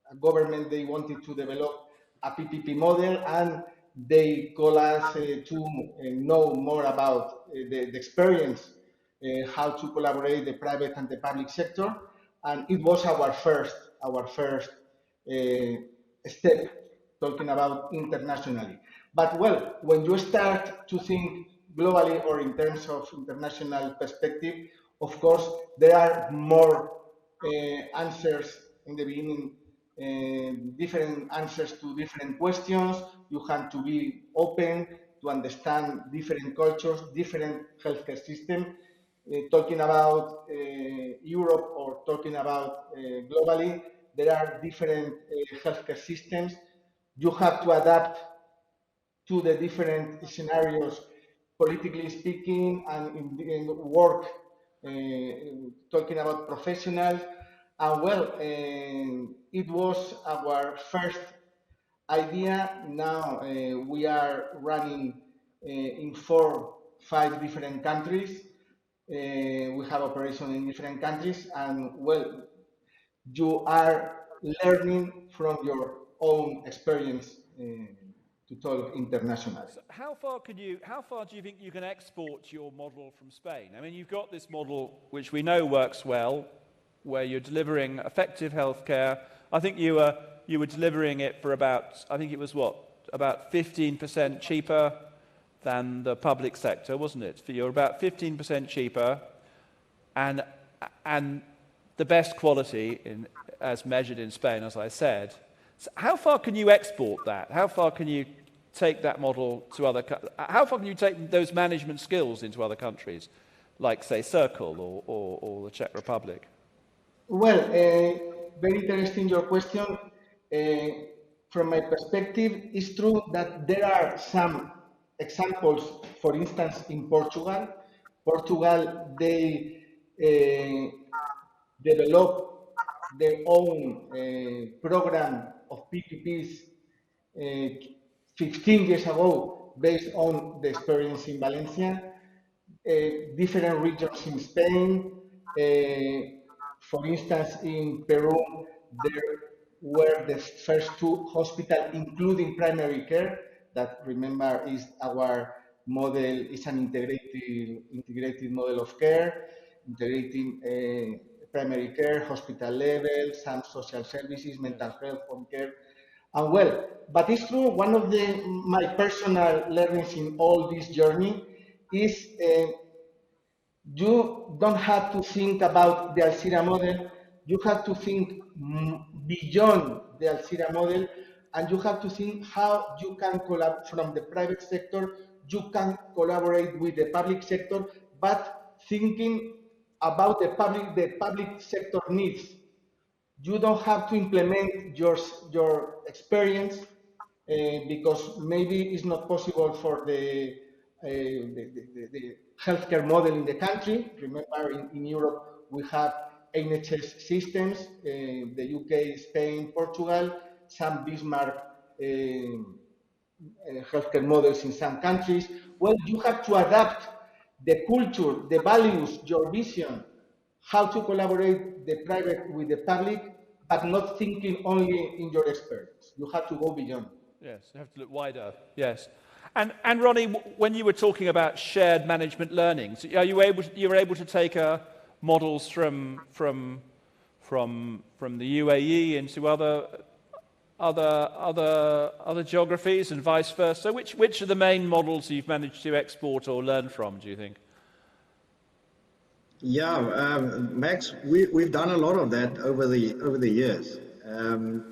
A government, they wanted to develop a PPP model, and they call us to know more about the experience, how to collaborate the private and the public sector, and it was our first step talking about internationally. But well, when you start to think globally or in terms of international perspective, of course, there are more answers in the beginning, different answers to different questions. You have to be open to understand different cultures, different healthcare systems. Talking about Europe or talking about globally, there are different healthcare systems. You have to adapt to the different scenarios, politically speaking, and in work, talking about professionals. And well, it was our first idea. Now we are running in 5 different countries. We have operation in different countries, and well, you are learning from your own experience to talk internationally. So how far do you think you can export your model from Spain? I mean, you've got this model which we know works well, where you're delivering effective healthcare. I think you were delivering it for about, I think it was what, about 15% cheaper than the public sector, wasn't it? You're about 15% cheaper, and the best quality as measured in Spain, as I said. So how far can you export that? How far can you take that model to how far can you take those management skills into other countries, like, say, Circle or the Czech Republic? Well, very interesting your question. From my perspective, it's true that there are some examples. For instance, in Portugal, they develop their own program of PPPs 15 years ago based on the experience in Valencia, different regions in Spain. For instance, in Peru, there were the first 2 hospitals, including primary care, that, remember, is our model, is an integrated model of care, integrating primary care, hospital level, some social services, mental health, home care. And well, but it's true, one of my personal learnings in all this journey is you don't have to think about the Alcira model, you have to think beyond the Alcira model, and you have to think how you can collaborate from the private sector, you can collaborate with the public sector, but thinking about the public sector needs. You don't have to implement your experience because maybe it's not possible for the healthcare model in the country. Remember, in Europe, we have NHS systems, the UK, Spain, Portugal, some Bismarck healthcare models in some countries. Well, you have to adapt the culture, the values, your vision, how to collaborate the private with the public, but not thinking only in your experience. You have to go beyond. Yes, you have to look wider. Yes. And Ronnie, when you were talking about shared management learning, so you were able to take models from the UAE into other geographies and vice versa. Which are the main models you've managed to export or learn from, do you think? Yeah, Max, we've done a lot of that over the years.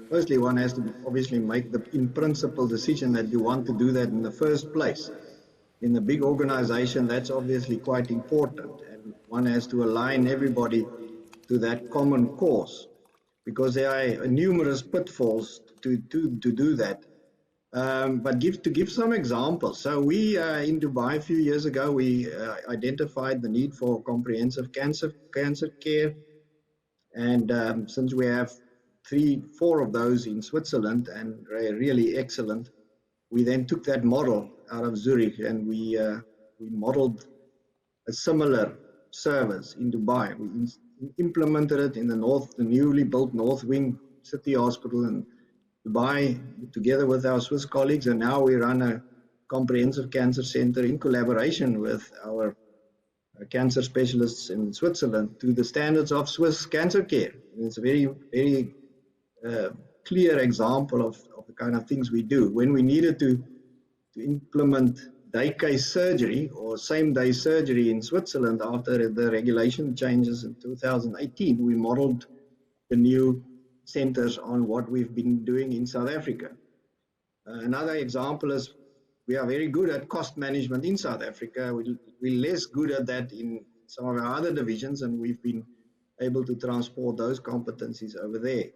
Firstly, one has to obviously make the in principle decision that you want to do that in the first place. In a big organization, that's obviously quite important, and one has to align everybody to that common cause, because there are numerous pitfalls to do that. But to give some examples, so we in Dubai a few years ago, we identified the need for comprehensive cancer care, and since we have 3-4 of those in Switzerland and really excellent, we then took that model out of Zurich and we modeled a similar service in Dubai. We implemented it in the newly built North Wing City Hospital in Dubai, together with our Swiss colleagues, and now we run a comprehensive cancer center in collaboration with our cancer specialists in Switzerland to the standards of Swiss cancer care. And it's a very, very clear example of the kind of things we do. When we needed to implement day case surgery or same-day surgery in Switzerland after the regulation changes in 2018, we modeled the new centers on what we've been doing in South Africa. Another example is we are very good at cost management in South Africa. We're less good at that in some of our other divisions, and we've been able to transport those competencies over there.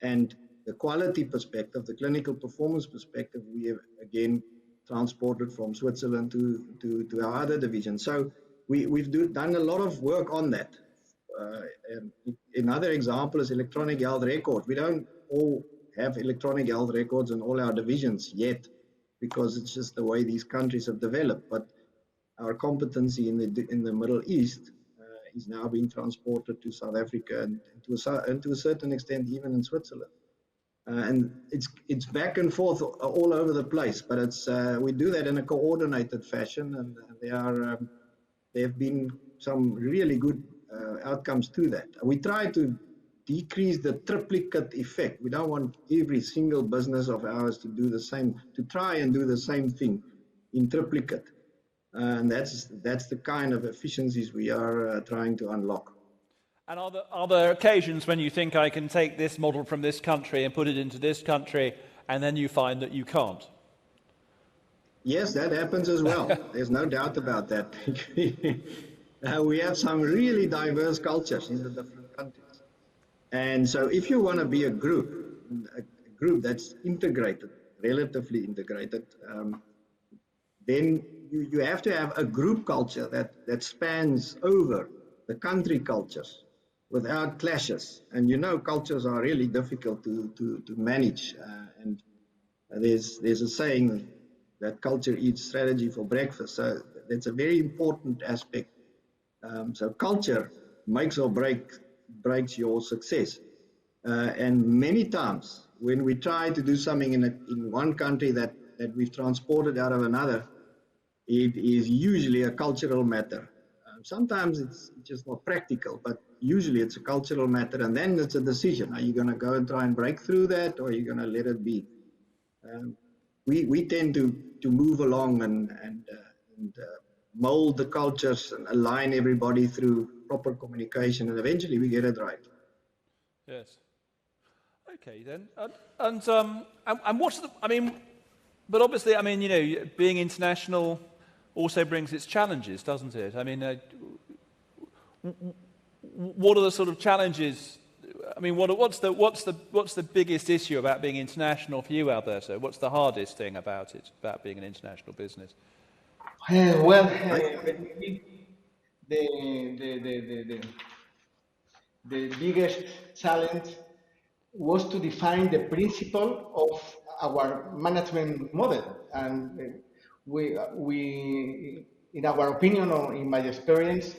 And the quality perspective, the clinical performance perspective, we have again transported from Switzerland to our other divisions. So we've done a lot of work on that. Another example is electronic health record. We don't all have electronic health records in all our divisions yet, because it's just the way these countries have developed. But our competency in the Middle East is now being transported to South Africa and to a certain extent even in Switzerland. And it's back and forth all over the place, but it's we do that in a coordinated fashion, and there have been some really good outcomes to that. We try to decrease the triplicate effect. We don't want every single business of ours to do the same, to try and do the same thing in triplicate. And that's the kind of efficiencies we are trying to unlock. And are there occasions when you think I can take this model from this country and put it into this country, and then you find that you can't? Yes, that happens as well. There's no doubt about that. We have some really diverse cultures in the different countries. And so if you want to be a group that's integrated, relatively integrated, then you have to have a group culture that spans over the country cultures without clashes. And you know, cultures are really difficult to manage. And there's a saying that culture eats strategy for breakfast. So that's a very important aspect. So culture makes or breaks your success. And many times when we try to do something in one country that we've transported out of another, it is usually a cultural matter. Sometimes it's just not practical, but usually it's a cultural matter, and then it's a decision. Are you going to go and try and break through that, or are you going to let it be? We tend to move along and mold the cultures and align everybody through proper communication, and eventually we get it right. Yes. Okay then. And what's the? I mean, but obviously, I mean, you know, being international also brings its challenges, doesn't it? I mean, what are the sort of challenges? I mean, what's the biggest issue about being international for you, Alberto? What's the hardest thing about it, about being an international business? Well, the biggest challenge was to define the principle of our management model, and we in our opinion, or in my experience,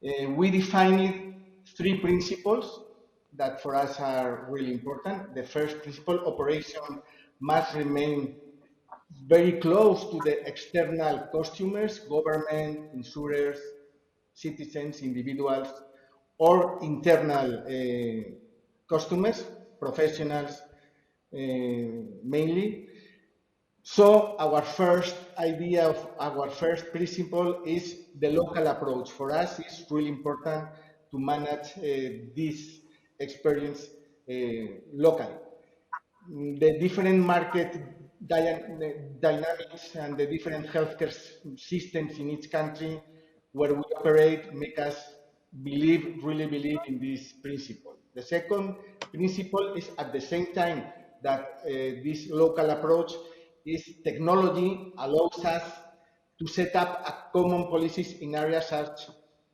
we defined 3 principles that for us are really important. The first principle, operation must remain very close to the external customers, government, insurers, citizens, individuals, or internal customers, professionals mainly. So our first idea of our first principle is the local approach. For us, it's really important to manage this experience locally. The different market dynamics and the different healthcare systems in each country where we operate make us really believe in this principle. The second principle is, at the same time that this local approach is, technology allows us to set up a common policies in areas such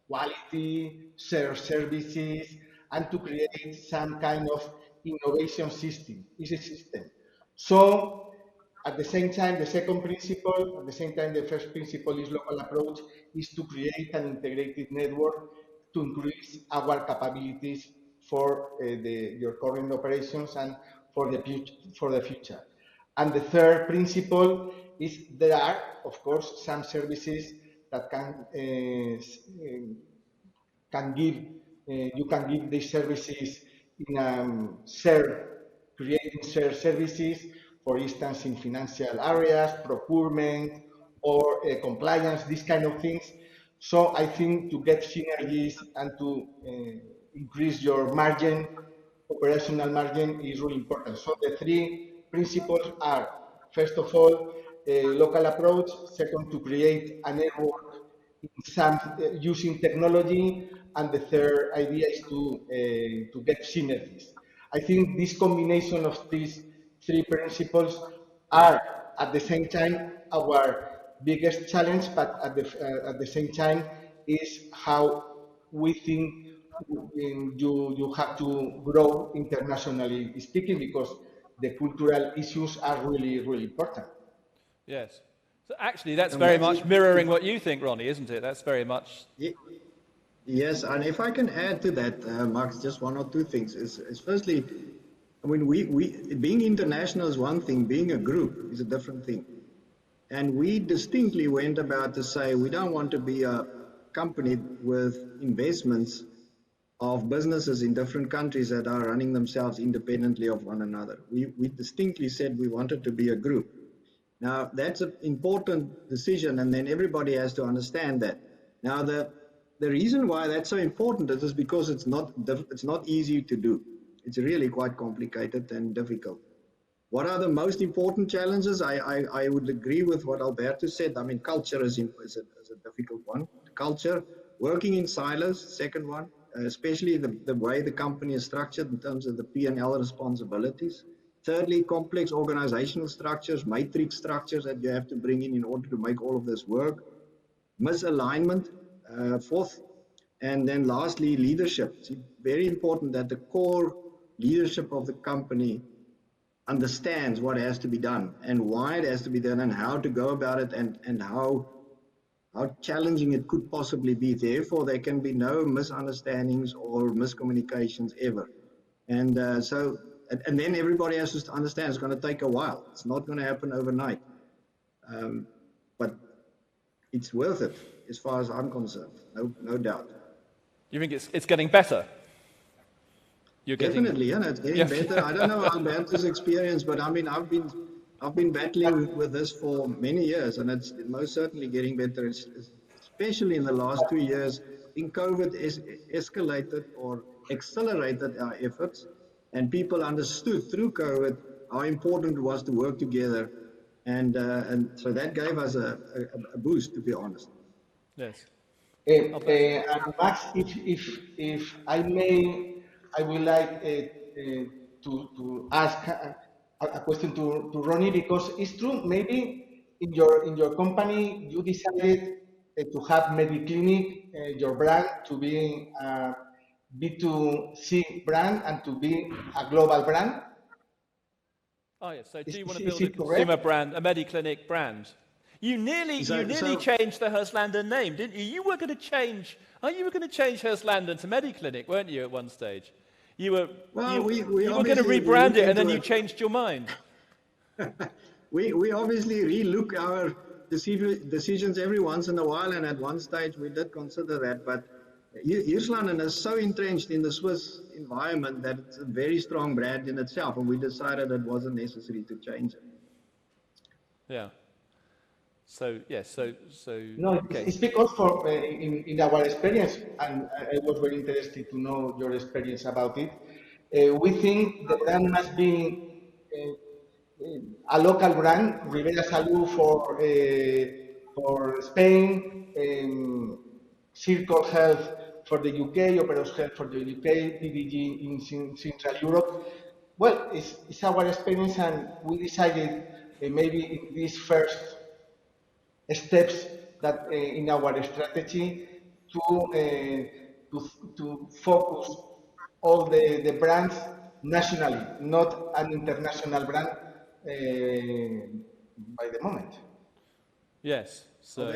quality, shared services, and to create some kind of innovation system. So at the same time, the second principle, at the same time the first principle is local approach, is to create an integrated network to increase our capabilities for your current operations and for the future. And the third principle is, there are, of course, some services that you can give these services in creating shared services, for instance, in financial areas, procurement, or compliance, these kind of things. So I think to get synergies and to increase your margin, operational margin, is really important. So the 3 principles are, first of all, a local approach, second, to create a network using technology, and the third idea is to get synergies. I think this combination of these 3 principles are at the same time, our biggest challenge, but at the same time, is how we think you have to grow internationally speaking, because the cultural issues are really, really important. Yes. So actually, that's And very Max, much mirroring what you think, Ronnie, isn't it? That's very much. Yes, and if I can add to that, Max, just one or two things. Is firstly, I mean, we being international is one thing, being a group is a different thing. And we distinctly went about to say we don't want to be a company with investments of businesses in different countries that are running themselves independently of one another. We distinctly said we wanted to be a group. Now, that's an important decision, and then everybody has to understand that. Now, the reason why that's so important is because it's not easy to do. It's really quite complicated and difficult. What are the most important challenges? I would agree with what Alberto said. I mean, culture is a difficult one. Culture, working in silos, second one, especially the way the company is structured in terms of the P&L responsibilities. Thirdly, complex organizational structures, matrix structures that you have to bring in order to make all of this work. Misalignment, fourth. And then lastly, leadership. It's very important that the core leadership of the company understands what has to be done and why it has to be done and how to go about it and how challenging it could possibly be. Therefore, there can be no misunderstandings or miscommunications ever. And and then everybody has to understand it's going to take a while. It's not going to happen overnight. But it's worth it as far as I'm concerned, no doubt. You think it's getting better? Definitely, yeah, it's getting better. I don't know Alberto's experience, but I mean, I've been battling with this for many years, and it's most certainly getting better. Especially in the last 2 years, I think COVID escalated or accelerated our efforts, and people understood through COVID how important it was to work together, and so that gave us a boost, to be honest. Yes. And Max, if I may, I would like to ask a question to Ronnie, because it's true, maybe in your company you decided to have Mediclinic, your brand, to be a B2C brand and to be a global brand. Oh yes. So do you want to build a consumer brand, a Mediclinic brand? You nearly changed the Herslanden name, didn't you? You were going to change Herslanden to Mediclinic, weren't you, at one stage? You were going to rebrand it, and then you changed your mind. we obviously relook our decisions every once in a while, and at one stage we did consider that. But Herslanden is so entrenched in the Swiss environment that it's a very strong brand in itself, and we decided it wasn't necessary to change it. Yeah. So yes, no, okay. It's because for in our experience, and I was very interested to know your experience about it. We think the brand must be a local brand, Ribera Salud for Spain, Circle Health for the UK, Operos Health for the UK, PDG in Central Europe. Well, it's our experience, and we decided maybe in these first steps that in our strategy to focus all the brands nationally, not an international brand by the moment. Yes. So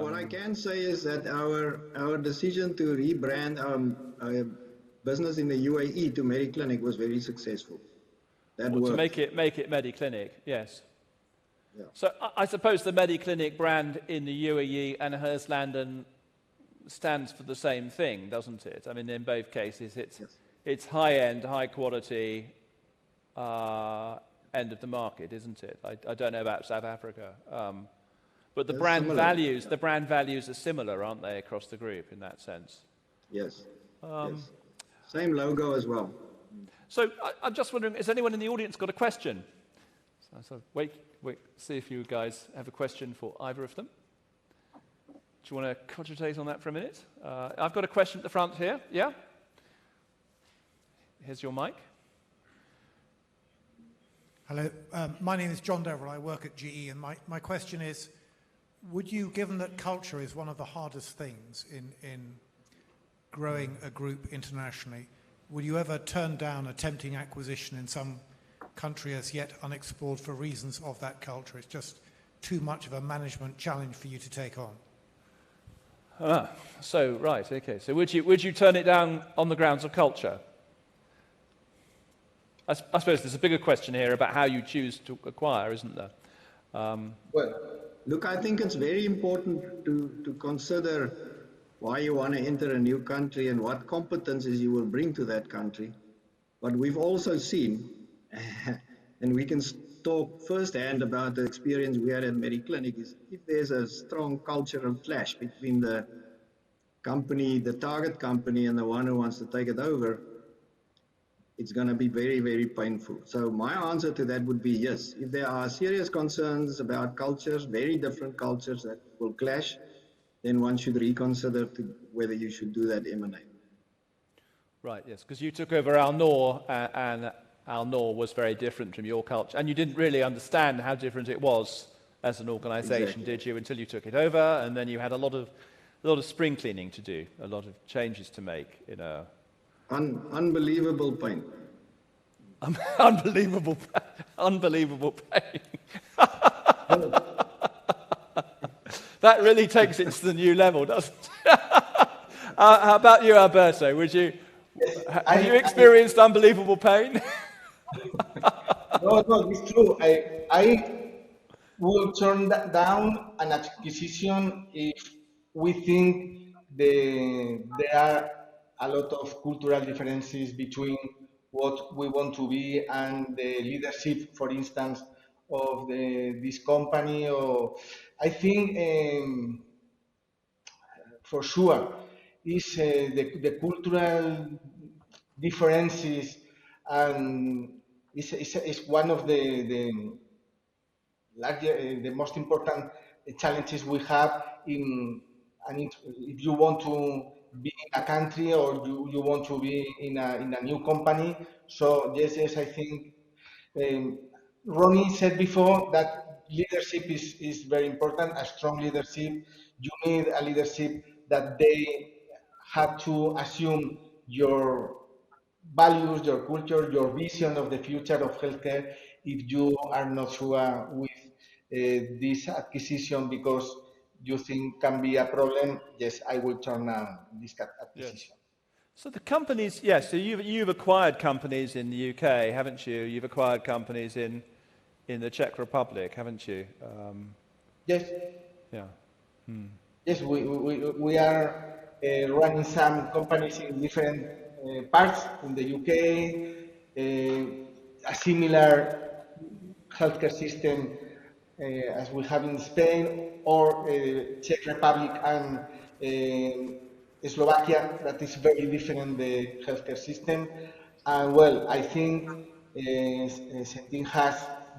what I can say is that our decision to rebrand our business in the UAE to Mediclinic was very successful. That worked. To make it Mediclinic, yes. Yeah. So I suppose the Mediclinic brand in the UAE and Herslanden stands for the same thing, doesn't it? I mean, in both cases, it's high-end, high-quality end of the market, isn't it? I don't know about South Africa, but the brand values are similar, aren't they, across the group in that sense? Yes. Yes. Same logo as well. So I'm just wondering, has anyone in the audience got a question? So wait, see if you guys have a question for either of them. Do you want to concentrate on that for a minute? I've got a question at the front here. Yeah? Here's your mic. Hello, my name is John Deverill. I work at GE, and my question is, would you, given that culture is one of the hardest things in growing a group internationally, would you ever turn down a tempting acquisition in some country as yet unexplored for reasons of that culture? It's just too much of a management challenge for you to take on. Right, okay. So would you turn it down on the grounds of culture? I suppose there's a bigger question here about how you choose to acquire, isn't there? Well, look, I think it's very important to consider why you want to enter a new country and what competencies you will bring to that country. But we've also seen, and we can talk firsthand about the experience we had at Mediclinic, is if there's a strong cultural clash between the company, the target company, and the one who wants to take it over, it's going to be very, very painful. So my answer to that would be yes. If there are serious concerns about cultures, very different cultures that will clash, then one should reconsider whether you should do that M&A. Right, yes, because you took over Al-Noor, and Al-Noor was very different from your culture, and you didn't really understand how different it was as an organisation, Exactly. did you, until you took it over, and then you had a lot of spring cleaning to do, a lot of changes to make, you know. Unbelievable pain. Unbelievable pain. That really takes it to the new level, doesn't it? How about you, Alberto? Have you experienced unbelievable pain? No, it's true. I will turn down an acquisition if we think there are a lot of cultural differences between what we want to be and the leadership, for instance, of this company. Or I think for sure is the cultural differences, and is one of the larger, the most important challenges we have if you want to be in a country or you want to be in a new company. So yes, I think Ronnie said before that leadership is very important, a strong leadership. You need a leadership that they have to assume your values, your culture, your vision of the future of healthcare. If you are not sure with this acquisition because you think can be a problem, yes, I will turn down this acquisition. Yes. So the companies, yes, so you've acquired companies in the UK, haven't you? You've acquired companies in the Czech Republic, haven't you? Yes. Yeah. Yes, we are running some companies in different parts in the UK, a similar healthcare system as we have in Spain, or Czech Republic and Slovakia, that is very different, the healthcare system. And well, I think Centene has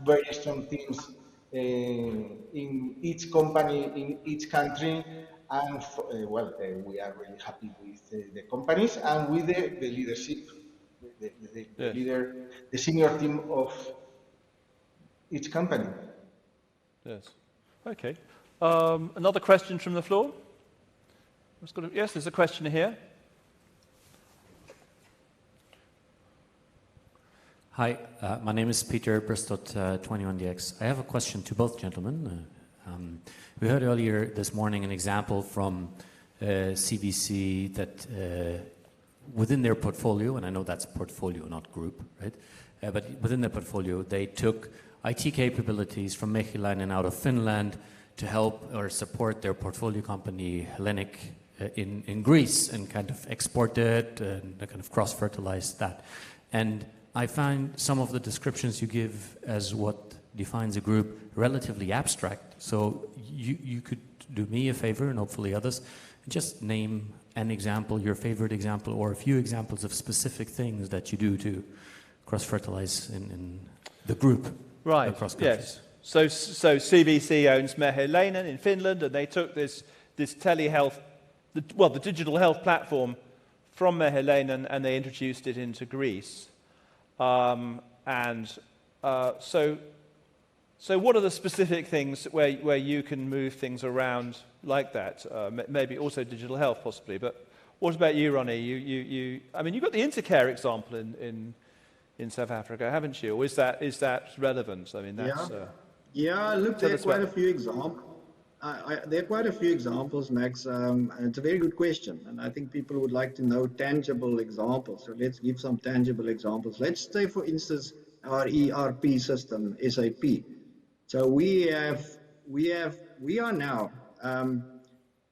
very strong teams in each company, in each country, and we are really happy with the companies and with the leadership, the senior team of each company. Yes. Okay. Another question from the floor? Yes, there's a question here. Hi, my name is Peter Bristot, 21DX. I have a question to both gentlemen. We heard earlier this morning an example from CVC that within their portfolio, and I know that's portfolio, not group, right? But within their portfolio, they took IT capabilities from Mehiläinen out of Finland to help or support their portfolio company, Hellenic, in Greece, and kind of export it and kind of cross-fertilize that. And I find some of the descriptions you give as what defines a group relatively abstract. So you could do me a favor, and hopefully others, just name an example, your favorite example, or a few examples of specific things that you do to cross-fertilize in the group across countries. Yes. So CVC owns Mehiläinen in Finland, and they took this telehealth, the digital health platform from Mehiläinen, and they introduced it into Greece. And So what are the specific things where you can move things around like that? Maybe also digital health, possibly. But what about you, Ronnie? I mean, you've got the Intercare example in South Africa, haven't you? Or is that relevant? I mean, that's... Yeah, look, there are quite a few examples. There are quite a few examples, Max, and it's a very good question. And I think people would like to know tangible examples. So let's give some tangible examples. Let's say, for instance, our ERP system, SAP. So we are now,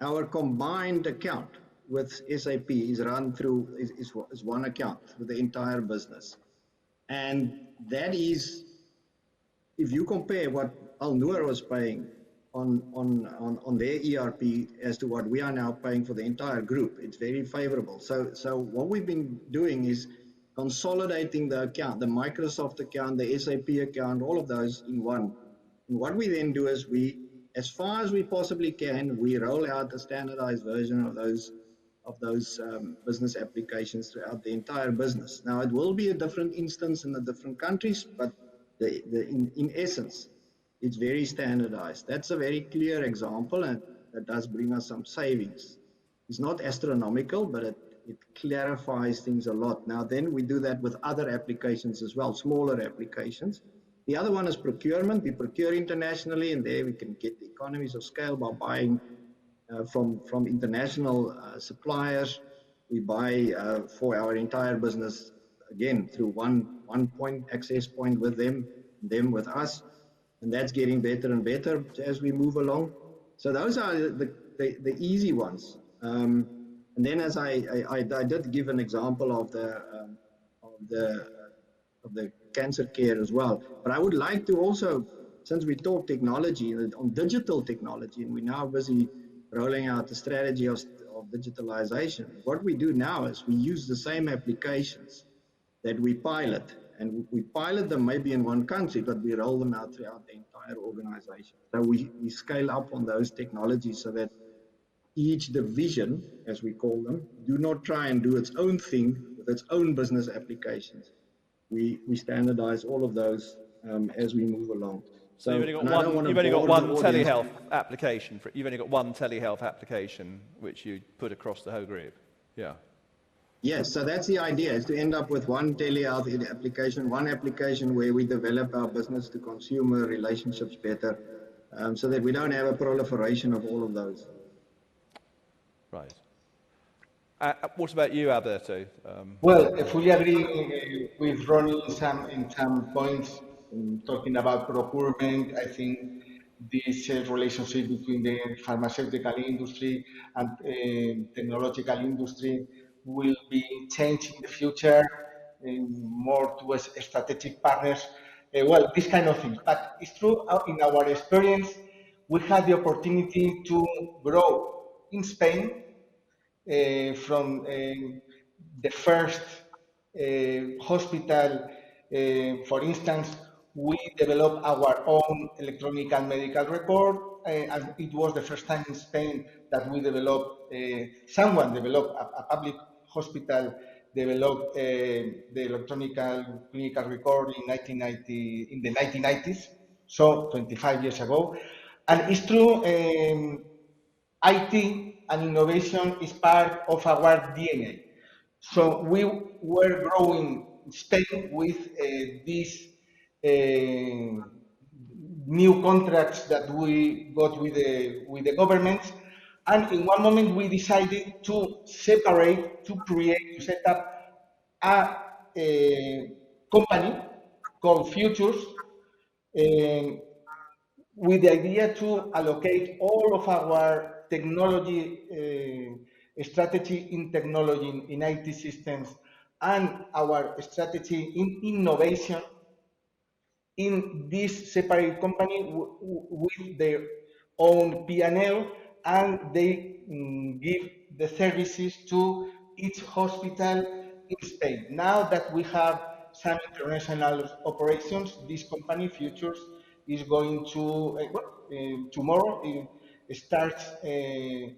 our combined account with SAP is run through, is one account with the entire business. And that is, if you compare what Al Noor was paying on their ERP as to what we are now paying for the entire group, it's very favorable. So what we've been doing is consolidating the account, the Microsoft account, the SAP account, all of those in one. And what we then do is as far as we possibly can, we roll out a standardized version of those business applications throughout the entire business. Now, it will be a different instance in the different countries, but in essence, it's very standardized. That's a very clear example, and that does bring us some savings. It's not astronomical, but it clarifies things a lot. Now, then we do that with other applications as well, smaller applications. The other one is procurement. We procure internationally, and there we can get the economies of scale by buying from international suppliers. We buy for our entire business, again, through one point, access point with them with us. And that's getting better and better as we move along. So those are the easy ones. And then, as I did give an example of the cancer care as well. But I would like to also, since we talk technology, on digital technology, and we're now busy rolling out the strategy of digitalization. What we do now is we use the same applications that we pilot. And we pilot them maybe in one country, but we roll them out throughout the entire organization. So we scale up on those technologies so that each division, as we call them, do not try and do its own thing with its own business applications. We standardize all of those as we move along. So you've only got one telehealth application. You've only got one telehealth application which you put across the whole group. Yeah. Yes, so that's the idea, is to end up with one telehealth application, one application where we develop our business to consumer relationships better, so that we don't have a proliferation of all of those. Right. What about you, Alberto? Well, I fully agree with Ronnie in some points. Talking about procurement, I think this relationship between the pharmaceutical industry and technological industry will be changed in the future, more towards strategic partners. Well, this kind of thing. But it's true, in our experience, we had the opportunity to grow in Spain from the first hospital. For instance, we developed our own electronic medical record, and it was the first time in Spain that we developed, someone developed, a public hospital developed the electronic clinical record in the 1990s, so 25 years ago. And it's true, IT and innovation is part of our DNA. So we were growing in Spain with these new contracts that we got with the governments, and in one moment we decided to set up a company called Futures, with the idea to allocate all of our technology strategy in technology, in IT systems, and our strategy in innovation in this separate company with their own P&L, and they give the services to each hospital in Spain. Now that we have some international operations, this company, Futures, is going to, tomorrow, starts to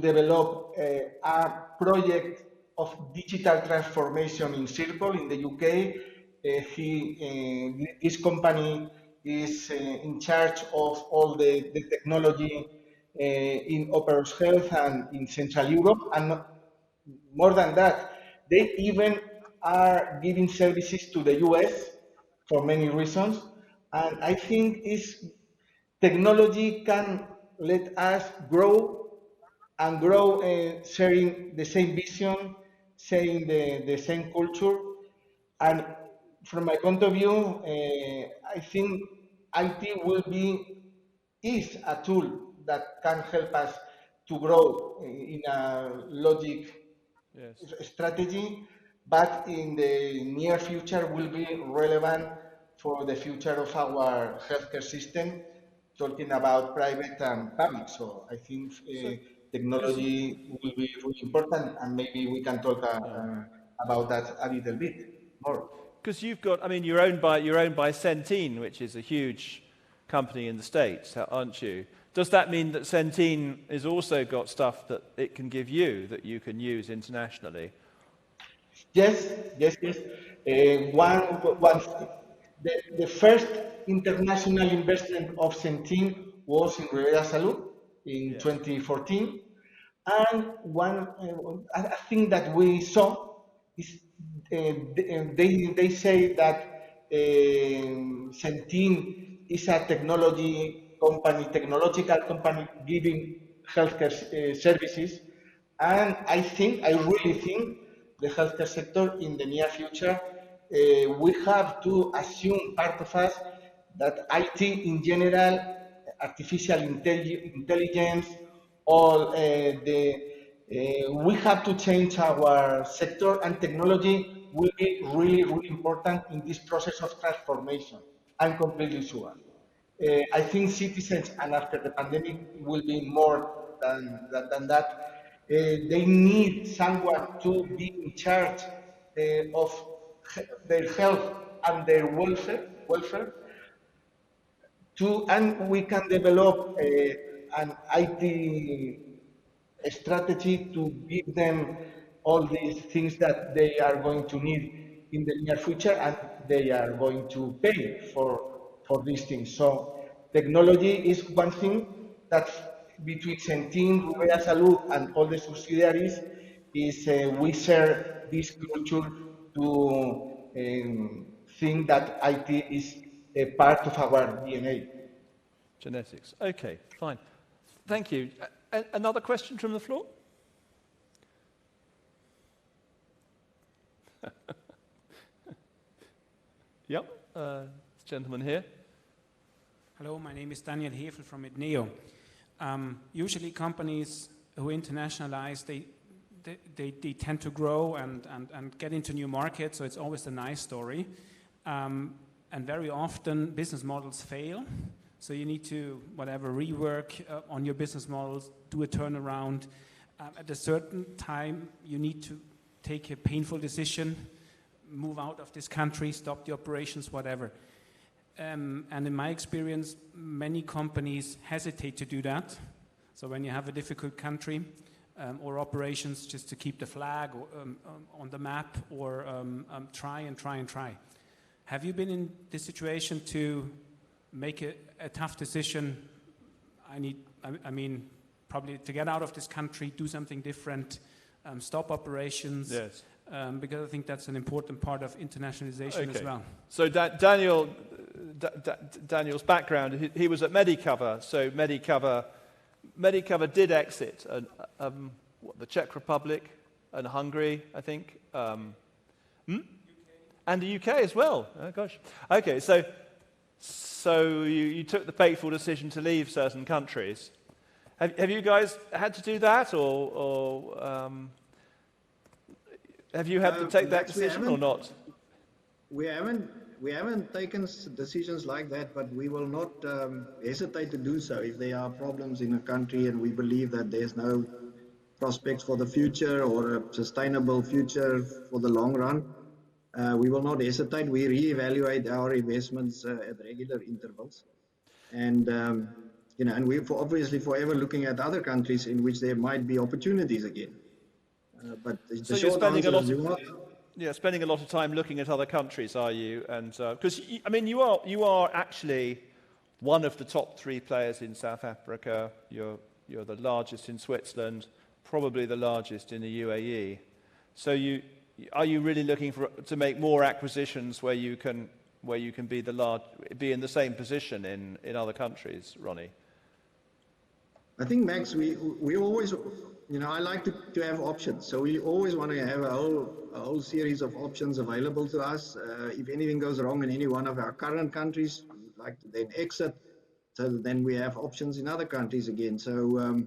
develop a project of digital transformation in Circle in the UK, This company is in charge of all the technology in Opera's Health and in Central Europe, and more than that, they even are giving services to the US for many reasons. And I think technology can let us grow and grow, sharing the same vision, sharing the same culture. And from my point of view, I think IT is a tool that can help us to grow in a logic strategy, but in the near future will be relevant for the future of our healthcare system, talking about private and public. So I think technology will be really important, and maybe we can talk about that a little bit more. Because you've got, I mean, you're owned by Centene, which is a huge company in the States, aren't you? Does that mean that Centene has also got stuff that it can give you that you can use internationally? Yes. The first international investment of Centene was in Rivera Salud in 2014, and a thing that we saw is they say that Centene is a technological company giving healthcare services, and I really think the healthcare sector in the near future, we have to assume, part of us, that IT in general, artificial intelligence, we have to change our sector, and technology will be really, really important in this process of transformation. I'm completely sure. I think citizens, and after the pandemic, will be more than that. They need someone to be in charge of their health and their welfare. And we can develop an IT strategy to give them all these things that they are going to need in the near future, and they are going to pay for these things. So technology is one thing that between Centene, Rivera Salud, and all the subsidiaries is we share this culture to think that IT is a part of our DNA. Genetics. Okay, fine. Thank you. Another question from the floor? Yep, this gentleman here. Hello, my name is Daniel Hefel from Idneo. Usually companies who internationalize, they tend to grow and get into new markets, so it's always a nice story. And very often business models fail. So you need to, rework on your business models, do a turnaround. At a certain time, you need to take a painful decision, move out of this country, stop the operations, whatever. And in my experience, many companies hesitate to do that. So when you have a difficult country or operations, just to keep the flag on the map, or try. Have you been in this situation to make a tough decision? I mean, probably to get out of this country, do something different, stop operations. Yes. Because I think that's an important part of internationalization as well. So Daniel's background, he was at Medicover. So Medicover did exit the Czech Republic and Hungary, I think. And the UK as well. Oh, gosh. Okay, so you took the fateful decision to leave certain countries. Have you guys had to do that, or have you had to take that decision or not? We haven't taken decisions like that, but we will not hesitate to do so if there are problems in a country and we believe that there's no prospects for the future or a sustainable future for the long run. We will not hesitate. We reevaluate our investments at regular intervals, and and we're obviously forever looking at other countries in which there might be opportunities again. But the short answer is spending a lot of time looking at other countries, are you? And because I mean, you are actually one of the top 3 players in South Africa. You're the largest in Switzerland, probably the largest in the UAE. So are you really looking to make more acquisitions where you can be in the same position in other countries, Ronnie? I think, Max, we always, I like to have options. So we always want to have a whole series of options available to us. If anything goes wrong in any one of our current countries, we'd like to then exit. So then we have options in other countries again. So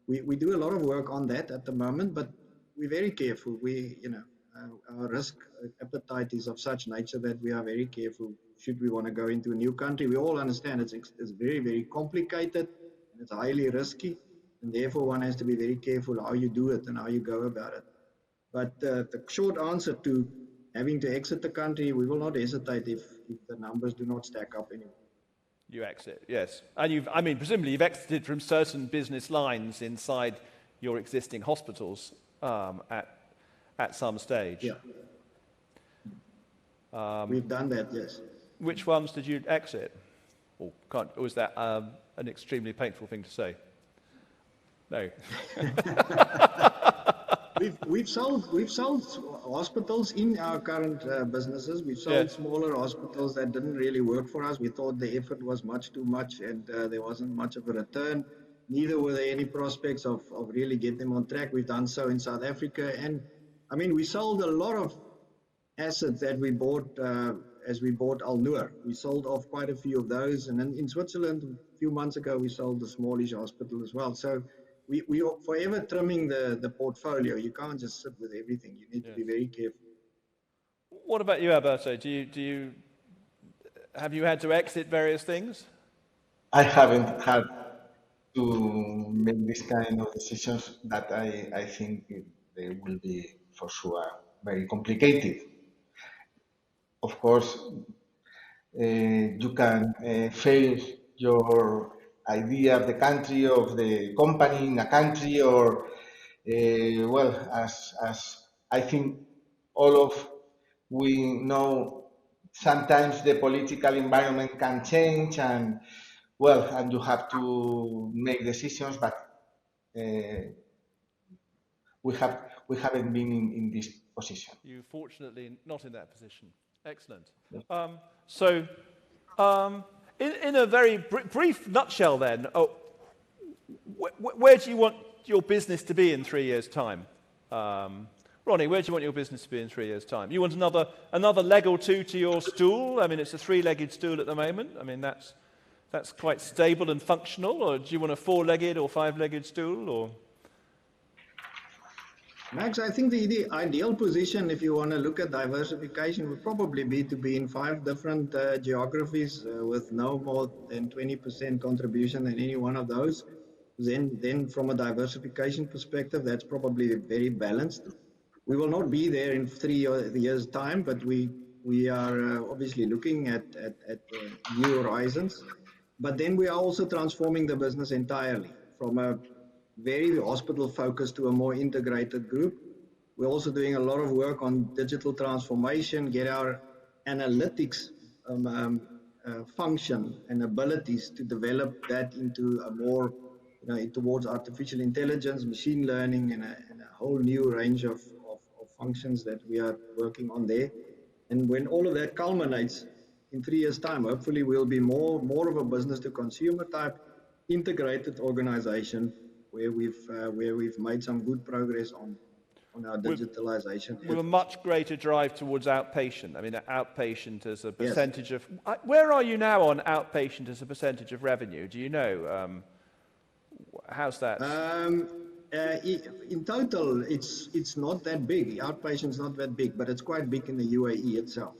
we do a lot of work on that at the moment, but we're very careful. Our risk appetite is of such nature that we are very careful should we want to go into a new country. We all understand it's very, very complicated. It's highly risky, and therefore one has to be very careful how you do it and how you go about it. But the short answer to having to exit the country, we will not hesitate if the numbers do not stack up anymore. You exit, yes. And presumably you've exited from certain business lines inside your existing hospitals at some stage. Yeah. We've done that, yes. Which ones did you exit? Or was that an extremely painful thing to say? No. We've sold hospitals in our current businesses. We've sold smaller hospitals that didn't really work for us. We thought the effort was much too much, and there wasn't much of a return. Neither were there any prospects of really getting them on track. We've done so in South Africa, and I mean, we sold a lot of assets that we bought as we bought Al-Noor. We sold off quite a few of those, and then in Switzerland a few months ago we sold the smallish hospital as well. So we are forever trimming the portfolio. You can't just sit with everything. You need to be very careful. What about you, Alberto? Have you had to exit various things? I haven't had to make this kind of decisions that I think they will be for sure very complicated. Of course, you can fail your idea of the country, of the company in a country, or as I think all of we know, sometimes the political environment can change, and you have to make decisions, but we haven't been in this position. You fortunately not in that position. Excellent. In a very brief nutshell then, where do you want your business to be in 3 years' time? Ronnie, where do you want your business to be in 3 years' time? You want another leg or two to your stool? I mean, it's a 3-legged stool at the moment. I mean, that's quite stable and functional. Or do you want a 4-legged or 5-legged stool? Or Max, I think the ideal position, if you want to look at diversification, would probably be to be in 5 different geographies with no more than 20% contribution in any one of those. Then from a diversification perspective, that's probably very balanced. We will not be there in 3 years' time, but we are obviously looking at new horizons. But then we are also transforming the business entirely from a very hospital focused to a more integrated group. We're also doing a lot of work on digital transformation, get our analytics function and abilities to develop that into a more, towards artificial intelligence, machine learning, and a whole new range of functions that we are working on there. And when all of that culminates in 3 years' time, hopefully we'll be more of a business to consumer type integrated organization where we've made some good progress on our digitalization. With a much greater drive towards outpatient. I mean, outpatient as a percentage of... Where are you now on outpatient as a percentage of revenue? Do you know? How's that? In total, it's not that big. Outpatient's not that big, but it's quite big in the UAE itself.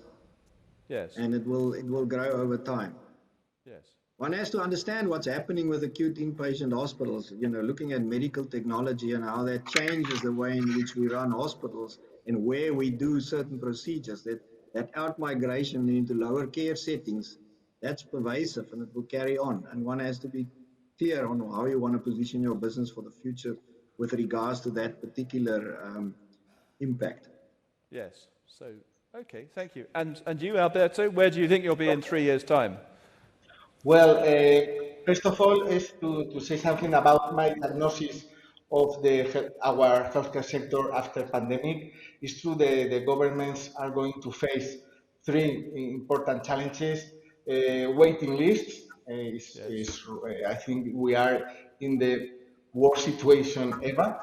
Yes. And it will grow over time. Yes. One has to understand what's happening with acute inpatient hospitals, looking at medical technology and how that changes the way in which we run hospitals and where we do certain procedures. That out-migration into lower care settings, that's pervasive and it will carry on. And one has to be clear on how you want to position your business for the future with regards to that particular impact. Yes. So, okay, thank you. And you, Alberto, where do you think you'll be in 3 years' time? Well, first of all, is to say something about my diagnosis of our healthcare sector after pandemic. It's true the governments are going to face three important challenges. Waiting lists I think we are in the worst situation ever.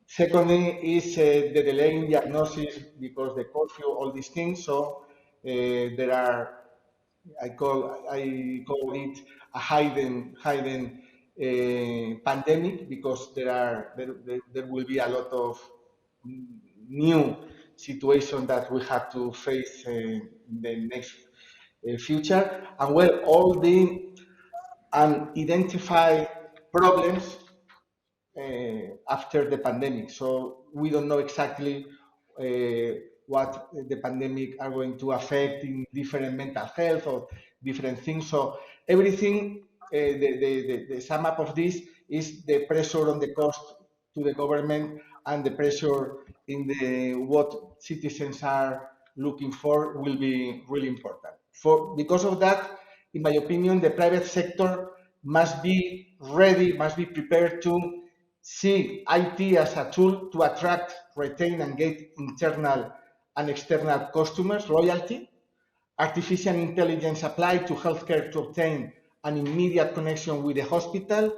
Secondly, is the delay in diagnosis because the curfew, all these things. So there are I call it a hidden pandemic because there will be a lot of new situation that we have to face in the next future, and well, all the unidentified problems after the pandemic. So we don't know exactly what the pandemic are going to affect in different mental health or different things. So everything, the sum up of this is the pressure on the cost to the government and the pressure in the what citizens are looking for will be really important. Because of that, in my opinion, the private sector must be ready, must be prepared to see IT as a tool to attract, retain, and get internal and external customers, loyalty, artificial intelligence applied to healthcare to obtain an immediate connection with the hospital,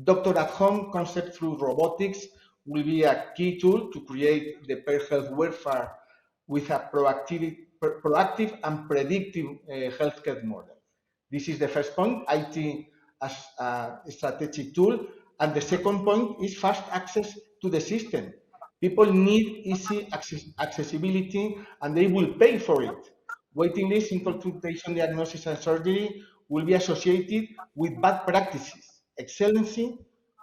doctor at home concept through robotics will be a key tool to create the per health welfare with a proactive and predictive healthcare model. This is the first point, IT as a strategic tool. And the second point is fast access to the system. People need easy accessibility and they will pay for it. Waiting lists in consultation, diagnosis, and surgery will be associated with bad practices. Excellency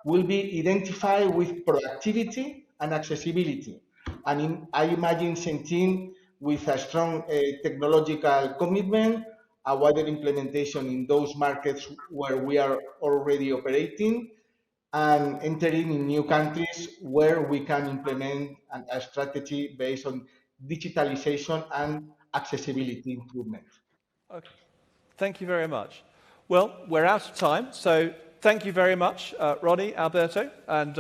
will be identified with productivity and accessibility. And I imagine Centene with a strong technological commitment, a wider implementation in those markets where we are already operating, and entering in new countries where we can implement a strategy based on digitalization and accessibility improvement. Okay. Thank you very much. Well, we're out of time, so thank you very much, Ronnie, Alberto, and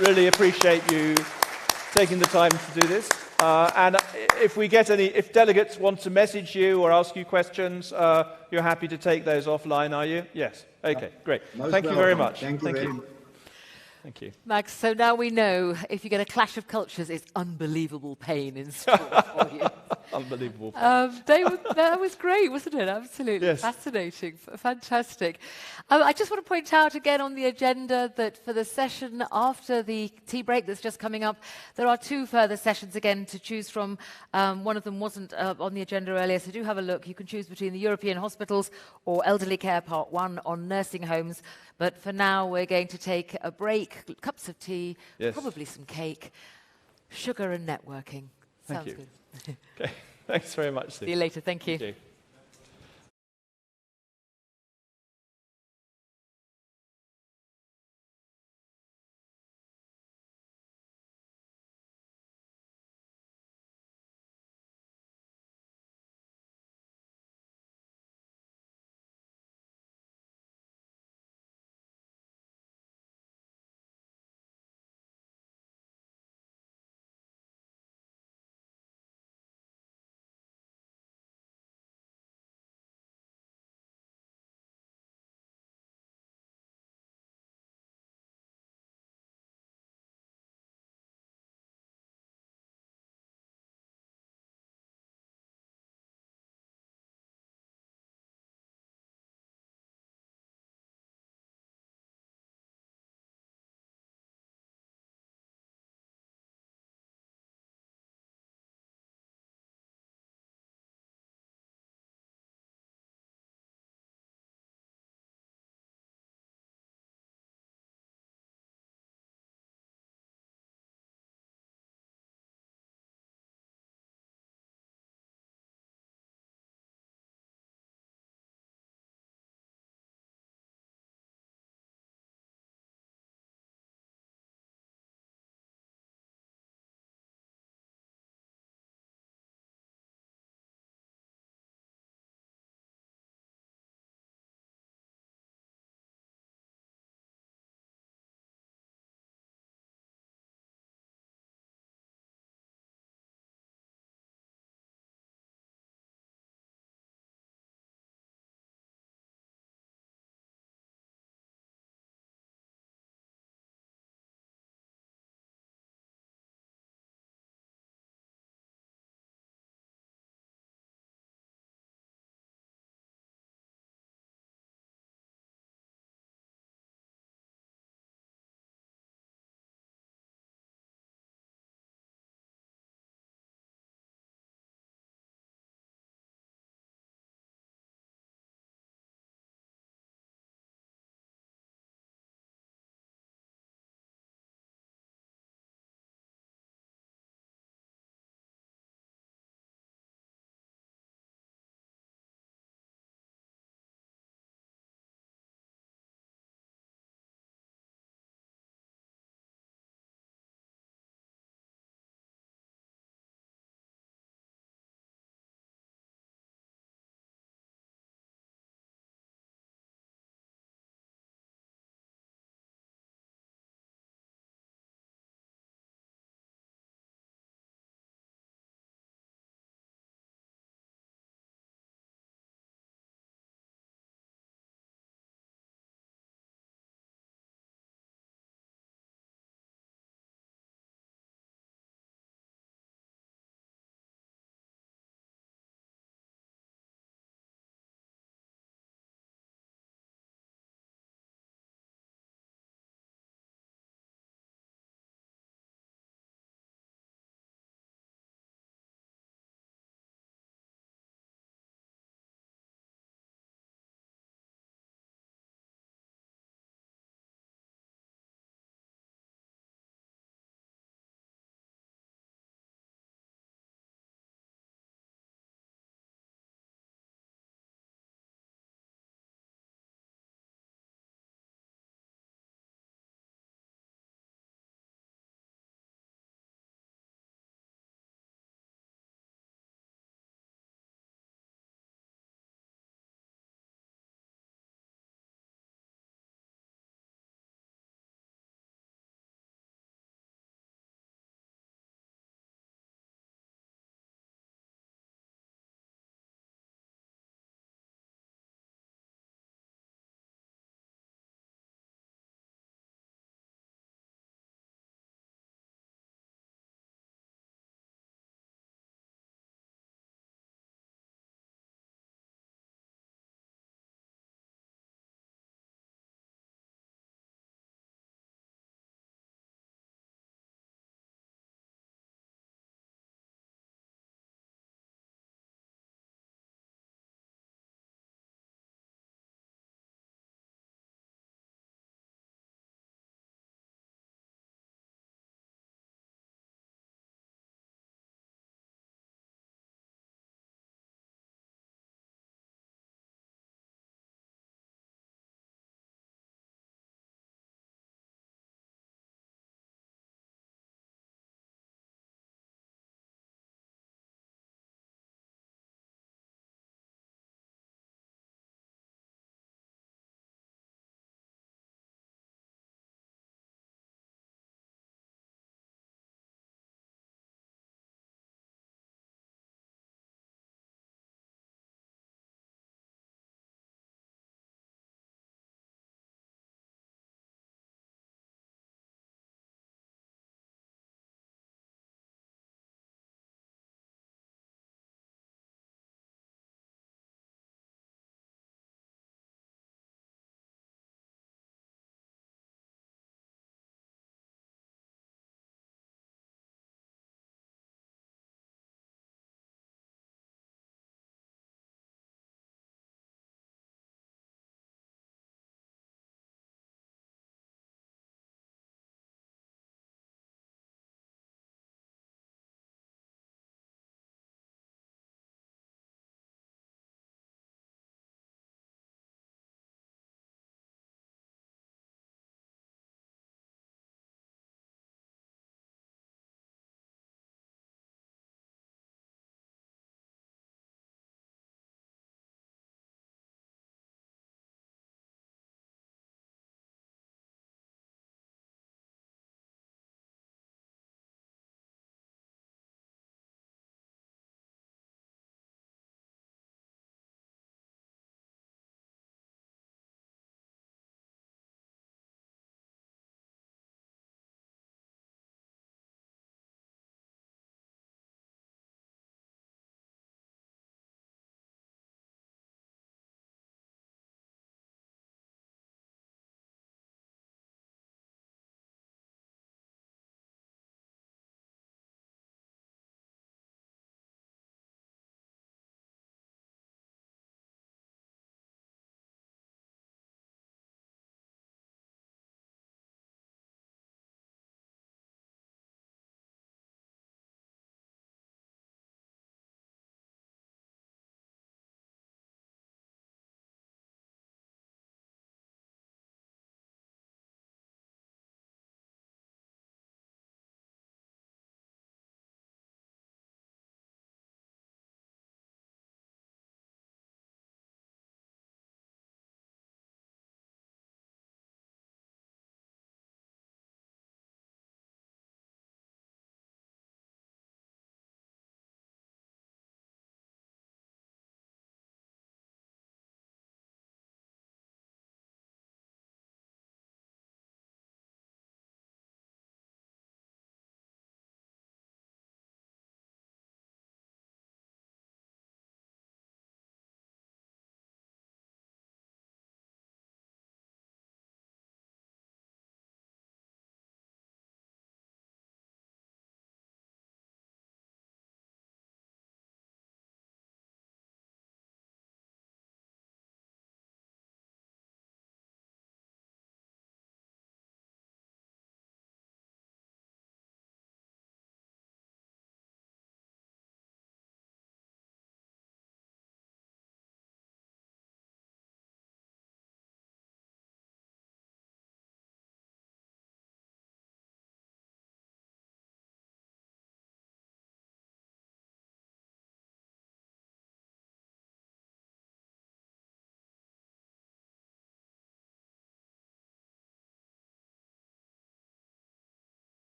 really appreciate you taking the time to do this. And if delegates want to message you or ask you questions, you're happy to take those offline, are you? Yes. Okay, great. Thank you very much. Thank you very much. Thank you. Max, so now we know if you get a clash of cultures, it's unbelievable pain in store for you. Unbelievable. That was great, wasn't it? Absolutely yes. Fascinating, fantastic. I just want to point out again on the agenda that for the session after the tea break that's just coming up, there are 2 further sessions again to choose from. One of them wasn't on the agenda earlier, so do have a look. You can choose between the European hospitals or Elderly Care Part 1 on nursing homes. But for now, we're going to take a break, cups of tea, probably some cake, sugar and networking. Thank you. Good. Okay. Thanks very much, Steve. See you later. Thank you. Thank you.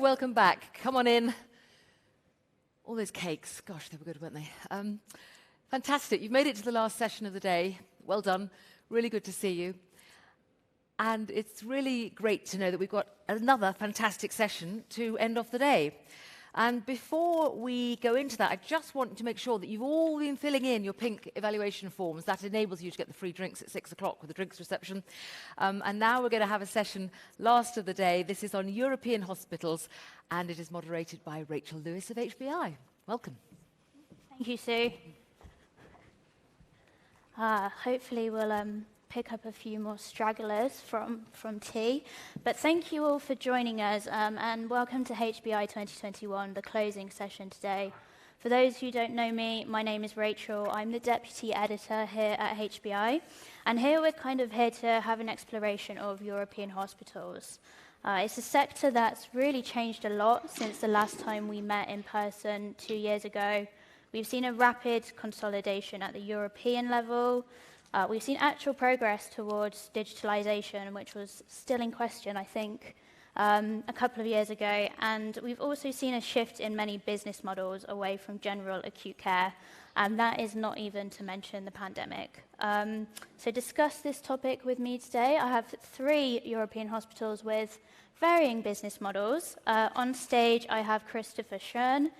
welcome back. Come on in. All those cakes, gosh, they were good, weren't they? Fantastic. You've made it to the last session of the day. Well done. Really good to see you. And it's really great to know that we've got another fantastic session to end off the day. And before we go into that, I just want to make sure that you've all been filling in your pink evaluation forms. That enables you to get the free drinks at 6 o'clock with the drinks reception. And now we're going to have a session last of the day. This is on European hospitals, and it is moderated by Rachel Lewis of HBI. Welcome. Thank you, Sue. Hopefully we'll pick up a few more stragglers from tea. But thank you all for joining us, and welcome to HBI 2021, the closing session today. For those who don't know me, my name is Rachel. I'm the Deputy Editor here at HBI, and here we're kind of here to have an exploration of European hospitals. It's a sector that's really changed a lot since the last time we met in person 2 years ago. We've seen a rapid consolidation at the European level. We've seen actual progress towards digitalization, which was still in question, I think, a couple of years ago. And we've also seen a shift in many business models away from general acute care. And that is not even to mention the pandemic. So to discuss this topic with me today, I have 3 European hospitals with varying business models. On stage, I have Christopher Schön,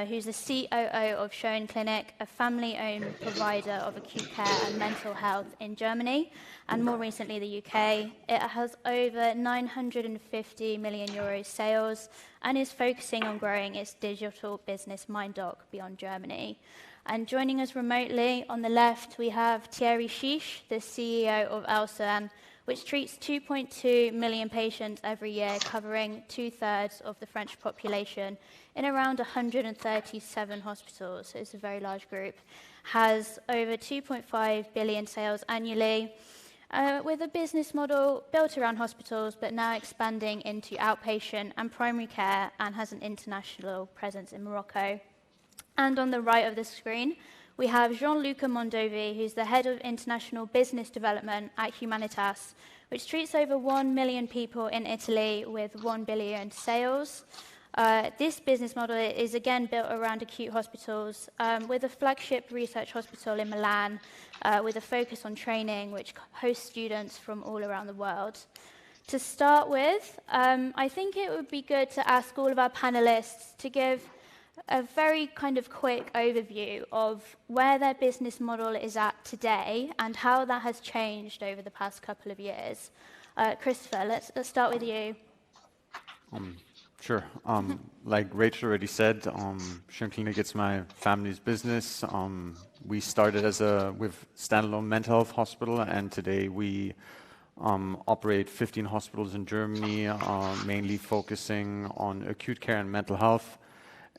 who's the COO of Schön Clinic, a family-owned provider of acute care and mental health in Germany, and more recently the UK. It has over 950 million euros sales and is focusing on growing its digital business MindDoc beyond Germany. And joining us remotely on the left, we have Thierry Chiche, the CEO of Elsan, which treats 2.2 million patients every year, covering 2/3 of the French population in around 137 hospitals. So it's a very large group. Has over 2.5 billion sales annually, with a business model built around hospitals, but now expanding into outpatient and primary care, and has an international presence in Morocco. And on the right of the screen, we have Gianluca Mondovi, who's the head of international business development at Humanitas, which treats over 1 million people in Italy with 1 billion sales. This business model is again built around acute hospitals, with a flagship research hospital in Milan, with a focus on training, which hosts students from all around the world. To start with, I think it would be good to ask all of our panelists to give a very kind of quick overview of where their business model is at today and how that has changed over the past couple of years. Christopher, let's start with you. Sure. Like Rachel already said, Schön Clinic, it's my family's business. We started with standalone mental health hospital, and today we operate 15 hospitals in Germany, mainly focusing on acute care and mental health.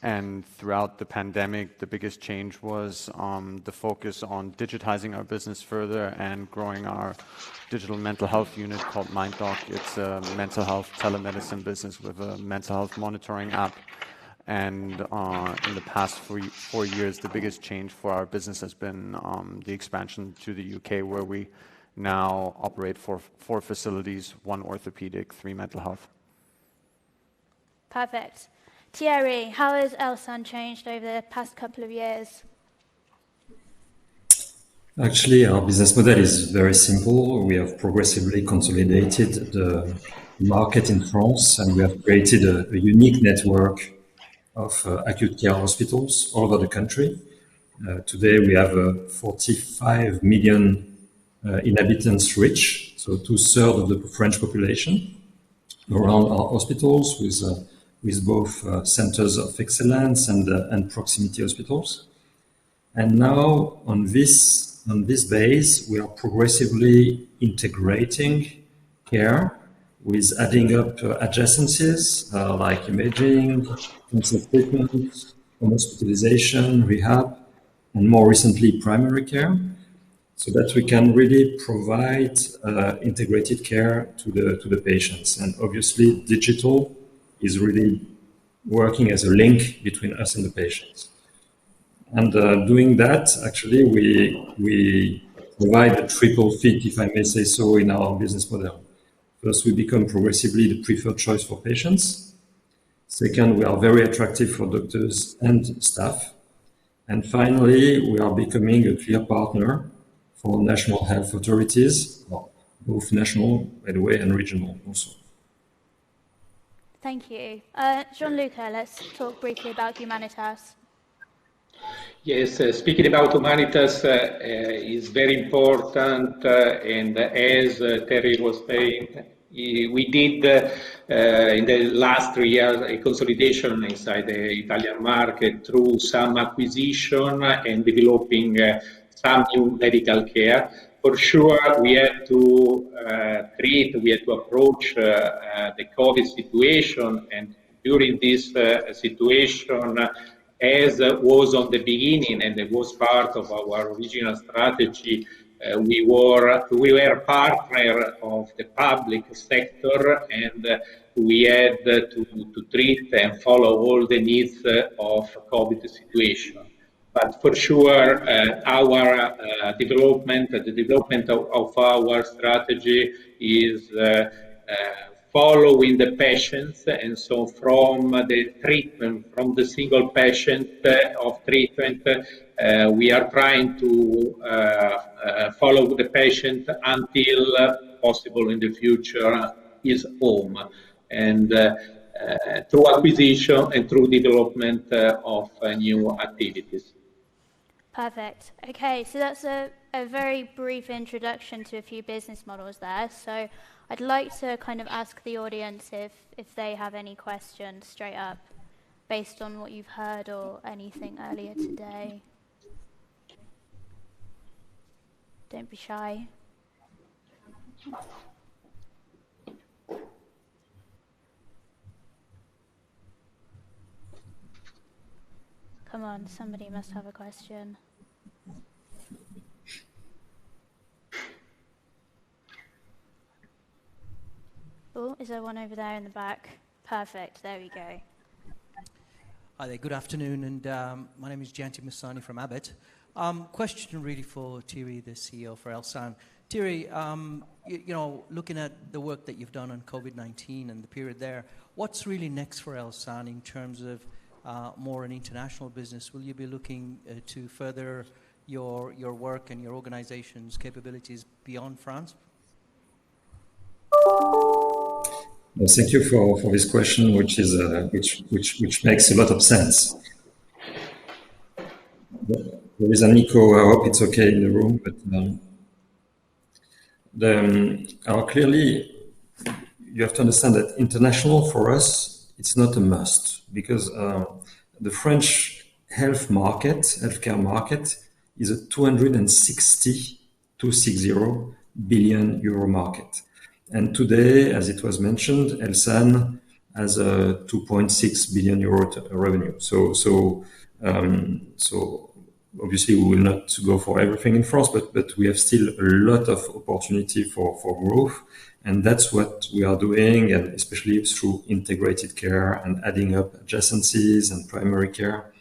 And throughout the pandemic, the biggest change was the focus on digitizing our business further and growing our digital mental health unit called MindDoc. It's a mental health telemedicine business with a mental health monitoring app. And in the past 4 years, the biggest change for our business has been the expansion to the UK, where we now operate 4 facilities, 1 orthopedic, 3 mental health. Perfect. Thierry, how has Elsan changed over the past couple of years? Actually, our business model is very simple. We have progressively consolidated the market in France, and we have created a unique network of acute care hospitals all over the country. Today, we have 45 million inhabitants reach, so 2/3 of the French population around our hospitals, with both centers of excellence and proximity hospitals. And now on this base, we are progressively integrating care with adding up adjacencies like imaging, cancer treatment, hospitalization, rehab, and more recently primary care, so that we can really provide integrated care to the patients. And obviously, digital is really working as a link between us and the patients. And doing that, actually, we provide a triple fit, if I may say so, in our business model. First, we become progressively the preferred choice for patients. Second, we are very attractive for doctors and staff. And finally, we are becoming a clear partner for national health authorities, both national, by the way, and regional also. Thank you. Gianluca, let's talk briefly about Humanitas. Yes, speaking about Humanitas is very important, and as Terry was saying, we did in the last 3 years a consolidation inside the Italian market through some acquisition and developing some new medical care. For sure, we had to approach the COVID situation, and during this situation, as was on the beginning, and it was part of our original strategy, we were partner of the public sector, and we had to treat and follow all the needs of COVID situation. But for sure, our development, the development of our strategy is following the patients, and so from the treatment, from the single patient of treatment, we are trying to follow the patient until possible in the future his home, and through acquisition and through development of new activities. Perfect. Okay, so that's a very brief introduction to a few business models there. So I'd like to kind of ask the audience if they have any questions straight up based on what you've heard or anything earlier today. Don't be shy. Come on, somebody must have a question. Oh, is there one over there in the back? Perfect, there we go. Hi there, good afternoon, and my name is Janti Masani from Abbott. Question really for Thierry, the CEO for Elsan. Thierry, you know, looking at the work that you've done on COVID-19 and the period there, what's really next for Elsan in terms of more an international business? Will you be looking to further your work and your organization's capabilities beyond France? Well, thank you for this question, which is which makes a lot of sense. There is an echo. I hope it's okay in the room, but clearly you have to understand that international for us it's not a must, because the French healthcare market, is a 260 billion euro market. And today, as it was mentioned, Elsan has a 2.6 billion euro revenue. So obviously we will not go for everything in France, but we have still a lot of opportunity for growth. And that's what we are doing, and especially through integrated care and adding up adjacencies and primary care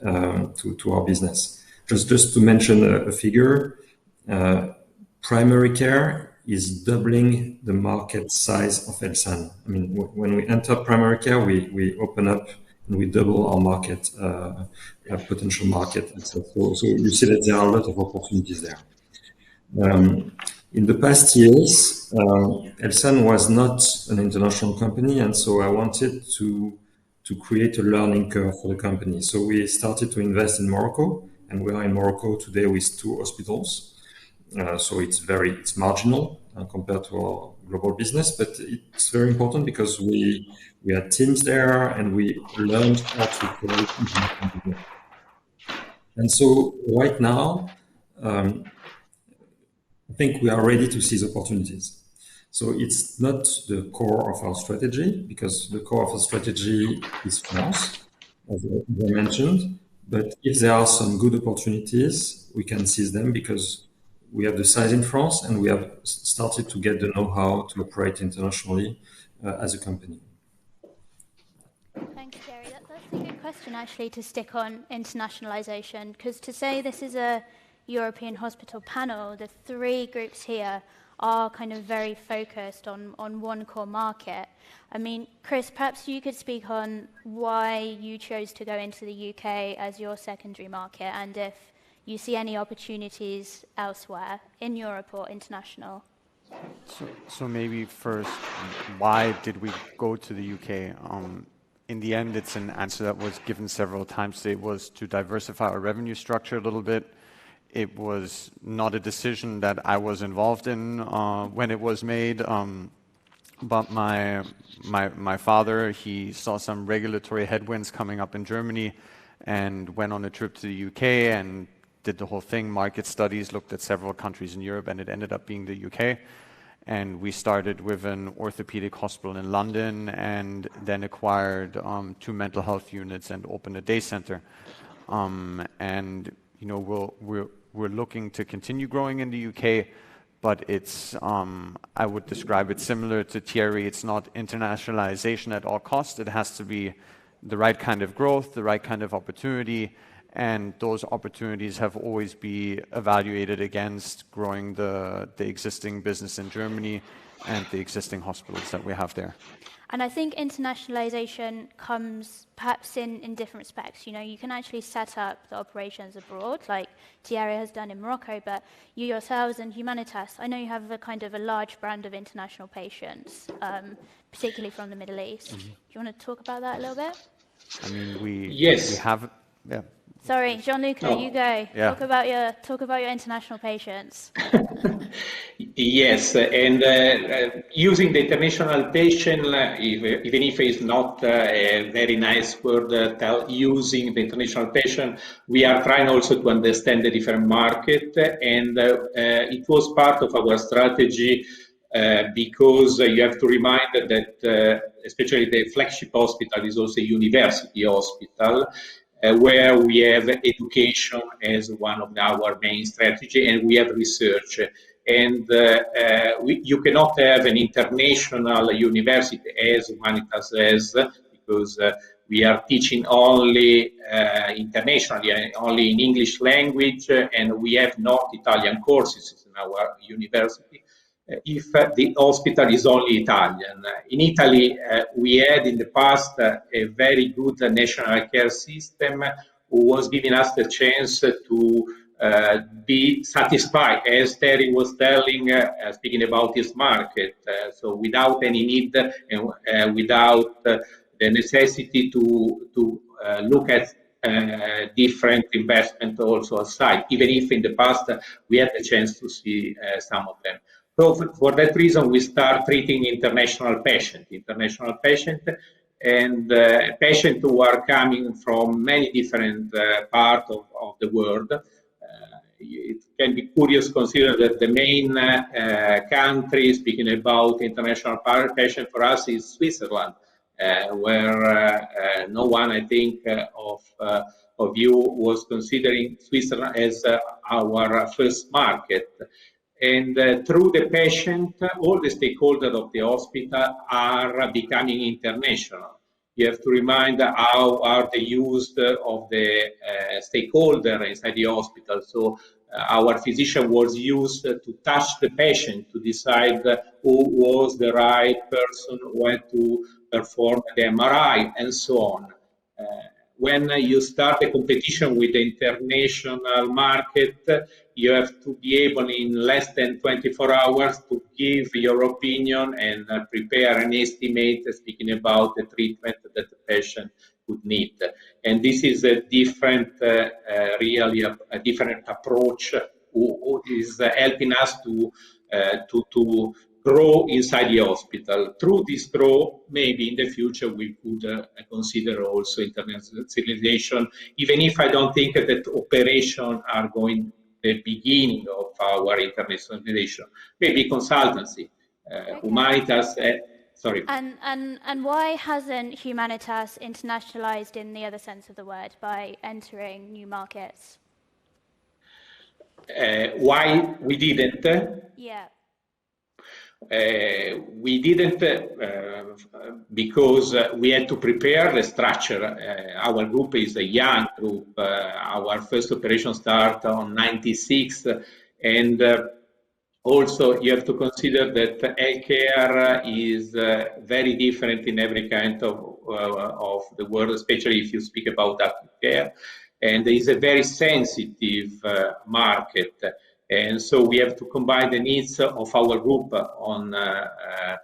to our business. Just to mention a figure, primary care is doubling the market size of Elsan. I mean, when we enter primary care, we open up and we double our market, potential market. And so you see that there are a lot of opportunities there. In the past years, Elsan was not an international company, and so I wanted to create a learning curve for the company. So we started to invest in Morocco, and we are in Morocco today with 2 hospitals. So it's marginal compared to our global business, but it's very important because we had teams there and we learned how to create. And so right now, I think we are ready to seize opportunities. So it's not the core of our strategy, because the core of our strategy is France, as I mentioned. But if there are some good opportunities, we can seize them because we have the size in France and we have started to get the know-how to operate internationally as a company. Thanks, Thierry. That's a good question, actually, to stick on internationalization, because to say this is a European hospital panel, the 3 groups here are kind of very focused on one core market. I mean, Chris, perhaps you could speak on why you chose to go into the UK as your secondary market, and if you see any opportunities elsewhere in Europe or international. So maybe first, why did we go to the UK? In the end, it's an answer that was given several times. It was to diversify our revenue structure a little bit. It was not a decision that I was involved in when it was made. But my father, he saw some regulatory headwinds coming up in Germany and went on a trip to the UK and did the whole thing, market studies, looked at several countries in Europe, and it ended up being the UK. And we started with an orthopedic hospital in London and then acquired 2 mental health units and opened a day center. And you know, we're looking to continue growing in the UK, but it's, I would describe it similar to Thierry. It's not internationalization at all costs. It has to be the right kind of growth, the right kind of opportunity, and those opportunities have always been evaluated against growing the existing business in Germany and the existing hospitals that we have there. And I think internationalization comes perhaps in different respects. You know, you can actually set up the operations abroad, like Thierry has done in Morocco, but you yourselves and Humanitas, I know you have a kind of a large brand of international patients, particularly from the Middle East. Do you want to talk about that a little bit? I mean, we have, yeah. Sorry, Gianluca, you go. Yeah. Talk about your international patients. Yes, and using the international patient, even if it's not a very nice word, using the international patient, we are trying also to understand the different market, and it was part of our strategy because you have to remind that especially the flagship hospital is also a university hospital, where we have education as one of our main strategy, and we have research. And you cannot have an international university as Humanitas has, because we are teaching only internationally, only in English language, and we have not Italian courses in our university. If the hospital is only Italian. In Italy, we had in the past a very good national care system who was giving us the chance to be satisfied, as Terry was telling, speaking about his market. So without any need and without the necessity to look at different investment also aside, even if in the past we had the chance to see some of them. So for that reason, we start treating international patients, and patients who are coming from many different parts of the world. It can be curious to consider that the main country, speaking about international patients for us, is Switzerland, where no one, I think, of you was considering Switzerland as our first market. And through the patient, all the stakeholders of the hospital are becoming international. You have to remind how are they used of the stakeholder inside the hospital. So our physician was used to touch the patient to decide who was the right person, when to perform the MRI, and so on. When you start a competition with the international market, you have to be able in less than 24 hours to give your opinion and prepare an estimate speaking about the treatment that the patient would need. And this is a different, really a different approach who is helping us to grow inside the hospital. Through this growth, maybe in the future we could consider also internationalization, even if I don't think that operations are going the beginning of our internationalization. Maybe consultancy, Humanitas. Sorry. And why hasn't Humanitas internationalized in the other sense of the word by entering new markets? Why we didn't? Yeah. We didn't because we had to prepare the structure. Our group is a young group. Our first operation started on 96, and Also, you have to consider that healthcare is very different in every kind of the world, especially if you speak about acute care, and is a very sensitive market. And so we have to combine the needs of our group on our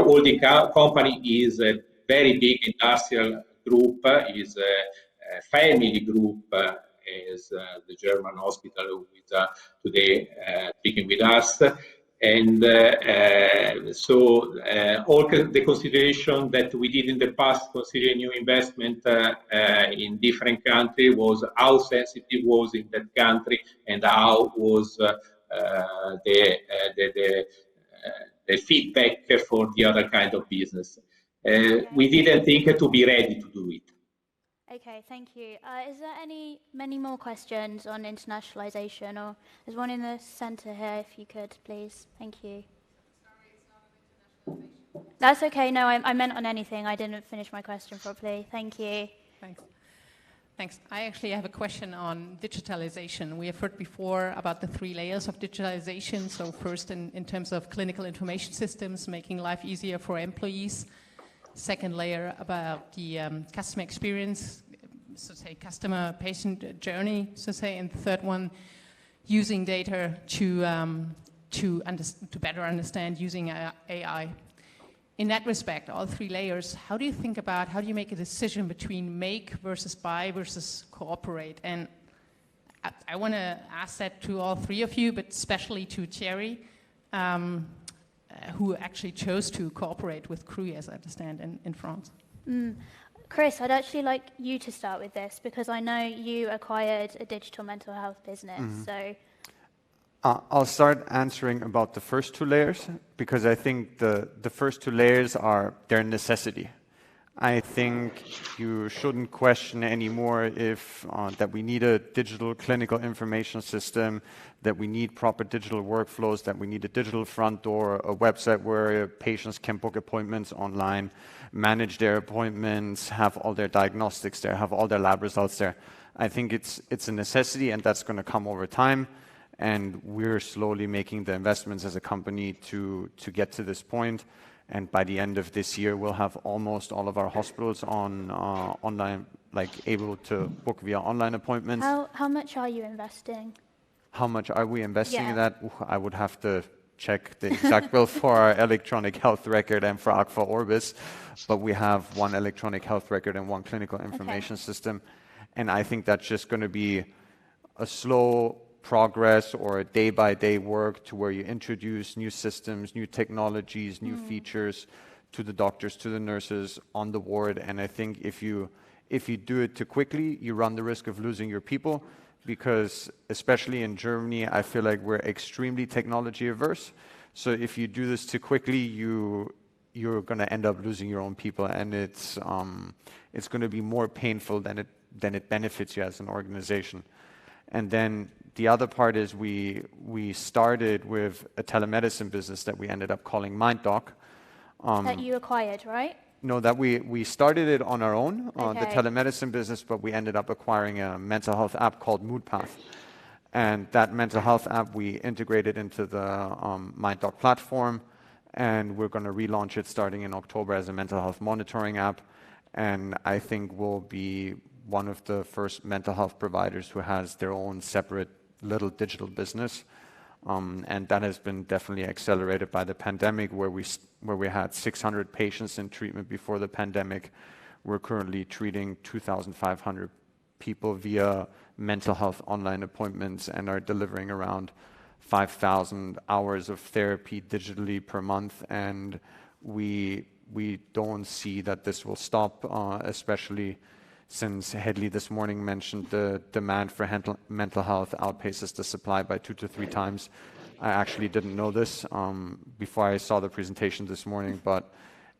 holding company is a very big industrial group, is a family group, as the German hospital who is today speaking with us. And so all the consideration that we did in the past, considering new investment in different countries, was how sensitive was in that country and how was the feedback for the other kind of business. We didn't think to be ready to do it. Okay, thank you. Is there many more questions on internationalization, or there's one in the center here, if you could, please. Thank you. That's okay. No, I meant on anything. I didn't finish my question properly. Thank you. Thanks. I actually have a question on digitalization. We have heard before about the 3 layers of digitalization. So first, in terms of clinical information systems, making life easier for employees. Second layer about the customer experience, so say customer-patient journey, so say. And the third one, using data to better understand using AI. In that respect, all 3 layers, how do you make a decision between make versus buy versus cooperate? And I want to ask that to all 3 of you, but especially to Thierry, who actually chose to cooperate with CRU, as I understand, in France. Chris, I'd actually like you to start with this, because I know you acquired a digital mental health business, so... I'll start answering about the first 2 layers, because I think the first 2 layers are their necessity. I think you shouldn't question anymore if that we need a digital clinical information system, that we need proper digital workflows, that we need a digital front door, a website where patients can book appointments online, manage their appointments, have all their diagnostics there, have all their lab results there. I think it's a necessity, and that's going to come over time. And we're slowly making the investments as a company to get to this point. And by the end of this year, we'll have almost all of our hospitals on online, like able to book via online appointments. How much are you investing? How much are we investing in that? I would have to check the exact bill for our electronic health record and for Aqua Orbis, but we have 1 electronic health record and 1 clinical information system. And I think that's just going to be a slow progress or a day-by-day work to where you introduce new systems, new technologies, new features to the doctors, to the nurses on the ward. And I think if you do it too quickly, you run the risk of losing your people, because especially in Germany, I feel like we're extremely technology averse. So if you do this too quickly, you're going to end up losing your own people, and it's going to be more painful than it benefits you as an organization. And then the other part is we started with a telemedicine business that we ended up calling MindDoc. That you acquired, right? No, that we started it on our own, the telemedicine business, but we ended up acquiring a mental health app called MoodPath. And that mental health app we integrated into the MindDoc platform, and we're going to relaunch it starting in October as a mental health monitoring app. And I think we'll be one of the first mental health providers who has their own separate little digital business. And that has been definitely accelerated by the pandemic, where we had 600 patients in treatment before the pandemic. We're currently treating 2,500 people via mental health online appointments and are delivering around 5,000 hours of therapy digitally per month. And we don't see that this will stop, especially since Hedley this morning mentioned the demand for mental health outpaces the supply by 2 to 3 times. I actually didn't know this before I saw the presentation this morning, but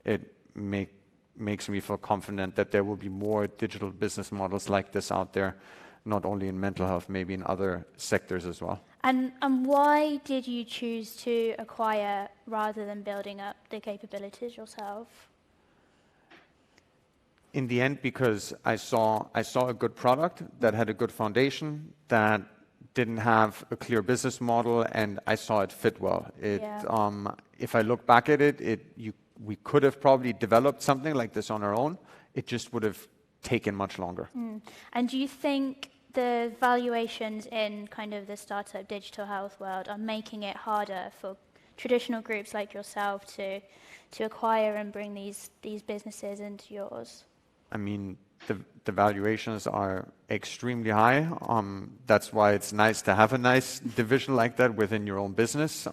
it makes me feel confident that there will be more digital business models like this out there, not only in mental health, maybe in other sectors as well. And why did you choose to acquire rather than building up the capabilities yourself? In the end, because I saw a good product that had a good foundation, that didn't have a clear business model, and I saw it fit well. Yeah. If I look back at it, we could have probably developed something like this on our own. It just would have taken much longer. And do you think the valuations in kind of the startup digital health world are making it harder for traditional groups like yourself to acquire and bring these businesses into yours? I mean, the valuations are extremely high. That's why it's nice to have a nice division like that within your own business.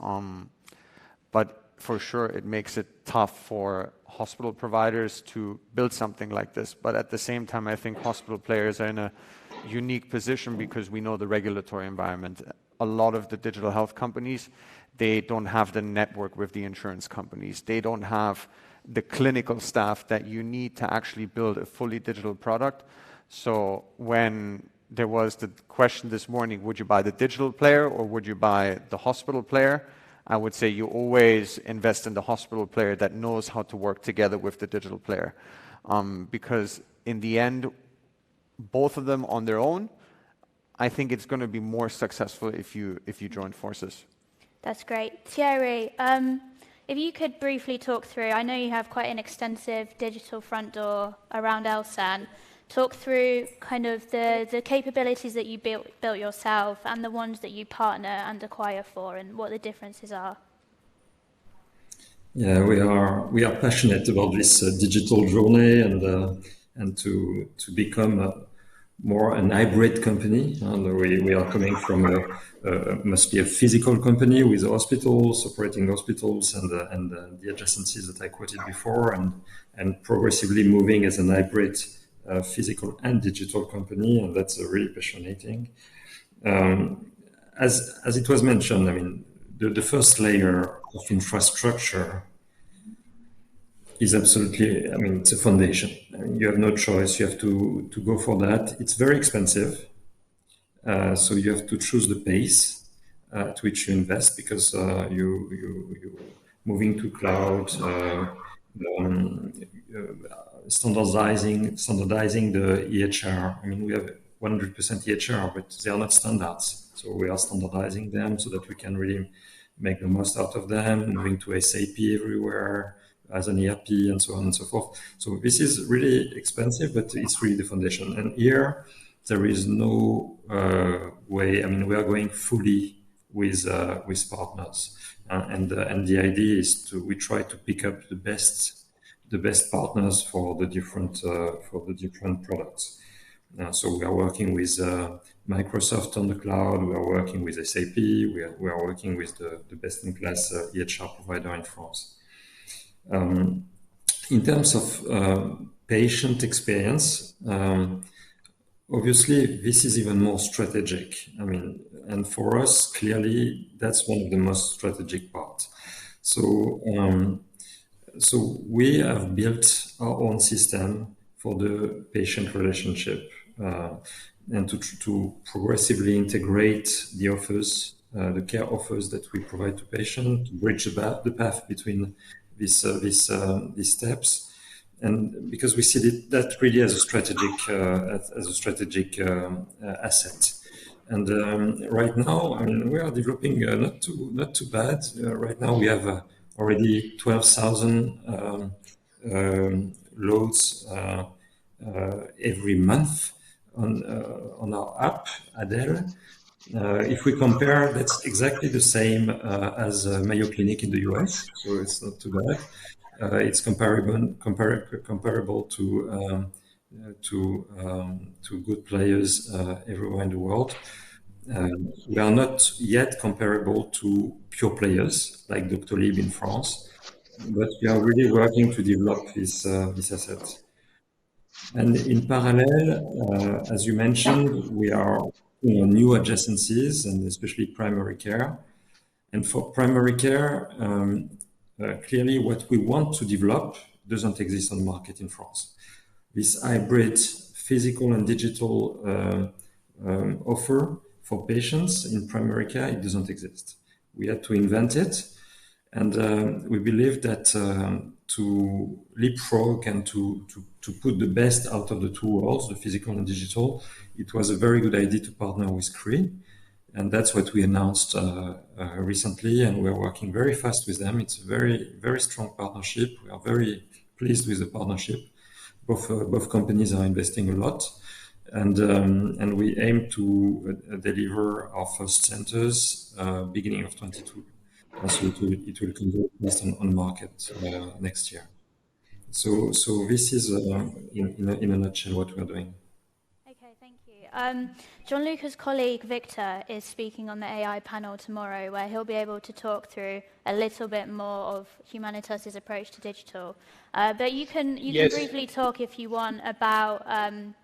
But for sure, it makes it tough for hospital providers to build something like this. But at the same time, I think hospital players are in a unique position because we know the regulatory environment. A lot of the digital health companies, they don't have the network with the insurance companies. They don't have the clinical staff that you need to actually build a fully digital product. So when there was the question this morning, would you buy the digital player or would you buy the hospital player? I would say you always invest in the hospital player that knows how to work together with the digital player. Because in the end, both of them on their own, I think it's going to be more successful if you join forces. That's great. Thierry, if you could briefly talk through, I know you have quite an extensive digital front door around Elsan. Talk through kind of the capabilities that you built yourself and the ones that you partner and acquire for, and what the differences are. Yeah, we are passionate about this digital journey and to become more an hybrid company. And we are coming from must be a physical company with hospitals, operating hospitals, and the adjacencies that I quoted before, and progressively moving as an hybrid physical and digital company, and that's really passionate. As it was mentioned, I mean, the first layer of infrastructure is absolutely, I mean, it's a foundation. I mean, you have no choice. You have to go for that. It's very expensive. So you have to choose the pace at which you invest, because you moving to cloud, standardizing the EHR. I mean, we have 100% EHR, but they are not standards. So we are standardizing them so that we can really make the most out of them, moving to SAP everywhere as an ERP, and so on and so forth. So this is really expensive, but it's really the foundation. And here, there is no way. I mean, we are going fully with partners, and the idea is we try to pick up the best partners for the different products. So we are working with Microsoft on the cloud. We are working with SAP. We are working with the best-in-class EHR provider in France. In terms of patient experience, obviously this is even more strategic. I mean, and for us, clearly, that's one of the most strategic parts. So we have built our own system for the patient relationship, and to progressively integrate the offers, the care offers that we provide to patients, to bridge the path between these steps, and because we see that really as a strategic asset. And right now, I mean, we are developing not too bad. Right now, we have already 12,000 loads every month on our app, Adele. If we compare, that's exactly the same as Mayo Clinic in the US, so it's not too bad. It's comparable to good players everywhere in the world. We are not yet comparable to pure players like Doctolib in France, but we are really working to develop this asset. And in parallel, as you mentioned, we are new adjacencies, and especially primary care. And for primary care, clearly what we want to develop doesn't exist on the market in France. This hybrid physical and digital offer for patients in primary care, it doesn't exist. We had to invent it, and we believe that to leapfrog and to put the best out of the two worlds, the physical and digital, it was a very good idea to partner with Cree. And that's what we announced recently, and we're working very fast with them. It's a very, very strong partnership. We are very pleased with the partnership. Both companies are investing a lot, and we aim to deliver our first centers beginning of 22. So it will convert based on market next year. So this is in a nutshell what we're doing. Okay, thank you. Gianluca's colleague Victor is speaking on the AI panel tomorrow, where he'll be able to talk through a little bit more of Humanitas's approach to digital. But you can briefly talk, if you want, about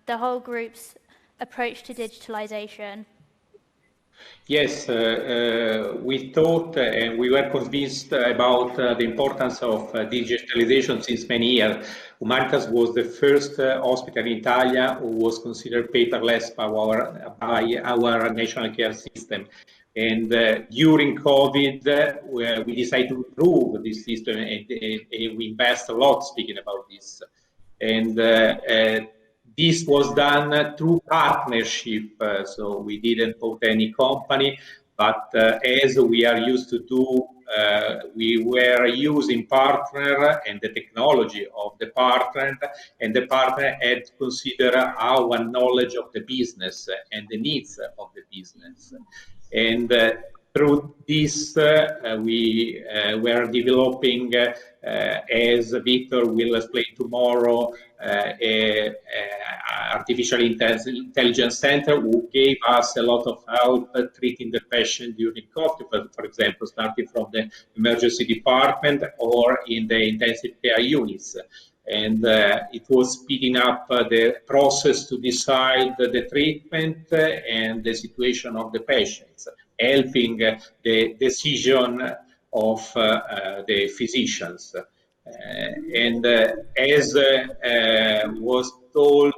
the whole group's approach to digitalization. Yes, we thought and we were convinced about the importance of digitalization since many years. Humanitas was the first hospital in Italy who was considered paperless by our national care system. And during COVID, we decided to improve this system, and we invest a lot speaking about this. And this was done through partnership, so we didn't put any company, but as we are used to do, we were using partner and the technology of the partner, and the partner had to consider our knowledge of the business and the needs of the business. And through this, we were developing, as Victor will explain tomorrow, an artificial intelligence center who gave us a lot of help treating the patient during COVID, for example, starting from the emergency department or in the intensive care units. And it was speeding up the process to decide the treatment and the situation of the patients, helping the decision of the physicians. And as was told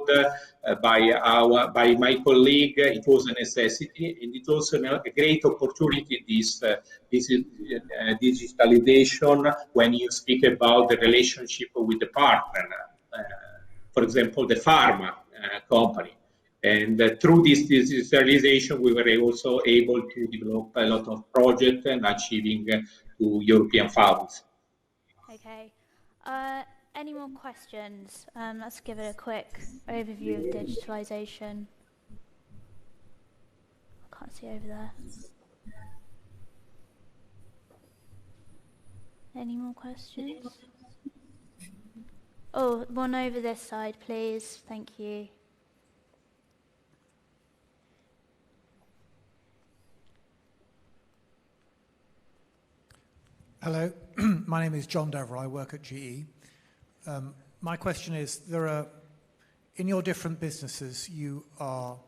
by my colleague, it was a necessity, and it was a great opportunity, this digitalization, when you speak about the relationship with the partner, for example, the pharma company. And through this digitalization, we were also able to develop a lot of projects and achieving to European funds. Okay. Any more questions? Let's give it a quick overview of digitalization. I can't see over there. Any more questions? Oh, one over this side, please. Thank you. Hello, my name is John Deverell. I work at GE. My question is, in your different businesses, you are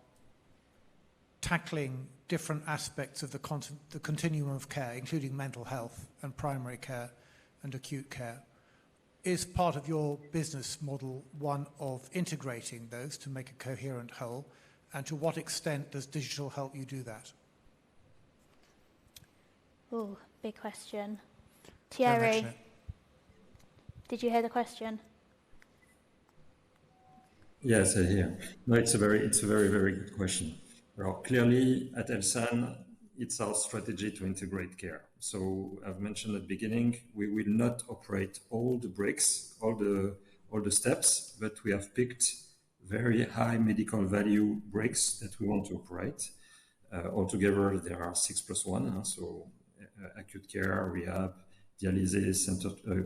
tackling different aspects of the continuum of care, including mental health and primary care and acute care. Is part of your business model one of integrating those to make a coherent whole? And to what extent does digital help you do that? Oh, big question. Thierry, did you hear the question? Yes, I hear. No, it's a very, very good question. Well, clearly at Elsan, it's our strategy to integrate care. So I've mentioned at the beginning, we will not operate all the bricks, all the steps, but we have picked very high medical value bricks that we want to operate. Altogether, there are 6+1, so acute care, rehab, dialysis,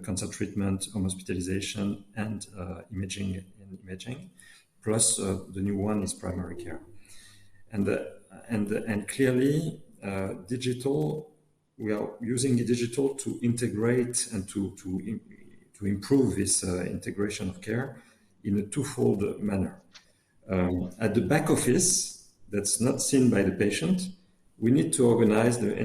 cancer treatment, home hospitalization, and imaging, plus the new one is primary care. And clearly, digital, we are using digital to integrate and to improve this integration of care in a twofold manner. At the back office, that's not seen by the patient, we need to organize the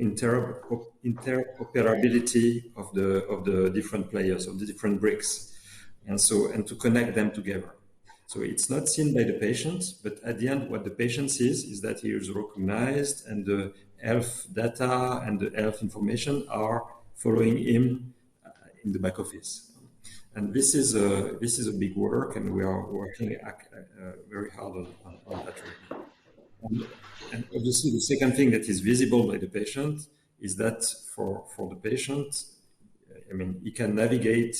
interoperability of the different players, of the different bricks, and to connect them together. So it's not seen by the patient, but at the end, what the patient sees is that he is recognized, and the health data and the health information are following him in the back office. And this is a big work, and we are working very hard on that right now. And obviously, the second thing that is visible by the patient is that for the patient, I mean, he can navigate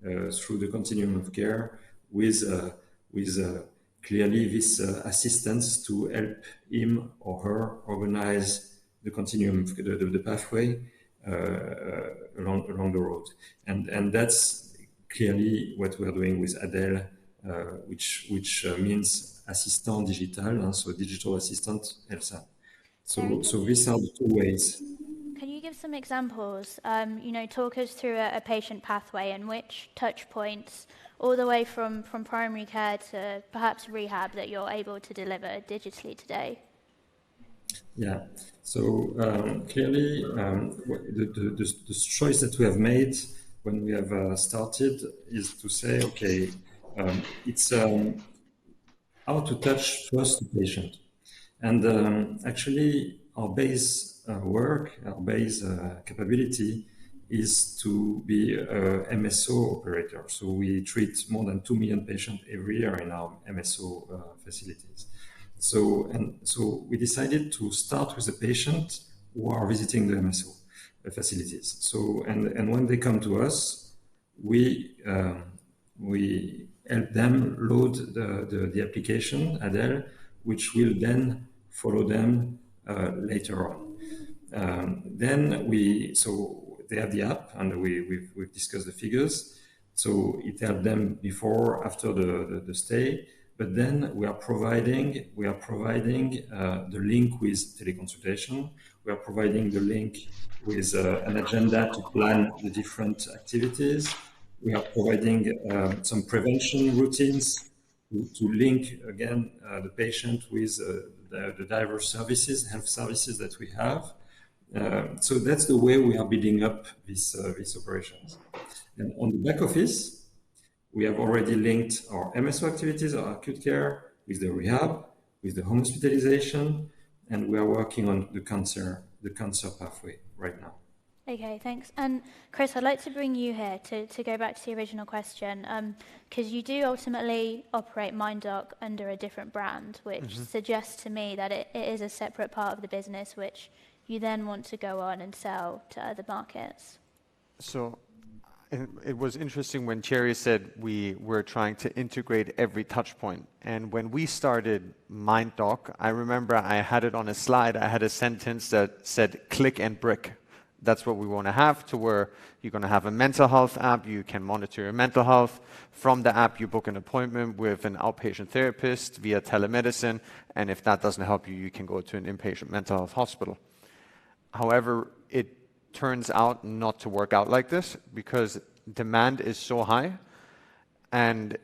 through the continuum of care with clearly this assistance to help him or her organize the continuum, the pathway along the road. And that's clearly what we are doing with Adele, which means assistant digital, so digital assistant Elsa. So these are the two ways. Can you give some examples? Talk us through a patient pathway and which touch points, all the way from primary care to perhaps rehab, that you're able to deliver digitally today. Yeah. So clearly, the choice that we have made when we have started is to say, okay, it's how to touch first the patient. And actually, our base work, our base capability is to be a MSO operator. So we treat more than 2 million patients every year in our MSO facilities. So we decided to start with the patient who are visiting the MSO facilities. So and when they come to us, we help them load the application Adele, which will then follow them later on. So they have the app, and we've discussed the figures. So it helped them before, after the stay. But then we are providing the link with teleconsultation. We are providing the link with an agenda to plan the different activities. We are providing some prevention routines to link again the patient with the diverse services, health services that we have. So that's the way we are building up these operations. And on the back office, we have already linked our MSO activities, our acute care, with the rehab, with the home hospitalization, and we are working on the cancer pathway right now. Okay, thanks. And Chris, I'd like to bring you here to go back to the original question, because you do ultimately operate MindDoc under a different brand, which suggests to me that it is a separate part of the business, which you then want to go on and sell to other markets. So it was interesting when Thierry said we were trying to integrate every touch point. And when we started MindDoc, I remember I had it on a slide. I had a sentence that said click and brick. That's what we want to have, to where you're going to have a mental health app. You can monitor your mental health. From the app, you book an appointment with an outpatient therapist via telemedicine. And if that doesn't help you, you can go to an inpatient mental health hospital. However, it turns out not to work out like this, because demand is so high, and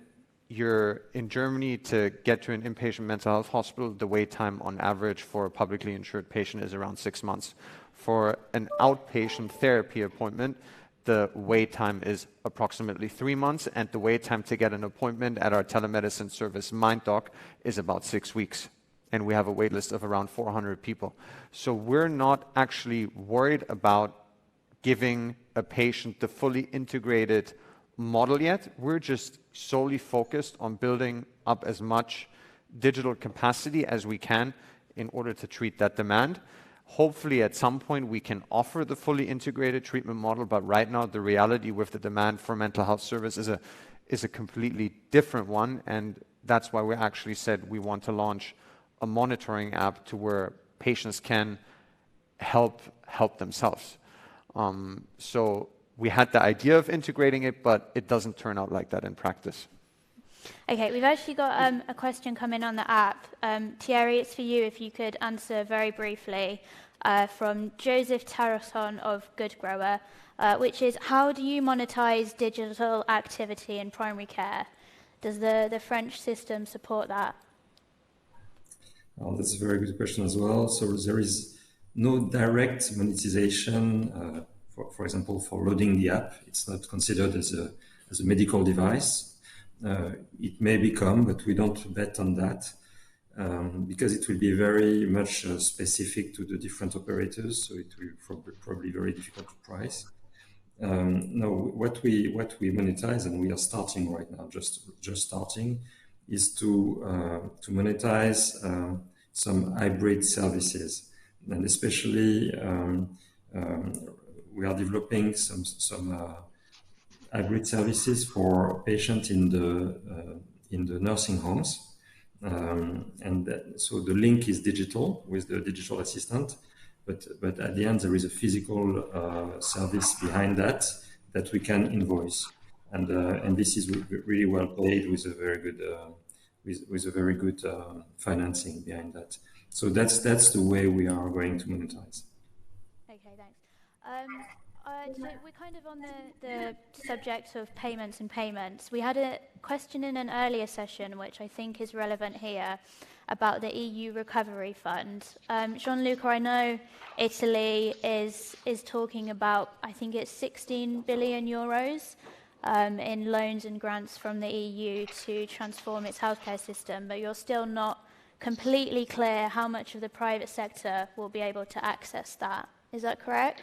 you're in Germany to get to an inpatient mental health hospital, the wait time on average for a publicly insured patient is around 6 months. For an outpatient therapy appointment, the wait time is approximately 3 months, and the wait time to get an appointment at our telemedicine service, MindDoc, is about 6 weeks. And we have a wait list of around 400 people. So we're not actually worried about giving a patient the fully integrated model yet. We're just solely focused on building up as much digital capacity as we can in order to treat that demand. Hopefully at some point we can offer the fully integrated treatment model, but right now the reality with the demand for mental health service is a completely different one, and that's why we actually said we want to launch a monitoring app to where patients can help themselves. So we had the idea of integrating it, but it doesn't turn out like that in practice. Okay, we've actually got a question coming on the app. Thierry, it's for you if you could answer very briefly from Joseph Tarasson of Good Grower, which is, how do you monetize digital activity in primary care? Does the French system support that? Well, that's a very good question as well. So there is no direct monetization, for example, for loading the app. It's not considered as a medical device. It may become, but we don't bet on that because it will be very much specific to the different operators. So it will probably very difficult to price. No, what we monetize, and we are starting right now, just starting, is to monetize some hybrid services. And especially we are developing some hybrid services for patients in the nursing homes. So the link is digital with the digital assistant, but at the end there is a physical service behind that we can invoice, and this is really well paid with a very good with a very good financing behind that. So that's the way we are going to monetize. Okay, thanks. So we're kind of on the subject of payments. We had a question in an earlier session, which I think is relevant here, about the EU Recovery Fund. Gianluca, I know Italy is talking about, I think it's 16 billion euros in loans and grants from the EU to transform its healthcare system, but you're still not completely clear how much of the private sector will be able to access that. Is that correct?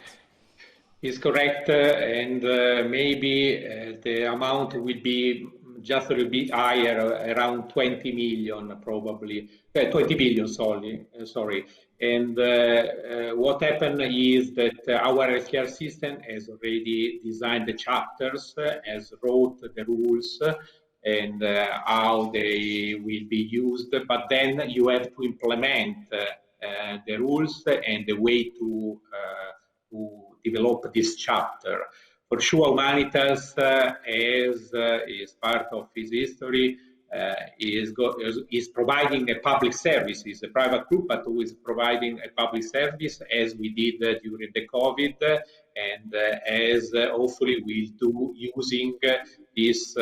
Is correct, and maybe the amount will be just a little bit higher, around 20 million probably, 20 billion, sorry. And what happened is that our healthcare system has already designed the chapters, has wrote the rules and how they will be used, but then you have to implement the rules and the way to develop this chapter. For sure, Humanitas, as is part of his history, is providing a public service. It's a private group, but who is providing a public service, as we did during the COVID, and as hopefully we'll do using this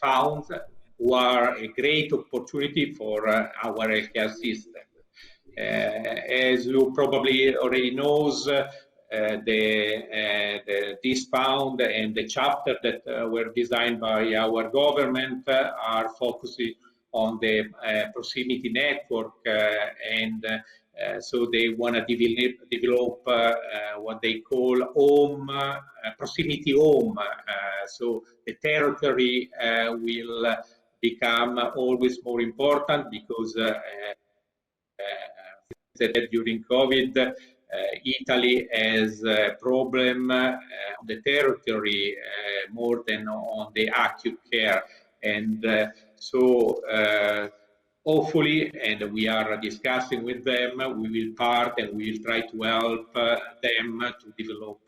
funds, who are a great opportunity for our healthcare system. As you probably already knows, this fund and the chapter that were designed by our government are focusing on the proximity network, and so they want to develop what they call home, proximity home. So the territory will become always more important, because during COVID, Italy has a problem on the territory more than on the acute care. And so hopefully, and we are discussing with them, we will part and we will try to help them to develop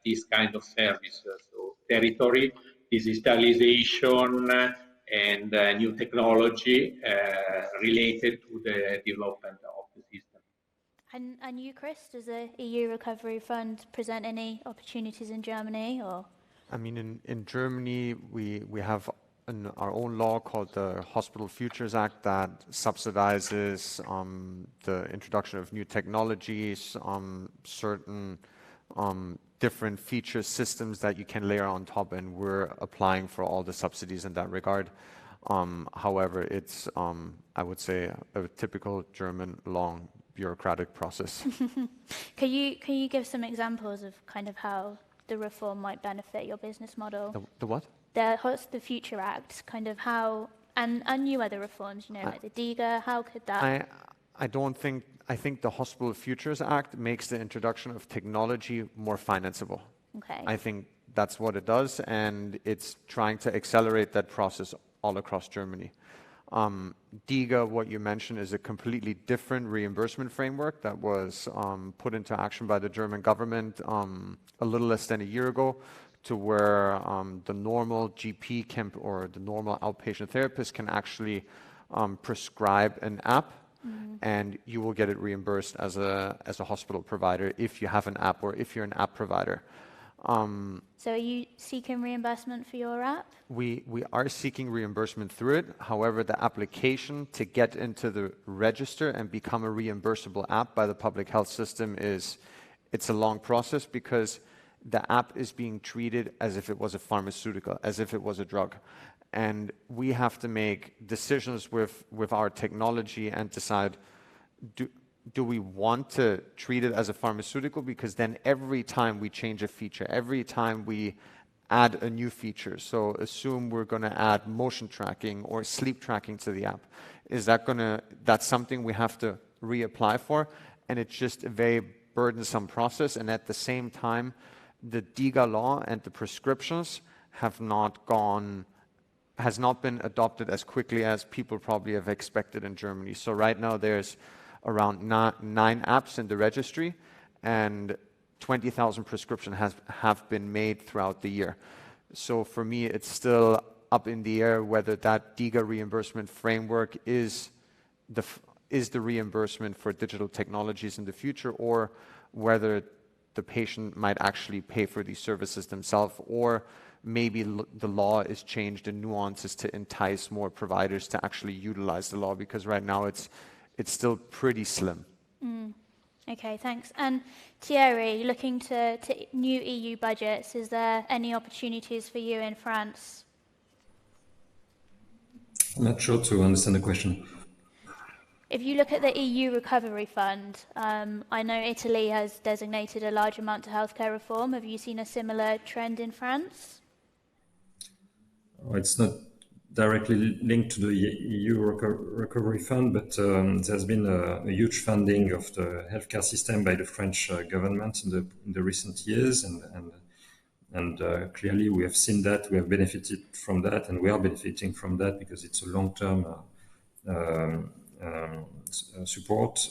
this kind of service. So territory, digitalization, and new technology related to the development of the system. And you, Chris, does the EU Recovery Fund present any opportunities in Germany, or? I mean, in Germany, we have our own law called the Hospital Futures Act that subsidizes the introduction of new technologies, certain different feature systems that you can layer on top, and we're applying for all the subsidies in that regard. However, it's, I would say, a typical German long bureaucratic process. Can you give some examples of kind of how the reform might benefit your business model? The what? The Future Act, kind of how, and new other reforms, you know, like the DIGA, how could that? I think the Hospital Futures Act makes the introduction of technology more financeable. Okay. I think that's what it does, and it's trying to accelerate that process all across Germany. DIGA, what you mentioned, is a completely different reimbursement framework that was put into action by the German government a little less than a year ago, to where the normal GP or the normal outpatient therapist can actually prescribe an app, and you will get it reimbursed as a hospital provider if you have an app or if you're an app provider. So are you seeking reimbursement for your app? We are seeking reimbursement through it. However, the application to get into the register and become a reimbursable app by the public health system it's a long process, because the app is being treated as if it was a pharmaceutical, as if it was a drug. And we have to make decisions with our technology and decide, do we want to treat it as a pharmaceutical? Because then every time we change a feature, every time we add a new feature. So assume we're going to add motion tracking or sleep tracking to the app. That's something we have to reapply for, and it's just a very burdensome process. And at the same time, the DiGA law and the prescriptions has not been adopted as quickly as people probably have expected in Germany. So right now there's around 9 apps in the registry, and 20,000 prescriptions have been made throughout the year. So for me, it's still up in the air whether that DiGA reimbursement framework is the reimbursement for digital technologies in the future, or whether the patient might actually pay for these services themselves, or maybe the law is changed in nuances to entice more providers to actually utilize the law, because right now it's still pretty slim. Okay, thanks. And Thierry, looking to new EU budgets, is there any opportunities for you in France? I'm not sure to understand the question. If you look at the EU Recovery Fund, I know Italy has designated a large amount to healthcare reform. Have you seen a similar trend in France? It's not directly linked to the EU Recovery Fund, but there's been a huge funding of the healthcare system by the French government in the recent years, and clearly we have seen that, we have benefited from that, and we are benefiting from that because it's a long-term support.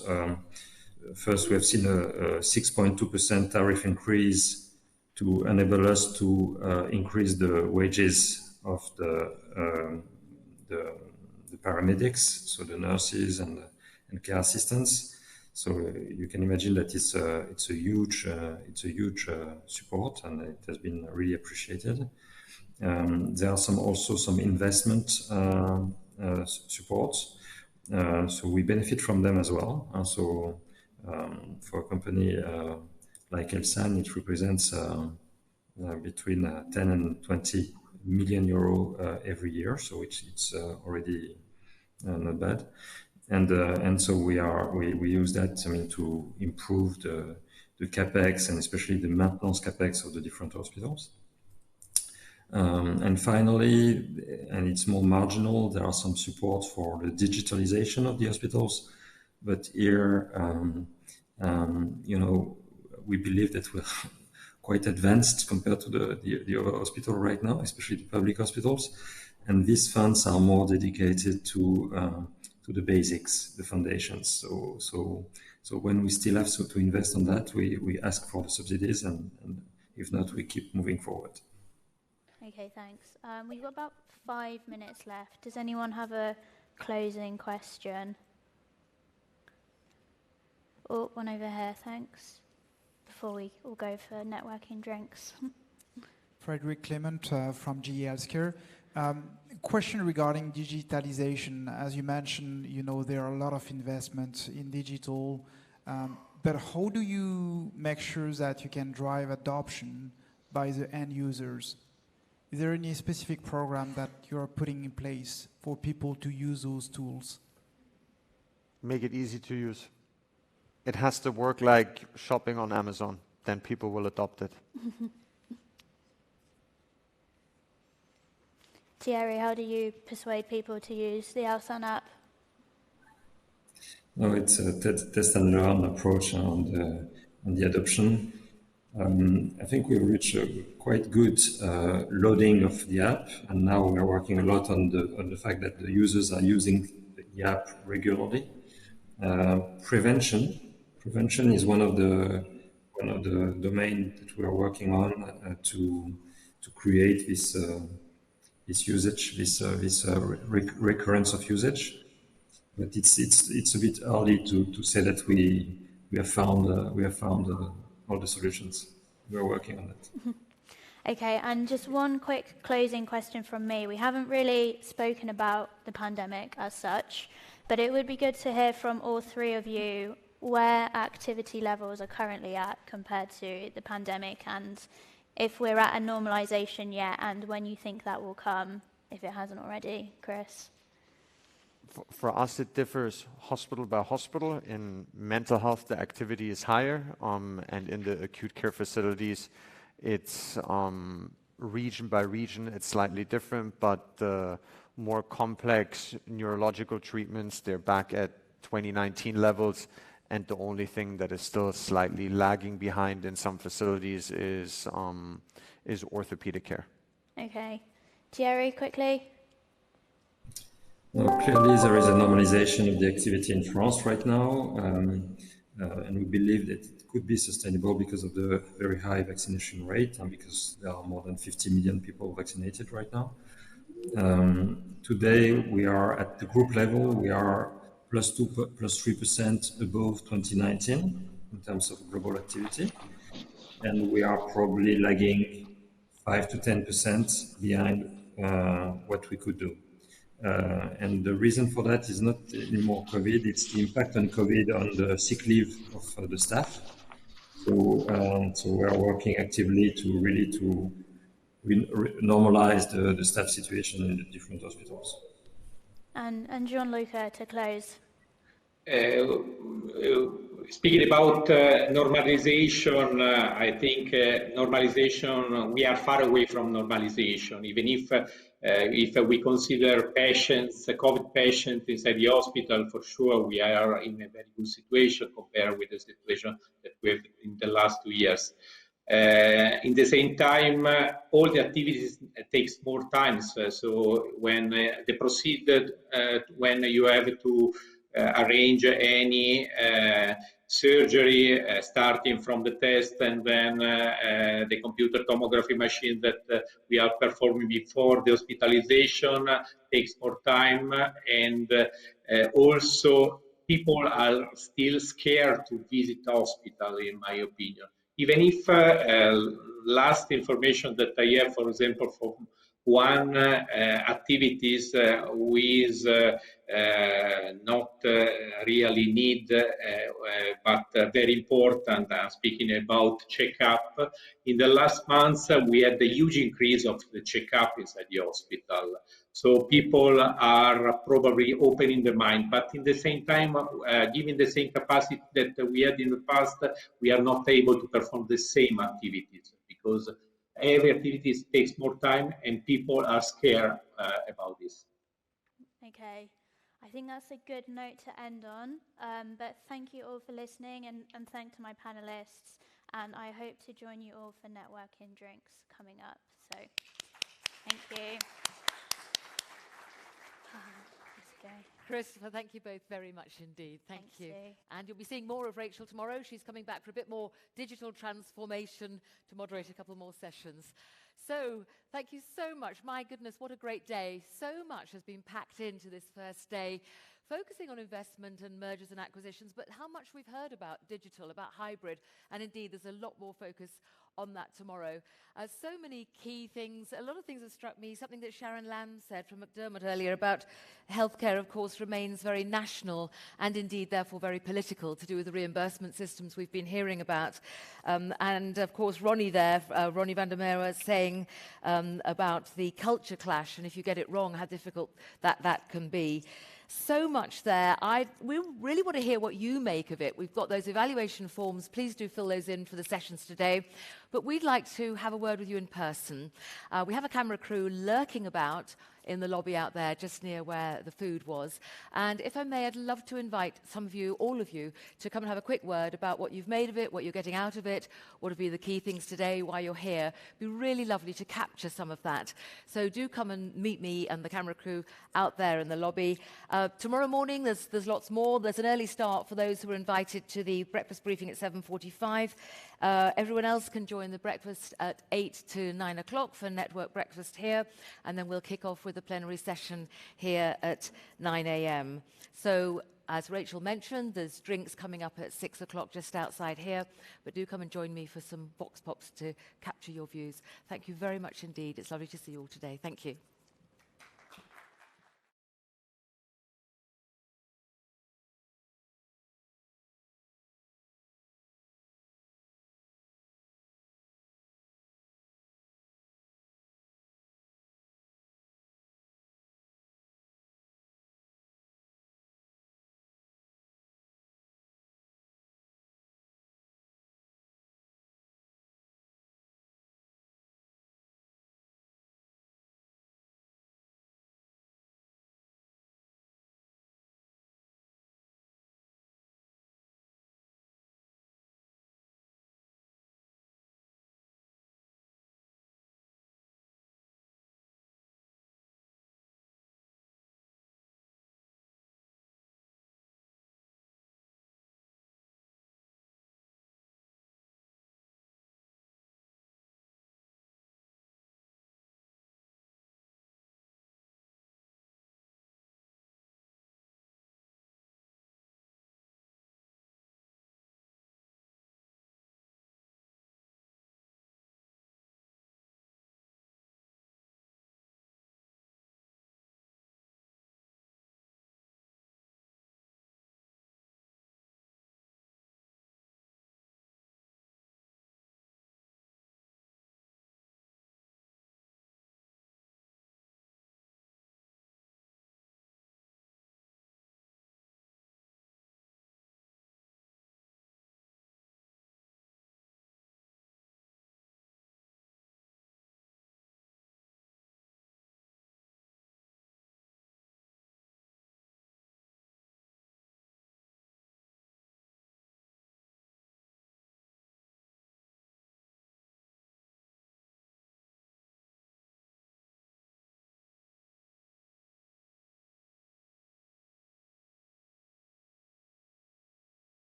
First, we have seen a 6.2% tariff increase to enable us to increase the wages of the paramedics, so the nurses and care assistants. So you can imagine that it's a huge support, and it has been really appreciated. There are also some investment supports. So we benefit from them as well. So for a company like Elsan, it represents between 10 and 20 million euro every year. So it's already not bad. And so we use that, to improve the capex, and especially the maintenance capex of the different hospitals. And finally, and it's more marginal, there are some support for the digitalization of the hospitals. But here, we believe that we're quite advanced compared to the other hospital right now, especially the public hospitals. And these funds are more dedicated to the basics, the foundations. So when we still have to invest on that, we ask for the subsidies, and if not, we keep moving forward. Okay, thanks. We've got about 5 minutes left. Does anyone have a closing question? Oh, one over here, thanks. Before we all go for networking drinks. Frederick Clement from GE Healthcare. Question regarding digitalization. As you mentioned, there are a lot of investments in digital, but how do you make sure that you can drive adoption by the end users? Is there any specific program that you're putting in place for people to use those tools? Make it easy to use. It has to work like shopping on Amazon, then people will adopt it. Thierry, how do you persuade people to use the Elsan app? No, it's a test and learn approach on the adoption. I think we've reached a quite good loading of the app, and now we're working a lot on the fact that the users are using the app regularly. Prevention is one of the domain that we are working on to create this usage, this recurrence of usage. But it's a bit early to say that we have found all the solutions. We're working on it. Okay, and just one quick closing question from me. We haven't really spoken about the pandemic as such, but it would be good to hear from all three of you where activity levels are currently at compared to the pandemic, and if we're at a normalization yet, and when you think that will come, if it hasn't already. Chris? For us, it differs hospital by hospital. In mental health, the activity is higher, and in the acute care facilities, it's region by region, it's slightly different, but the more complex neurological treatments, they're back at 2019 levels. And the only thing that is still slightly lagging behind in some facilities is orthopedic care. Okay. Thierry, quickly. Well, clearly, there is a normalization of the activity in France right now, and we believe that it could be sustainable because of the very high vaccination rate and because there are more than 50 million people vaccinated right now. Today, we are at the group level, we are +2%, +3% above 2019 in terms of global activity, and we are probably lagging 5 to 10% behind what we could do. And the reason for that is not anymore COVID, it's the impact on COVID on the sick leave of the staff. So we are working actively to really normalize the staff situation in the different hospitals. And Gianluca, to close. Speaking about normalization, I think normalization, we are far away from normalization, even if we consider patients, COVID patients inside the hospital, for sure we are in a very good situation compared with the situation that we have in the last 2 years. In the same time, all the activities takes more time. So when the proceeded, when you have to arrange any surgery, starting from the test and then the computer tomography machine that we are performing before the hospitalization takes more time, and also people are still scared to visit hospital, in my opinion. Even if last information that I have, for example, from one activities with not really need, but very important, speaking about checkup. In the last months, we had a huge increase of the checkup inside the hospital. So people are probably opening the mind, but in the same time, given the same capacity that we had in the past, we are not able to perform the same activities because every activity takes more time and people are scared about this. Okay, I think that's a good note to end on, but thank you all for listening and thank to my panelists, and I hope to join you all for networking drinks coming up, so thank you. Christopher, thank you both very much indeed. Thank you. And you'll be seeing more of Rachel tomorrow. She's coming back for a bit more digital transformation to moderate a couple more sessions. So thank you so much. My goodness, what a great day. So much has been packed into this first day, focusing on investment and mergers and acquisitions, but how much we've heard about digital, about hybrid, and indeed there's a lot more focus on that tomorrow. So many key things, a lot of things have struck me, something that Sharon Lamb said from McDermott earlier about healthcare, of course, remains very national and indeed therefore very political to do with the reimbursement systems we've been hearing about. And of course, Ronnie there, Ronnie van der Merwe saying about the culture clash, and if you get it wrong, how difficult that can be. So much there. We really want to hear what you make of it. We've got those evaluation forms. Please do fill those in for the sessions today. But we'd like to have a word with you in person. We have a camera crew lurking about in the lobby out there, just near where the food was. And if I may, I'd love to invite some of you, all of you, to come and have a quick word about what you've made of it, what you're getting out of it, what would be the key things today, why you're here. It'd be really lovely to capture some of that. So do come and meet me and the camera crew out there in the lobby. Tomorrow morning, there's lots more. There's an early start for those who are invited to the breakfast briefing at 7:45. Everyone else can join the breakfast at 8 to 9 o'clock for network breakfast here, and then we'll kick off with the plenary session here at 9 a.m. So, as Rachel mentioned, there's drinks coming up at 6 o'clock just outside here, but do come and join me for some vox pops to capture your views. Thank you very much indeed. It's lovely to see you all today. Thank you.